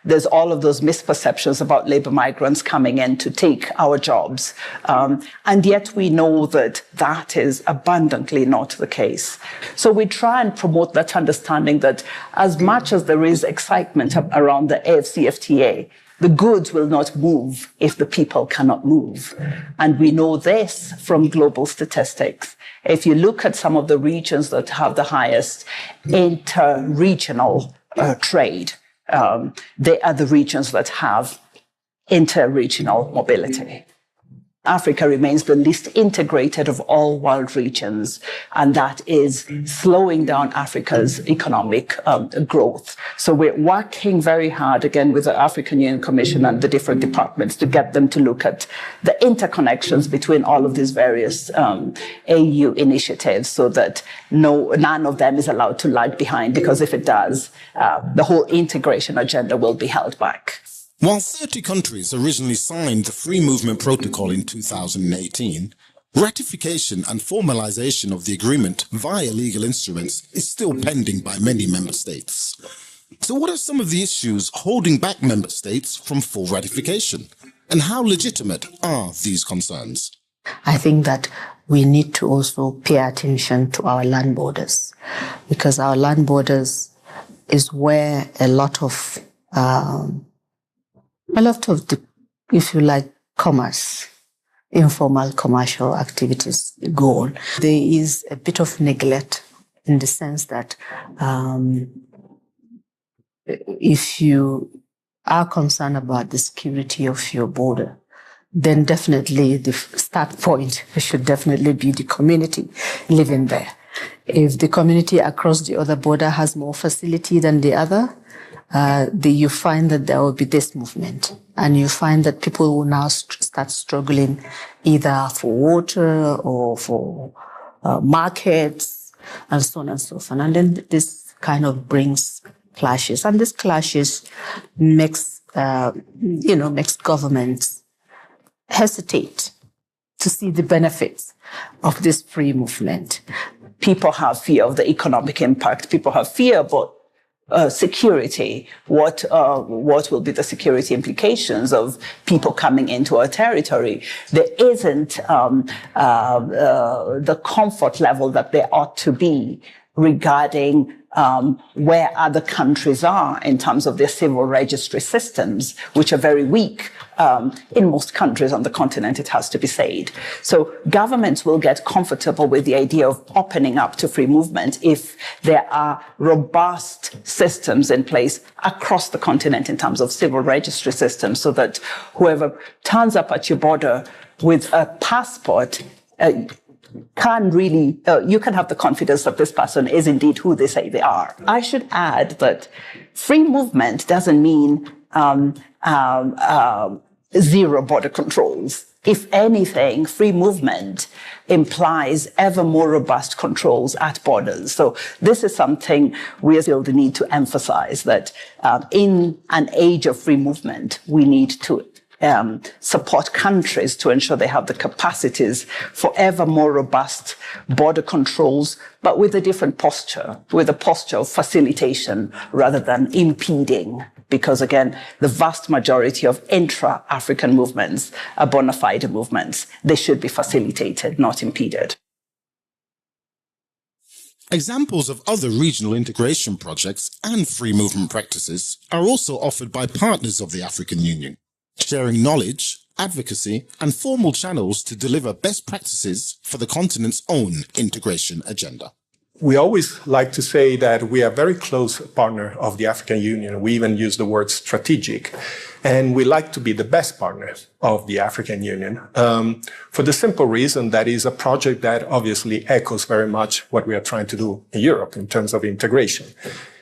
There's all of those misperceptions about labor migrants coming in to take our jobs. And yet we know that that is abundantly not the case. So we try and promote that understanding that as much as there is excitement around the AFCFTA, the goods will not move if the people cannot move. And we know this from global statistics. If you look at some of the regions that have the highest inter-regional trade, they are the regions that have inter-regional mobility. Africa remains the least integrated of all world regions, and that is slowing down Africa's economic growth. So we're working very hard, again, with the African Union Commission and the different departments to get them to look at the interconnections between all of these various AU initiatives so that none of them is allowed to lag behind, because if it does, the whole integration agenda will be held back. While 30 countries originally signed the Free Movement Protocol in 2018, ratification and formalization of the agreement via legal instruments is still pending by many member states. So what are some of the issues holding back member states from full ratification? And how legitimate are these concerns? I think that we need to also pay attention to our land borders, because our land borders is where a lot of the, if you like, commerce, informal commercial activities go on. There is a bit of neglect in the sense that if you are concerned about the security of your border, then definitely the start point should definitely be the community living there. If the community across the other border has more facility than the other, you find that there will be this movement, and you find that people will now start struggling either for water or for markets and so on and so forth. And then this kind of brings clashes, and this clashes makes governments hesitate to see the benefits of this free movement. People have fear of the economic impact. People have fear about security. What will be the security implications of people coming into our territory? There isn't the comfort level that there ought to be regarding where other countries are in terms of their civil registry systems, which are very weak in most countries on the continent, it has to be said. So governments will get comfortable with the idea of opening up to free movement if there are robust systems in place across the continent in terms of civil registry systems, so that whoever turns up at your border with a passport can really, you can have the confidence that this person is indeed who they say they are. I should add that free movement doesn't mean zero border controls. If anything, free movement implies ever more robust controls at borders. So this is something we feel the need to emphasize, that in an age of free movement, we need to support countries to ensure they have the capacities for ever more robust border controls, but with a different posture, with a posture of facilitation rather than impeding. Because again, the vast majority of intra-African movements are bona fide movements. They should be facilitated, not impeded. Examples of other regional integration projects and free movement practices are also offered by partners of the African Union, sharing knowledge, advocacy, and formal channels to deliver best practices for the continent's own integration agenda. We always like to say that we are a very close partner of the African Union. We even use the word strategic. And we like to be the best partners of the African Union for the simple reason that is a project that obviously echoes very much what we are trying to do in Europe in terms of integration.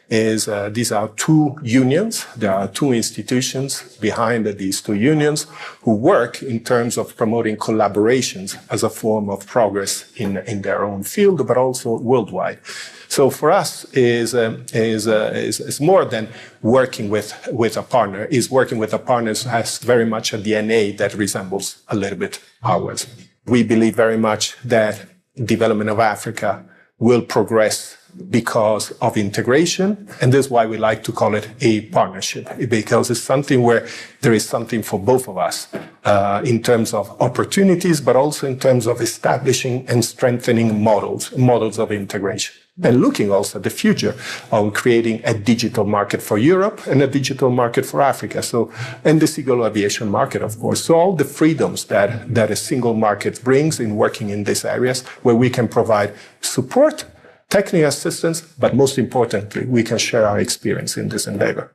These are two unions. There are two institutions behind these two unions who work in terms of promoting collaborations as a form of progress in their own field, but also worldwide. So for us is more than working with a partner. Is working with a partner has very much a DNA that resembles a little bit ours. We believe very much that development of Africa will progress because of integration, and this is why we like to call it a partnership, because it's something where there is something for both of us in terms of opportunities, but also in terms of establishing and strengthening models of integration. And looking also at the future on creating a digital market for Europe and a digital market for Africa. So, and the single aviation market, of course. So all the freedoms that a single market brings in working in these areas where we can provide support, technical assistance, but most importantly, we can share our experience in this endeavor.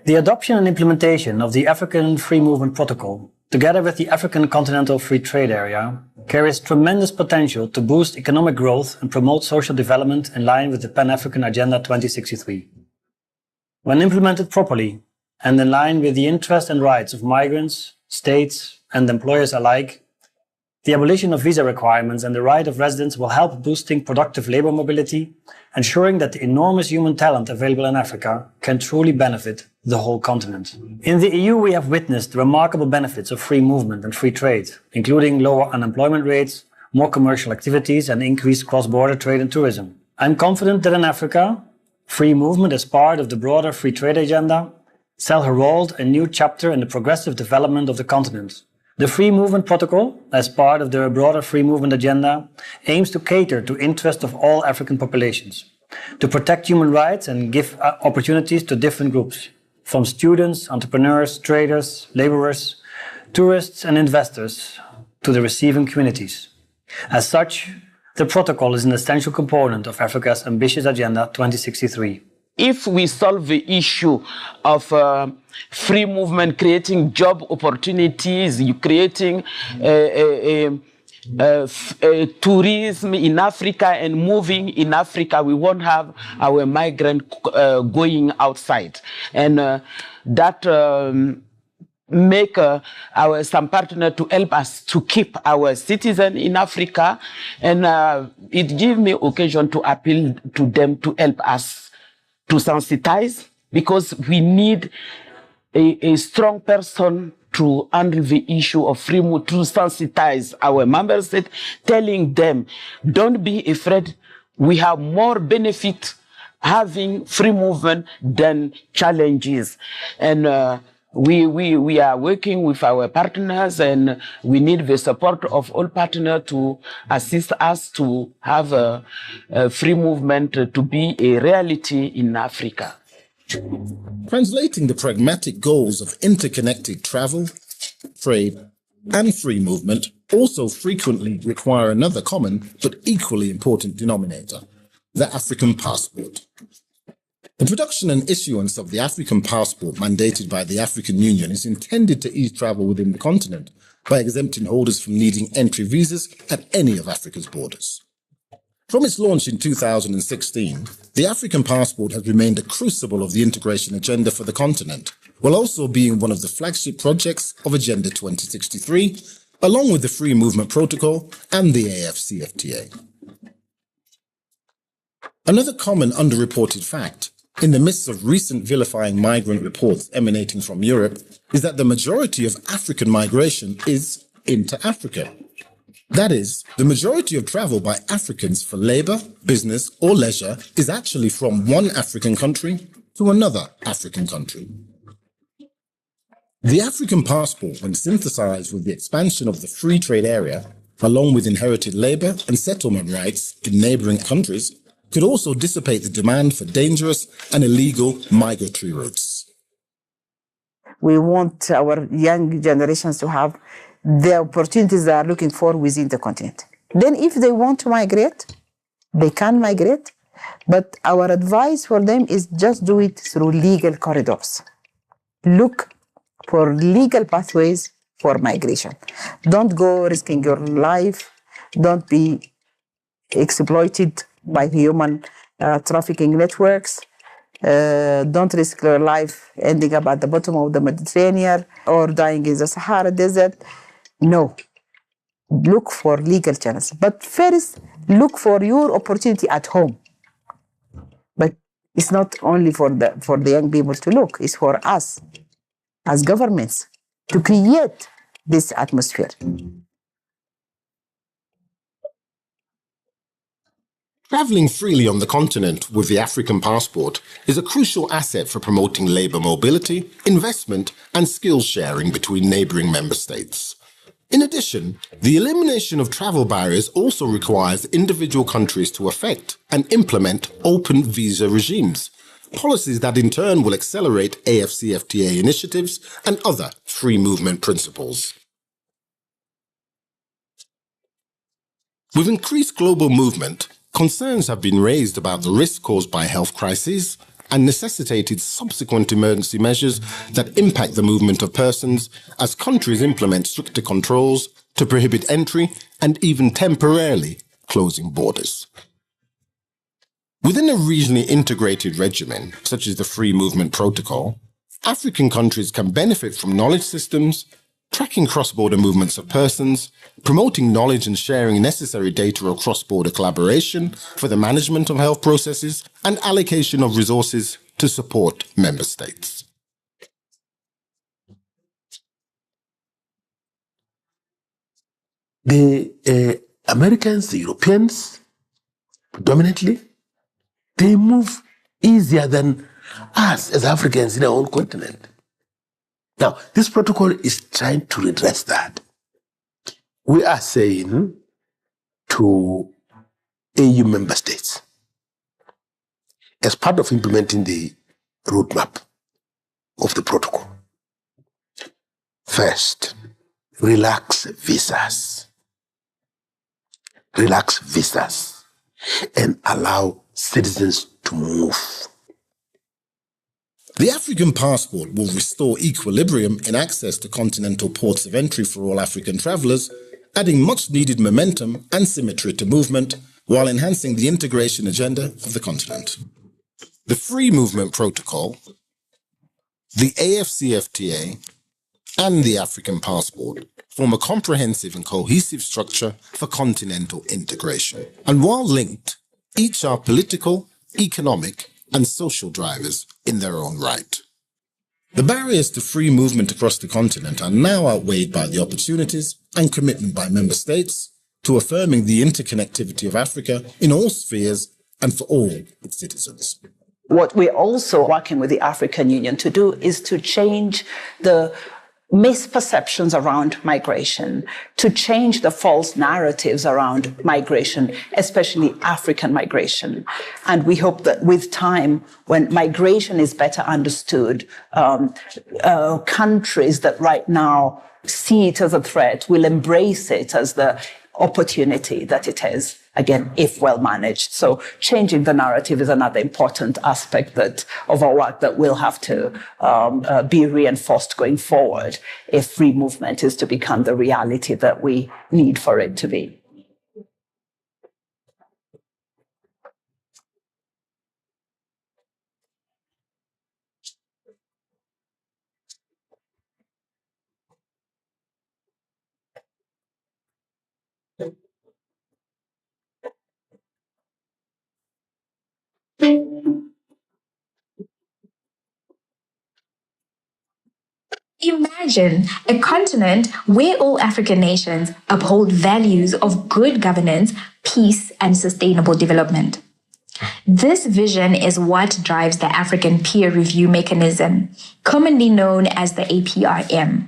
The adoption and implementation of the African Free Movement Protocol, together with the African Continental Free Trade Area, carries tremendous potential to boost economic growth and promote social development in line with the Pan-African Agenda 2063. When implemented properly and in line with the interests and rights of migrants, states, and employers alike, the abolition of visa requirements and the right of residence will help boosting productive labor mobility, ensuring that the enormous human talent available in Africa can truly benefit the whole continent. In the EU, we have witnessed the remarkable benefits of free movement and free trade, including lower unemployment rates, more commercial activities, and increased cross-border trade and tourism. I'm confident that in Africa, free movement as part of the broader free trade agenda shall herald a new chapter in the progressive development of the continent. The Free Movement Protocol, as part of the broader free movement agenda, aims to cater to interests of all African populations, to protect human rights and give opportunities to different groups, from students, entrepreneurs, traders, laborers, tourists and investors, to the receiving communities. As such, the protocol is an essential component of Africa's ambitious Agenda 2063. If we solve the issue of free movement, creating job opportunities, creating tourism in Africa and moving in Africa, we won't have our migrant going outside. And that make some partner to help us to keep our citizens in Africa. And it gives me occasion to appeal to them to help us to sensitize, because we need a strong person to handle the issue of free movement, to sensitize our member states, telling them, don't be afraid, we have more benefit having free movement than challenges. And we are working with our partners, and we need the support of all partners to assist us to have a free movement to be a reality in Africa. Translating the pragmatic goals of interconnected travel, trade, and free movement also frequently require another common but equally important denominator, the African passport. The production and issuance of the African passport mandated by the African Union is intended to ease travel within the continent by exempting holders from needing entry visas at any of Africa's borders. From its launch in 2016, the African passport has remained a crucible of the integration agenda for the continent, while also being one of the flagship projects of Agenda 2063, along with the Free Movement Protocol and the AFCFTA. Another common underreported fact, in the midst of recent vilifying migrant reports emanating from Europe, is that the majority of African migration is into Africa. That is, the majority of travel by Africans for labor, business, or leisure is actually from one African country to another African country. The African passport, when synthesized with the expansion of the free trade area, along with inherited labor and settlement rights in neighboring countries, could also dissipate the demand for dangerous and illegal migratory routes. We want our young generations to have the opportunities they are looking for within the continent. Then if they want to migrate, they can migrate, but our advice for them is just do it through legal corridors. Look for legal pathways for migration. Don't go risking your life. Don't be exploited by human trafficking networks. Don't risk your life ending up at the bottom of the Mediterranean or dying in the Sahara Desert. No. Look for legal channels. But first, look for your opportunity at home. But it's not only for the young people to look. It's for us as governments to create this atmosphere. Traveling freely on the continent with the African passport is a crucial asset for promoting labor mobility, investment, and skills sharing between neighboring member states. In addition, the elimination of travel barriers also requires individual countries to effect and implement open visa regimes, policies that in turn will accelerate AFCFTA initiatives and other free movement principles. With increased global movement, concerns have been raised about the risks caused by health crises and necessitated subsequent emergency measures that impact the movement of persons as countries implement stricter controls to prohibit entry and even temporarily closing borders. Within a regionally integrated regimen, such as the Free Movement Protocol, African countries can benefit from knowledge systems, tracking cross-border movements of persons, promoting knowledge and sharing necessary data or cross-border collaboration for the management of health processes, and allocation of resources to support member states. The Americans, the Europeans, predominantly, they move easier than us as Africans in our own continent. Now, this protocol is trying to redress that. We are saying to AU member states, as part of implementing the roadmap of the protocol, first, relax visas. Relax visas and allow citizens to move. The African passport will restore equilibrium in access to continental ports of entry for all African travellers, adding much-needed momentum and symmetry to movement while enhancing the integration agenda of the continent. The Free Movement Protocol, the AFCFTA, and the African passport form a comprehensive and cohesive structure for continental integration. And while linked, each are political, economic, and social drivers in their own right. The barriers to free movement across the continent are now outweighed by the opportunities and commitment by member states to affirming the interconnectivity of Africa in all spheres and for all its citizens. What we're also working with the African Union to do is to change the misperceptions around migration, to change the false narratives around migration, especially African migration. And we hope that with time, when migration is better understood, countries that right now see it as a threat will embrace it as the opportunity that it is, again, if well managed. So changing the narrative is another important aspect of our work that will have to be reinforced going forward if free movement is to become the reality that we need for it to be. Imagine a continent where all African nations uphold values of good governance, peace, and sustainable development. This vision is what drives the African Peer Review Mechanism, commonly known as the APRM.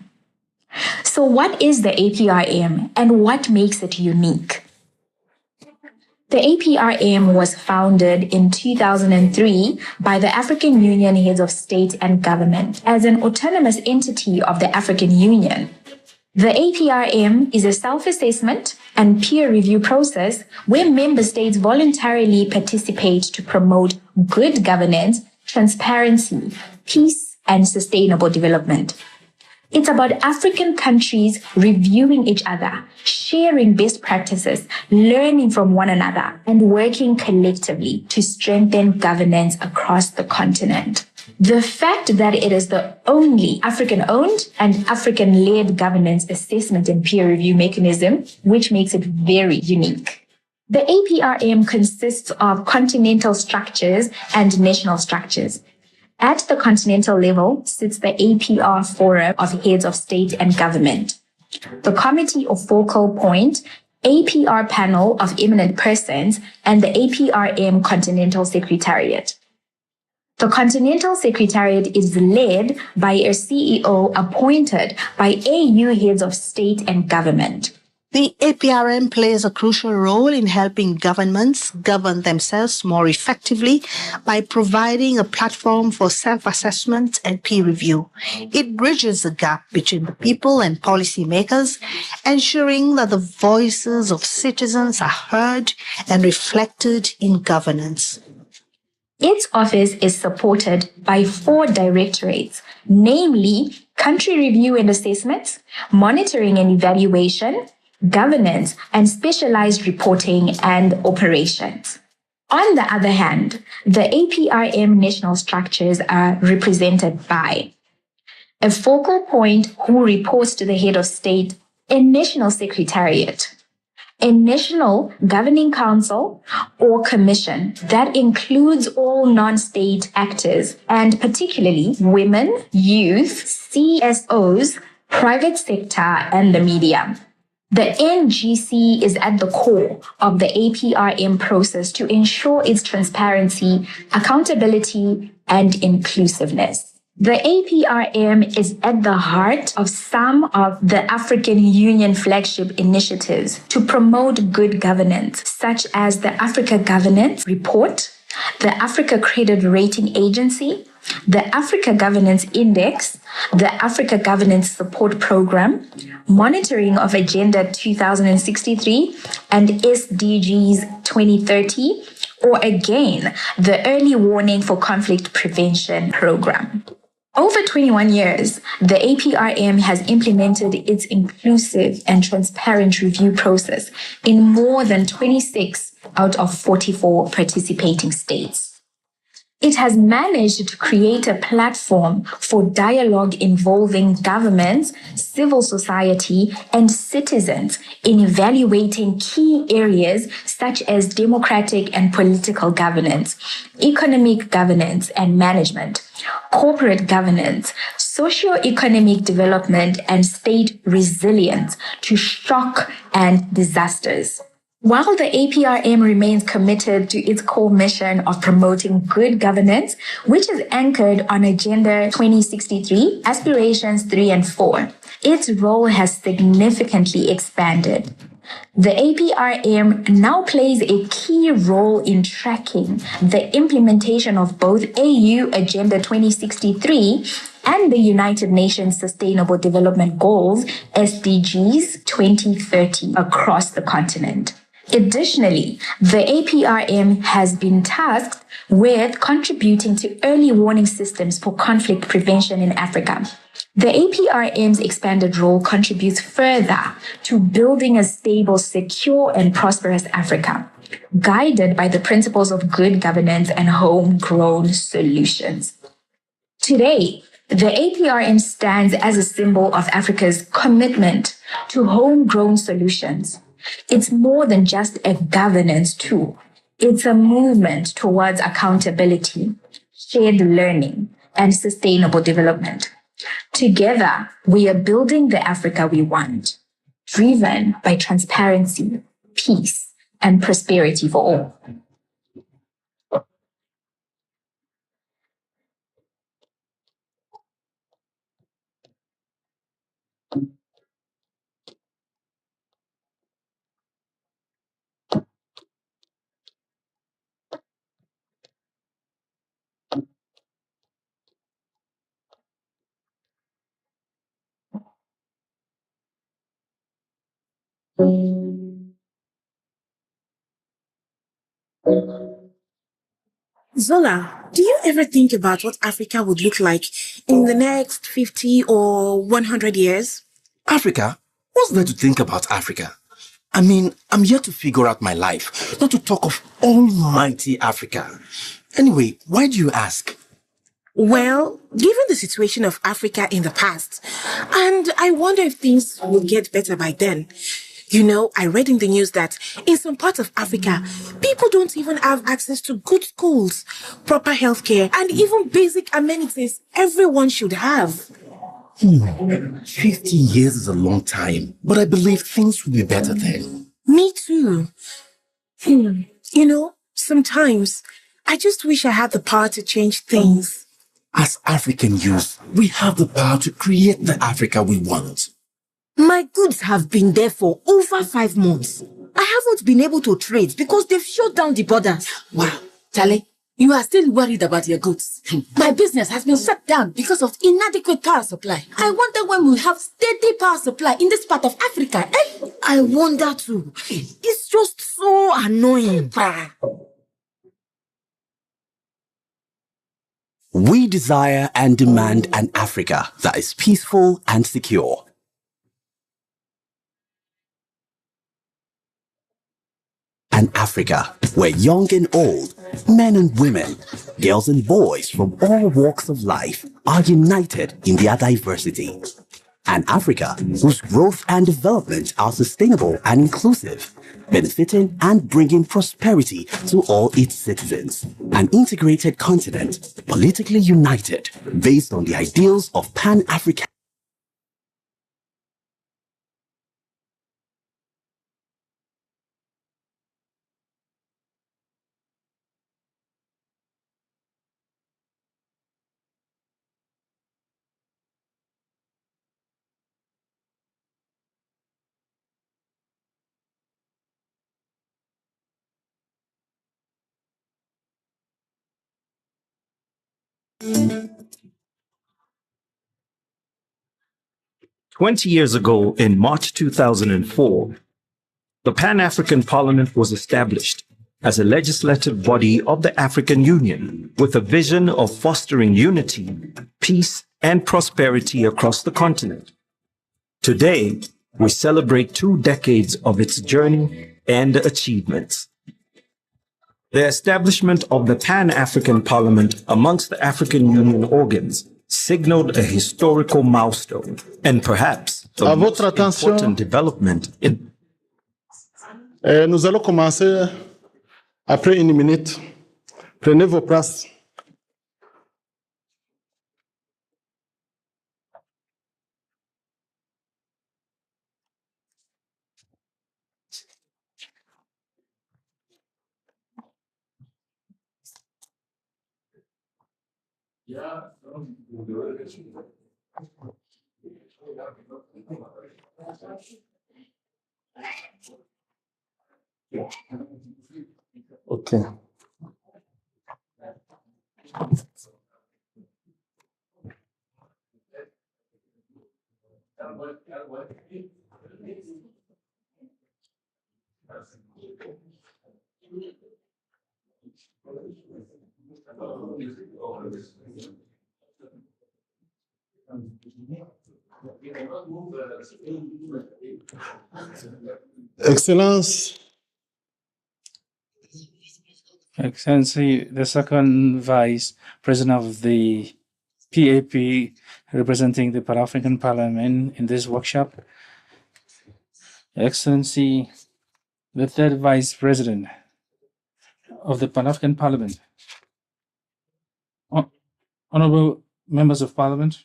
So what is the APRM and what makes it unique? The APRM was founded in 2003 by the African Union Heads of State and Government as an autonomous entity of the African Union. The APRM is a self-assessment and peer review process where member states voluntarily participate to promote good governance, transparency, peace, and sustainable development. It's about African countries reviewing each other, sharing best practices, learning from one another, and working collectively to strengthen governance across the continent. The fact that it is the only African-owned and African-led governance assessment and peer review mechanism, which makes it very unique. The APRM consists of continental structures and national structures. At the continental level sits the APR Forum of Heads of State and Government, the Committee of Focal Point, APR Panel of Eminent Persons, and the APRM Continental Secretariat. The Continental Secretariat is led by a CEO appointed by AU Heads of State and Government. The APRM plays a crucial role in helping governments govern themselves more effectively by providing a platform for self-assessment and peer review. It bridges the gap between the people and policymakers, ensuring that the voices of citizens are heard and reflected in governance. Its office is supported by 4 directorates, namely Country Review and Assessment, Monitoring and Evaluation, Governance, and Specialized Reporting and Operations. On the other hand, the APRM national structures are represented by a focal point who reports to the head of state, a national secretariat, a national governing council or commission that includes all non-state actors and particularly women, youth, CSOs, private sector, and the media. The NGC is at the core of the APRM process to ensure its transparency, accountability, and inclusiveness. The APRM is at the heart of some of the African Union flagship initiatives to promote good governance, such as the Africa Governance Report, the Africa Credit Rating Agency, the Africa Governance Index, the Africa Governance Support Program, monitoring of Agenda 2063 and SDGs 2030, or again, the Early Warning for Conflict Prevention Program. Over 21 years, the APRM has implemented its inclusive and transparent review process in more than 26 out of 44 participating states. It has managed to create a platform for dialogue involving governments, civil society, and citizens in evaluating key areas such as democratic and political governance, economic governance and management, corporate governance, socio-economic development, and state resilience to shock and disasters. While the APRM remains committed to its core mission of promoting good governance, which is anchored on Agenda 2063, Aspirations 3 and 4, its role has significantly expanded. The APRM now plays a key role in tracking the implementation of both AU Agenda 2063 and the United Nations Sustainable Development Goals, SDGs 2030, across the continent. Additionally, the APRM has been tasked with contributing to early warning systems for conflict prevention in Africa. The APRM's expanded role contributes further to building a stable, secure, and prosperous Africa, guided by the principles of good governance and homegrown solutions. Today, the APRM stands as a symbol of Africa's commitment to homegrown solutions. It's more than just a governance tool. It's a movement towards accountability, shared learning, and sustainable development. Together, we are building the Africa we want, driven by transparency, peace, and prosperity for all. Zola, do you ever think about what Africa would look like in the next 50 or 100 years? Africa? What's there to think about Africa? I mean, I'm here to figure out my life, not to talk of almighty Africa. Anyway, why do you ask? Well, given the situation of Africa in the past, and I wonder if things will get better by then. You know, I read in the news that in some parts of Africa, people don't even have access to good schools, proper healthcare, and even basic amenities everyone should have. 50 years is a long time, but I believe things will be better then. Me too. You know, sometimes I just wish I had the power to change things. As African youth, we have the power to create the Africa we want. My goods have been there for over 5 months. I haven't been able to trade because they've shut down the borders. Wow, Charlie, you are still worried about your goods. My business has been shut down because of inadequate power supply. I wonder when we'll have steady power supply in this part of Africa, eh? I wonder too. It's just so annoying. We desire and demand an Africa that is peaceful and secure. An Africa where young and old, men and women, girls and boys from all walks of life are united in their diversity. An Africa whose growth and development are sustainable and inclusive, benefiting and bringing prosperity to all its citizens. An integrated continent, politically united, based on the ideals of Pan-African. "20 years ago, in March 2004, the Pan-African Parliament was established as a legislative body of the African Union with a vision of fostering unity, peace, and prosperity across the continent. Today, we celebrate 2 decades of its journey and achievements. The establishment of the Pan-African Parliament amongst the African Union organs signaled a historical milestone and perhaps the most important development in... Nous allons commencer après 1 minute. Prenez vos places. Okay. Excellence. Excellency, the second Vice President of the PAP, representing the Pan-African Parliament in this workshop. Excellency, the third Vice President of the Pan-African Parliament. Honorable members of Parliament.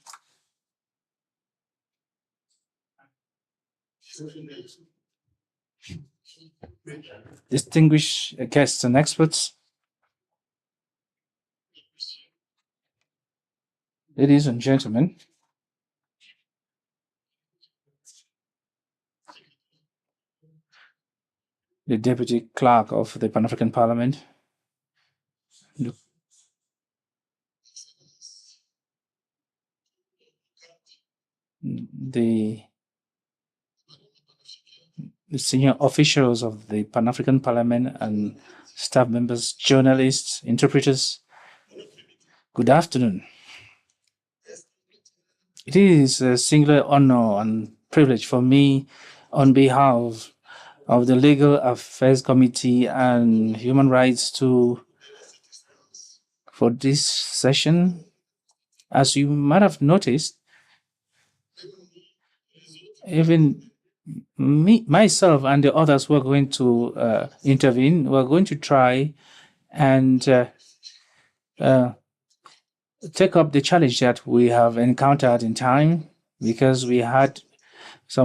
Distinguished guests and experts. Ladies and gentlemen. The Deputy Clerk of the Pan-African Parliament. The senior officials of the Pan-African Parliament and staff members, journalists, interpreters. Good afternoon. It is a singular honor and privilege for me, on behalf of the Legal Affairs Committee and Human Rights, for this session. As you might have noticed, even myself and the others who are going to intervene, we're going to try and take up the challenge that we have encountered in time, because we had a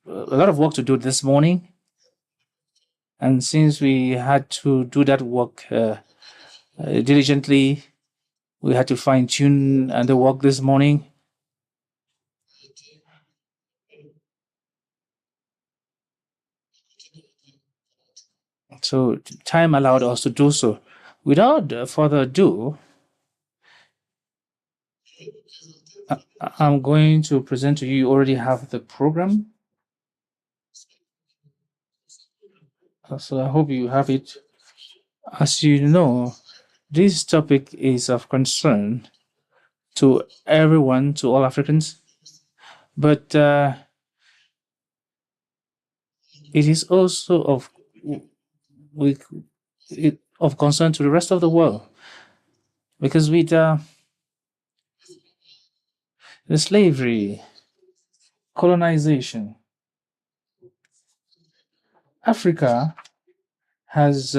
lot of work to do this morning. And since we had to do that work diligently, we had to fine-tune the work this morning. So time allowed us to do so. Without further ado, I'm going to present to you. You already have the program. So I hope you have it. As you know, this topic is of concern to everyone, to all Africans, but it is also of concern to the rest of the world, because with the slavery, colonization, Africa has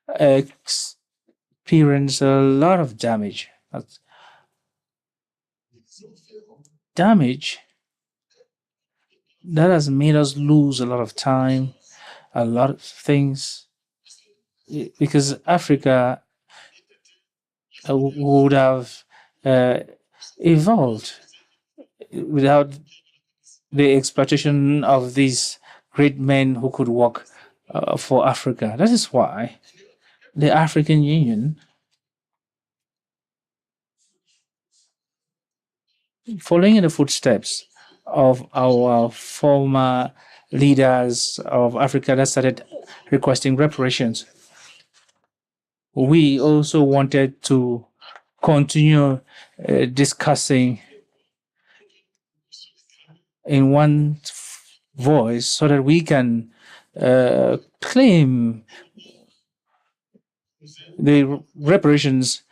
experienced a lot of damage. Damage that has made us lose a lot of time, a lot of things, because Africa would have evolved without the exploitation of these great men who could work for Africa. That is why the African Union, following in the footsteps of our former leaders of Africa that started requesting reparations, we also wanted to continue discussing in one voice so that we can claim the reparations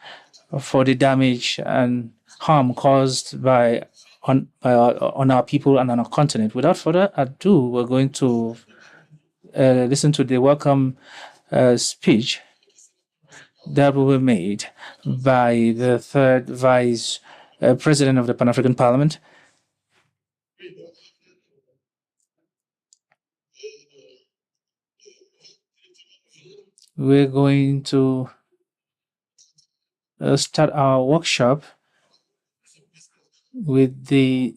for the damage and harm caused on our people and on our continent. Without further ado, we're going to listen to the welcome speech that will be made by the third Vice President of the Pan-African Parliament. We're going to start our workshop with the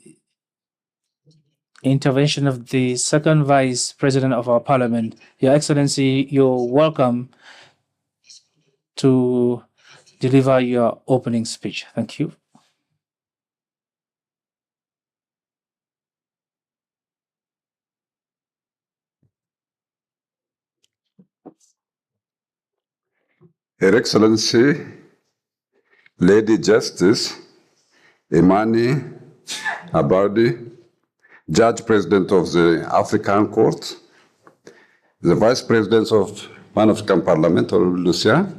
intervention of the second Vice President of our Parliament. Your Excellency, you're welcome to deliver your opening speech. Thank you. Her Excellency, Lady Justice Imani Abadi, Judge President of the African Court, the Vice President of Pan-African Parliament, Honorable Lucia,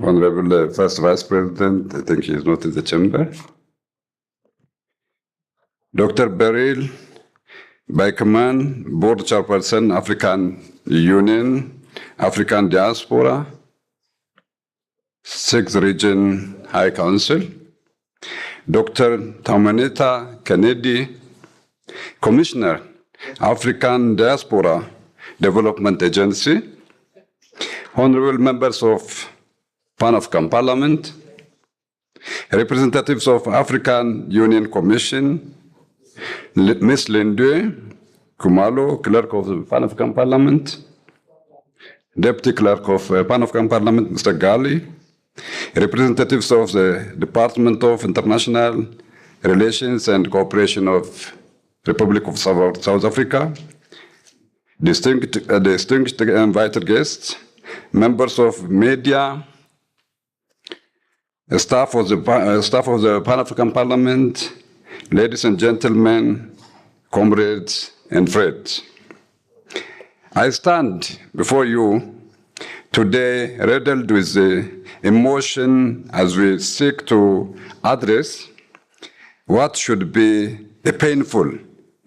Honorable First Vice President, I think he is not in the chamber, Dr. Beryl Baikeman, Board Chairperson, African Union, African Diaspora, 6th Region High Council, Dr. Tamanita Kennedy, Commissioner, African Diaspora Development Agency, honorable members of Pan-African Parliament, representatives of African Union Commission, Ms. Lindwe Kumalo, Clerk of the Pan-African Parliament, Deputy Clerk of Pan-African Parliament, Mr. Gali, representatives of the Department of International Relations and Cooperation of Republic of South Africa, distinguished invited guests, members of media, staff of the Pan-African Parliament, ladies and gentlemen, comrades and friends. I stand before you today riddled with the emotion as we seek to address what should be a painful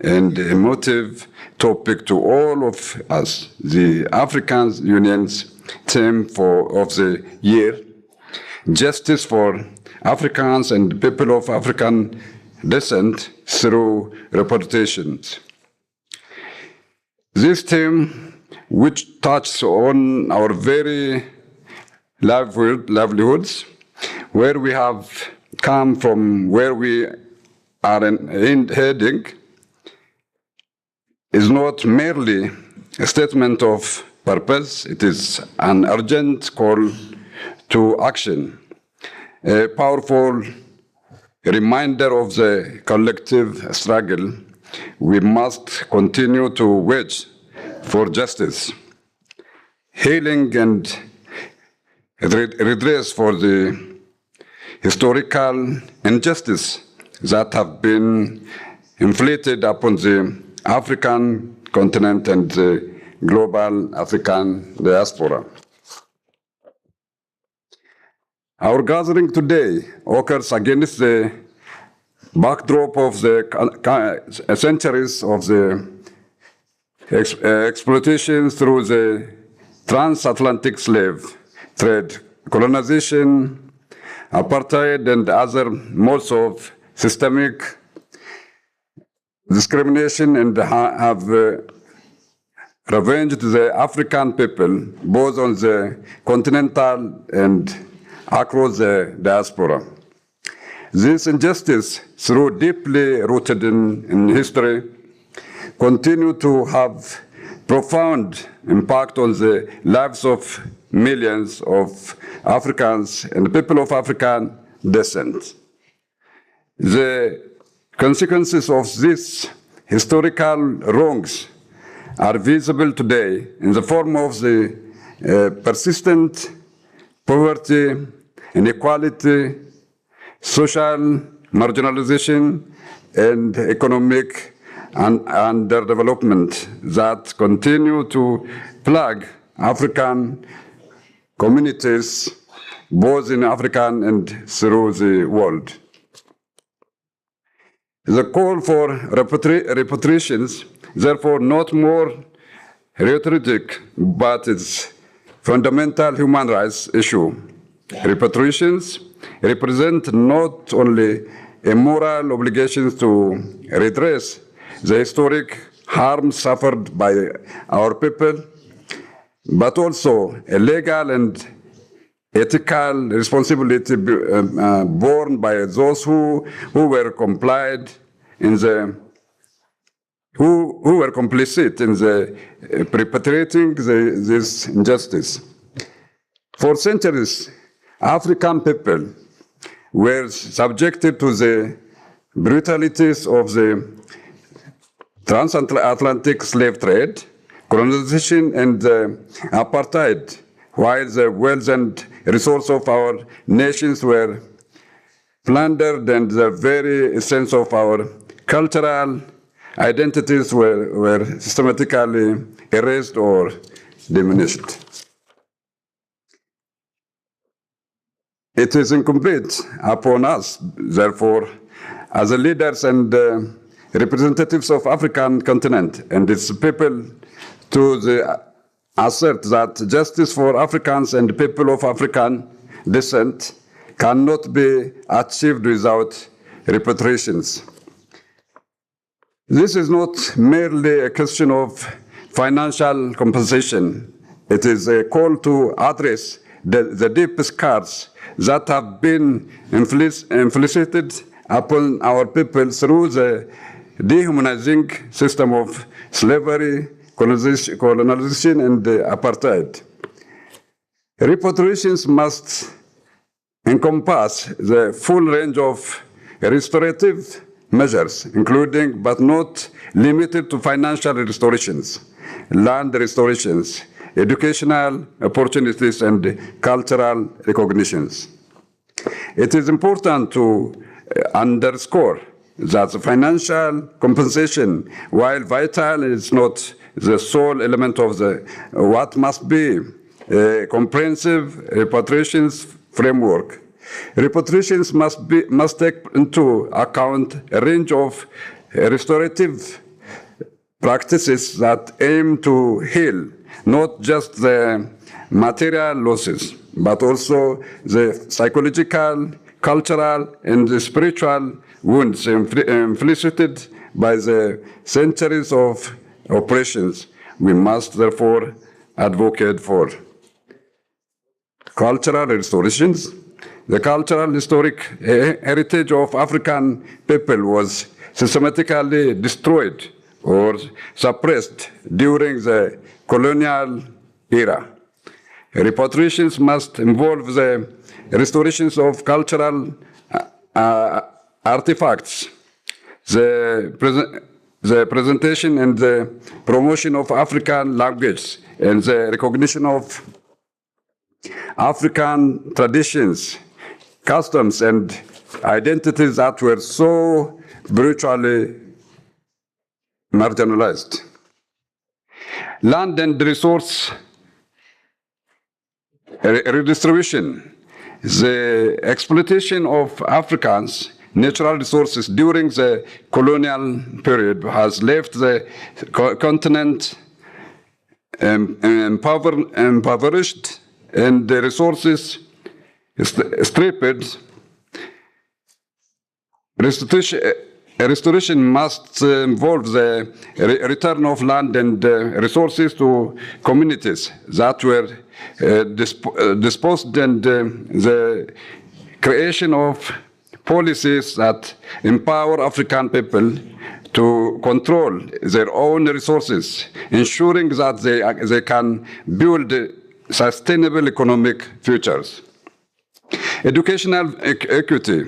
and emotive topic to all of us, the African Union's theme of the year, justice for Africans and people of African descent through reparations. This theme, which touches on our very livelihoods, where we have come from, where we are heading, is not merely a statement of purpose, it is an urgent call to action, a powerful reminder of the collective struggle we must continue to wage for justice, healing and redress for the historical injustice that have been inflicted upon the African continent and the global African diaspora. Our gathering today occurs against the backdrop of the centuries of the exploitation through the transatlantic slave trade, colonization, apartheid, and other modes of systemic discrimination, and have ravaged the African people, both on the continental and across the diaspora. This injustice, though deeply rooted in history, continue to have profound impact on the lives of millions of Africans and people of African descent. The consequences of these historical wrongs are visible today in the form of the persistent poverty, inequality, social marginalization, and economic underdevelopment that continue to plague African communities, both in Africa and through the world. The call for reparations, therefore, not more rhetoric, but it's fundamental human rights issue. Reparations represent not only a moral obligation to redress the historic harm suffered by our people, but also a legal and ethical responsibility borne by those who were complied in the who were complicit in the perpetrating this injustice. For centuries, African people were subjected to the brutalities of the transatlantic slave trade, colonization, and apartheid, while the wealth and resources of our nations were plundered and the very essence of our cultural identities were systematically erased or diminished. It is incomplete upon us, therefore, as the leaders and representatives of African continent and its people, to assert that justice for Africans and people of African descent cannot be achieved without reparations. This is not merely a question of financial compensation. It is a call to address the deep scars that have been inflicted upon our people through the dehumanizing system of slavery, colonization, and apartheid. Reparations must encompass the full range of restorative measures, including but not limited to financial restorations, land restorations, educational opportunities, and cultural recognitions. It is important to underscore that financial compensation, while vital, is not the sole element of what must be a comprehensive reparations framework. Reparations must take into account a range of restorative practices that aim to heal not just the material losses, but also the psychological, cultural, and the spiritual wounds inflicted by the centuries of oppressions. We must therefore advocate for cultural restorations. The cultural historic heritage of African people was systematically destroyed or suppressed during the colonial era. Reparations must involve the restorations of cultural artifacts, the presentation and the promotion of African language, and the recognition of African traditions, customs, and identities that were so brutally marginalized. Land and resource redistribution. The exploitation of Africans' natural resources during the colonial period has left the continent impoverished and the resources stripped. Restoration must involve the return of land and resources to communities that were disposed, and the creation of policies that empower African people to control their own resources, ensuring that they can build sustainable economic futures. Educational equity.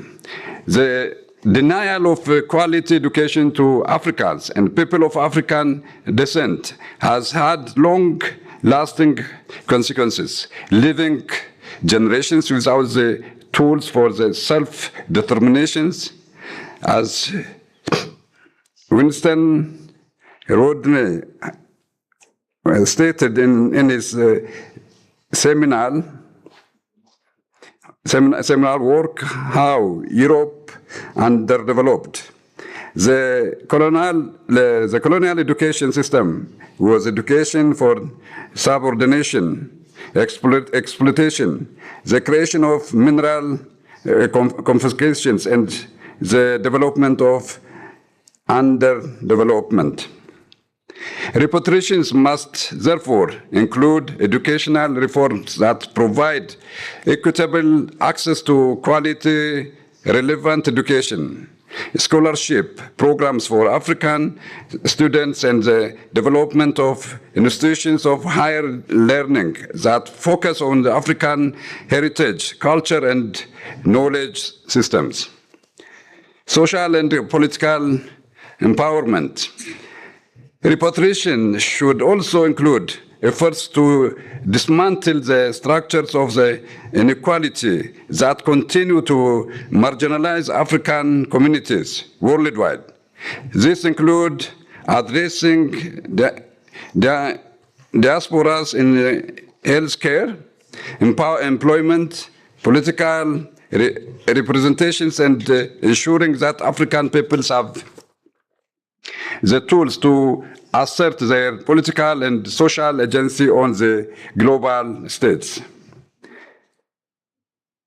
The denial of quality education to Africans and people of African descent has had long-lasting consequences, leaving generations without the tools for the self-determinations. As Winston Rodney stated in his seminal work, How Europe Underdeveloped. The colonial education system was education for subordination, exploitation, the creation of mineral confiscations, and the development of underdevelopment. Repatriations must therefore include educational reforms that provide equitable access to quality, relevant education, scholarship programs for African students, and the development of institutions of higher learning that focus on the African heritage, culture, and knowledge systems. Social and political empowerment. Repatriation should also include efforts to dismantle the structures of the inequality that continue to marginalize African communities worldwide. This includes addressing the diasporas in healthcare, employment, political representations, and ensuring that African peoples have the tools to assert their political and social agency on the global stage.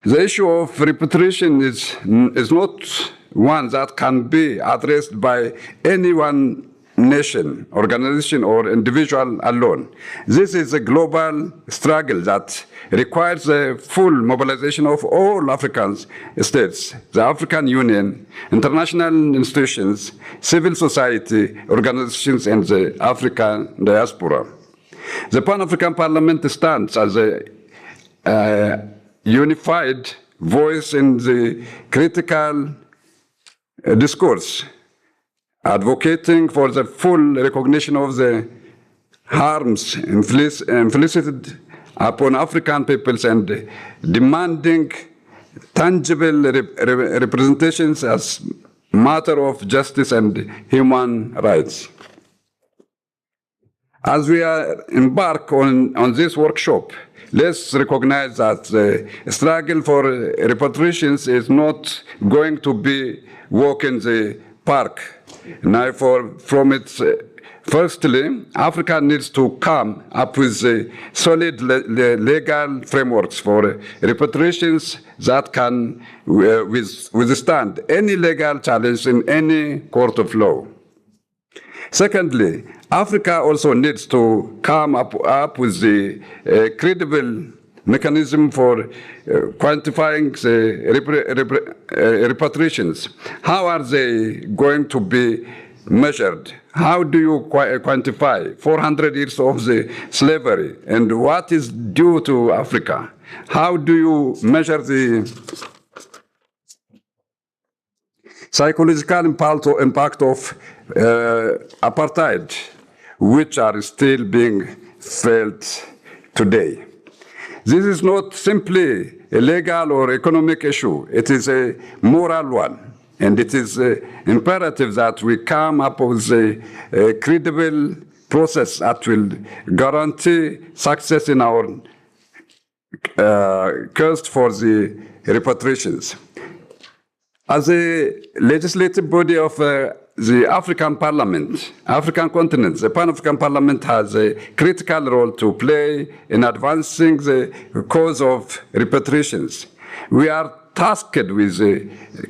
The issue of repatriation is not one that can be addressed by any one nation, organization, or individual alone. This is a global struggle that requires the full mobilization of all African states, the African Union, international institutions, civil society organizations, and the African diaspora. The Pan-African Parliament stands as a unified voice in the critical discourse, advocating for the full recognition of the harms inflicted upon African peoples and demanding tangible representations as matter of justice and human rights. As we embark on this workshop, let's recognize that the struggle for repatriations is not going to be walk in the park. Now, from its firstly, Africa needs to come up with solid legal frameworks for repatriations that can withstand any legal challenge in any court of law. Secondly, Africa also needs to come up with the credible mechanism for quantifying the repatriations. How are they going to be measured? How do you quantify 400 years of the slavery? And what is due to Africa? How do you measure the psychological impact of apartheid, which are still being felt today? This is not simply a legal or economic issue. It is a moral one. And it is imperative that we come up with a credible process that will guarantee success in our quest for the repatriations. As a legislative body of the African Parliament, African continent, the Pan-African Parliament has a critical role to play in advancing the cause of repatriations. We are tasked with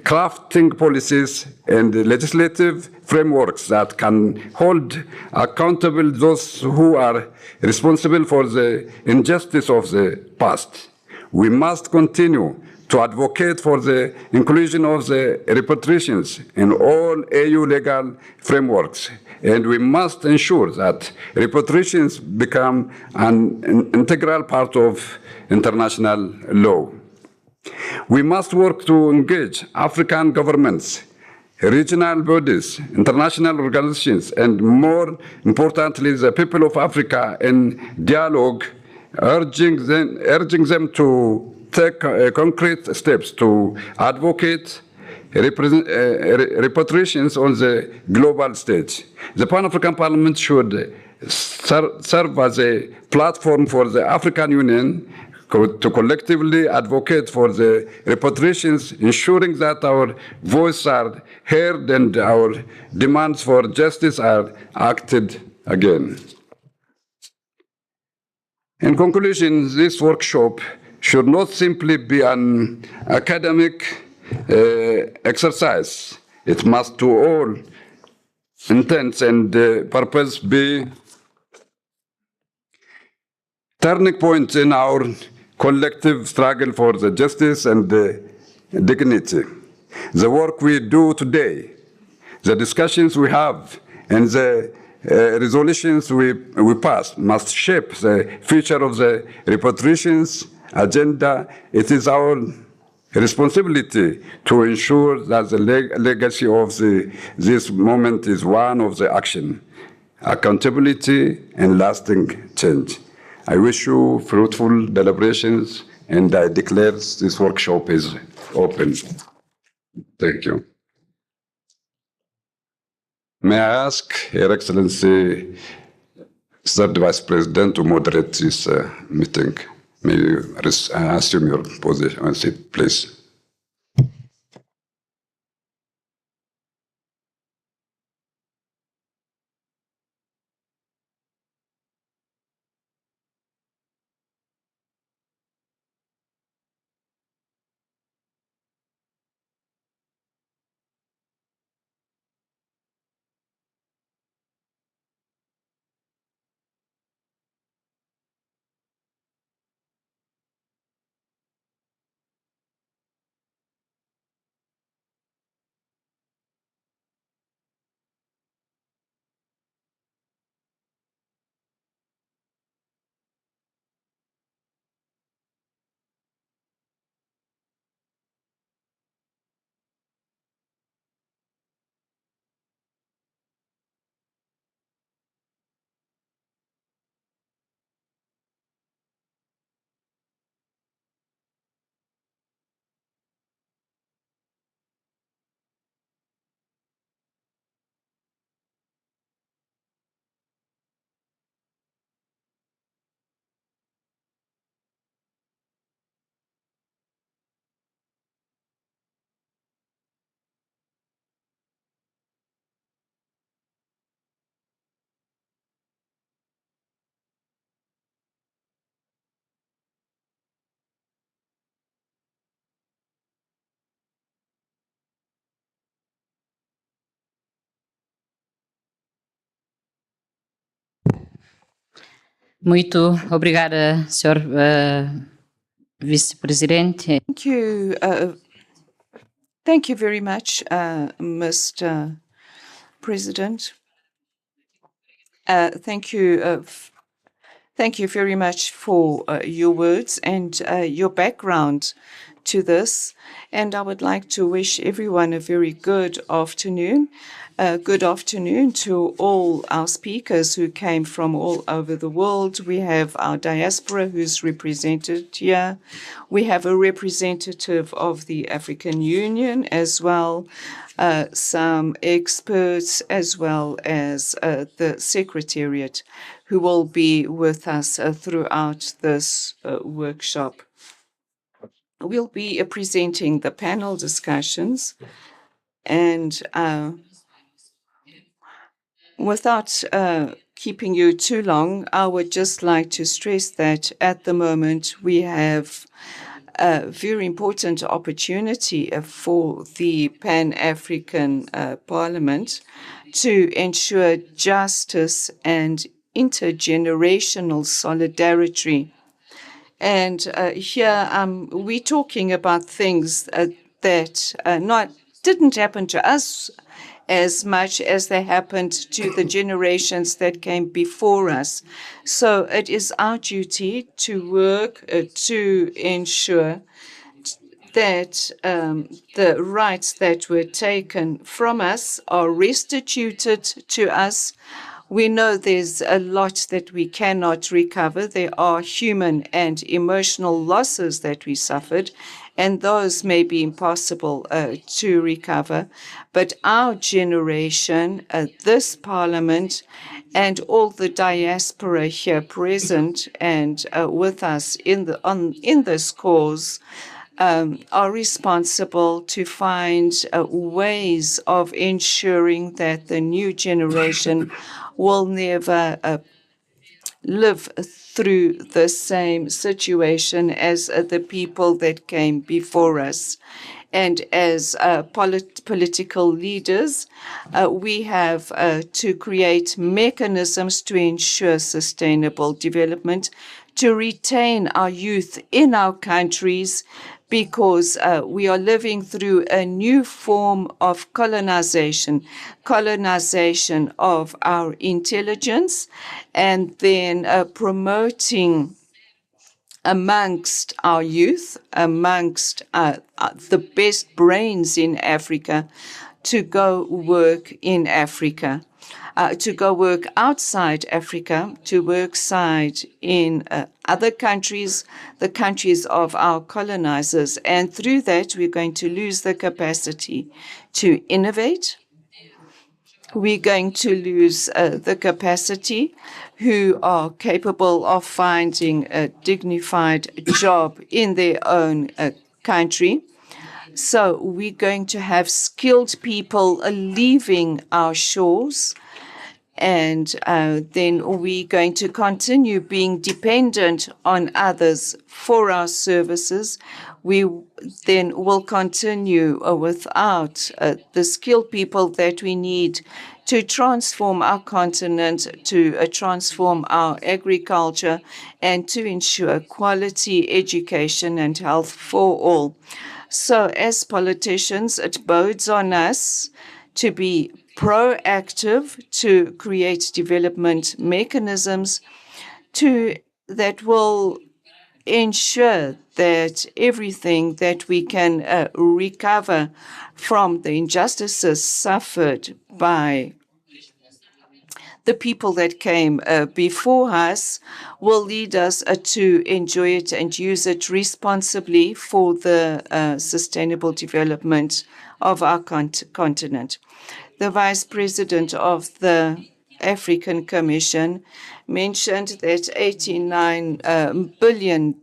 crafting policies and legislative frameworks that can hold accountable those who are responsible for the injustice of the past. We must continue to advocate for the inclusion of the repatriations in all AU legal frameworks, and we must ensure that repatriations become an integral part of international law. We must work to engage African governments, regional bodies, international organizations, and more importantly, the people of Africa in dialogue, urging them to take concrete steps to advocate repatriations on the global stage. The Pan-African Parliament should serve as a platform for the African Union to collectively advocate for the repatriations, ensuring that our voices are heard and our demands for justice are acted again. In conclusion, this workshop should not simply be an academic exercise. It must to all intents and purpose be turning points in our collective struggle for the justice and the dignity. The work we do today, the discussions we have, and the resolutions we pass must shape the future of the reparations agenda. It is our responsibility to ensure that the legacy of this moment is one of the action, accountability, and lasting change. I wish you fruitful deliberations, and I declare this workshop is open. Thank you. May I ask Her Excellency, Third Vice President, to moderate this meeting? May you assume your position and seat, please. Muito obrigada, Sr. Vice-Presidente. Thank you very much, Mr. President. Thank you very much for your words and your background to this. And I would like to wish everyone a very good afternoon. Good afternoon to all our speakers who came from all over the world. We have our diaspora who's represented here. We have a representative of the African Union as well, some experts, as well as the Secretariat, who will be with us throughout this workshop. We'll be presenting the panel discussions, and without keeping you too long, I would just like to stress that at the moment we have a very important opportunity for the Pan-African Parliament to ensure justice and intergenerational solidarity. And here we're talking about things that didn't happen to us as much as they happened to the generations that came before us. So it is our duty to work to ensure that the rights that were taken from us are restituted to us. We know there's a lot that we cannot recover. There are human and emotional losses that we suffered, and those may be impossible to recover. But our generation, this Parliament, and all the diaspora here present and with us in this cause are responsible to find ways of ensuring that the new generation will never live through the same situation as the people that came before us. And as political leaders, we have to create mechanisms to ensure sustainable development, to retain our youth in our countries, because we are living through a new form of colonization of our intelligence, and then promoting amongst our youth, amongst the best brains in Africa, to go work in Africa, to go work outside Africa, to work in other countries, the countries of our colonizers. And through that, we're going to lose the capacity to innovate. We're going to lose the capacity who are capable of finding a dignified job in their own country. So we're going to have skilled people leaving our shores, and then we're going to continue being dependent on others for our services. We then will continue without the skilled people that we need to transform our continent, to transform our agriculture, and to ensure quality education and health for all. So as politicians, it bodes on us to be proactive, to create development mechanisms that will ensure that everything that we can recover from the injustices suffered by the people that came before us will lead us to enjoy it and use it responsibly for the sustainable development of our continent. The Vice President of the African Commission mentioned that $89 billion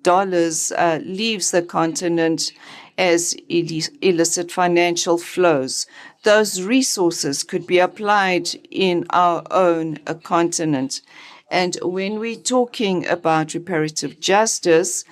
leaves the continent as illicit financial flows. Those resources could be applied in our own continent. And when we're talking about reparative justice,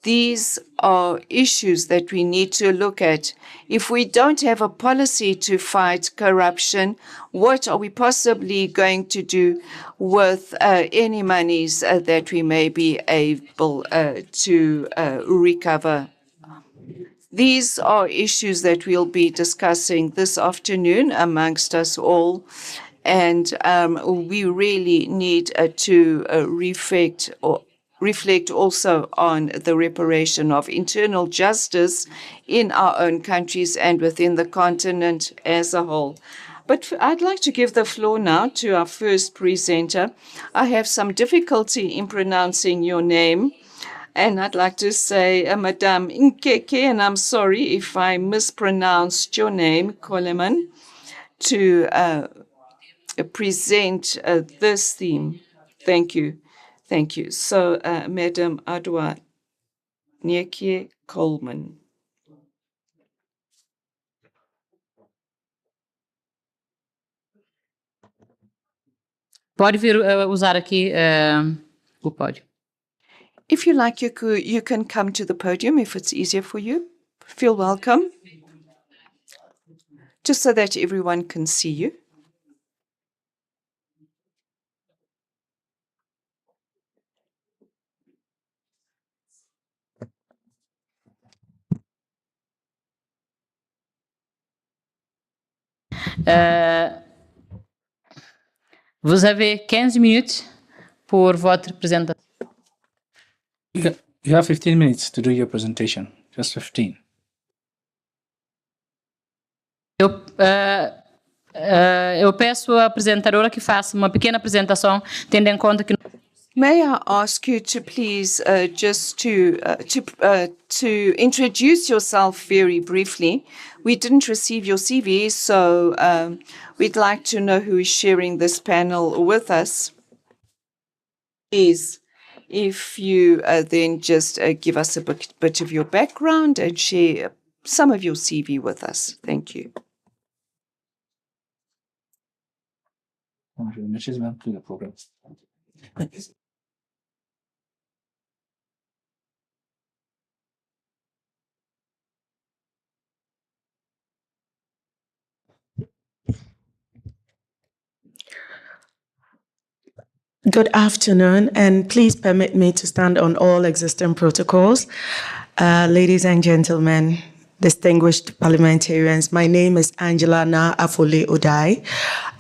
these are issues that we need to look at. If we don't have a policy to fight corruption, what are we possibly going to do with any monies that we may be able to recover? These are issues that we'll be discussing this afternoon amongst us all. And we really need to reflect also on the reparation of internal justice in our own countries and within the continent as a whole. But I'd like to give the floor now to our first presenter. I have some difficulty in pronouncing your name, and I'd like to say Madame Nkeke, and I'm sorry if I mispronounced your name, Coleman, to present this theme. Thank you. Thank you. So, Madam Adwa Nyeke Coleman. Pode vir usar aqui o pódio. If you like, you can come to the podium if it's easier for you. Feel welcome. Just so that everyone can see you. Vous avez 15 minutes pour votre présentation. You have 15 minutes to do your presentation. Just 15. Eu peço à apresentadora que faça uma pequena apresentação, tendo em conta que... May I ask you to please just to introduce yourself very briefly? We didn't receive your CV, so we'd like to know who is sharing this panel with us. Please, if you then just give us a bit of your background and share some of your CV with us. Thank you. Good afternoon, and please permit me to stand on all existing protocols. Ladies and gentlemen, distinguished parliamentarians, my name is Angela Na Afole Odai.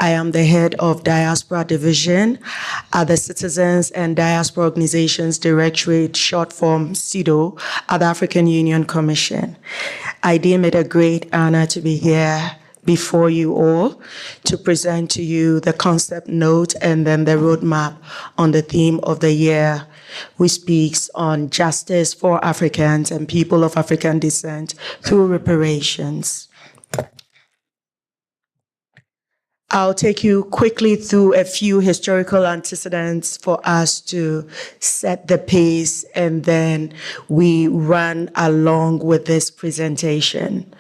I am the head of Diaspora Division at the Citizens and Diaspora Organizations Directorate, short form CIDO, at the African Union Commission. I deem it a great honor to be here before you all to present to you the concept note and then the roadmap on the theme of the year, which speaks on justice for Africans and people of African descent through reparations. I'll take you quickly through a few historical antecedents for us to set the pace, and then we run along with this presentation.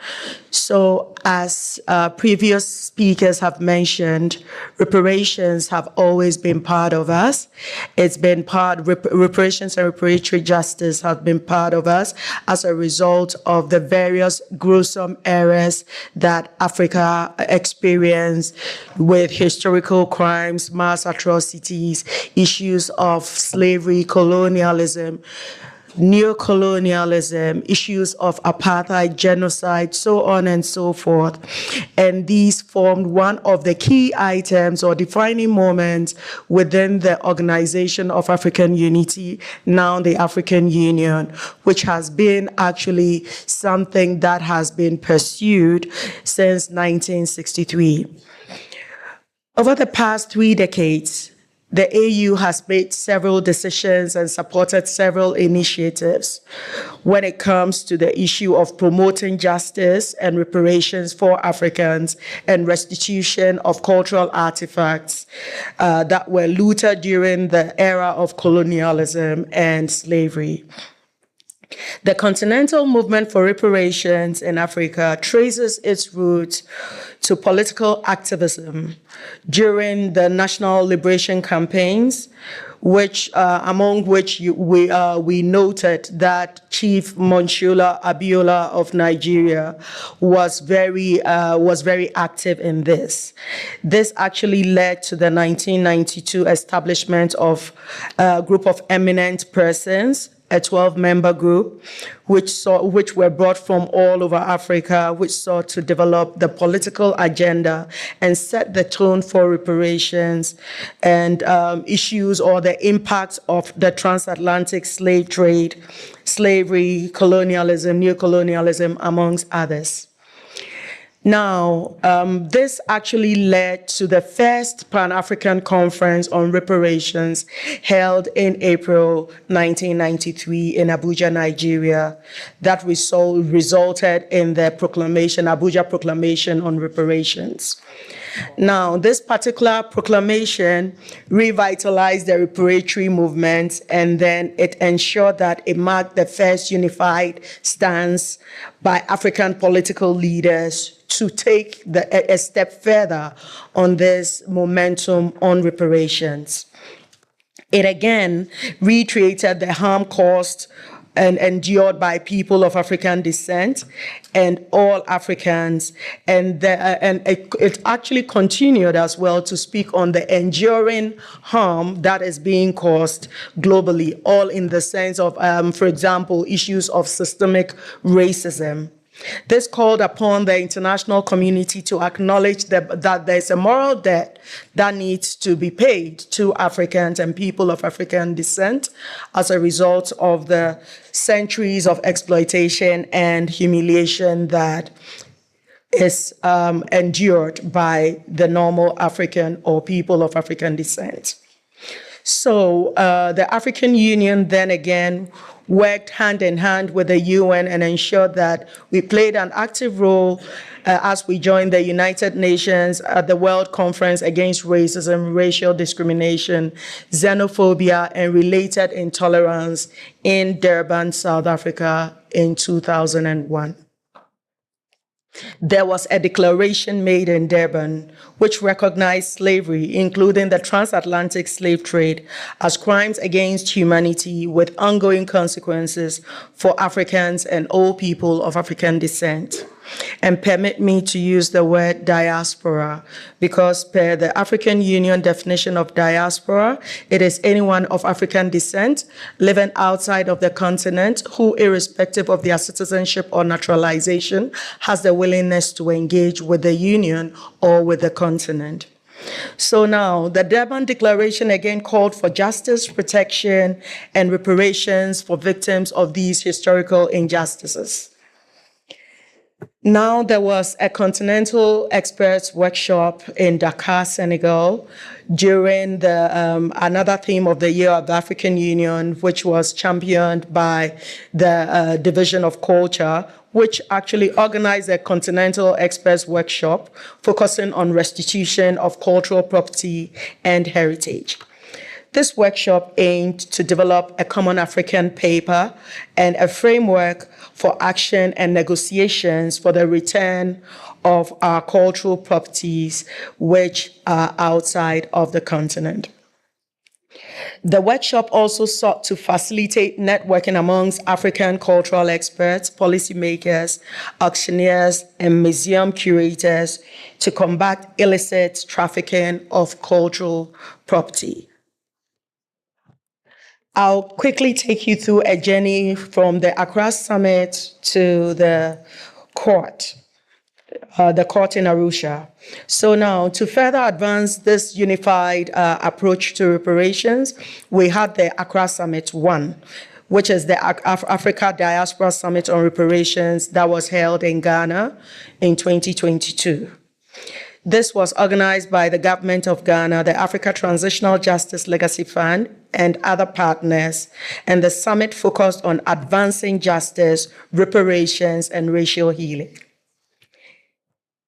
So, as previous speakers have mentioned, reparations have always been part of us. It's been reparations and reparatory justice have been part of us as a result of the various gruesome eras that Africa experienced with historical crimes, mass atrocities, issues of slavery, colonialism, neo-colonialism, issues of apartheid, genocide, so on and so forth. And these formed one of the key items or defining moments within the Organization of African Unity, now the African Union, which has been actually something that has been pursued since 1963. Over the past 3 decades, the AU has made several decisions and supported several initiatives when it comes to the issue of promoting justice and reparations for Africans and restitution of cultural artifacts that were looted during the era of colonialism and slavery. The continental movement for reparations in Africa traces its roots to political activism during the national liberation campaigns, which among which we noted that Chief Monshola Abiola of Nigeria was very active in this. This actually led to the 1992 establishment of a group of eminent persons, a 12-member group, which were brought from all over Africa, which sought to develop the political agenda and set the tone for reparations and issues or the impacts of the transatlantic slave trade, slavery, colonialism, neocolonialism, amongst others. Now, this actually led to the first Pan-African Conference on Reparations held in April 1993 in Abuja, Nigeria, that resulted in the proclamation, Abuja Proclamation on Reparations. Now, this particular proclamation revitalized the reparatory movement, and then it ensured that it marked the first unified stance by African political leaders to take a step further on this momentum on reparations. It again reiterated the harm caused and endured by people of African descent and all Africans, and it actually continued as well to speak on the enduring harm that is being caused globally, all in the sense of, for example, issues of systemic racism. This called upon the international community to acknowledge that there's a moral debt that needs to be paid to Africans and people of African descent as a result of the centuries of exploitation and humiliation that is endured by the normal African or people of African descent. So the African Union then again worked hand in hand with the UN and ensured that we played an active role as we joined the United Nations at the World Conference Against Racism, Racial Discrimination, Xenophobia, and Related Intolerance in Durban, South Africa in 2001. There was a declaration made in Durban which recognized slavery, including the transatlantic slave trade, as crimes against humanity with ongoing consequences for Africans and all people of African descent. And permit me to use the word diaspora, because per the African Union definition of diaspora, it is anyone of African descent living outside of the continent who, irrespective of their citizenship or naturalization, has the willingness to engage with the Union or with the continent. So now, the Durban Declaration again called for justice, protection, and reparations for victims of these historical injustices. Now, there was a continental experts workshop in Dakar, Senegal, during another theme of the Year of the African Union, which was championed by the Division of Culture, which actually organized a continental experts workshop focusing on restitution of cultural property and heritage. This workshop aimed to develop a common African paper and a framework for action and negotiations for the return of our cultural properties which are outside of the continent. The workshop also sought to facilitate networking amongst African cultural experts, policymakers, auctioneers, and museum curators to combat illicit trafficking of cultural property. I'll quickly take you through a journey from the Accra Summit to the court in Arusha. So now, to further advance this unified approach to reparations, we had the Accra Summit 1, which is the Africa Diaspora Summit on Reparations that was held in Ghana in 2022. This was organized by the government of Ghana, the Africa Transitional Justice Legacy Fund, and other partners, and the summit focused on advancing justice, reparations, and racial healing.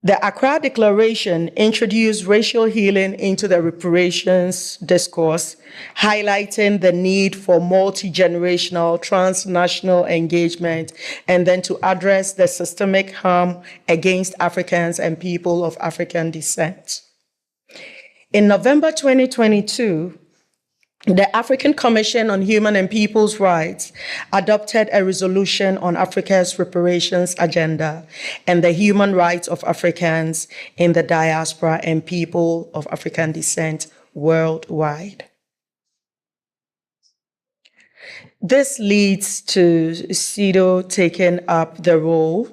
The Accra Declaration introduced racial healing into the reparations discourse, highlighting the need for multi-generational, transnational engagement, and then to address the systemic harm against Africans and people of African descent. In November 2022, the African Commission on Human and People's Rights adopted a resolution on Africa's reparations agenda and the human rights of Africans in the diaspora and people of African descent worldwide. This leads to CEDAW taking up the role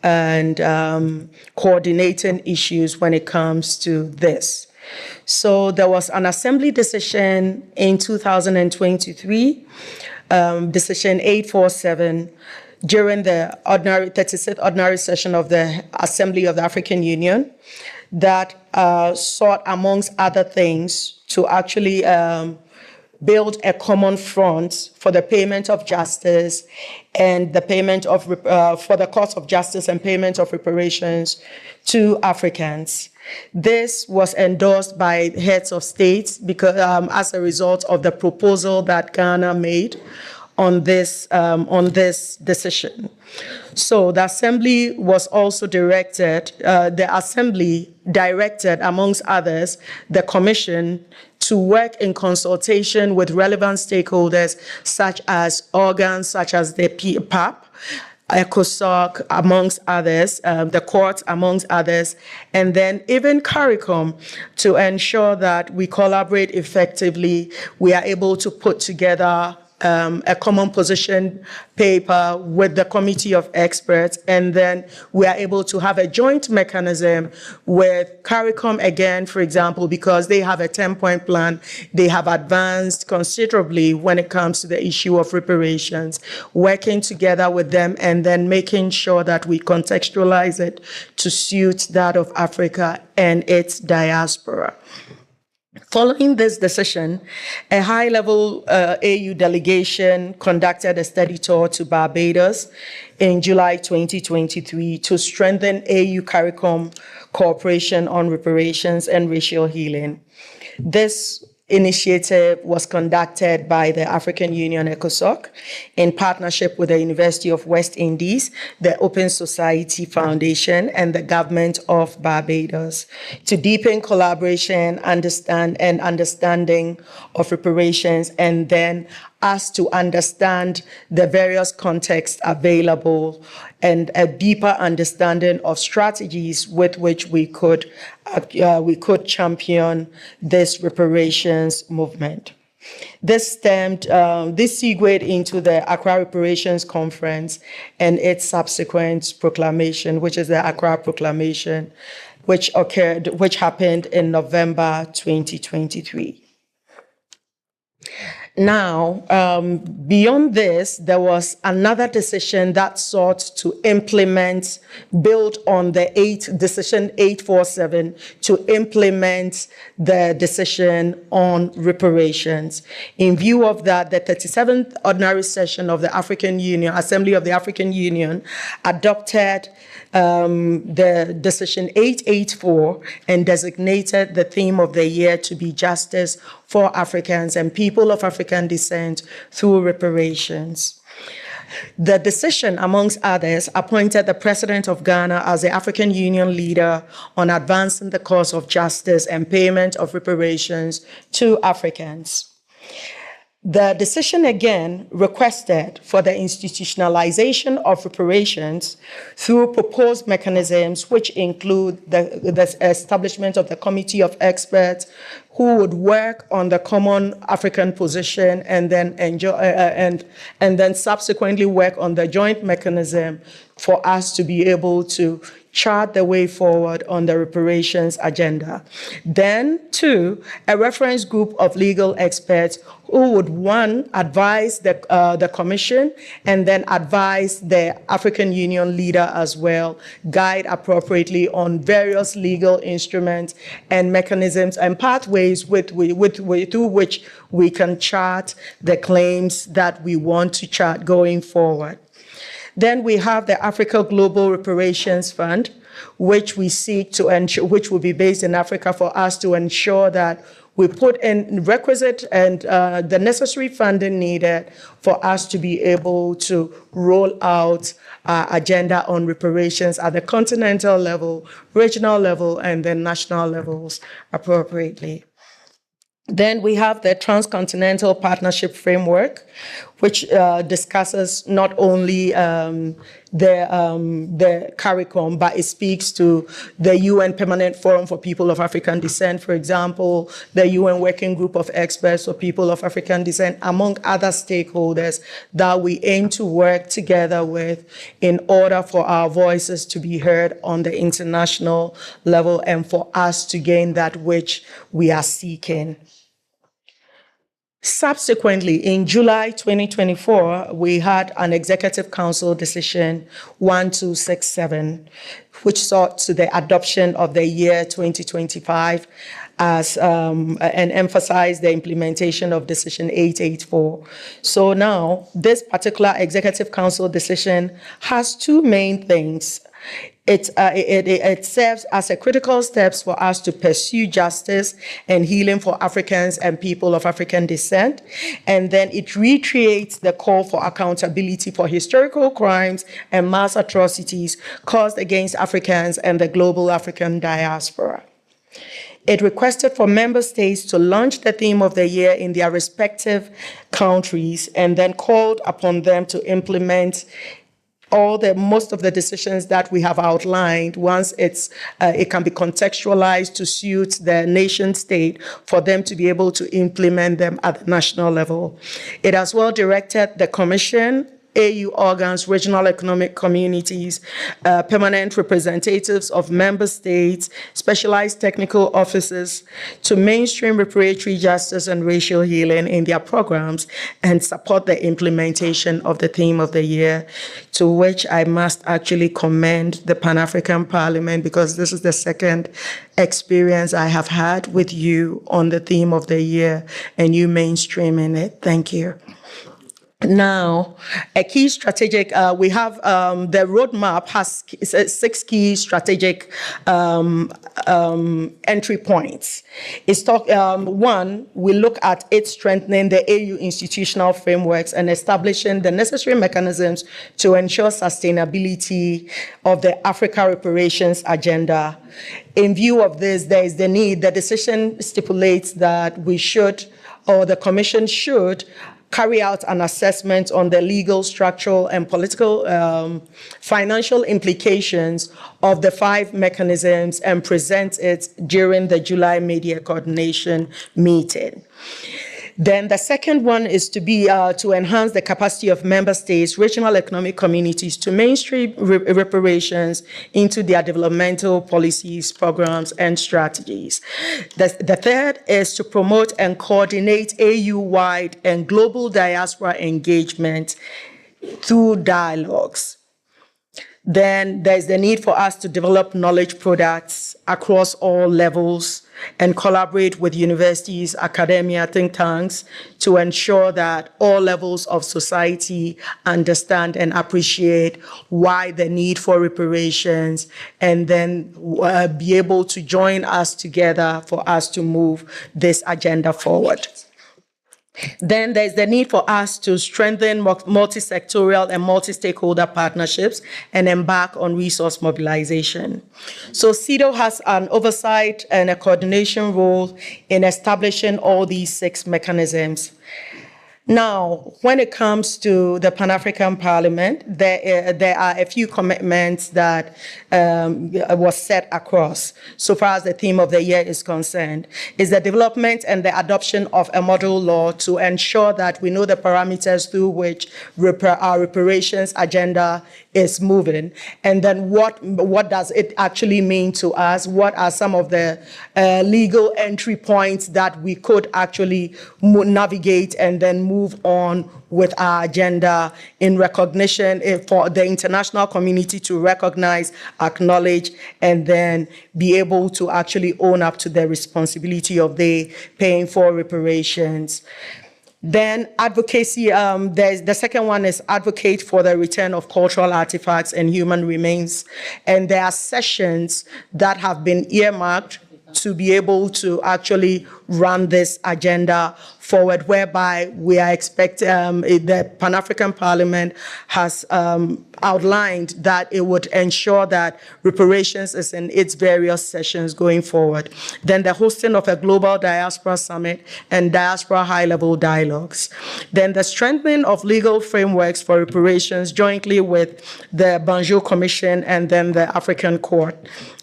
and coordinating issues when it comes to this. So there was an assembly decision in 2023, decision 847, during the 36th ordinary session of the Assembly of the African Union that sought, amongst other things, to actually build a common front for the payment of justice and the payment of, for the cost of justice and payment of reparations to Africans. This was endorsed by heads of states because, as a result of the proposal that Ghana made on this decision. So the Assembly was also directed, amongst others, the Commission to work in consultation with relevant stakeholders such as organs such as the PAP, ECOSOC, amongst others, the court, amongst others, and then even CARICOM to ensure that we collaborate effectively. We are able to put together a common position paper with the committee of experts, and then we are able to have a joint mechanism with CARICOM again, for example, because they have a 10-point plan. They have advanced considerably when it comes to the issue of reparations, working together with them and then making sure that we contextualize it to suit that of Africa and its diaspora. Following this decision, a high-level AU delegation conducted a study tour to Barbados in July 2023 to strengthen AU CARICOM cooperation on reparations and racial healing. This initiative was conducted by the African Union ECOSOC in partnership with the University of West Indies, the Open Society Foundation, and the government of Barbados to deepen collaboration, understanding of reparations, and then us to understand the various contexts available and a deeper understanding of strategies with which we could champion this reparations movement. This segued into the Accra Reparations Conference and its subsequent proclamation, which is the Accra Proclamation, which happened in November 2023. Now, beyond this, there was another decision that sought to implement, build on the decision 847 to implement the decision on reparations. In view of that, the 37th Ordinary Session of the African Union, Assembly of the African Union, adopted the decision 884 and designated the theme of the year to be justice for Africans and people of African descent through reparations. The decision, amongst others, appointed the President of Ghana as the African Union leader on advancing the cause of justice and payment of reparations to Africans. The decision again requested for the institutionalization of reparations through proposed mechanisms, which include the establishment of the Committee of Experts who would work on the common African position and then subsequently work on the joint mechanism for us to be able to chart the way forward on the reparations agenda. Then, two, a reference group of legal experts who would, one, advise the Commission and then advise the African Union leader as well, guide appropriately on various legal instruments and mechanisms and pathways through which we can chart the claims that we want to chart going forward. Then we have the Africa Global Reparations Fund, which we seek to ensure, which will be based in Africa for us to ensure that we put in requisite and the necessary funding needed for us to be able to roll out our agenda on reparations at the continental level, regional level, and then national levels appropriately. Then we have the Transcontinental Partnership Framework, which discusses not only the CARICOM, but it speaks to the UN Permanent Forum for People of African Descent, for example, the UN Working Group of Experts for People of African Descent, among other stakeholders that we aim to work together with in order for our voices to be heard on the international level and for us to gain that which we are seeking. Subsequently, in July 2024, we had an Executive Council decision 1267, which sought to the adoption of the year 2025 as and emphasized the implementation of decision 884. So now, this particular Executive Council decision has two main things. It serves as a critical step for us to pursue justice and healing for Africans and people of African descent. And then it reiterates the call for accountability for historical crimes and mass atrocities caused against Africans and the global African diaspora. It requested for member states to launch the theme of the year in their respective countries and then called upon them to implement most of the decisions that we have outlined once it can be contextualized to suit the nation state for them to be able to implement them at the national level. It as well directed the Commission, AU organs, regional economic communities, permanent representatives of member states, specialized technical offices to mainstream reparatory justice and racial healing in their programs and support the implementation of the theme of the year, to which I must actually commend the Pan-African Parliament because this is the second experience I have had with you on the theme of the year and you mainstreaming it. Thank you. Now, a key strategic, we have the roadmap has 6 key strategic entry points. It's one, we look at it strengthening the AU institutional frameworks and establishing the necessary mechanisms to ensure sustainability of the Africa reparations agenda. In view of this, there is the need, the decision stipulates that we should, or the Commission should, carry out an assessment on the legal, structural, and political financial implications of the 5 mechanisms and present it during the July Media Coordination meeting. Then the second one is to enhance the capacity of member states, regional economic communities to mainstream reparations into their developmental policies, programs, and strategies. The third is to promote and coordinate AU-wide and global diaspora engagement through dialogues. Then there's the need for us to develop knowledge products across all levels and collaborate with universities, academia, think tanks to ensure that all levels of society understand and appreciate why the need for reparations, and then be able to join us together for us to move this agenda forward. Then there's the need for us to strengthen multi-sectorial and multi-stakeholder partnerships and embark on resource mobilization. So CEDAW has an oversight and a coordination role in establishing all these 6 mechanisms. Now, when it comes to the Pan-African Parliament, there are a few commitments that was set across, so far as the theme of the year is concerned, is the development and the adoption of a model law to ensure that we know the parameters through which our reparations agenda is moving, and then what does it actually mean to us? What are some of the legal entry points that we could actually navigate and then move on with our agenda in recognition for the international community to recognize, acknowledge, and then be able to actually own up to the responsibility of paying for reparations. Then advocacy, the second one is advocate for the return of cultural artifacts and human remains. And there are sessions that have been earmarked to be able to actually run this agenda forward, whereby we are expecting, the Pan-African Parliament has outlined that it would ensure that reparations is in its various sessions going forward. Then the hosting of a global diaspora summit and diaspora high-level dialogues. Then the strengthening of legal frameworks for reparations jointly with the Banjul Commission and then the African Court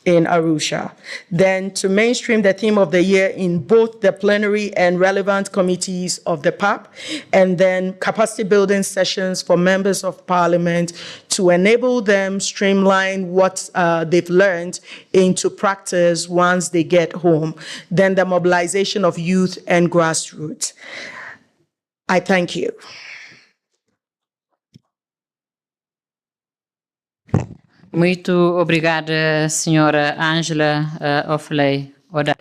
in Arusha. Then to mainstream the theme of the year in both the plenary and relevant committees of the PAP, and then capacity building sessions for members of parliament to enable them streamline what they've learned into practice once they get home. Then the mobilization of youth and grassroots. I thank you. Muito obrigada, Senhora Angela Ofley Odai.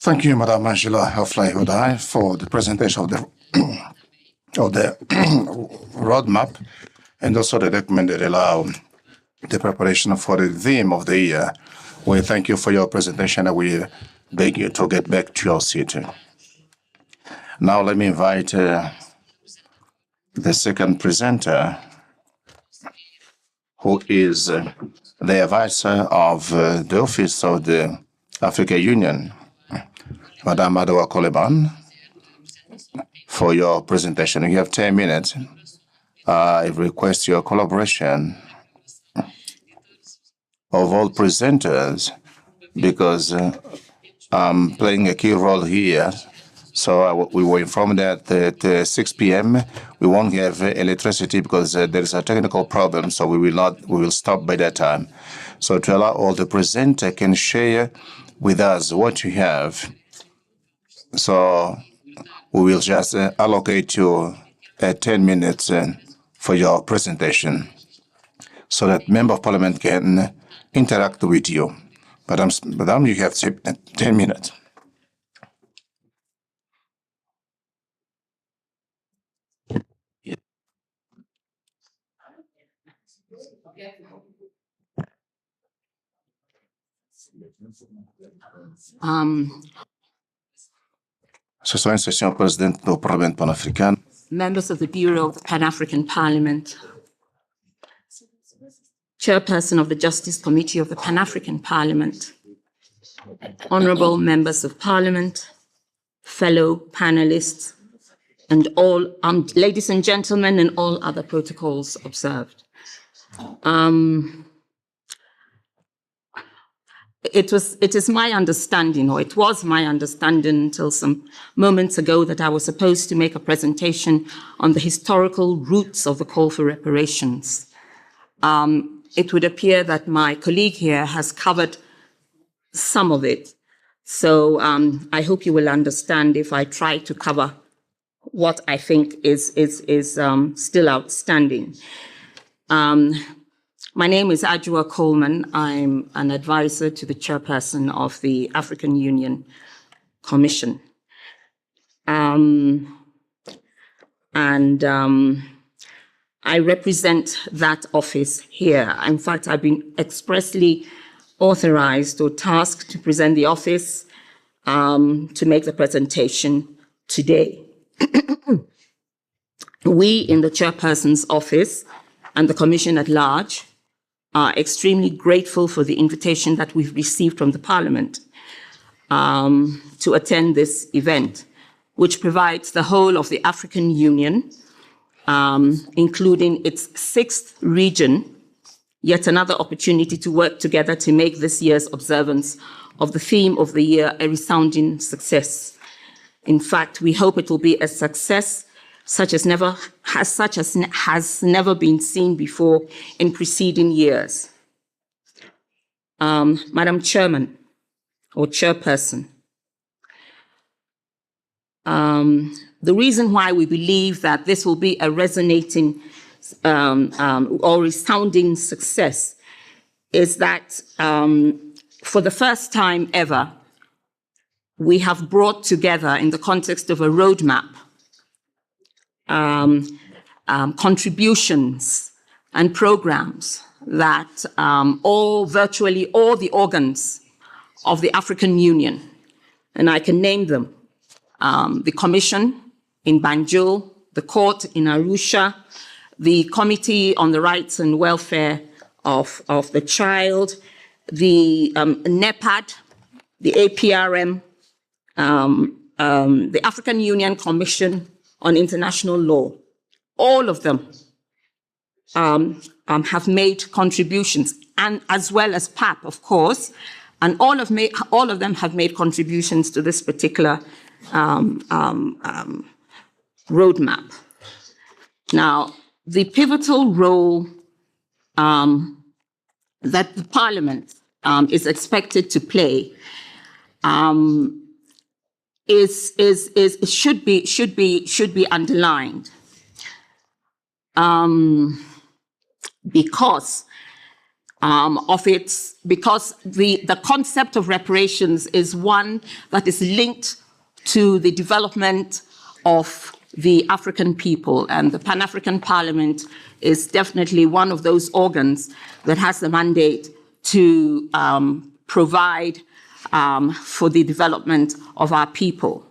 Thank you, Madam Angela Ofley Odai, for the presentation of the roadmap and also the document that allow the preparation for the theme of the year. We thank you for your presentation and we beg you to get back to your seat. Now let me invite the second presenter, who is the advisor of the Office of the African Union, Madame Adowa Koleban, for your presentation. You have 10 minutes. I request your collaboration of all presenters because I'm playing a key role here. So we were informed that at 6 p.m. we won't have electricity because there is a technical problem. So we will stop by that time. So to allow all the presenter can share with us what you have. So we will just allocate you 10 minutes for your presentation so that Member of Parliament can interact with you. Madam, you have 10 minutes. Members of the Bureau of the Pan-African Parliament, Chairperson of the Justice Committee of the Pan-African Parliament, Honorable Members of Parliament, fellow panelists, and all, ladies and gentlemen, and all other protocols observed. It is my understanding, or it was my understanding until some moments ago, that I was supposed to make a presentation on the historical roots of the call for reparations. It would appear that my colleague here has covered some of it. So I hope you will understand if I try to cover what I think is still outstanding. My name is Ajua Coleman. I'm an advisor to the chairperson of the African Union Commission. I represent that office here. In fact, I've been expressly authorized or tasked to present the office to make the presentation today. We in the chairperson's office and the commission at large are extremely grateful for the invitation that we've received from the Parliament to attend this event, which provides the whole of the African Union, including its 6th region, yet another opportunity to work together to make this year's observance of the theme of the year a resounding success. In fact, we hope it will be a success such as has never been seen before in preceding years. Madam Chairman or Chairperson, the reason why we believe that this will be a resonating or resounding success is that for the first time ever, we have brought together in the context of a roadmap contributions and programs that virtually all the organs of the African Union, and I can name them, the Commission in Banjul, the Court in Arusha, the Committee on the Rights and Welfare of the Child, the NEPAD, the APRM, the African Union Commission on International Law. All of them have made contributions, and as well as PAP, of course, and all of them have made contributions to this particular roadmap. Now, the pivotal role that the Parliament is expected to play should be underlined because the concept of reparations is one that is linked to the development of the African people, and the Pan-African Parliament is definitely one of those organs that has the mandate to provide for the development of our people.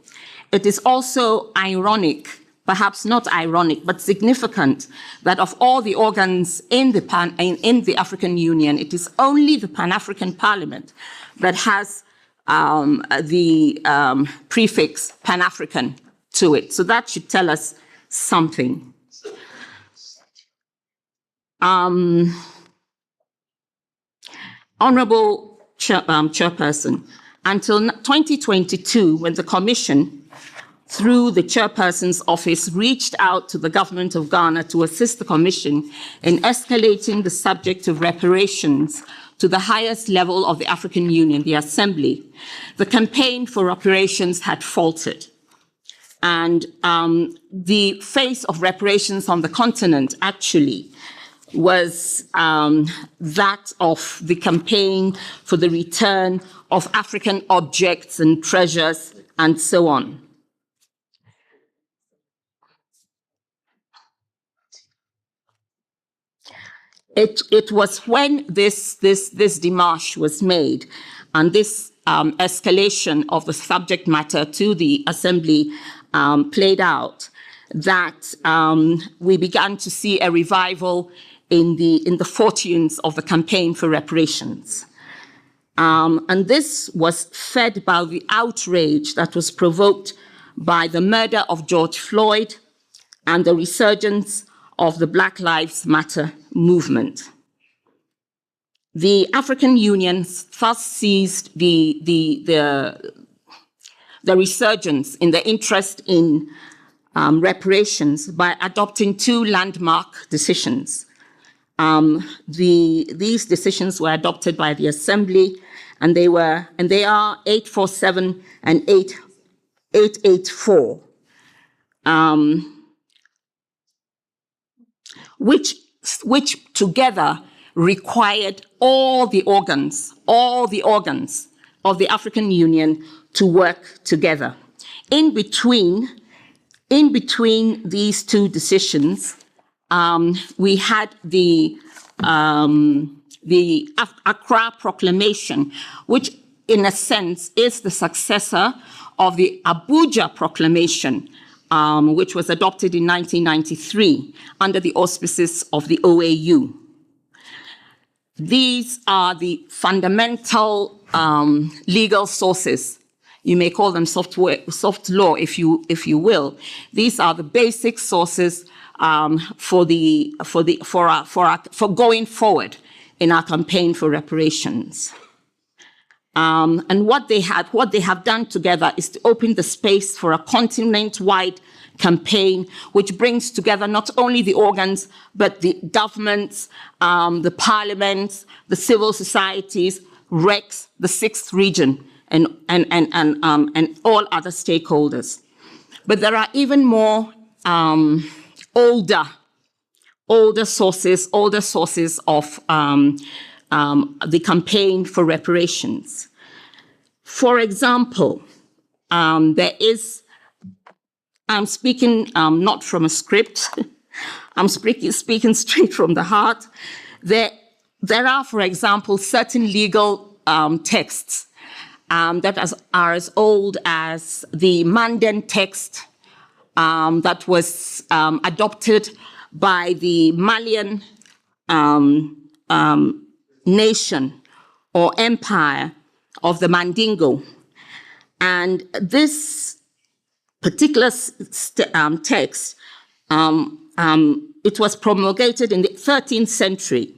It is also ironic, perhaps not ironic, but significant, that of all the organs in the African Union, it is only the Pan-African Parliament that has the prefix Pan-African to it. So that should tell us something. Honorable Chairperson, until 2022, when the Commission, through the Chairperson's office, reached out to the government of Ghana to assist the Commission in escalating the subject of reparations to the highest level of the African Union, the Assembly, the campaign for reparations had faltered. And the face of reparations on the continent actually was that of the campaign for the return of African objects and treasures and so on. It was when this démarche was made and this escalation of the subject matter to the Assembly played out that we began to see a revival in the fortunes of the campaign for reparations. And this was fed by the outrage that was provoked by the murder of George Floyd and the resurgence of the Black Lives Matter movement. The African Union first seized the resurgence in the interest in reparations by adopting two landmark decisions. These decisions were adopted by the Assembly, and they are 847 and 884, which together required all the organs of the African Union to work together. In between these two decisions, we had the Accra Proclamation, which in a sense is the successor of the Abuja Proclamation, which was adopted in 1993 under the auspices of the OAU. These are the fundamental legal sources. You may call them soft law, if you will. These are the basic sources for going forward in our campaign for reparations. And what they have done together is to open the space for a continent-wide campaign, which brings together not only the organs, but the governments, the parliaments, the civil societies, RECs, the Sixth Region, and all other stakeholders. But there are even more older sources of the campaign for reparations. For example, I'm speaking not from a script, I'm speaking straight from the heart. There are, for example, certain legal texts that are as old as the Manden text that was adopted by the Malian nation or empire of the Mandingo. And this particular text, it was promulgated in the 13th century,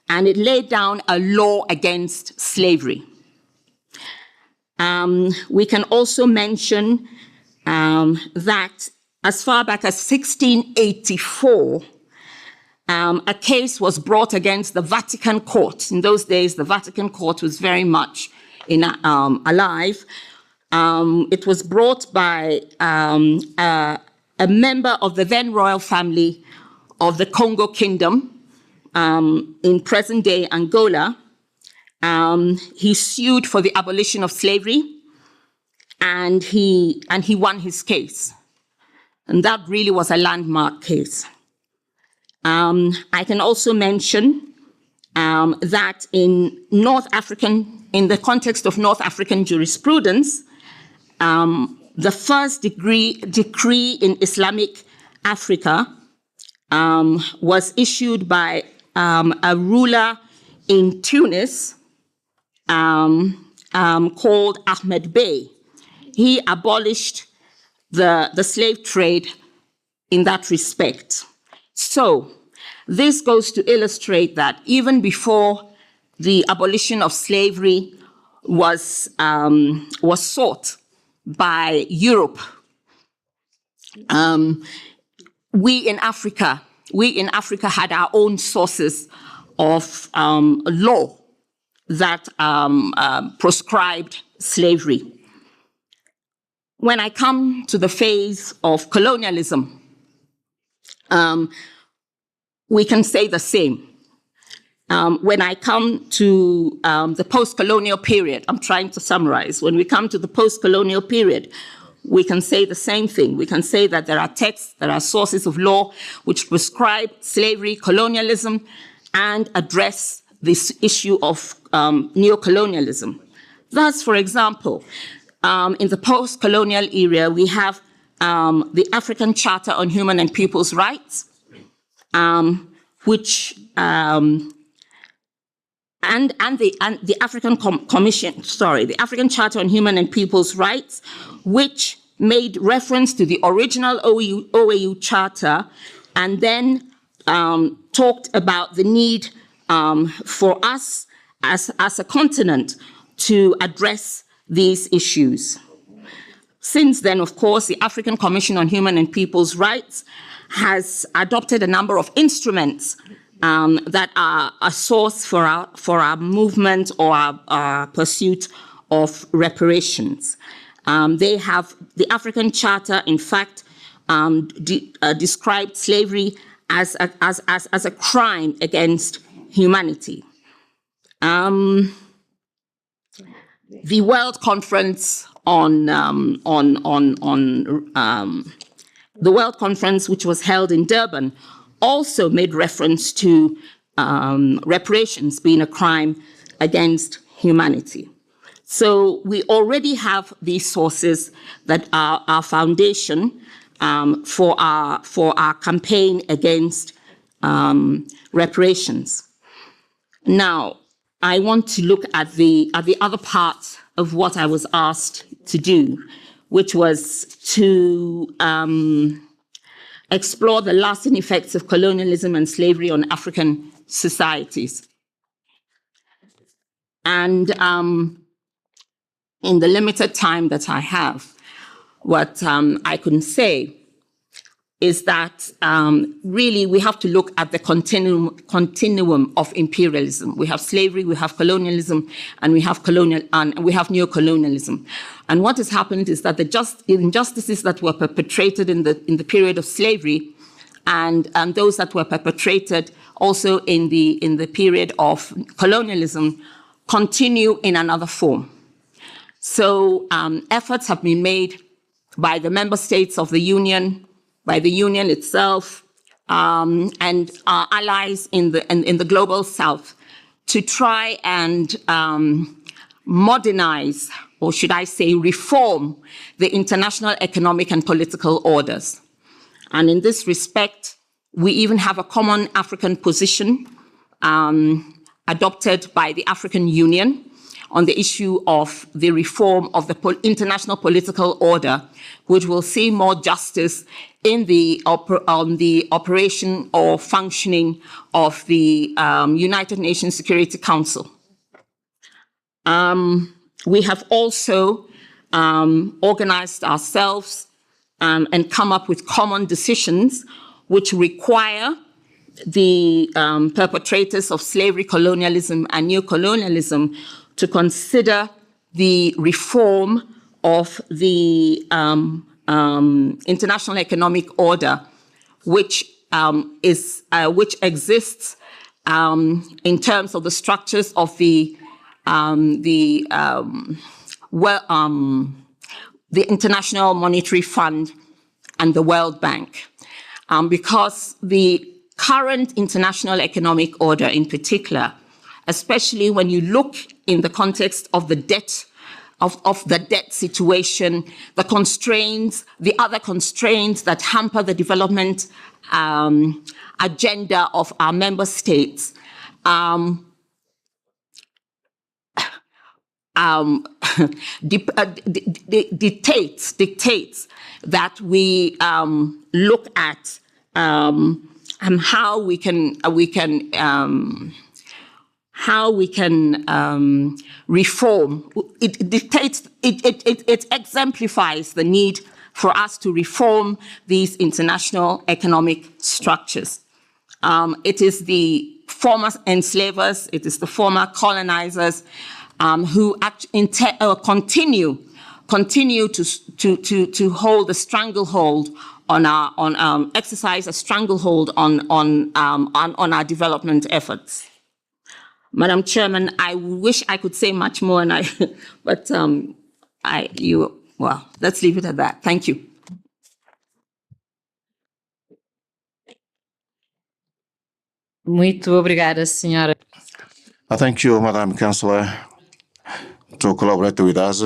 and it laid down a law against slavery. We can also mention that as far back as 1684, a case was brought against the Vatican Court. In those days, the Vatican Court was very much alive. It was brought by a member of the then royal family of the Congo Kingdom in present-day Angola. He sued for the abolition of slavery, and he won his case. And that really was a landmark case. I can also mention that in the context of North African jurisprudence, the first decree in Islamic Africa was issued by a ruler in Tunis called Ahmed Bey. He abolished the slave trade in that respect. So this goes to illustrate that even before the abolition of slavery was sought by Europe, we in Africa had our own sources of law that proscribed slavery. When I come to the phase of colonialism, we can say the same. When I come to the post-colonial period, I'm trying to summarize. When we come to the post-colonial period, we can say the same thing. We can say that there are texts, there are sources of law which prescribe slavery, colonialism, and address this issue of neocolonialism. Thus, for example, in the post-colonial era, we have the African Charter on Human and People's Rights, which the African Charter on Human and People's Rights, which made reference to the original OAU Charter and then talked about the need for us as a continent to address these issues. Since then, of course, the African Commission on Human and People's Rights has adopted a number of instruments that are a source for our movement or our pursuit of reparations. They have, the African Charter, in fact, described slavery as a crime against humanity. The World Conference the World Conference, which was held in Durban, also made reference to reparations being a crime against humanity. So we already have these sources that are our foundation for our campaign against reparations. Now, I want to look at the other part of what I was asked to do, which was to explore the lasting effects of colonialism and slavery on African societies. And in the limited time that I have, what I can say is that really we have to look at the continuum of imperialism. We have slavery, we have colonialism, and we have neocolonialism. And what has happened is that the injustices that were perpetrated in the period of slavery, and those that were perpetrated also in the period of colonialism, continue in another form. So efforts have been made by the member states of the Union, by the Union itself, and our allies in the global South to try and modernize, or should I say reform, the international economic and political orders. And in this respect, we even have a common African position adopted by the African Union on the issue of the reform of the international political order, which will see more justice in the operation or functioning of the United Nations Security Council. We have also organized ourselves and come up with common decisions which require the perpetrators of slavery, colonialism, and neocolonialism to consider the reform of the international economic order, which exists in terms of the structures of the International Monetary Fund and the World Bank, because the current international economic order, in particular, especially when you look in the context of the debt. Of the debt situation, the constraints, the other constraints that hamper the development agenda of our member states, dictates that we look at how we can reform. It dictates, it exemplifies the need for us to reform these international economic structures. It is the former enslavers, it is the former colonizers who continue to hold a stranglehold on exercise a stranglehold on our development efforts. Madam Chairman, I wish I could say much more, but let's leave it at that. Thank you. Muito obrigada, senhora. Thank you, Madam Councillor, to collaborate with us,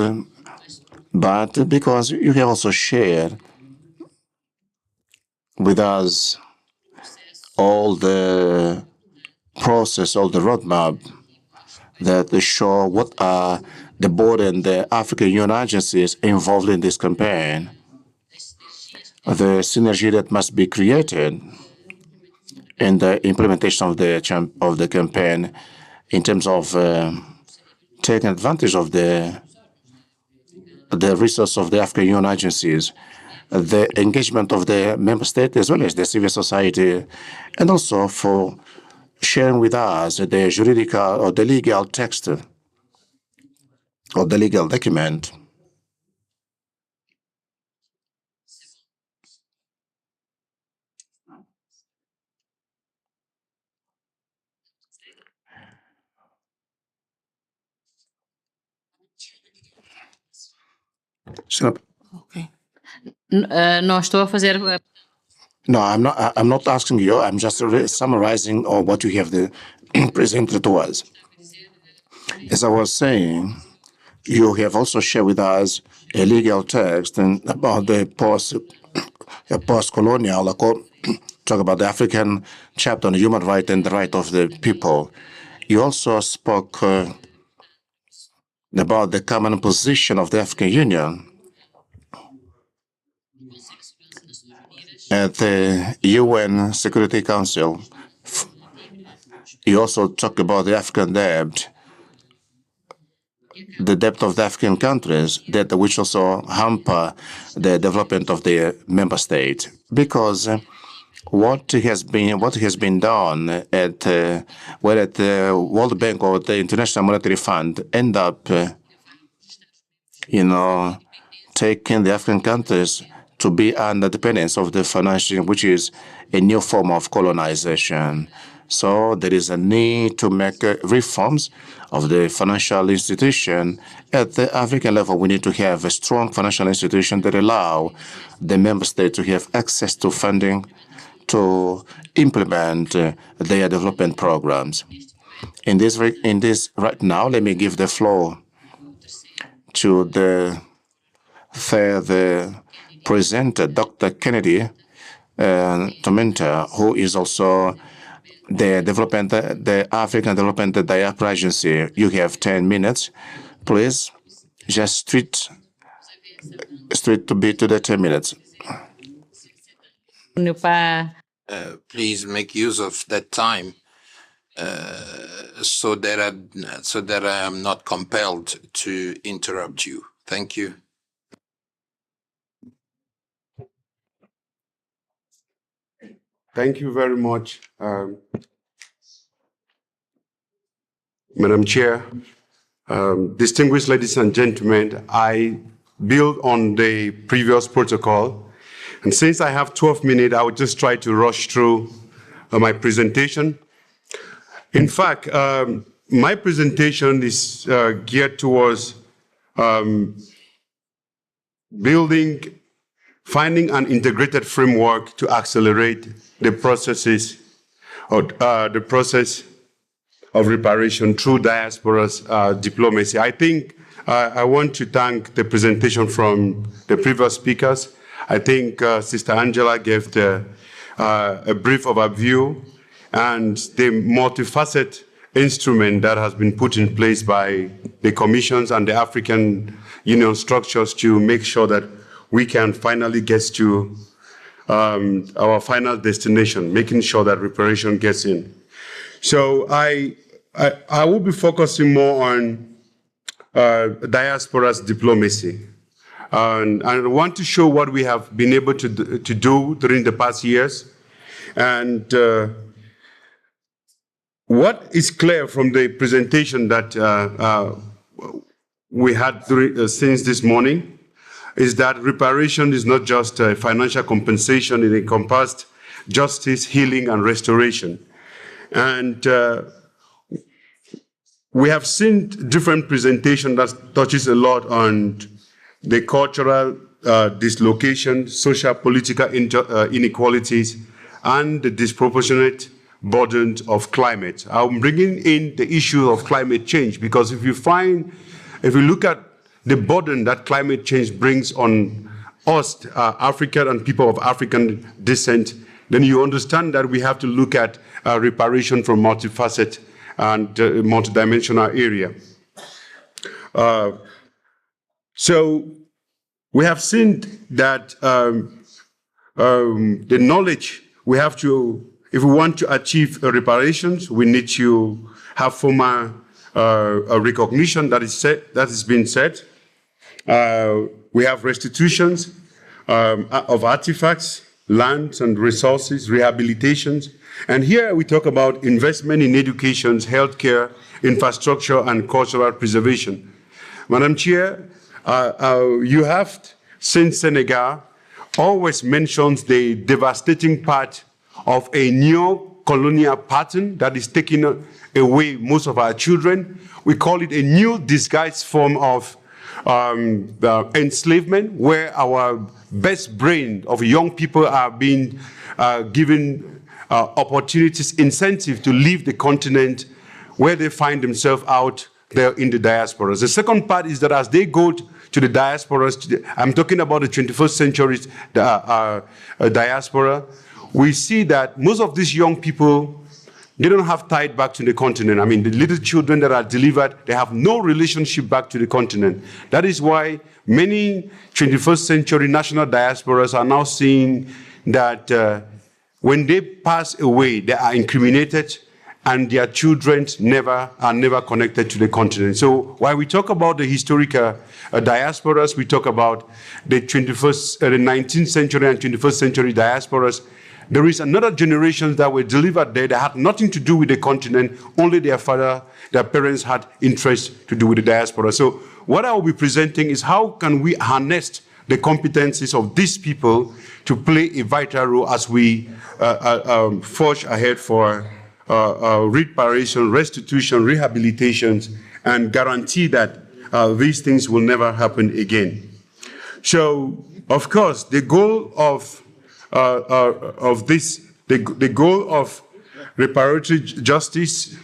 but because you have also shared with us all the process, all the roadmap that show what are the board and the African Union agencies involved in this campaign. the synergy that must be created in the implementation of the campaign in terms of taking advantage of the resource of the African Union agencies, the engagement of the member state as well as the civil society, and also for sharing with us the juridical or the legal text or the legal document. So, Não estou a fazer. no, I'm not asking you. I'm just summarizing what you have presented to us. As I was saying, you have also shared with us a legal text and about the post-colonial, talk about the African chapter on human rights and the right of the people. You also spoke about the common position of the African Union at the UN Security Council. You also talk about the African debt, the debt of the African countries, that which also hamper the development of the member state. Because what has been done at the World Bank or the International Monetary Fund end up, taking the African countries to be under dependence of the financial, which is a new form of colonization. So there is a need to make reforms of the financial institution. At the African level, we need to have a strong financial institution that allow the member state to have access to funding to implement their development programs. In this right now, let me give the floor to the third presenter, Dr. Kennedy Tomenta, who is also the African Development Diaspora Agency. You have 10 minutes. Please, just straight to the 10 minutes. Please make use of that time so that I am not compelled to interrupt you. Thank you. Thank you very much, Madam Chair. Distinguished ladies and gentlemen, I build on the previous protocol. And since I have 12 minutes, I will just try to rush through my presentation. In fact, my presentation is geared towards finding an integrated framework to accelerate the process of reparation through diaspora's diplomacy. I think I want to thank the presentation from the previous speakers. I think Sister Angela gave a brief overview and the multifaceted instrument that has been put in place by the commissions and the African Union structures to make sure that we can finally get to our final destination, making sure that reparation gets in. So I will be focusing more on diaspora's diplomacy. And I want to show what we have been able to do during the past years. And what is clear from the presentation that we had since this morning is that reparation is not just a financial compensation, it encompassed justice, healing, and restoration. And we have seen different presentations that touches a lot on the cultural dislocation, social, political inequalities, and the disproportionate burden of climate. I'm bringing in the issue of climate change because if you look at the burden that climate change brings on us, African and people of African descent, then you understand that we have to look at reparation from multifaceted and multidimensional area. So we have seen that the knowledge we have to, if we want to achieve reparations, we need to have formal recognition that is being set. We have restitutions of artifacts, lands and resources, rehabilitations. And here we talk about investment in education, healthcare, infrastructure, and cultural preservation. Madam Chair, you have, since Senegal, always mentions the devastating part of a neo-colonial pattern that is taking away most of our children. We call it a new disguised form of the enslavement, where our best brain of young people are being given opportunities, incentive to leave the continent where they find themselves out there in the diasporas. The second part is that as they go to the diasporas, I'm talking about the 21st century diaspora, we see that most of these young people, they don't have tied back to the continent. I mean, the little children that are delivered, they have no relationship back to the continent. That is why many 21st century national diasporas are now seeing that when they pass away, they are incriminated and their children are never connected to the continent. So while we talk about the historical diasporas, we talk about the 19th century and 21st century diasporas, there is another generation that were delivered there that had nothing to do with the continent, only their parents had interest to do with the diaspora. So what I will be presenting is how can we harness the competencies of these people to play a vital role as we forge ahead for reparation, restitution, rehabilitations, and guarantee that these things will never happen again. So, of course, the goal of the goal of reparatory justice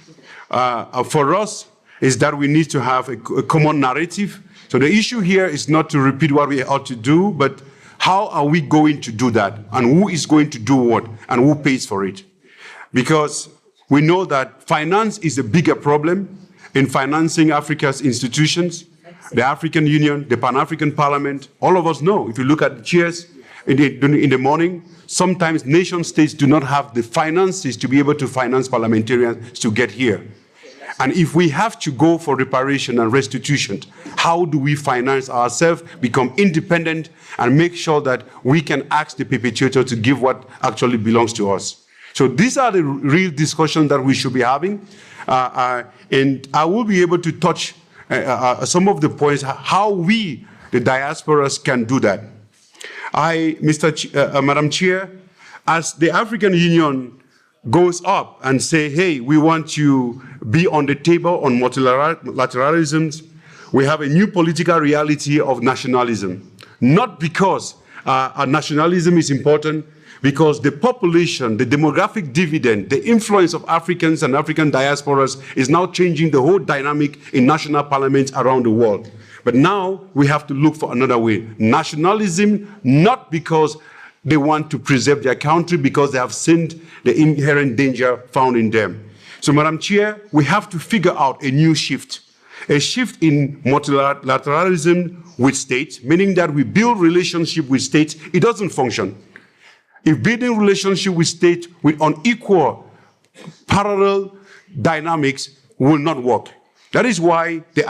for us is that we need to have a common narrative. So the issue here is not to repeat what we ought to do, but how are we going to do that? And who is going to do what? And who pays for it? Because we know that finance is a bigger problem in financing Africa's institutions, the African Union, the Pan-African Parliament. All of us know, if you look at the chairs in the morning, sometimes nation states do not have the finances to be able to finance parliamentarians to get here. And if we have to go for reparation and restitution, how do we finance ourselves, become independent, and make sure that we can ask the perpetrator to give what actually belongs to us? So these are the real discussions that we should be having. And I will be able to touch some of the points, how we, the diasporas, can do that. Madam Chair, as the African Union goes up and say, hey, we want to be on the table on multilateralism, we have a new political reality of nationalism. Not because nationalism is important, because the population, the demographic dividend, the influence of Africans and African diasporas is now changing the whole dynamic in national parliaments around the world. But now we have to look for another way. Nationalism, not because they want to preserve their country, because they have seen the inherent danger found in them. So, Madam Chair, we have to figure out a new shift. A shift in multilateralism with states, meaning that we build relationship with states. It doesn't function. If building relationship with states with unequal, parallel dynamics will not work. That is why the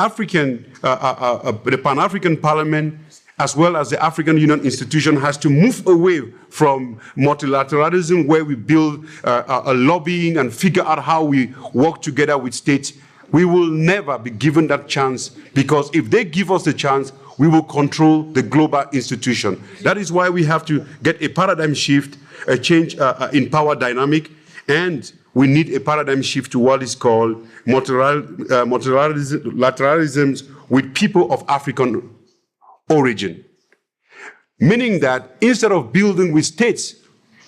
Pan-African Parliament, as well as the African Union institution, has to move away from multilateralism, where we build a lobbying and figure out how we work together with states. We will never be given that chance, because if they give us the chance, we will control the global institution. That is why we have to get a paradigm shift, a change in power dynamic, and we need a paradigm shift to what is called multilateralism with people of African origin. Meaning that instead of building with states,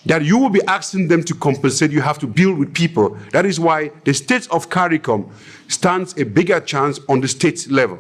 that you will be asking them to compensate, you have to build with people. That is why the states of CARICOM stands a bigger chance on the state level.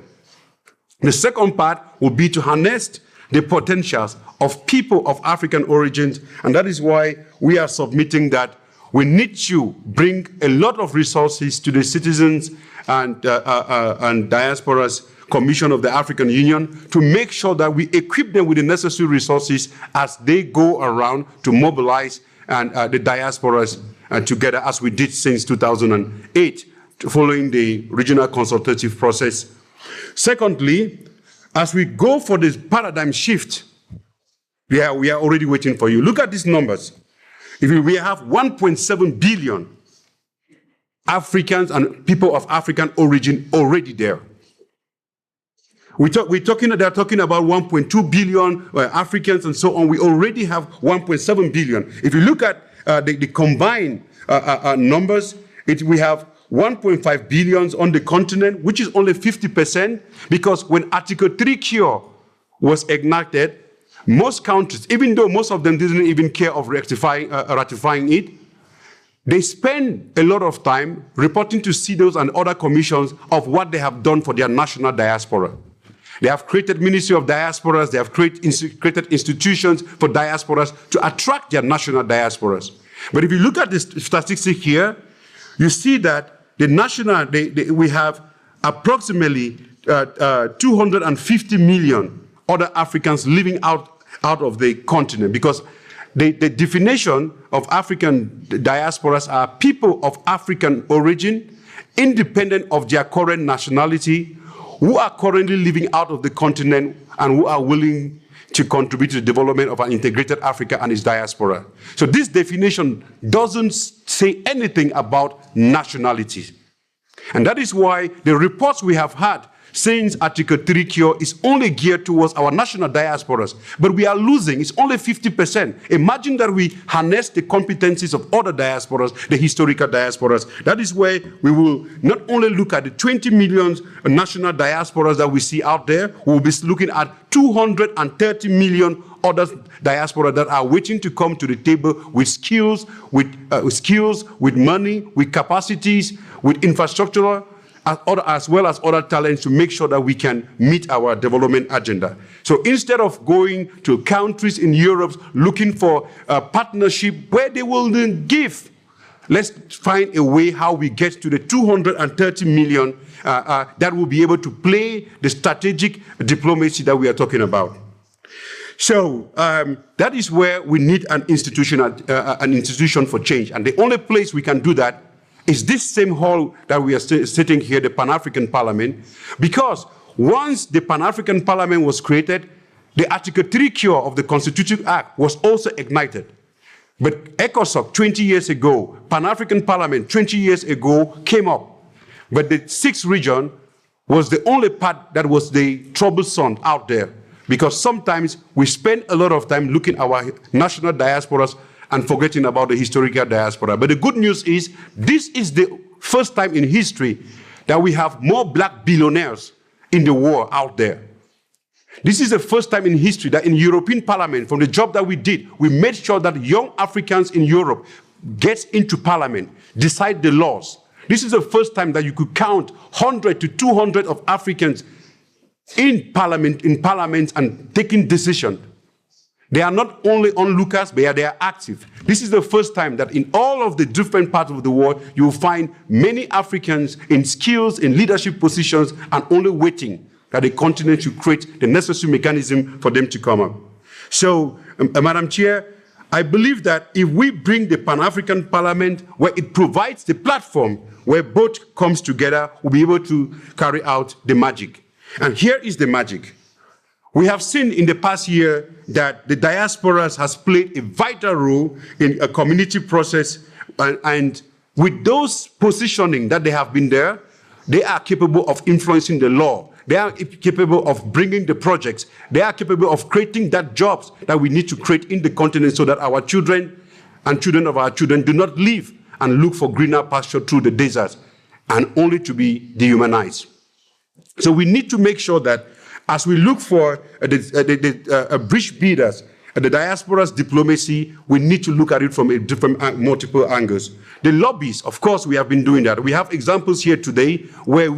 The second part will be to harness the potentials of people of African origins, and that is why we are submitting that we need to bring a lot of resources to the citizens and diasporas Commission of the African Union to make sure that we equip them with the necessary resources as they go around to mobilize and the diasporas together, as we did since 2008, following the regional consultative process. Secondly, as we go for this paradigm shift, we are already waiting for you. Look at these numbers. We have 1.7 billion Africans and people of African origin already there. They're talking about 1.2 billion Africans and so on. We already have 1.7 billion. If you look at the combined numbers, we have 1.5 billion on the continent, which is only 50%, because when Article 3 cure was enacted, most countries, even though most of them didn't even care of ratifying it, they spend a lot of time reporting to CEDAWs and other commissions of what they have done for their national diaspora. They have created Ministry of Diasporas, they have created institutions for diasporas to attract their national diasporas. But if you look at the statistics here, you see that we have approximately 250 million other Africans living out of the continent, because the definition of African diasporas are people of African origin, independent of their current nationality, who are currently living out of the continent and who are willing to contribute to the development of an integrated Africa and its diaspora. So this definition doesn't say anything about nationality. And that is why the reports we have had since Article 3 cure is only geared towards our national diasporas, but we are losing. It's only 50%. Imagine that we harness the competencies of other diasporas, the historical diasporas. That is where we will not only look at the 20 million national diasporas that we see out there, we'll be looking at 230 million other diaspora that are waiting to come to the table with skills, with money, with capacities, with infrastructure, as well as other talents, to make sure that we can meet our development agenda. So instead of going to countries in Europe looking for a partnership where they will then give, let's find a way how we get to the 230 million that will be able to play the strategic diplomacy that we are talking about. So that is where we need an institution for change. And the only place we can do that is this same hall that we are sitting here, the Pan-African Parliament, because once the Pan-African Parliament was created, the Article 3 cure of the Constitutive Act was also ignited. But ECOSOC 20 years ago, Pan-African Parliament 20 years ago came up. But the 6th region was the only part that was the troublesome out there, because sometimes we spend a lot of time looking at our national diasporas and forgetting about the historical diaspora. But the good news is, this is the first time in history that we have more black billionaires in the world out there. This is the first time in history that in European Parliament, from the job that we did, we made sure that young Africans in Europe get into Parliament, decide the laws. This is the first time that you could count 100 to 200 of Africans in Parliament and taking decisions. They are not only onlookers, but they are active. This is the first time that in all of the different parts of the world, you will find many Africans in skills, in leadership positions, and only waiting that the continent should create the necessary mechanism for them to come up. So, Madam Chair, I believe that if we bring the Pan-African Parliament, where it provides the platform where both comes together, we'll be able to carry out the magic. And here is the magic. We have seen in the past year that the diasporas has played a vital role in a community process, and with those positioning that they have been there, they are capable of influencing the law. They are capable of bringing the projects. They are capable of creating that jobs that we need to create in the continent so that our children and children of our children do not live and look for greener pasture through the deserts and only to be dehumanized. So we need to make sure that as we look for bridge builders, the diaspora's diplomacy, we need to look at it from a different, multiple angles. The lobbies, of course, we have been doing that. We have examples here today where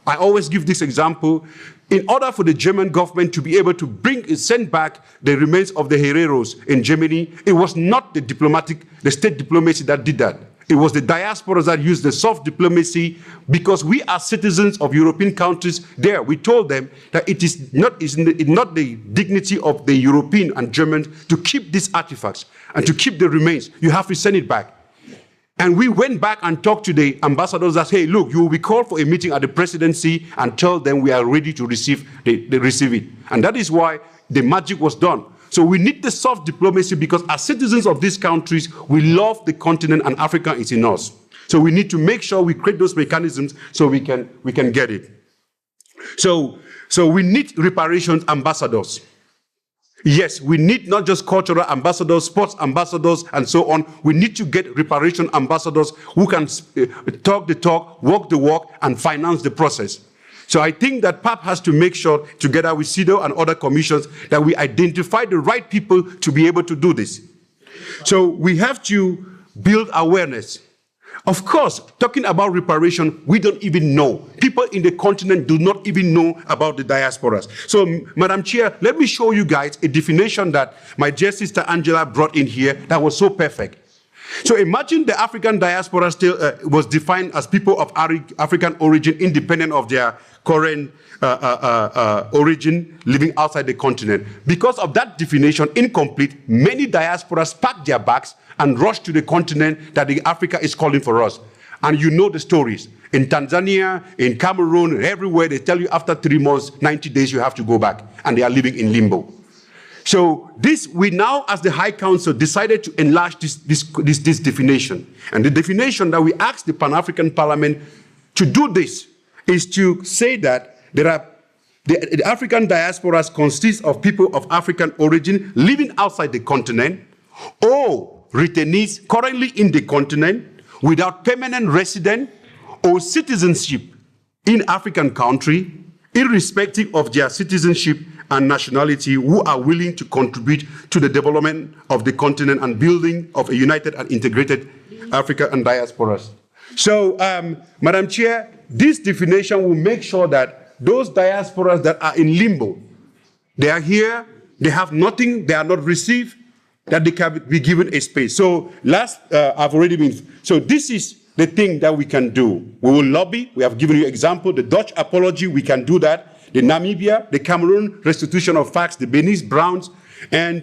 I always give this example, in order for the German government to be able to send back the remains of the Hereros in Germany, it was not the state diplomacy that did that. It was the diasporas that used the soft diplomacy because we are citizens of European countries there. We told them that it is not the dignity of the European and Germans to keep these artifacts and to keep the remains. You have to send it back. And we went back and talked to the ambassadors that, hey, look, you will be called for a meeting at the presidency and tell them we are ready to receive it. And that is why the magic was done. So we need the soft diplomacy because as citizens of these countries, we love the continent and Africa is in us. So we need to make sure we create those mechanisms so we can get it. So we need reparations ambassadors. Yes, we need not just cultural ambassadors, sports ambassadors, and so on. We need to get reparation ambassadors who can talk the talk, walk the walk, and finance the process. So I think that PAP has to make sure, together with CEDAW and other commissions, that we identify the right people to be able to do this. So we have to build awareness. Of course, talking about reparation, we don't even know. People in the continent do not even know about the diasporas. So, Madam Chair, let me show you guys a definition that my dear sister Angela brought in here that was so perfect. So imagine the African diaspora still was defined as people of African origin independent of their current origin living outside the continent. Because of that definition, incomplete, many diasporas packed their bags and rushed to the continent that the Africa is calling for us. And you know the stories. In Tanzania, in Cameroon, everywhere, they tell you after 3 months, 90 days, you have to go back. And they are living in limbo. So we now, as the High Council, decided to enlarge this definition. And the definition that we asked the Pan-African Parliament to do this is to say that the African diasporas consist of people of African origin living outside the continent or returnees currently in the continent without permanent residence or citizenship in African country, irrespective of their citizenship and nationality, who are willing to contribute to the development of the continent and building of a united and integrated Africa and diasporas. So, Madam Chair, this definition will make sure that those diasporas that are in limbo, they are here, they have nothing, they are not received, that they can be given a space. So so this is the thing that we can do. We will lobby, we have given you example, the Dutch apology, we can do that. The Namibia, the Cameroon restitution of facts, the Benin's Browns, and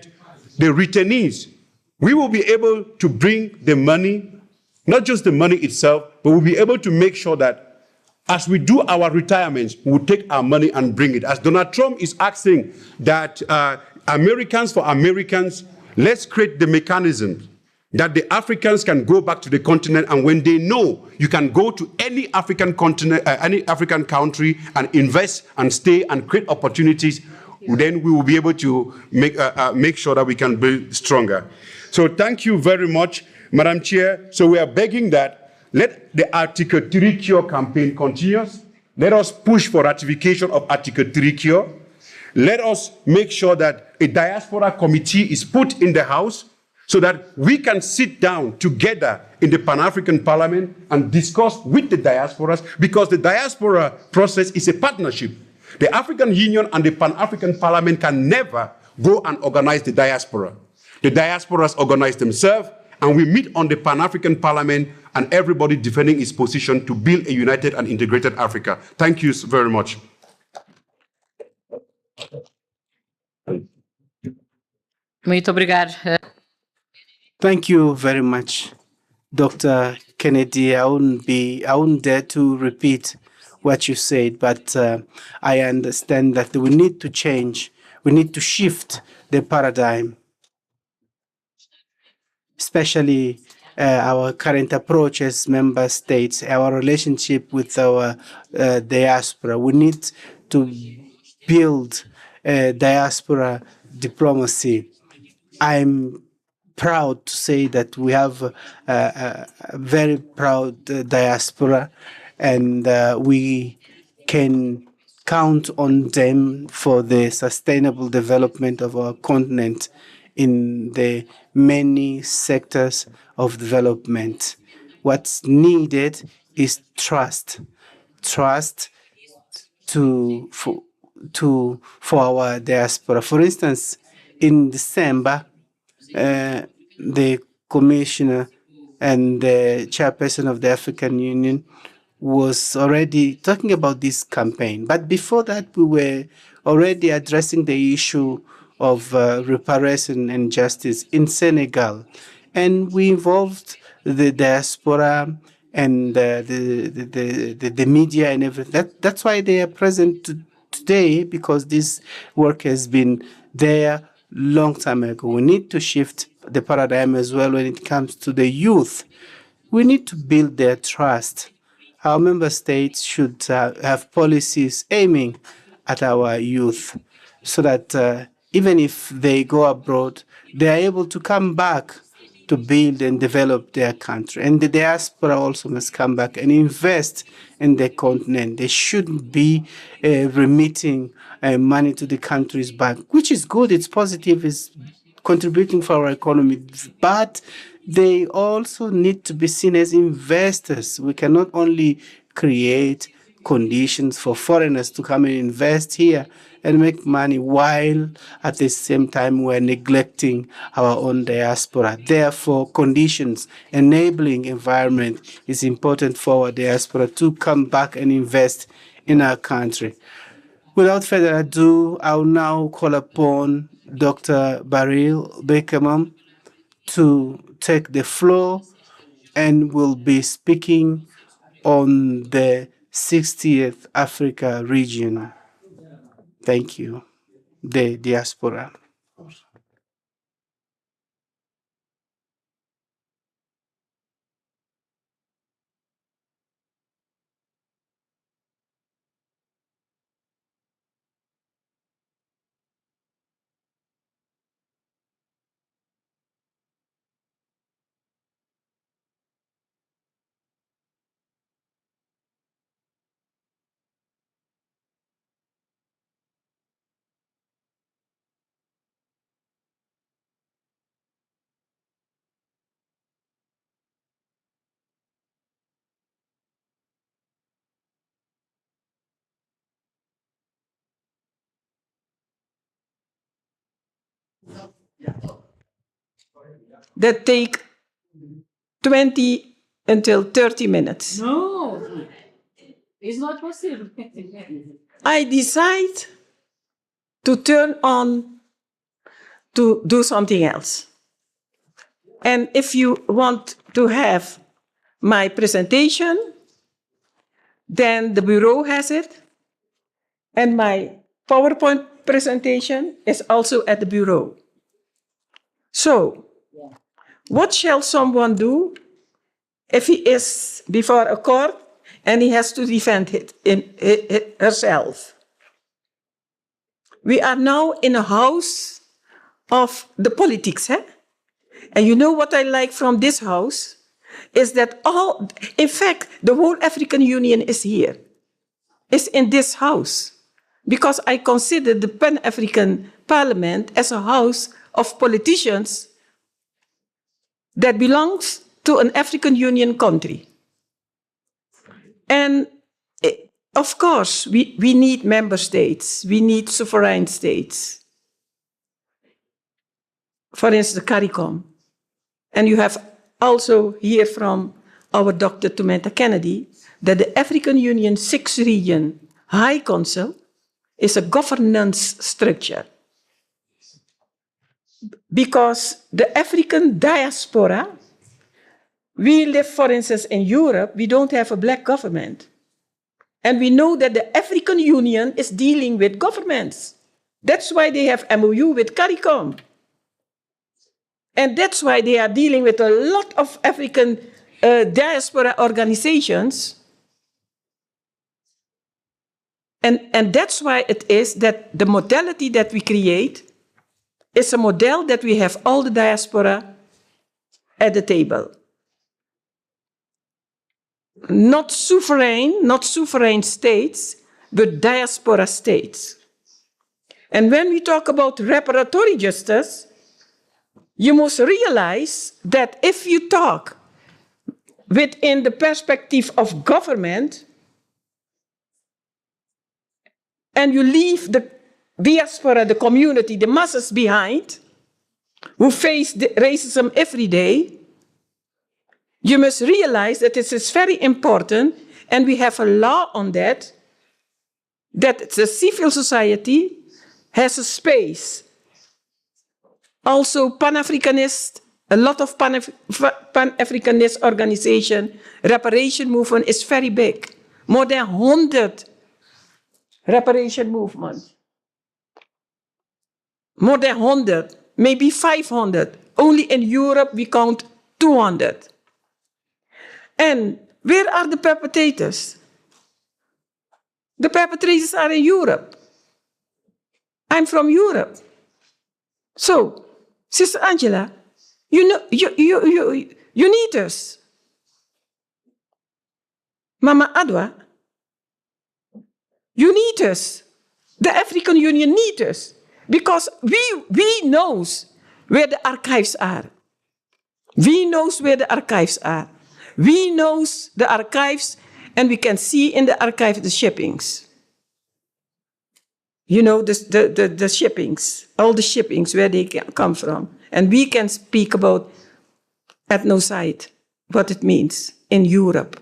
the returnees. We will be able to bring the money, not just the money itself, but we'll be able to make sure that as we do our retirements, we'll take our money and bring it. As Donald Trump is asking that Americans for Americans, let's create the mechanism that the Africans can go back to the continent, and when they know you can go to any African continent, any African country and invest and stay and create opportunities, then we will be able to make sure that we can build stronger. So thank you very much, Madam Chair. So we are begging that let the Article 3 cure campaign continue. Let us push for ratification of Article 3 cure. Let us make sure that a diaspora committee is put in the House so that we can sit down together in the Pan-African Parliament and discuss with the diasporas, because the diaspora process is a partnership. The African Union and the Pan-African Parliament can never go and organize the diaspora. The diasporas organize themselves, and we meet on the Pan-African Parliament, and everybody defending its position to build a united and integrated Africa. Thank you very much. Muito obrigada. Thank you very much, Dr. Kennedy. I wouldn't dare to repeat what you said, but I understand that we need to change. We need to shift the paradigm, especially our current approach as member states, our relationship with our diaspora. We need to build diaspora diplomacy. I'm proud to say that we have a very proud diaspora, and we can count on them for the sustainable development of our continent in the many sectors of development. What's needed is trust for our diaspora. For instance, in December, the commissioner and the chairperson of the African Union, was already talking about this campaign. But before that, we were already addressing the issue of reparation and justice in Senegal. And we involved the diaspora and the media and everything. That's why they are present today, because this work has been there long time ago. We need to shift the paradigm as well when it comes to the youth. We need to build their trust. Our member states should have policies aiming at our youth so that even if they go abroad, they are able to come back to build and develop their country. And the diaspora also must come back and invest in the continent. They shouldn't be remitting money to the countries back, which is good, it's positive, it's contributing for our economy. But they also need to be seen as investors. We cannot only create conditions for foreigners to come and invest here and make money while at the same time we're neglecting our own diaspora. Therefore, conditions, enabling environment is important for our diaspora to come back and invest in our country. Without further ado, I'll now call upon Dr. Baril Beckerman to take the floor and will be speaking on the 60th Africa region. Thank you. The diaspora. That take 20 until 30 minutes. No, it's not possible. I decide to turn on to do something else. And if you want to have my presentation, then the bureau has it. And my PowerPoint presentation is also at the bureau. So, what shall someone do if he is before a court and he has to defend herself? We are now in a house of the politics, eh? And you know what I like from this house? Is that in fact, the whole African Union is here. It's in this house. Because I consider the Pan-African Parliament as a house of politicians that belongs to an African Union country. And of course, we need member states. We need sovereign states. For instance, CARICOM. And you have also hear from our Dr. Tumenta Kennedy that the African Union 6th Region High Council is a governance structure. Because the African diaspora, we live, for instance, in Europe, we don't have a black government. And we know that the African Union is dealing with governments. That's why they have MOU with CARICOM. And that's why they are dealing with a lot of African diaspora organizations. And that's why it is that the modality that we create is a model that we have all the diaspora at the table. Not sovereign states, but diaspora states. And when we talk about reparatory justice, you must realize that if you talk within the perspective of government, and you leave the diaspora, the community, the masses behind, who face the racism every day, You must realize that it is very important, and we have a law on that the civil society has a space. Also, Pan-Africanist, a lot of Pan-Africanist organization, reparation movement is very big. More than 100 reparation movements. More than 100, maybe 500. Only in Europe we count 200. And where are the perpetrators? The perpetrators are in Europe. I'm from Europe. So, Sister Angela, you know, you need us. Mama Adwa, you need us. The African Union needs us. Because we knows where the archives are. We knows where the archives are. We knows the archives, and we can see in the archive the shippings. You know, the shippings, all the shippings, where they come from. And we can speak about ethnocide, what it means in Europe.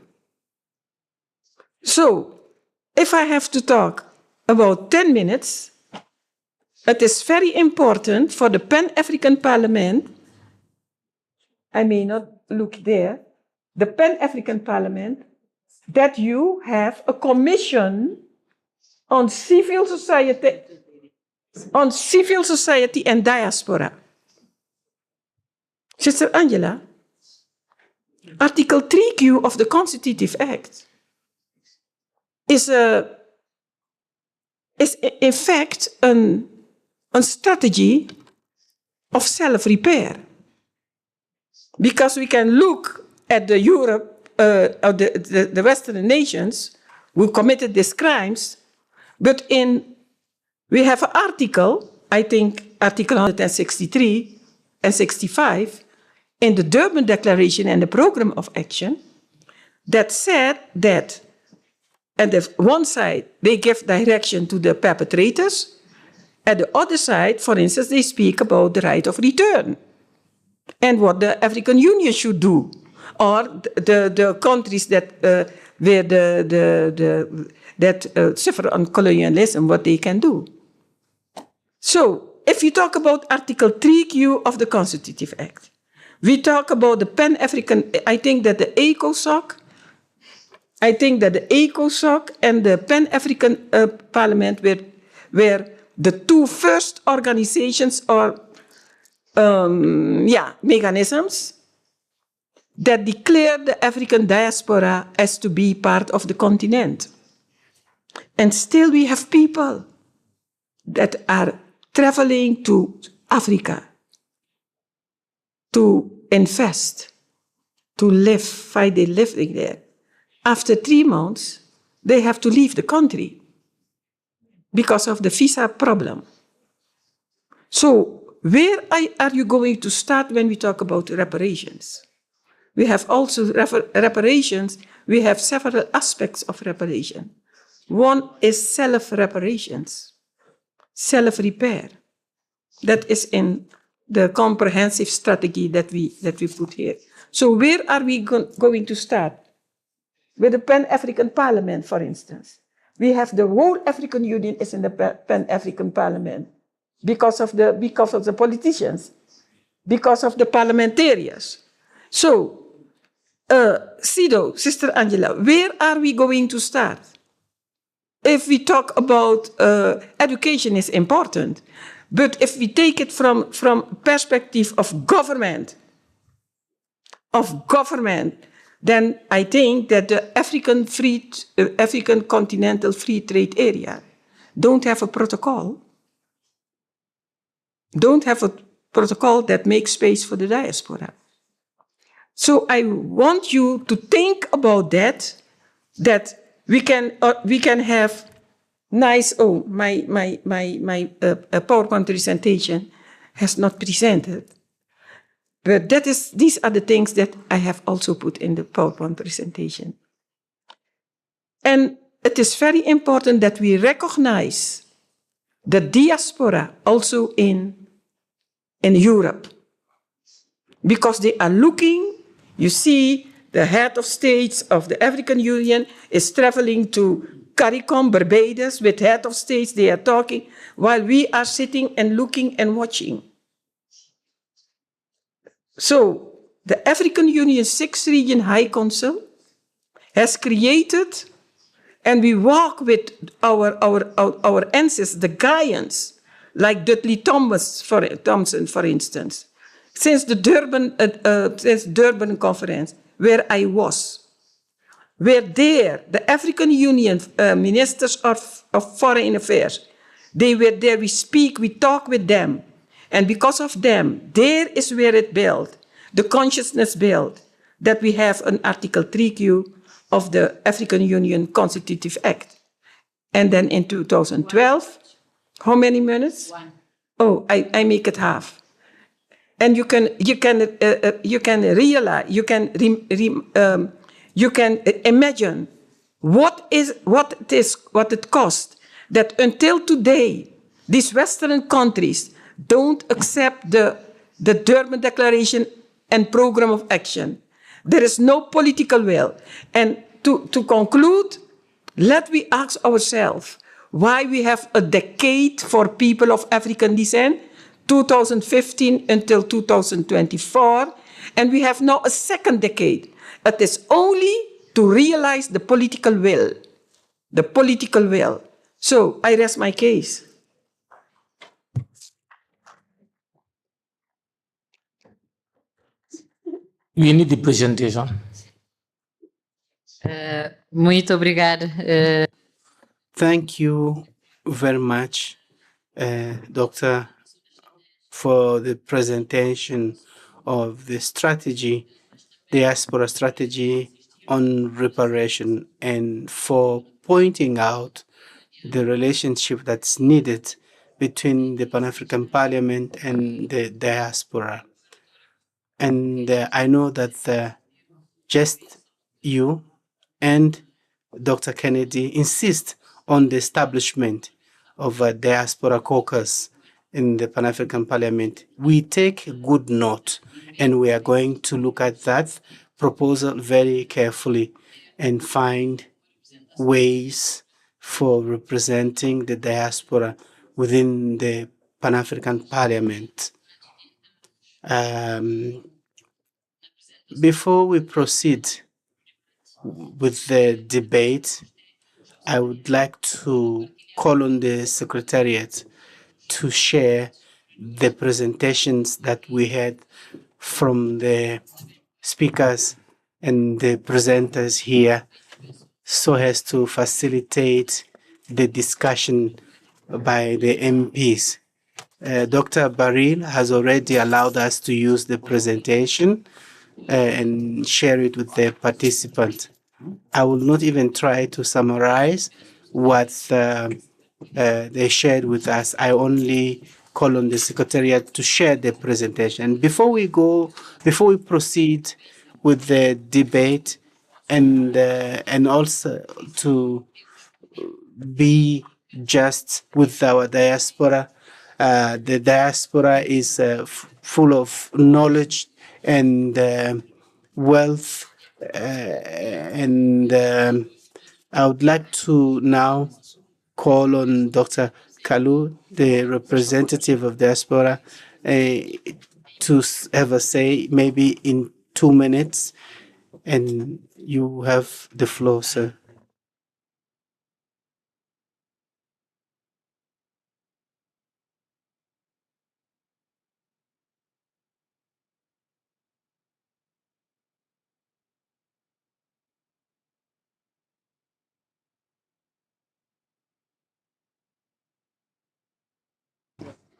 So, if I have to talk about 10 minutes, it is very important for the Pan-African Parliament, I may not look there, the Pan-African Parliament, that you have a commission on civil society and diaspora. Sister Angela, Article 3Q of the Constitutive Act is in fact a strategy of self-repair. Because we can look at the Europe, or the Western nations who committed these crimes, but we have an article, I think Article 163 and 65, in the Durban Declaration and the Program of Action, that said that, on the one side, they give direction to the perpetrators, at the other side, for instance, they speak about the right of return and what the African Union should do, or the countries that where that suffer on colonialism, what they can do. So, if you talk about Article 3Q of the Constitutive Act, we talk about the Pan-African. I think that the ECOSOC and the Pan-African Parliament were the two first organizations or mechanisms that declared the African diaspora as to be part of the continent. And still we have people that are traveling to Africa to invest, to live, find a living there. After 3 months, they have to leave the country because of the visa problem. So where are you going to start when we talk about reparations? We have also reparations. We have several aspects of reparation. One is self-reparations, self-repair. That is in the comprehensive strategy that we put here. So where are we going to start? With the Pan-African Parliament, for instance. We have the whole African Union is in the Pan-African Parliament because of the politicians, because of the parliamentarians. So, Sido, Sister Angela, where are we going to start? If we talk about education is important, but if we take it from perspective of government, then I think that the African Continental Free Trade Area don't have a protocol that makes space for the diaspora. So I want you to think about that we can have nice. Oh, my PowerPoint presentation has not presented. But these are the things that I have also put in the PowerPoint presentation. And it is very important that we recognize the diaspora also in Europe. Because they are looking, you see, The head of states of the African Union is traveling to CARICOM, Barbados, with head of states. They are talking while we are sitting and looking and watching. So the African Union 6th Region High Council has created, and we walk with our ancestors, the Ghanaians, like Dudley Thompson, for instance, since the Durban Conference, where I was. Where there, the African Union ministers of foreign affairs, they were there, we speak, we talk with them. And because of them, there is where it built, the consciousness built, that we have an Article 3Q of the African Union Constitutive Act. And then in 2012, how many minutes? One. Oh, I make it half. And you can realize, you can imagine what it costs that until today, these Western countries don't accept the Durban Declaration and Program of Action. There is no political will. And to conclude, let we ask ourselves why we have a decade for people of African descent, 2015 until 2024, and we have now a second decade. It is only to realize the political will. The political will. So I rest my case. We need the presentation. Muito obrigada. Thank you very much, Doctor, for the presentation of the strategy, diaspora strategy on reparation, and for pointing out the relationship that's needed between the Pan-African Parliament and the diaspora. And I know that just you and Dr. Kennedy insist on the establishment of a diaspora caucus in the Pan-African Parliament. We take good note, and we are going to look at that proposal very carefully and find ways for representing the diaspora within the Pan-African Parliament. Before we proceed with the debate, I would like to call on the Secretariat to share the presentations that we had from the speakers and the presenters here, so as to facilitate the discussion by the MPs. Dr. Baril has already allowed us to use the presentation and share it with the participants. I will not even try to summarize what they shared with us. I only call on the Secretariat to share the presentation. Before we proceed with the debate, and also to be just with our diaspora, the diaspora is full of knowledge and wealth, and I would like to now call on Dr. Kalu, the representative of diaspora, to have a say, maybe in 2 minutes, and you have the floor, sir.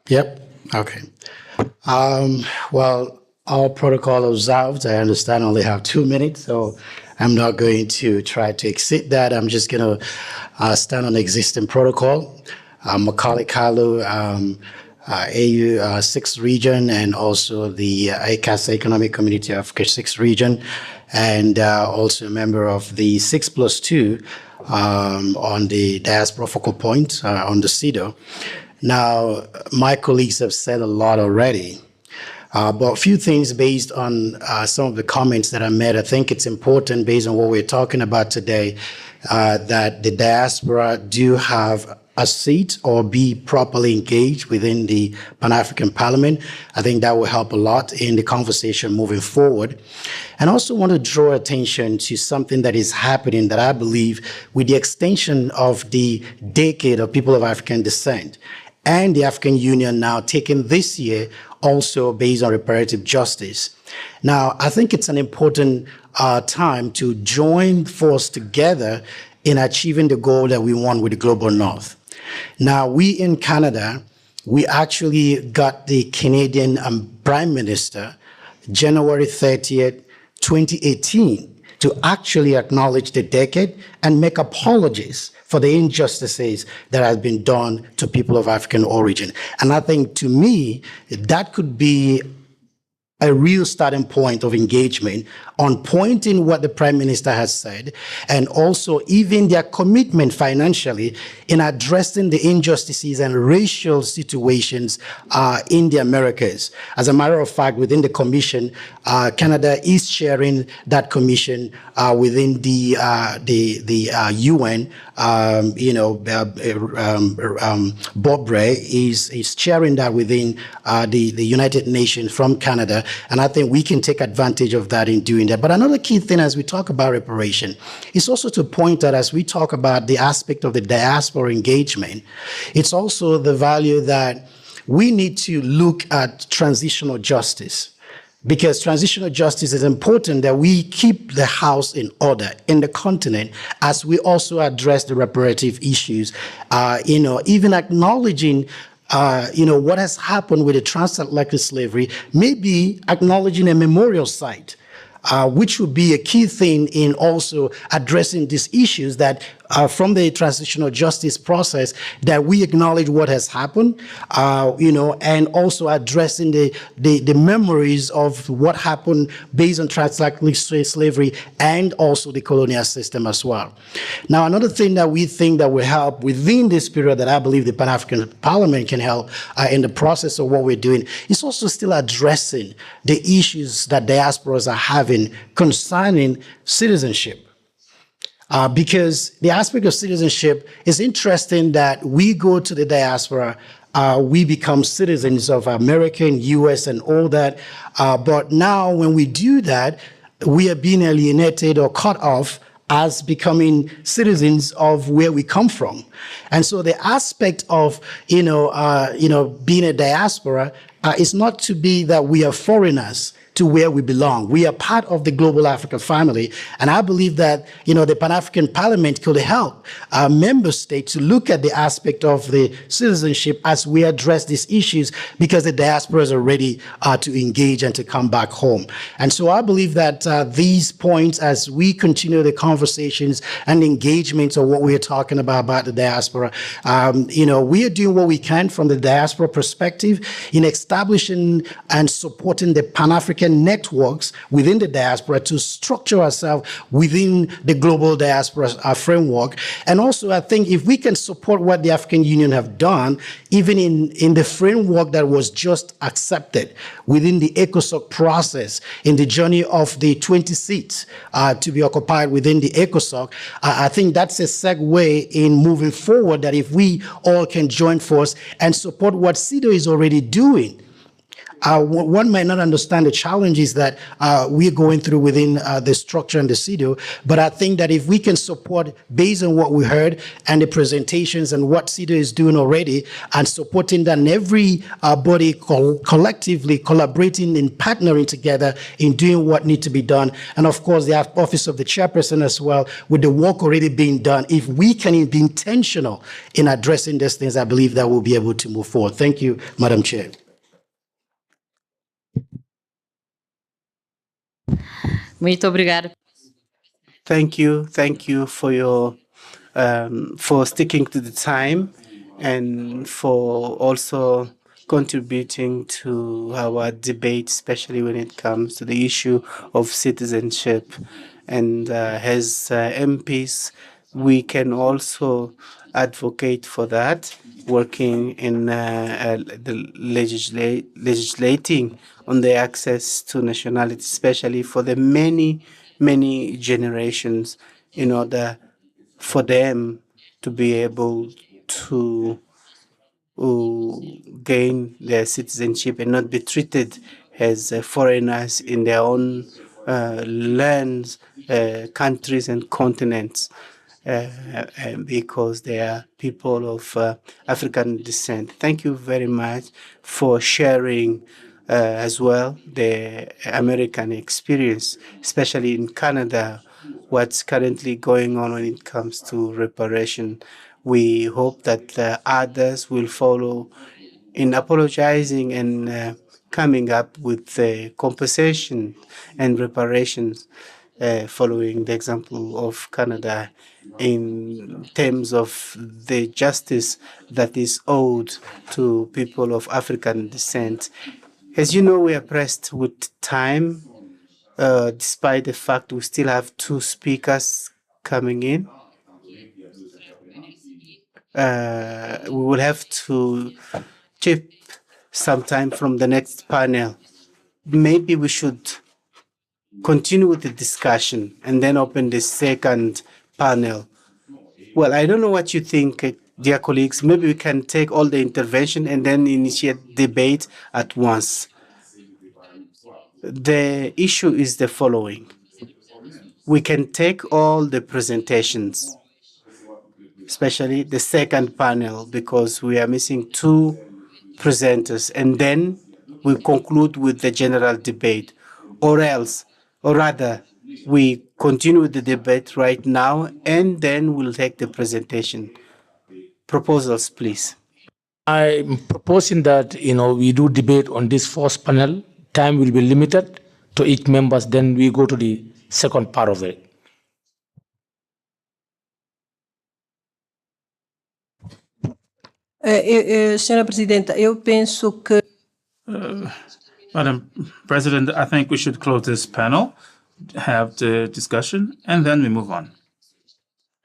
Yep. Okay. Well, all protocol observed. I understand I only have 2 minutes, so I'm not going to try to exceed that. I'm just going to stand on existing protocol. Macaulay Kalu, AU 6th region, and also the ACAS Economic Community of Africa 6th region, and also a member of the 6+2 on the diaspora focal point on the CEDAW. Now, my colleagues have said a lot already, But a few things based on some of the comments that I made. I think it's important based on what we're talking about today that the diaspora do have a seat or be properly engaged within the Pan-African Parliament. I think that will help a lot in the conversation moving forward. And I also want to draw attention to something that is happening that I believe with the extension of the decade of people of African descent and the African Union now taking this year also based on reparative justice. Now, I think it's an important time to join force together in achieving the goal that we want with the Global North. Now, we in Canada, we actually got the Canadian Prime Minister, January 30th, 2018, to actually acknowledge the decade and make apologies for the injustices that have been done to people of African origin. And I think, to me, that could be a real starting point of engagement on pointing what the Prime Minister has said, and also even their commitment financially in addressing the injustices and racial situations in the Americas. As a matter of fact, within the Commission, Canada is sharing that Commission within the UN. Bob Bray is chairing that within the United Nations from Canada, and I think we can take advantage of that in doing that. But another key thing as we talk about reparation is also to point out, as we talk about the aspect of the diaspora engagement, it's also the value that we need to look at transitional justice. Because transitional justice is important that we keep the house in order in the continent as we also address the reparative issues, even acknowledging what has happened with the transatlantic slavery, maybe acknowledging a memorial site, which would be a key thing in also addressing these issues that from the transitional justice process, that we acknowledge what has happened, and also addressing the memories of what happened based on transatlantic slavery and also the colonial system as well. Now, another thing that we think that will help within this period that I believe the Pan-African Parliament can help in the process of what we're doing is also still addressing the issues that diasporas are having concerning citizenship. Because the aspect of citizenship is interesting that we go to the diaspora, we become citizens of America and US and all that. But now when we do that, we are being alienated or cut off as becoming citizens of where we come from. And so the aspect of, being a diaspora is not to be that we are foreigners to where we belong. We are part of the global African family. And I believe that, the Pan-African Parliament could help member states to look at the aspect of the citizenship as we address these issues, because the diasporas are ready to engage and to come back home. And so I believe that these points, as we continue the conversations and engagements of what we're talking about the diaspora, we are doing what we can from the diaspora perspective in establishing and supporting the Pan-African networks within the diaspora to structure ourselves within the global diaspora framework. And also, I think if we can support what the African Union have done, even in the framework that was just accepted within the ECOSOC process, in the journey of the 20 seats to be occupied within the ECOSOC, I think that's a segue in moving forward, that if we all can join force and support what CEDAW is already doing. One might not understand the challenges that we're going through within the structure and the CEDAW, but I think that if we can support based on what we heard and the presentations and what CEDAW is doing already, and supporting that, and every body collectively collaborating and partnering together in doing what needs to be done, and of course the office of the chairperson as well, with the work already being done, if we can be intentional in addressing these things, I believe that we'll be able to move forward. Thank you, Madam Chair. Muito obrigada. Thank you for your for sticking to the time and for also contributing to our debate, especially when it comes to the issue of citizenship. And as MPs, we can also advocate for that, working in the legislating on the access to nationality, especially for the many generations, in order for them to be able to gain their citizenship and not be treated as foreigners in their own lands, countries, and continents. Because they are people of African descent. Thank you very much for sharing as well the American experience, especially in Canada, what's currently going on when it comes to reparation. We hope that others will follow in apologizing and coming up with compensation and reparations, following the example of Canada in terms of the justice that is owed to people of African descent. As you know, we are pressed with time, despite the fact we still have 2 speakers coming in. We will have to chip some time from the next panel. Maybe we should continue with the discussion and then open the second panel. Well, I don't know what you think, dear colleagues. Maybe we can take all the intervention and then initiate debate at once. The issue is the following. We can take all the presentations, especially the second panel, because we are missing 2 presenters, and then we conclude with the general debate, or rather, we continue the debate right now, and then we'll take the presentation. Proposals, please. I'm proposing that, we do debate on this first panel. Time will be limited to each members, then we go to the second part of it. Senhora Presidenta, eu penso que... Madam President, I think we should close this panel, have the discussion, and then we move on.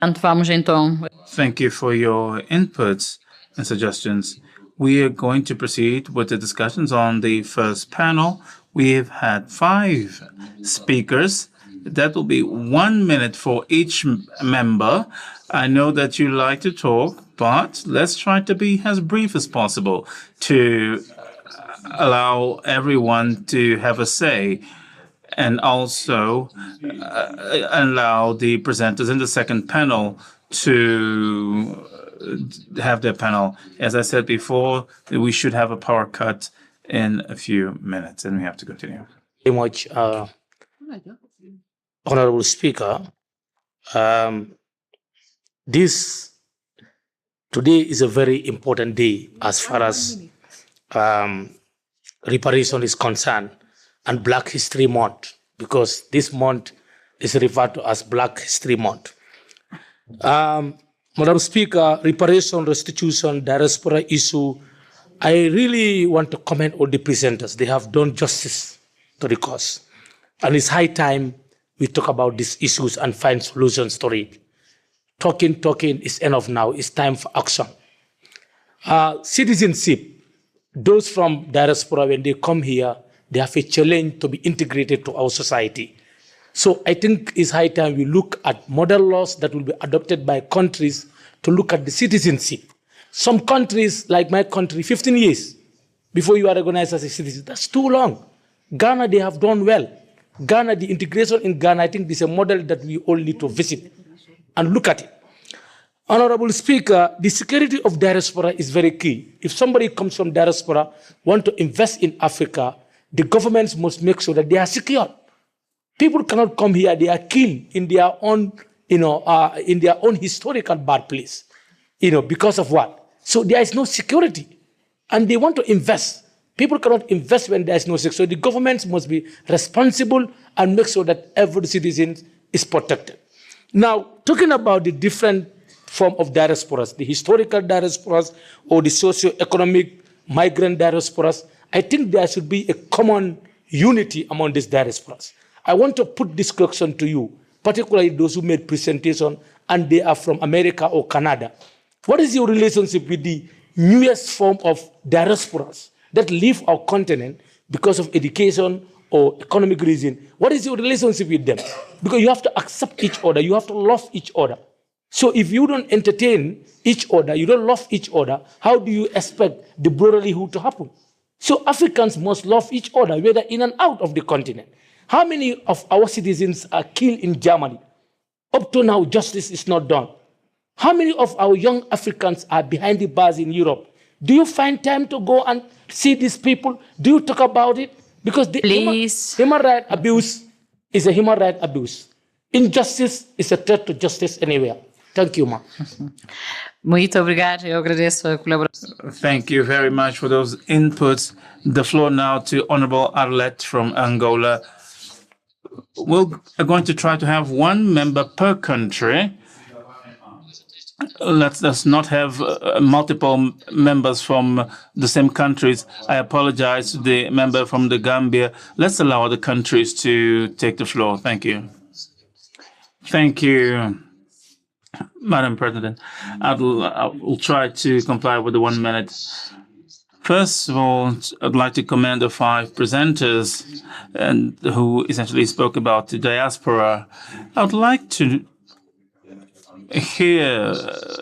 Vamos então. Thank you for your inputs and suggestions. We are going to proceed with the discussions on the first panel. We've had 5 speakers. That will be 1 minute for each member. I know that you like to talk, but let's try to be as brief as possible to allow everyone to have a say, and also allow the presenters in the second panel to have their panel. As I said before, we should have a power cut in a few minutes, and we have to continue. Very much, Honorable Speaker. This today is a very important day as far as reparation is concerned, and Black History Month, because this month is referred to as Black History Month. Madam Speaker, reparation, restitution, diaspora issue, I really want to comment on the presenters. They have done justice to the cause. And it's high time we talk about these issues and find solutions to it. Talking is enough now. It's time for action. Citizenship, those from diaspora, when they come here, they have a challenge to be integrated to our society. So I think it's high time we look at model laws that will be adopted by countries to look at the citizenship. Some countries, like my country, 15 years before you are recognized as a citizen. That's too long. Ghana, they have done well. Ghana, the integration in Ghana, I think this is a model that we all need to visit and look at it. Honorable Speaker, the security of diaspora is very key. If somebody comes from diaspora, want to invest in Africa, the governments must make sure that they are secure. People cannot come here, they are killed in their own, in their own historical birthplace, because of what? So there is no security, and they want to invest. People cannot invest when there is no security. So the governments must be responsible and make sure that every citizen is protected. Now, talking about the different form of diasporas, the historical diasporas or the socio-economic migrant diasporas, I think there should be a common unity among these diasporas. I want to put this question to you, particularly those who made presentation and they are from America or Canada. What is your relationship with the newest form of diasporas that leave our continent because of education or economic reason? What is your relationship with them? Because you have to accept each other, you have to love each other. So if you don't entertain each other, you don't love each other, how do you expect the brotherhood to happen? So Africans must love each other, whether in and out of the continent. How many of our citizens are killed in Germany? Up to now, justice is not done. How many of our young Africans are behind the bars in Europe? Do you find time to go and see these people? Do you talk about it? Because the human rights abuse is a human rights abuse. Injustice is a threat to justice anywhere. Thank you, ma. Muito obrigado. Eu agradeço a colaboração. Thank you very much for those inputs. The floor now to Honorable Arlette from Angola. We're going to try to have one member per country. Let's not have multiple members from the same countries. I apologize to the member from the Gambia. Let's allow other countries to take the floor. Thank you. Thank you, Madam President. I will try to comply with the 1 minute. First of all, I'd like to commend the 5 presenters and who essentially spoke about the diaspora. I would like to hear,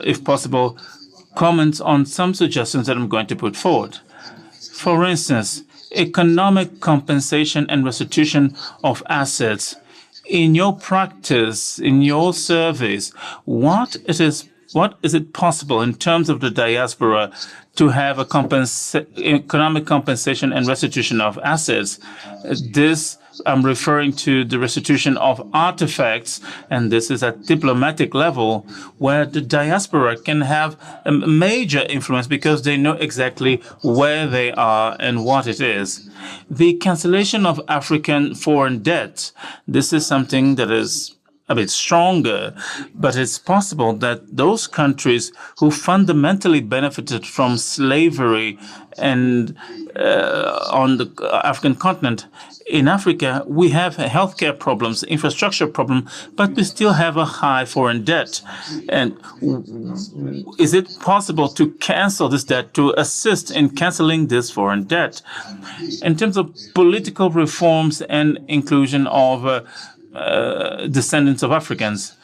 if possible, comments on some suggestions that I'm going to put forward. For instance, economic compensation and restitution of assets. In your practice, in your surveys, what is it possible in terms of the diaspora to have a economic compensation and restitution of assets? This, I'm referring to the restitution of artifacts, and this is at diplomatic level, where the diaspora can have a major influence because they know exactly where they are and what it is. The cancellation of African foreign debt, this is something that is a bit stronger, but it's possible that those countries who fundamentally benefited from slavery and on the African continent, in Africa, we have healthcare problems, infrastructure problem, but we still have a high foreign debt. And is it possible to cancel this debt, to assist in canceling this foreign debt? In terms of political reforms and inclusion of descendants of Africans,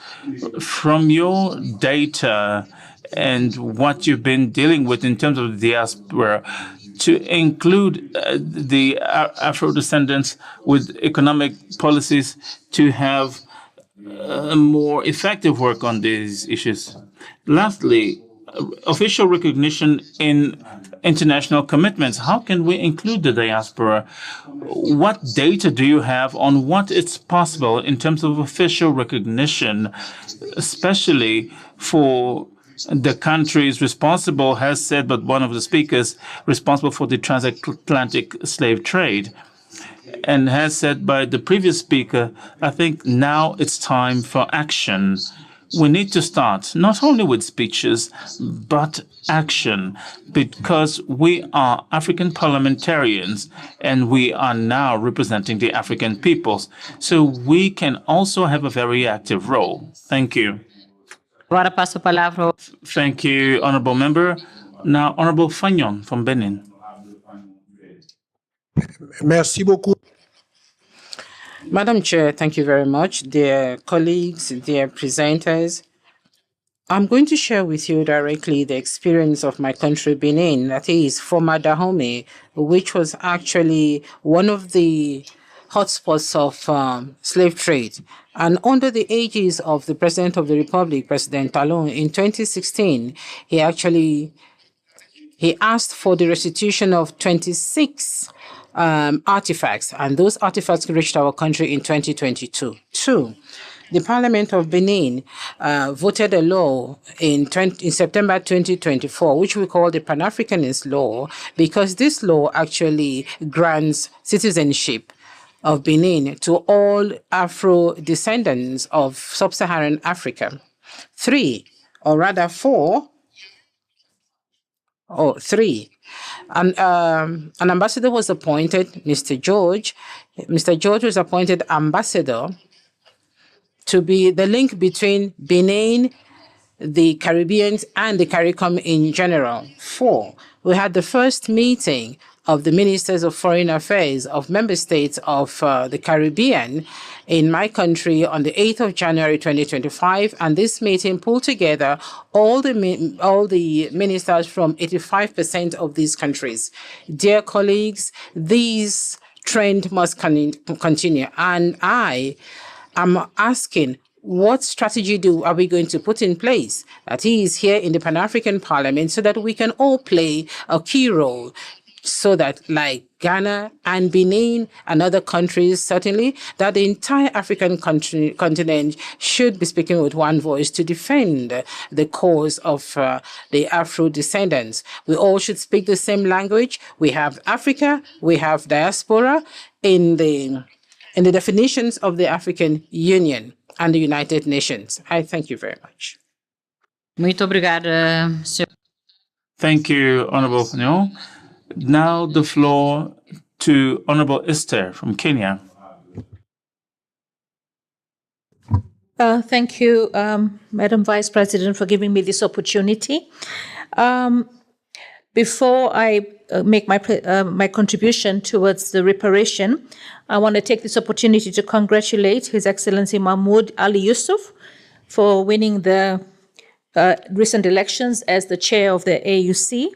from your data and what you've been dealing with in terms of the diaspora, to include the Afro-descendants with economic policies to have more effective work on these issues. Lastly, official recognition in international commitments. How can we include the diaspora? What data do you have on what is possible in terms of official recognition, especially for the countries responsible, has said, but one of the speakers responsible for the transatlantic slave trade, and has said by the previous speaker, I think now it's time for action. We need to start not only with speeches, but action, because we are African parliamentarians and we are now representing the African peoples. So we can also have a very active role. Thank you. Agora passo a palavra. Thank you, Honorable Member. Now, Honorable Fagnon from Benin. Merci beaucoup. Madam Chair, thank you very much. Dear colleagues, dear presenters, I'm going to share with you directly the experience of my country, Benin, that is former Dahomey, which was actually one of the hotspots of slave trade. And under the aegis of the President of the Republic, President Talon, in 2016, he asked for the restitution of 26 artifacts, and those artifacts reached our country in 2022. Two, the Parliament of Benin voted a law in September 2024, which we call the Pan-Africanist Law, because this law actually grants citizenship of Benin to all Afro-descendants of sub-Saharan Africa. Three, an ambassador was appointed, Mr. George. Mr. George was appointed ambassador to be the link between Benin, the Caribbean, and the CARICOM in general. 4, we had the first meeting of the Ministers of Foreign Affairs of member states of the Caribbean in my country on the 8th of January 2025, and this meeting pulled together all the ministers from 85% of these countries. Dear colleagues, these trend must continue, and I am asking, what strategy are we going to put in place, that is here in the Pan-African Parliament, so that we can all play a key role, so that like Ghana and Benin and other countries, certainly, that the entire African continent should be speaking with one voice to defend the cause of the Afro-descendants. We all should speak the same language. We have Africa, we have diaspora in the definitions of the African Union and the United Nations. I thank you very much. Muito obrigada, senhor. Thank you, Honorable Fanyo. Now the floor to Honorable Esther from Kenya. Thank you, Madam Vice President, for giving me this opportunity. Before I make my contribution towards the reparation, I want to take this opportunity to congratulate His Excellency Mahmoud Ali Yusuf for winning the recent elections as the chair of the AUC.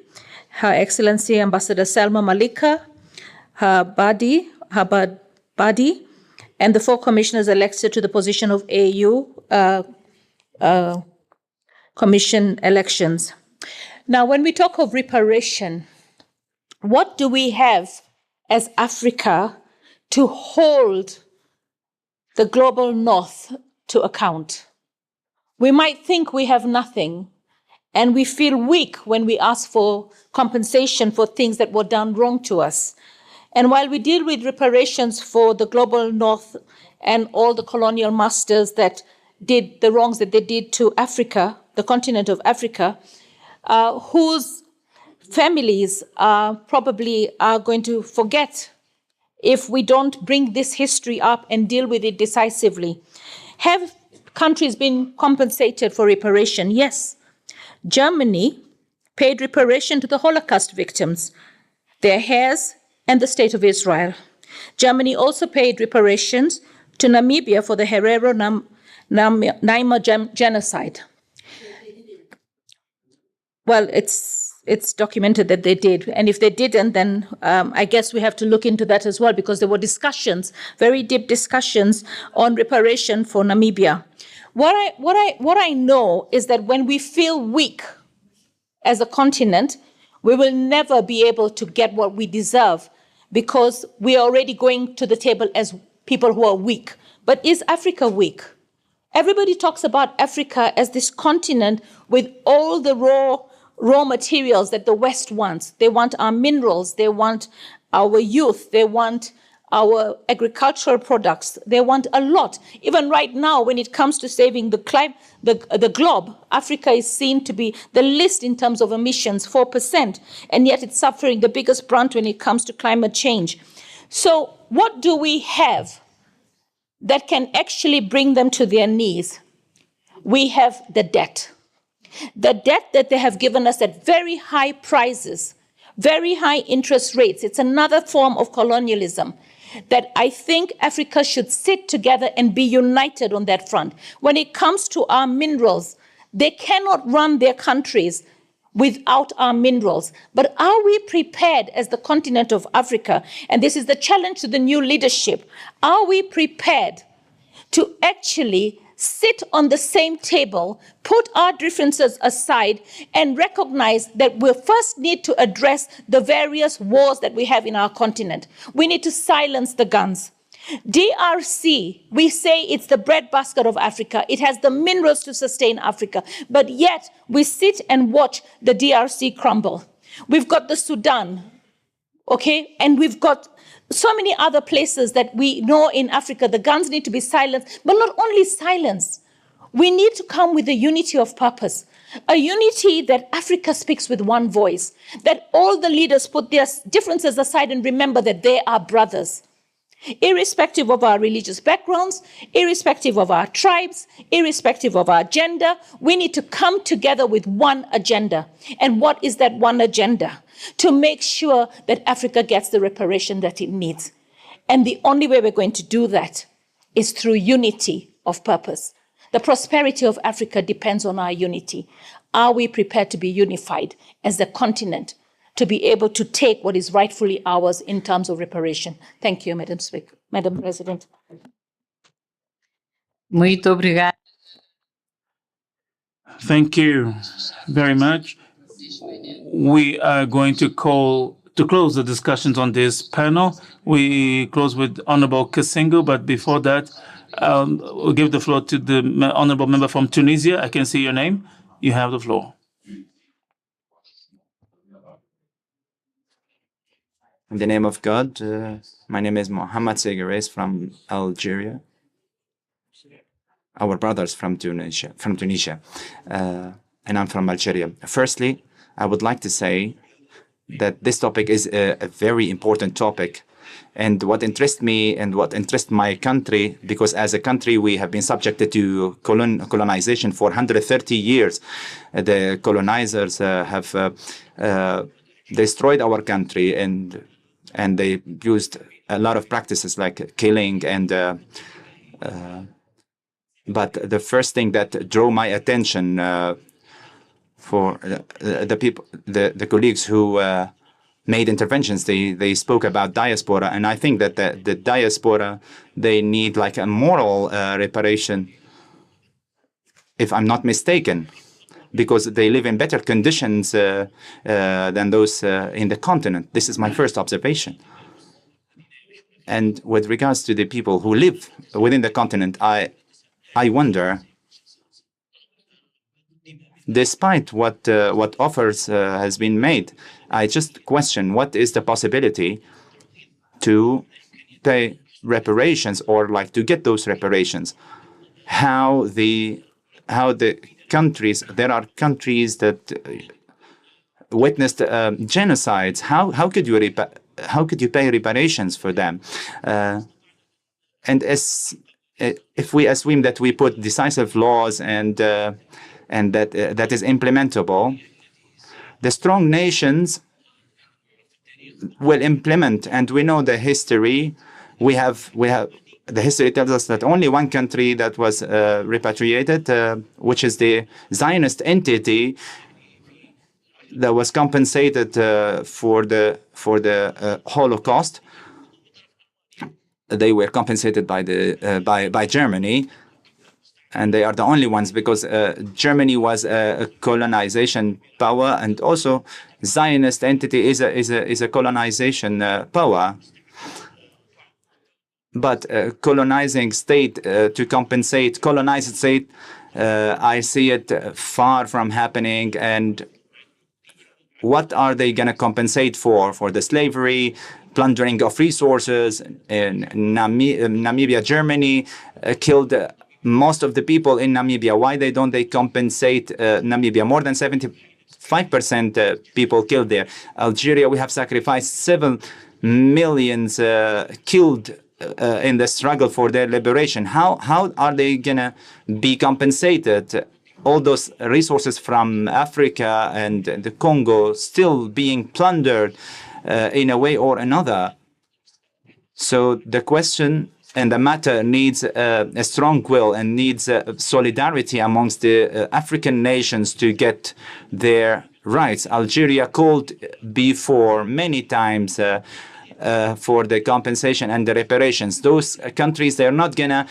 Her Excellency Ambassador Salma Malika, her body, and the 4 commissioners elected to the position of AU Commission elections. Now, when we talk of reparation, what do we have as Africa to hold the global North to account? We might think we have nothing, and we feel weak when we ask for compensation for things that were done wrong to us. And while we deal with reparations for the global North and all the colonial masters that did the wrongs that they did to Africa, the continent of Africa, whose families probably are going to forget if we don't bring this history up and deal with it decisively. Have countries been compensated for reparation? Yes. Germany paid reparation to the Holocaust victims, their heirs, and the State of Israel. Germany also paid reparations to Namibia for the Herero-Naima genocide. Well, it's documented that they did. And if they didn't, then I guess we have to look into that as well, because there were discussions, very deep discussions on reparation for Namibia. What I know is that when we feel weak as a continent, we will never be able to get what we deserve, because we are already going to the table as people who are weak. But is Africa weak? Everybody talks about Africa as this continent with all the raw materials that the West wants. They want our minerals, they want our youth, they want our agricultural products. They want a lot. Even right now, when it comes to saving the globe, Africa is seen to be the least in terms of emissions, 4%, and yet it's suffering the biggest brunt when it comes to climate change. So what do we have that can actually bring them to their knees? We have the debt that they have given us at very high prices, very high interest rates. It's another form of colonialism that I think Africa should sit together and be united on that front. When it comes to our minerals, they cannot run their countries without our minerals. But are we prepared as the continent of Africa? And this is the challenge to the new leadership. Are we prepared to actually sit on the same table, put our differences aside, and recognize that we first need to address the various wars that we have in our continent? We need to silence the guns. DRC, we say it's the breadbasket of Africa. It has the minerals to sustain Africa, but yet we sit and watch the DRC crumble. We've got the Sudan, okay? And we've got so many other places that we know in Africa. The guns need to be silenced, but not only silenced. We need to come with a unity of purpose, a unity that Africa speaks with one voice, that all the leaders put their differences aside and remember that they are brothers. irrespective of our religious backgrounds, irrespective of our tribes, irrespective of our gender. We need to come together with one agenda. And what is that one agenda? To make sure that Africa gets the reparation that it needs. And the only way we're going to do that is through unity of purpose. The prosperity of Africa depends on our unity. Are we prepared to be unified as a continent to be able to take what is rightfully ours in terms of reparation? Thank you, Madam Speaker, Madam President. Muito obrigada. Thank you very much. We are going to close the discussions on this panel. We close with Honorable Kasingo, but before that, we'll give the floor to the Honorable Member from Tunisia. I can see your name. You have the floor. In the name of God, my name is Mohammed Segares from Algeria. Our brothers from Tunisia, and I'm from Algeria. Firstly, I would like to say that this topic is a very important topic. And what interests me and what interests my country, because as a country we have been subjected to colonization for 130 years. The colonizers have destroyed our country, and they used a lot of practices like killing and but the first thing that drew my attention for the people, the colleagues who made interventions, they spoke about diaspora, and I think that the diaspora, they need like a moral reparation, if I'm not mistaken, because they live in better conditions than those in the continent. This is my first observation. And with regards to the people who live within the continent, I wonder, despite what offers has been made, I just question what is the possibility to pay reparations, or like to get those reparations. How the countries, there are countries that witnessed genocides. How could you pay reparations for them? And if we assume that we put decisive laws and that is implementable, the strong nations will implement. And we know the history. We have the history tells us that only one country that was repatriated, which is the Zionist entity, that was compensated for the Holocaust. They were compensated by Germany, and they are the only ones, because Germany was a colonization power, and also Zionist entity is a colonization power. But colonizing state to compensate colonized state, I see it far from happening. And what are they going to compensate for? For the slavery, plundering of resources in Namibia? Germany killed most of the people in Namibia. Why don't they compensate Namibia? More than 75% people killed there. Algeria, we have sacrificed 7 million killed in the struggle for their liberation. How are they gonna be compensated? All those resources from Africa and the Congo still being plundered in a way or another. So the question and the matter needs a strong will and needs solidarity amongst the African nations to get their rights. Algeria called before many times for the compensation and the reparations. Those countries, they're not gonna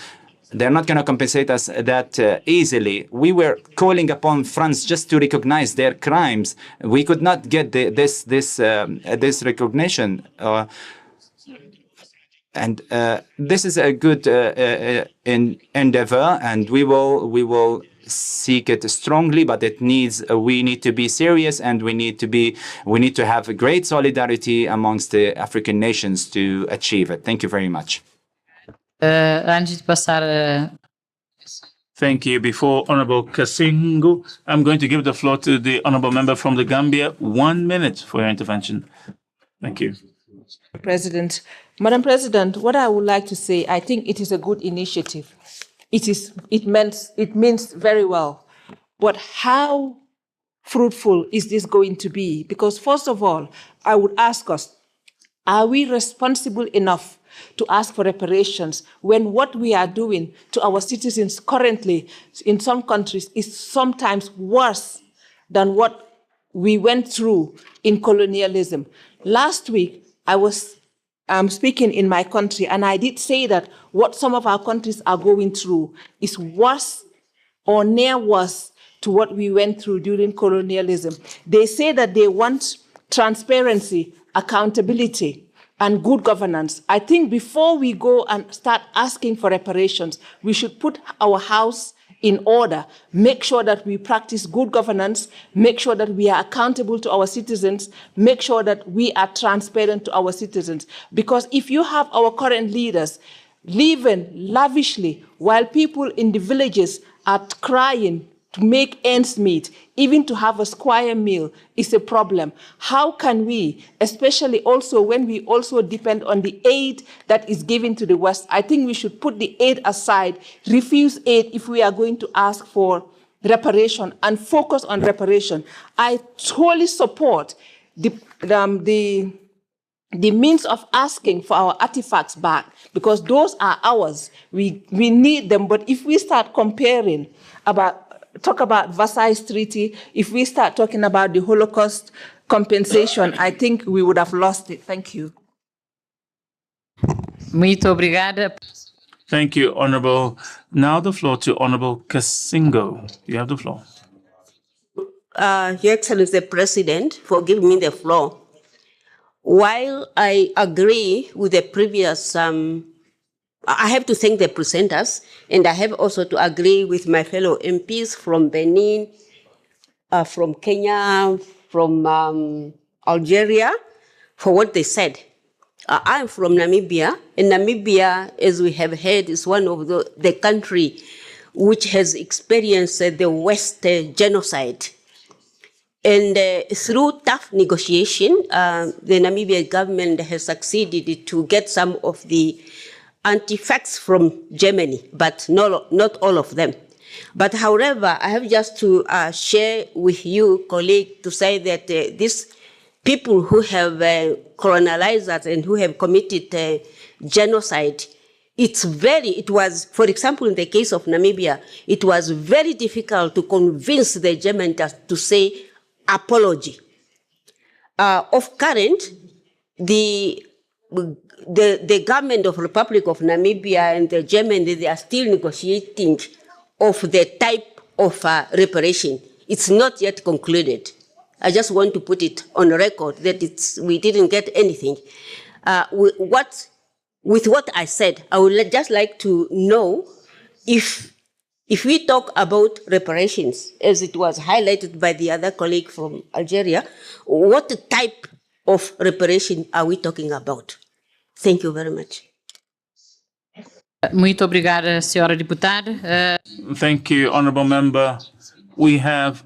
compensate us that easily. We were calling upon France just to recognize their crimes. We could not get this recognition. And this is a good endeavor, and we will seek it strongly. But we need to be serious, and we need to have a great solidarity amongst the African nations to achieve it. Thank you very much. Thank you. Before Honorable Kasingo, I'm going to give the floor to the Honorable Member from the Gambia. 1 minute for your intervention. Thank you. President. Madam President, what I would like to say, I think it is a good initiative. It means very well. But how fruitful is this going to be? Because first of all, I would ask us, are we responsible enough to ask for reparations when what we are doing to our citizens currently in some countries is sometimes worse than what we went through in colonialism? Last week, I was speaking in my country, and I did say that what some of our countries are going through is worse or near worse to what we went through during colonialism. They say that they want transparency, accountability, and good governance. I think before we go and start asking for reparations, we should put our house in order, make sure that we practice good governance, make sure that we are accountable to our citizens, make sure that we are transparent to our citizens. Because if you have our current leaders living lavishly while people in the villages are crying to make ends meet, even to have a square meal is a problem. How can we, especially also when we also depend on the aid that is given to the West, I think we should put the aid aside, refuse aid if we are going to ask for reparation and focus on reparation. I totally support the means of asking for our artifacts back, because those are ours. We need them. But if we start comparing talk about Versailles Treaty, if we start talking about the Holocaust compensation, I think we would have lost it. Thank you. Muito obrigada. Thank you, Honorable. Now the floor to Honorable Kasingo. You have the floor. Your Excellency the President, for giving me the floor. While I agree with the previous I have to thank the presenters, and I have also to agree with my fellow MPs from Benin, from Kenya, from Algeria, for what they said. I'm from Namibia, and Namibia, as we have heard, is one of the country which has experienced the West genocide. And through tough negotiation, the Namibian government has succeeded to get some of the artifacts from Germany, but not all of them. But however, I have just to share with you, colleague, to say that these people who have colonized us and who have committed genocide, it was, for example, in the case of Namibia, it was very difficult to convince the Germans to say apology. Of current, the government of Republic of Namibia and the Germany, they are still negotiating of the type of reparation. It's not yet concluded. I just want to put it on record that we didn't get anything. With what I said, I would just like to know if we talk about reparations, as it was highlighted by the other colleague from Algeria, what type of reparation are we talking about? Thank you very much. Muito obrigada, senhora deputada. Thank you, Honorable Member. We have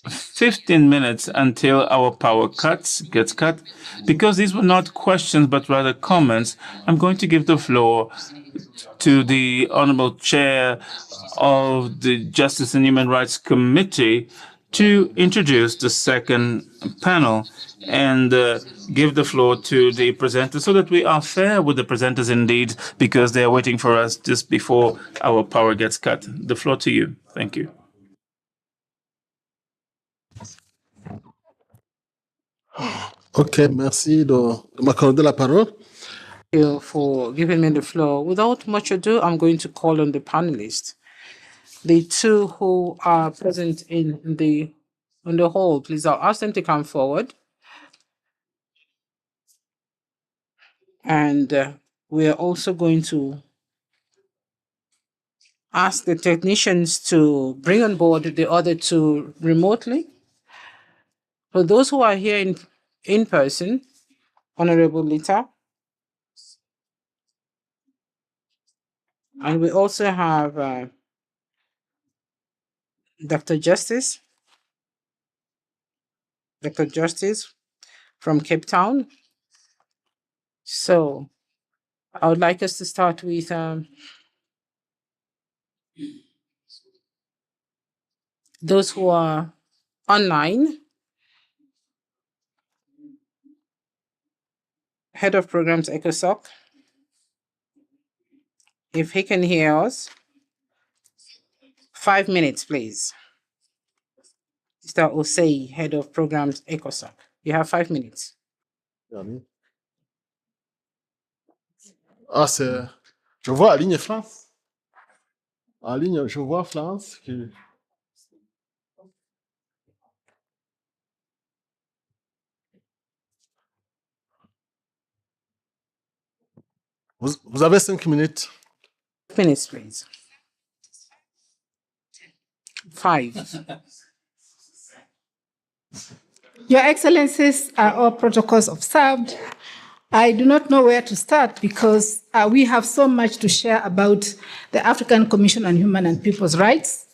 15 minutes until our power gets cut. Because these were not questions, but rather comments, I'm going to give the floor to the Honorable Chair of the Justice and Human Rights Committee to introduce the second panel and give the floor to the presenters so that we are fair with the presenters indeed, because they are waiting for us just before our power gets cut. The floor to you. Thank you. Ok, merci de m'accorder la parole. Thank you for giving me the floor. Without much ado, I'm going to call on the panelists. The two who are present in the hall, please, I'll ask them to come forward. And we are also going to ask the technicians to bring on board the other two remotely. For those who are here in person, Honorable Lita. And we also have Dr. Justice from Cape Town. So I would like us to start with those who are online. Head of Programs, ECOSOC. If he can hear us. 5 minutes, please. Mr. Osei, Head of Programs, ECOSOC. You have 5 minutes. Ah, je vois la ligne France. En ligne, je vois France. Vous avez 5 minutes. 5 minutes, please. 5. Your Excellencies are all protocols observed. I do not know where to start because we have so much to share about the African Commission on Human and People's Rights,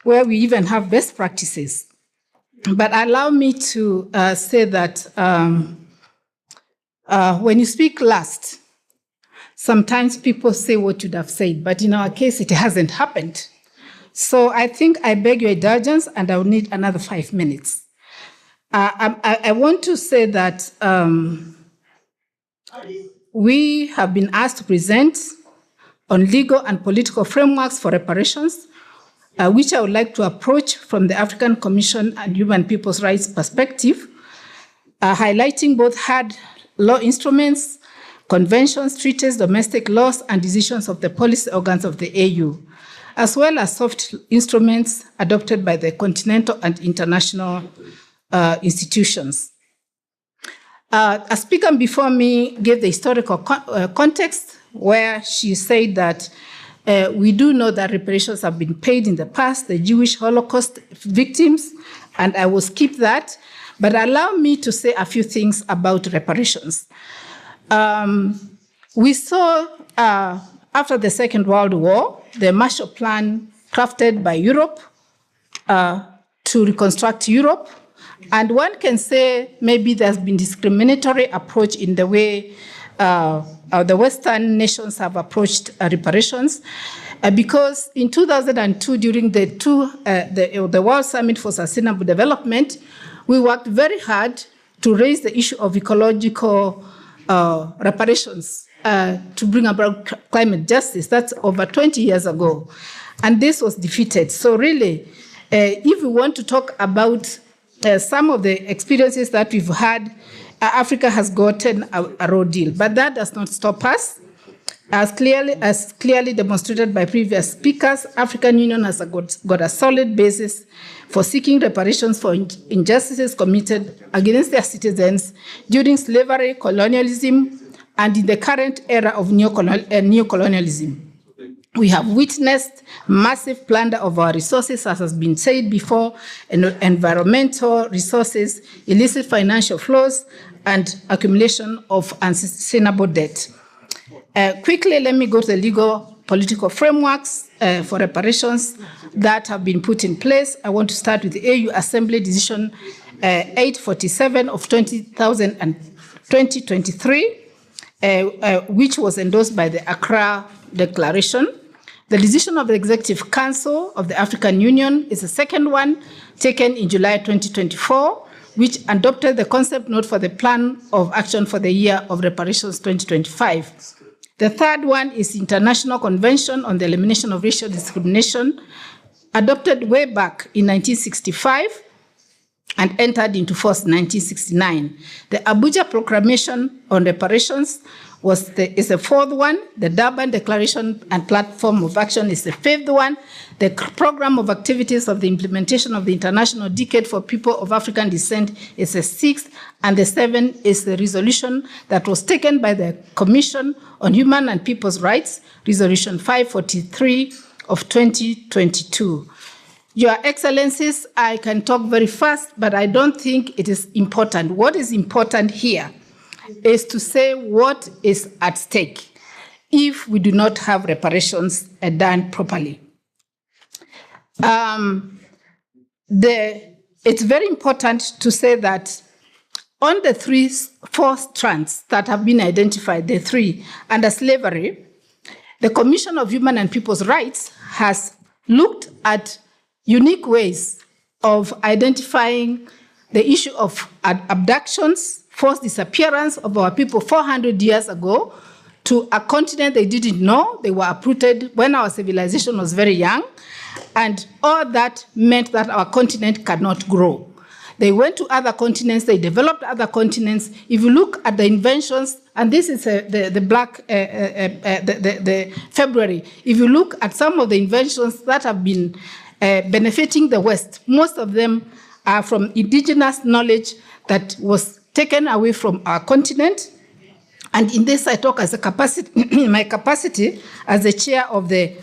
where we even have best practices. But allow me to say that when you speak last, sometimes people say what you'd have said, but in our case, it hasn't happened. So I think I beg your indulgence, and I will need another 5 minutes. I want to say that we have been asked to present on legal and political frameworks for reparations, which I would like to approach from the African Commission on Human and People's Rights perspective, highlighting both hard law instruments, conventions, treaties, domestic laws, and decisions of the policy organs of the AU, as well as soft instruments adopted by the continental and international institutions. A speaker before me gave the historical context where she said that we do know that reparations have been paid in the past, the Jewish Holocaust victims, and I will skip that, but allow me to say a few things about reparations. We saw after the Second World War, the Marshall Plan crafted by Europe to reconstruct Europe. And one can say maybe there's been discriminatory approach in the way the Western nations have approached reparations. Because in 2002, during the World Summit for Sustainable Development, we worked very hard to raise the issue of ecological reparations to bring about climate justice. That's over 20 years ago. And this was defeated. So really, if we want to talk about some of the experiences that we've had, Africa has gotten a raw deal, but that does not stop us. As clearly demonstrated by previous speakers, African Union has got a solid basis for seeking reparations for injustices committed against their citizens during slavery, colonialism, and in the current era of neocolonialism. We have witnessed massive plunder of our resources, as has been said before, environmental resources, illicit financial flows, and accumulation of unsustainable debt. Quickly, let me go to the legal political frameworks for reparations that have been put in place. I want to start with the AU Assembly Decision 847 of 2023, which was endorsed by the Accra Declaration. The decision of the Executive Council of the African Union is the second one, taken in July 2024, which adopted the concept note for the Plan of Action for the Year of Reparations 2025. The third one is International Convention on the Elimination of Racial Discrimination, adopted way back in 1965 and entered into force in 1969. The Abuja Proclamation on Reparations is the fourth one. The Durban Declaration and Platform of Action is the fifth one. The Program of Activities of the Implementation of the International Decade for People of African Descent is the sixth. And the seventh is the resolution that was taken by the Commission on Human and People's Rights, Resolution 543 of 2022. Your Excellencies, I can talk very fast, but I don't think it is important. What is important here is to say what is at stake if we do not have reparations done properly. It's very important to say that on the four strands that have been identified, the three, under slavery, the Commission of Human and People's Rights has looked at unique ways of identifying the issue of abductions, forced disappearance of our people 400 years ago to a continent they didn't know. They were uprooted when our civilization was very young, and all that meant that our continent cannot grow. They went to other continents, they developed other continents. If you look at the inventions, and this is the February, if you look at some of the inventions that have been benefiting the West, most of them are from indigenous knowledge that was taken away from our continent. And in this, I talk as a capacity, my capacity as the chair of the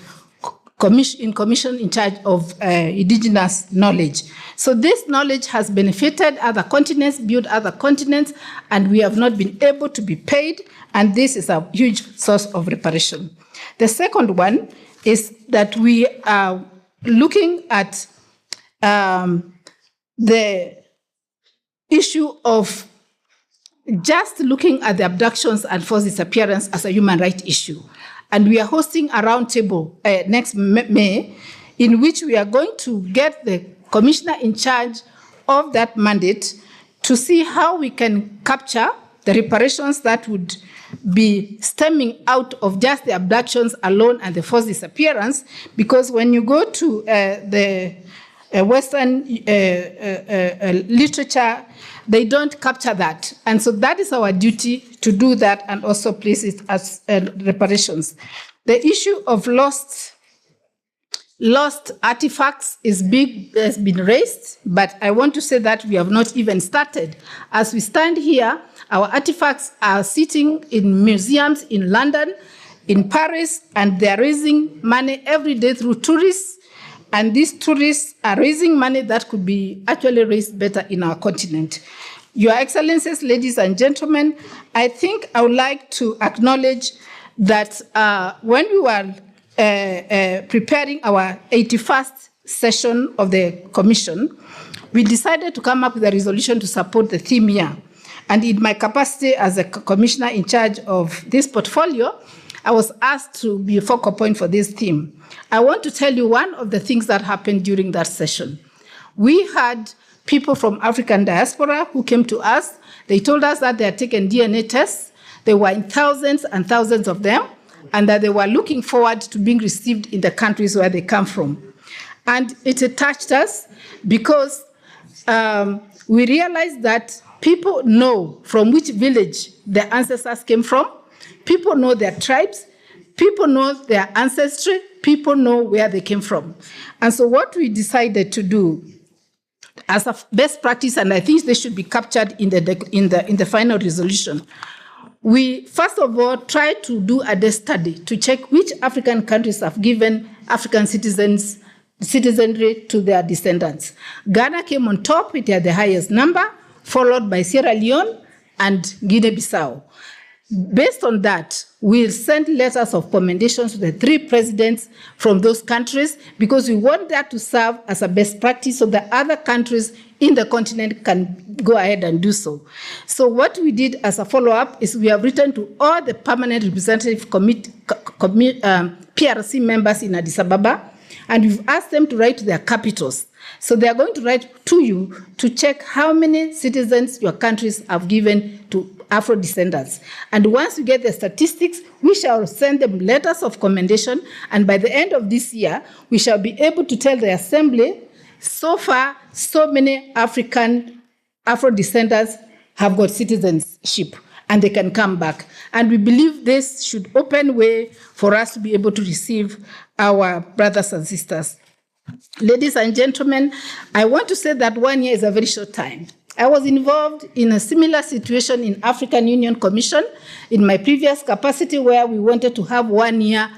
commission in charge of indigenous knowledge. So this knowledge has benefited other continents, built other continents, and we have not been able to be paid, and this is a huge source of reparation. The second one is that we are looking at the issue of just looking at the abductions and forced disappearance as a human rights issue. And we are hosting a roundtable next May, in which we are going to get the commissioner in charge of that mandate to see how we can capture the reparations that would be stemming out of just the abductions alone and the forced disappearance. Because when you go to the Western literature, they don't capture that. And so that is our duty to do that and also place it as reparations. The issue of lost artifacts has been raised, but I want to say that we have not even started. As we stand here, our artifacts are sitting in museums in London, in Paris, and they're raising money every day through tourists. And these tourists are raising money that could be actually raised better in our continent. Your Excellencies, ladies and gentlemen, I think I would like to acknowledge that when we were preparing our 81st session of the Commission, we decided to come up with a resolution to support the theme year. And in my capacity as a commissioner in charge of this portfolio, I was asked to be a focal point for this theme. I want to tell you one of the things that happened during that session. We had people from African diaspora who came to us. They told us that they had taken DNA tests. There were thousands and thousands of them, and that they were looking forward to being received in the countries where they come from. And it touched us because we realized that people know from which village their ancestors came from. People know their tribes. People know their ancestry. People know where they came from. And so what we decided to do as a best practice, and I think they should be captured in the final resolution, we first of all tried to do a desk study to check which African countries have given African citizenry to their descendants. Ghana came on top, it had the highest number, followed by Sierra Leone and Guinea-Bissau. Based on that, we'll send letters of commendation to the 3 presidents from those countries, because we want that to serve as a best practice so that other countries in the continent can go ahead and do so. So what we did as a follow-up is we have written to all the permanent representative PRC members in Addis Ababa, and we've asked them to write to their capitals. So they are going to write to you to check how many citizens your countries have given to Afro descendants. And once we get the statistics, we shall send them letters of commendation. And by the end of this year, we shall be able to tell the Assembly, so far, so many Afro descendants have got citizenship and they can come back. And we believe this should open way for us to be able to receive our brothers and sisters. Ladies and gentlemen, I want to say that 1 year is a very short time. I was involved in a similar situation in African Union Commission in my previous capacity, where we wanted to have 1 year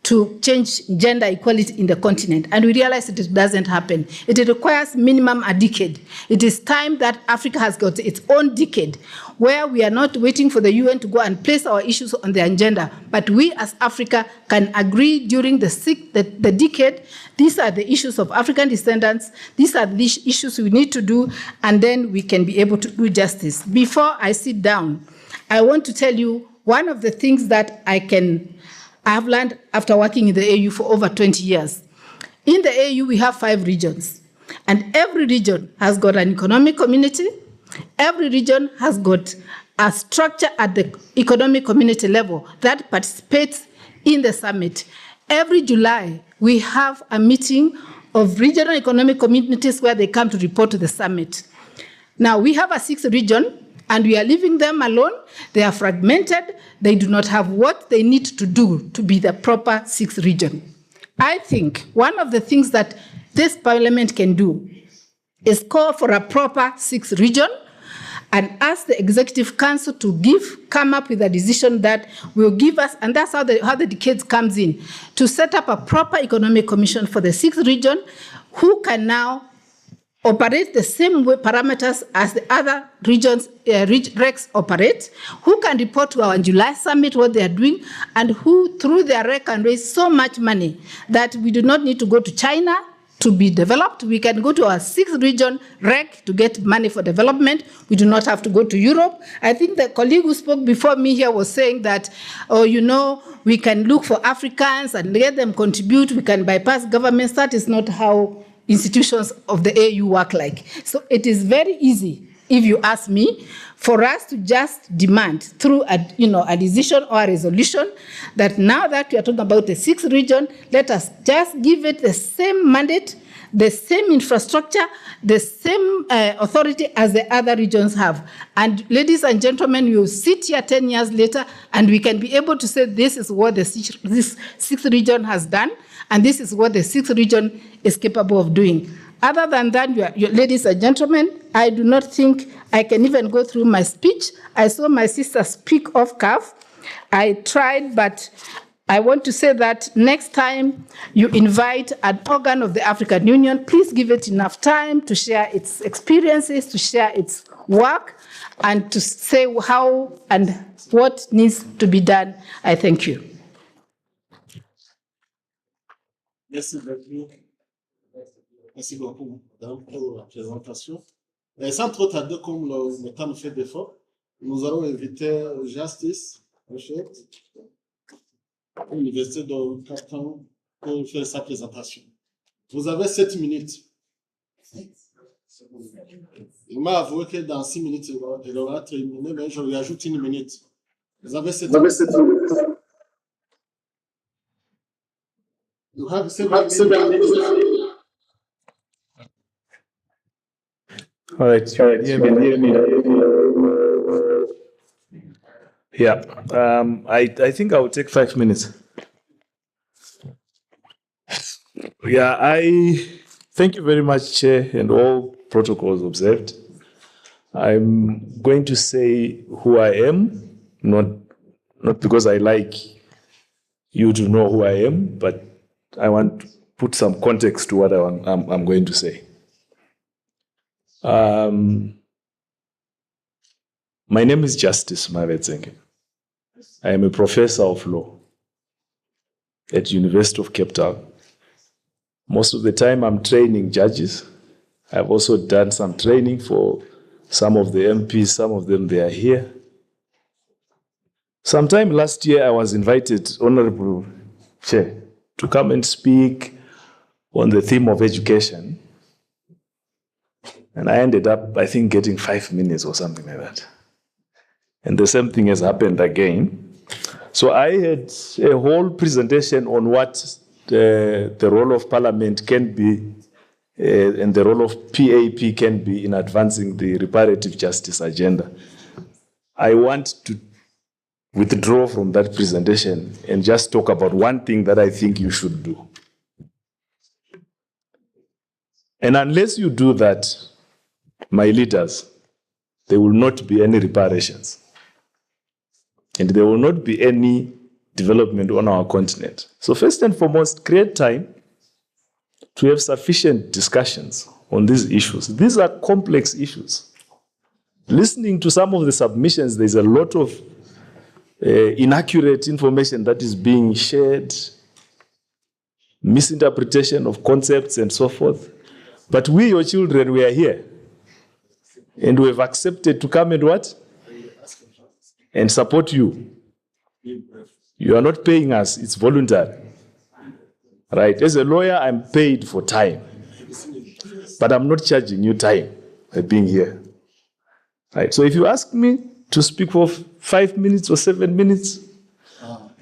to change gender equality in the continent. And we realized that it doesn't happen. It requires minimum a decade. It is time that Africa has got its own decade. where we are not waiting for the UN to go and place our issues on the agenda, but we as Africa can agree during the decade, these are the issues of African descendants, these are the issues we need to do, and then we can be able to do justice. Before I sit down, I want to tell you one of the things that I have learned after working in the AU for over 20 years. In the AU, we have 5 regions, and every region has got an economic community. Every region has got a structure at the economic community level that participates in the summit. Every July, we have a meeting of regional economic communities where they come to report to the summit. Now, we have a 6th region, and we are leaving them alone. They are fragmented. They do not have what they need to do to be the proper 6th region. I think one of the things that this parliament can do is call for a proper 6th region and ask the Executive Council to come up with a decision that will give us, and that's how the decade comes in, to set up a proper economic commission for the 6th region who can now operate the same way parameters as the other regions, RECs operate, who can report to our July summit what they are doing, and who, through their REC, can raise so much money that we do not need to go to China to be developed. We can go to our 6th region REC to get money for development. We do not have to go to Europe. I think the colleague who spoke before me here was saying that, we can look for Africans and let them contribute. We can bypass governments. That is not how institutions of the AU work like. So it is very easy, if you ask me, for us to just demand through a decision or a resolution that now that we are talking about the 6th region, let us just give it the same mandate, the same infrastructure, the same authority as the other regions have. And ladies and gentlemen, we will sit here 10 years later and we can be able to say this is what this 6th region has done, and this is what the 6th region is capable of doing. Other than that, ladies and gentlemen, I do not think I can even go through my speech. I saw my sister speak off cuff. I tried, but I want to say that next time you invite an organ of the African Union, please give it enough time to share its experiences, to share its work, and to say how and what needs to be done. I thank you. Merci beaucoup, madame, pour la présentation. Et sans trop tarder, comme le temps nous fait défaut, nous allons inviter Justice, l'Université de Cape Town, pour faire sa présentation. Vous avez 7 minutes. Il m'a avoué que dans 6 minutes, il aura terminé, mais je lui ajoute 1 minute. Vous avez 7 minutes. You have 7 minutes. All right. Yeah. I think I will take 5 minutes. Yeah, I thank you very much, Chair, and all protocols observed. I'm going to say who I am, not because I like you to know who I am, but I want to put some context to what I'm going to say. My name is Justice Mavetsenge. I am a professor of law at University of Cape Town. Most of the time I'm training judges. I've also done some training for some of the MPs, some of them they are here. Sometime last year I was invited, Honorable Chair, to come and speak on the theme of education. And I ended up, I think, getting 5 minutes or something like that. And the same thing has happened again. So I had a whole presentation on what the role of Parliament can be and the role of PAP can be in advancing the reparative justice agenda. I want to withdraw from that presentation and just talk about one thing that I think you should do. And unless you do that, my leaders, there will not be any reparations. And there will not be any development on our continent. So first and foremost, create time to have sufficient discussions on these issues. These are complex issues. Listening to some of the submissions, there's a lot of inaccurate information that is being shared, misinterpretation of concepts and so forth. But we, your children, we are here. And we have accepted to come and what? And support you. You are not paying us, it's voluntary. Right? As a lawyer, I'm paid for time. But I'm not charging you time by being here. Right? So if you ask me to speak for 5 minutes or 7 minutes,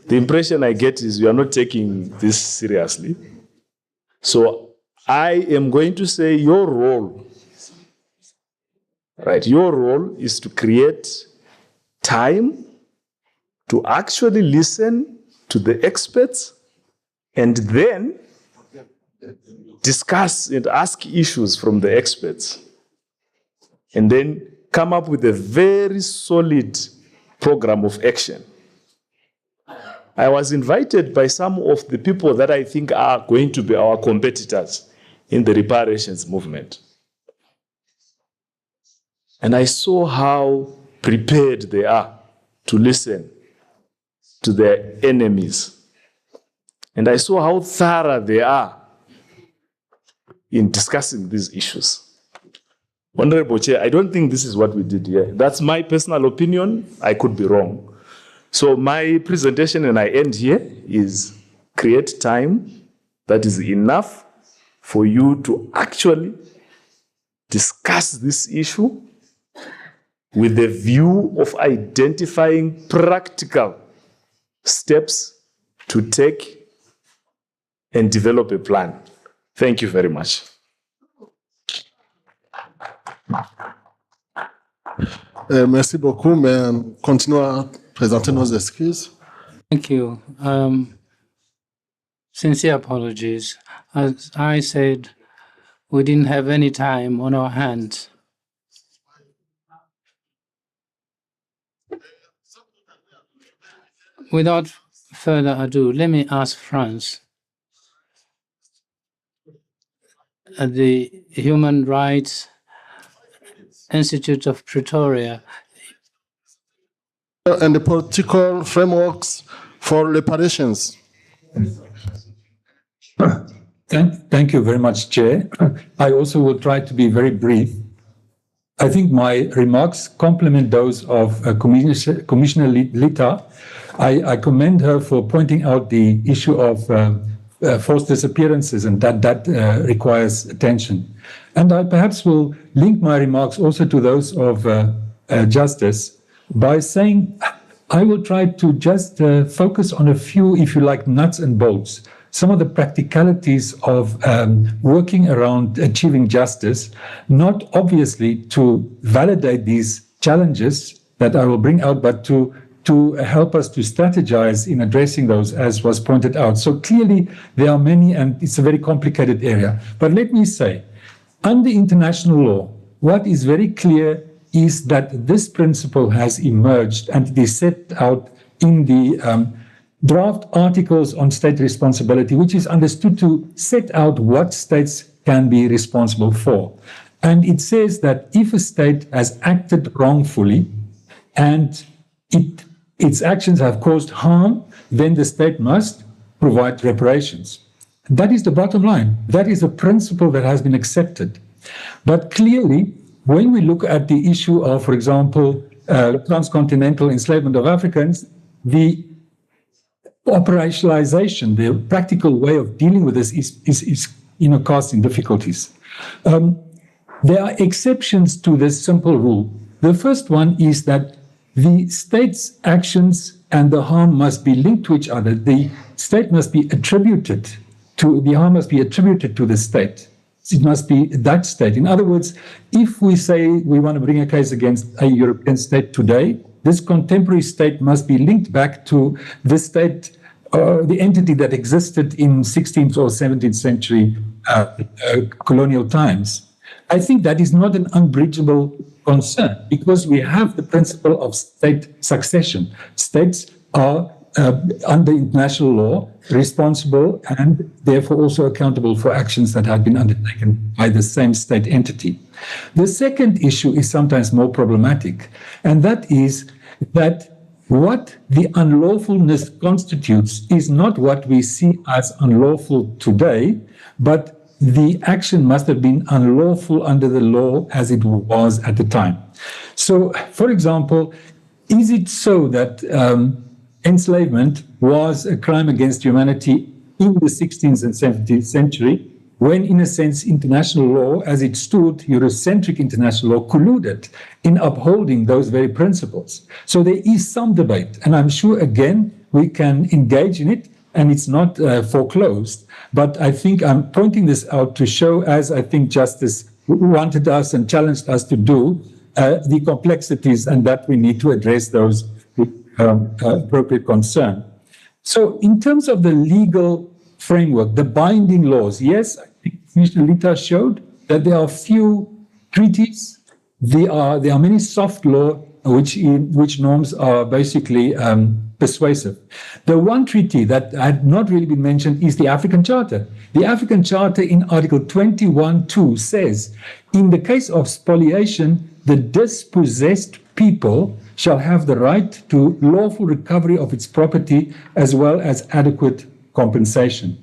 the impression I get is you are not taking this seriously. So I am going to say your role, right? Your role is to create time to actually listen to the experts and then discuss and ask issues from the experts. And then come up with a very solid program of action. I was invited by some of the people that I think are going to be our competitors in the reparations movement. And I saw how prepared they are to listen to their enemies. And I saw how thorough they are in discussing these issues. Honorable Chair, I don't think this is what we did here. That's my personal opinion. I could be wrong. So my presentation, and I end here, is create time that is enough for you to actually discuss this issue with the view of identifying practical steps to take and develop a plan. Thank you very much. Merci beaucoup, mais continuez à présenter nos excuses. Thank you. Sincere apologies. As I said, we didn't have any time on our hands. Without further ado, let me ask France, at the Human Rights Institute of Pretoria, and the political frameworks for reparations. Thank you very much, Chair. I also will try to be very brief. I think my remarks complement those of Commissioner Lita. I commend her for pointing out the issue of forced disappearances, and that requires attention. And I perhaps will link my remarks also to those of Justice by saying I will try to just focus on a few, if you like, nuts and bolts, some of the practicalities of working around achieving justice, not obviously to validate these challenges that I will bring out, but to help us to strategize in addressing those, as was pointed out. So clearly there are many, and it's a very complicated area. But let me say, under international law, what is very clear is that this principle has emerged, and it is set out in the draft articles on state responsibility, which is understood to set out what states can be responsible for. And it says that if a state has acted wrongfully and its actions have caused harm, then the state must provide reparations. That is the bottom line. That is a principle that has been accepted. But clearly, when we look at the issue of, for example, transcontinental enslavement of Africans, the operationalization, the practical way of dealing with this is casting difficulties. There are exceptions to this simple rule. The first one is that the state's actions and the harm must be linked to each other. The state must be attributed to, the harm must be attributed to the state. It must be that state. In other words, if we say we want to bring a case against a European state today, this contemporary state must be linked back to the state, the entity that existed in 16th or 17th century colonial times. I think that is not an unbridgeable concern, because we have the principle of state succession. States are under international law, responsible and therefore also accountable for actions that have been undertaken by the same state entity. The second issue is sometimes more problematic, and that is that what the unlawfulness constitutes is not what we see as unlawful today, but the action must have been unlawful under the law as it was at the time. So, for example, is it so that enslavement was a crime against humanity in the 16th and 17th century, when, in a sense, international law, as it stood, Eurocentric international law, colluded in upholding those very principles? So there is some debate, and I'm sure, again, we can engage in it, and it's not foreclosed. But I think I'm pointing this out to show, as I think Justice wanted us and challenged us to do, the complexities, and that we need to address those with appropriate concern. So in terms of the legal framework, the binding laws, yes, I think Commissioner Lita showed that there are few treaties. There are many soft law which norms are basically persuasive. The one treaty that had not really been mentioned is the African Charter. The African Charter in Article 21(2) says, in the case of spoliation, the dispossessed people shall have the right to lawful recovery of its property as well as adequate compensation.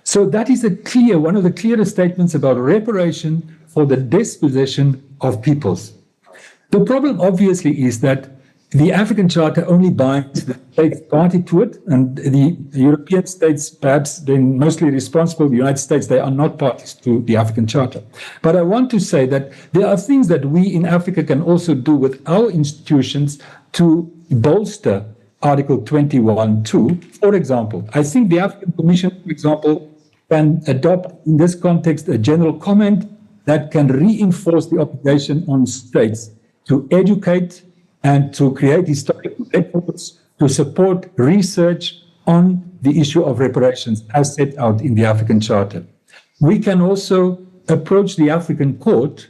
So that is one of the clearest statements about reparation for the dispossession of peoples. The problem obviously is that the African Charter only binds the states party to it, and the European states, perhaps they're mostly responsible, the United States, they are not parties to the African Charter. But I want to say that there are things that we in Africa can also do with our institutions to bolster Article 21(2). For example, I think the African Commission, for example, can adopt in this context a general comment that can reinforce the obligation on states to educate and to create historical records to support research on the issue of reparations as set out in the African Charter. We can also approach the African Court,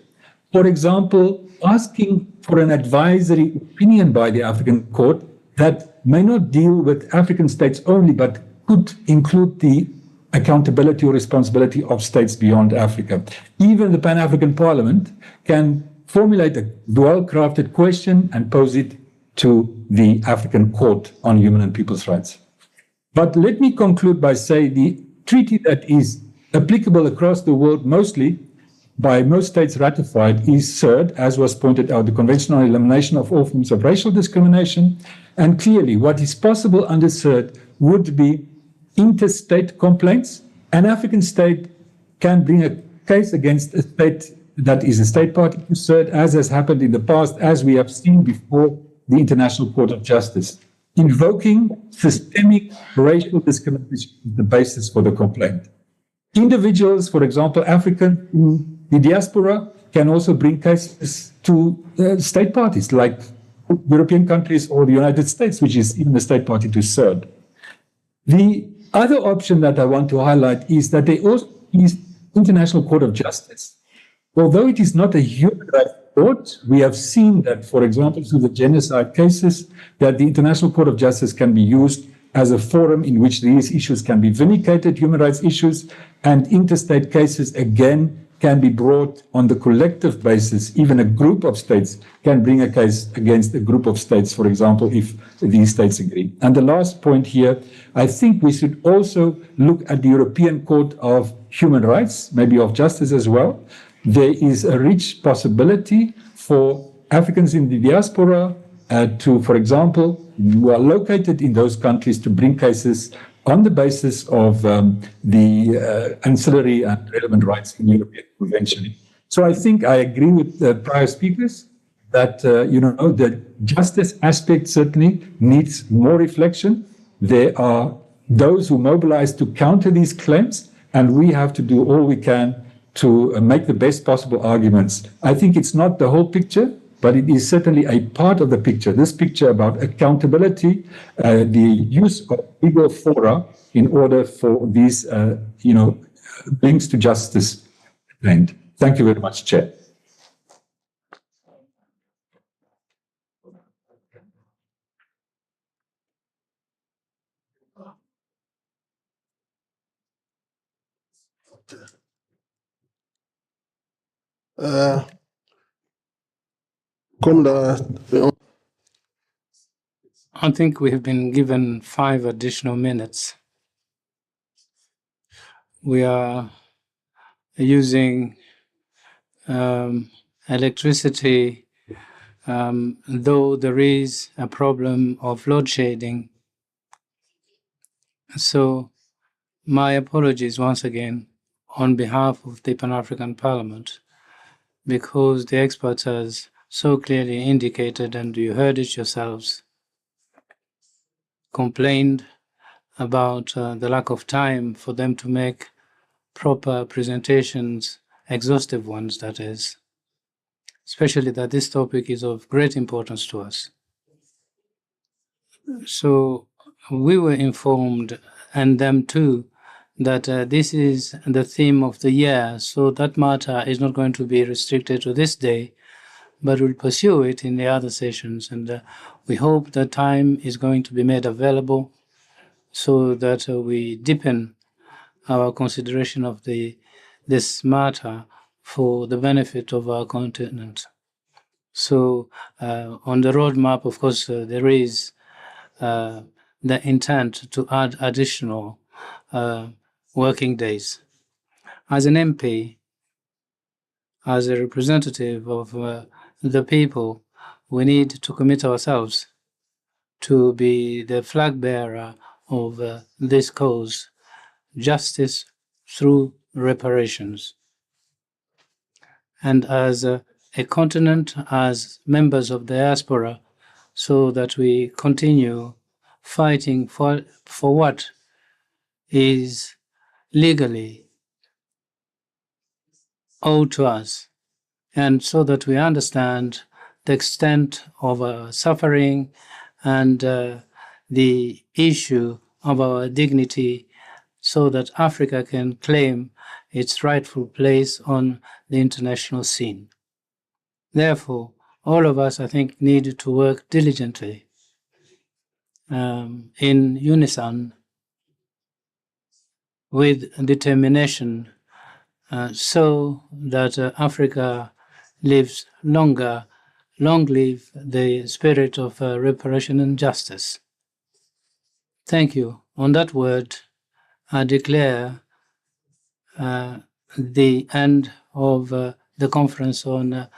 for example, asking for an advisory opinion by the African Court that may not deal with African states only, but could include the accountability or responsibility of states beyond Africa. Even the Pan-African Parliament can formulate a well-crafted question and pose it to the African Court on Human and People's Rights. But let me conclude by saying the treaty that is applicable across the world mostly by most states ratified is CERD, as was pointed out, the Convention on Elimination of All Forms of Racial Discrimination. And clearly what is possible under CERD would be interstate complaints. An African state can bring a case against a state that is a state party to CERD, as has happened in the past, as we have seen before the International Court of Justice. Invoking systemic racial discrimination is the basis for the complaint. Individuals, for example, African in the diaspora, can also bring cases to state parties like European countries or the United States, which is even a state party to CERD. The other option that I want to highlight is that there also is International Court of Justice. Although it is not a human rights court, we have seen that, for example, through the genocide cases, that the International Court of Justice can be used as a forum in which these issues can be vindicated, human rights issues, and interstate cases, again, can be brought on the collective basis. Even a group of states can bring a case against a group of states, for example, if these states agree. And the last point here, I think we should also look at the European Court of Human Rights, maybe of Justice as well. There is a rich possibility for Africans in the diaspora to, for example, who are located in those countries, to bring cases on the basis of the ancillary and relevant rights in European Convention. So I think I agree with the prior speakers that, the justice aspect certainly needs more reflection. There are those who mobilize to counter these claims, and we have to do all we can to make the best possible arguments. I think it's not the whole picture, but it is certainly a part of the picture. This picture about accountability, the use of legal fora in order for these, links to justice. And thank you very much, Chair. I think we have been given 5 additional minutes. We are using electricity, though there is a problem of load shedding. So my apologies once again on behalf of the Pan-African Parliament, because the experts has so clearly indicated, and you heard it yourselves, complained about the lack of time for them to make proper presentations, exhaustive ones that is, especially that this topic is of great importance to us. So we were informed, and them too, that this is the theme of the year, so that matter is not going to be restricted to this day, but we'll pursue it in the other sessions. And we hope that time is going to be made available so that we deepen our consideration of this matter for the benefit of our continent. So on the roadmap, of course, there is the intent to add additional working days. As an MP, as a representative of the people, we need to commit ourselves to be the flag bearer of this cause, justice through reparations. And as a continent, as members of the diaspora, so that we continue fighting for what is legally owed to us, and so that we understand the extent of our suffering and the issue of our dignity, so that Africa can claim its rightful place on the international scene. Therefore, all of us, I think, need to work diligently in unison with determination so that Africa lives longer. Long live the spirit of reparation and justice. Thank you. On that word, I declare the end of the conference on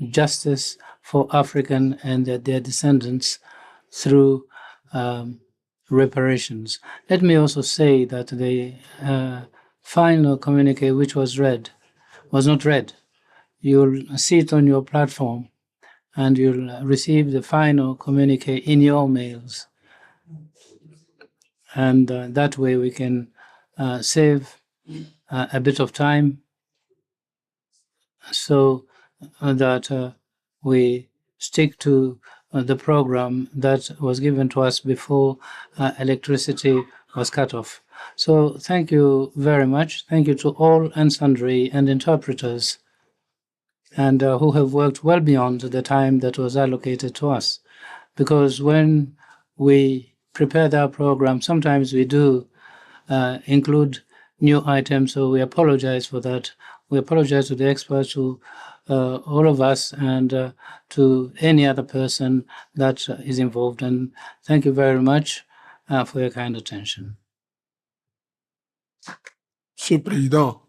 justice for African and their descendants through reparations. Let me also say that the final communique which was not read. You'll see it on your platform, and you'll receive the final communique in your mails. And that way we can save a bit of time so that we stick to the program that was given to us before electricity was cut off. So thank you very much. Thank you to all and sundry and interpreters and who have worked well beyond the time that was allocated to us. Because when we prepare our program, sometimes we do include new items, so we apologize for that. We apologize to the experts, to all of us, and to any other person that is involved. And thank you very much for your kind attention. Monsieur le Président,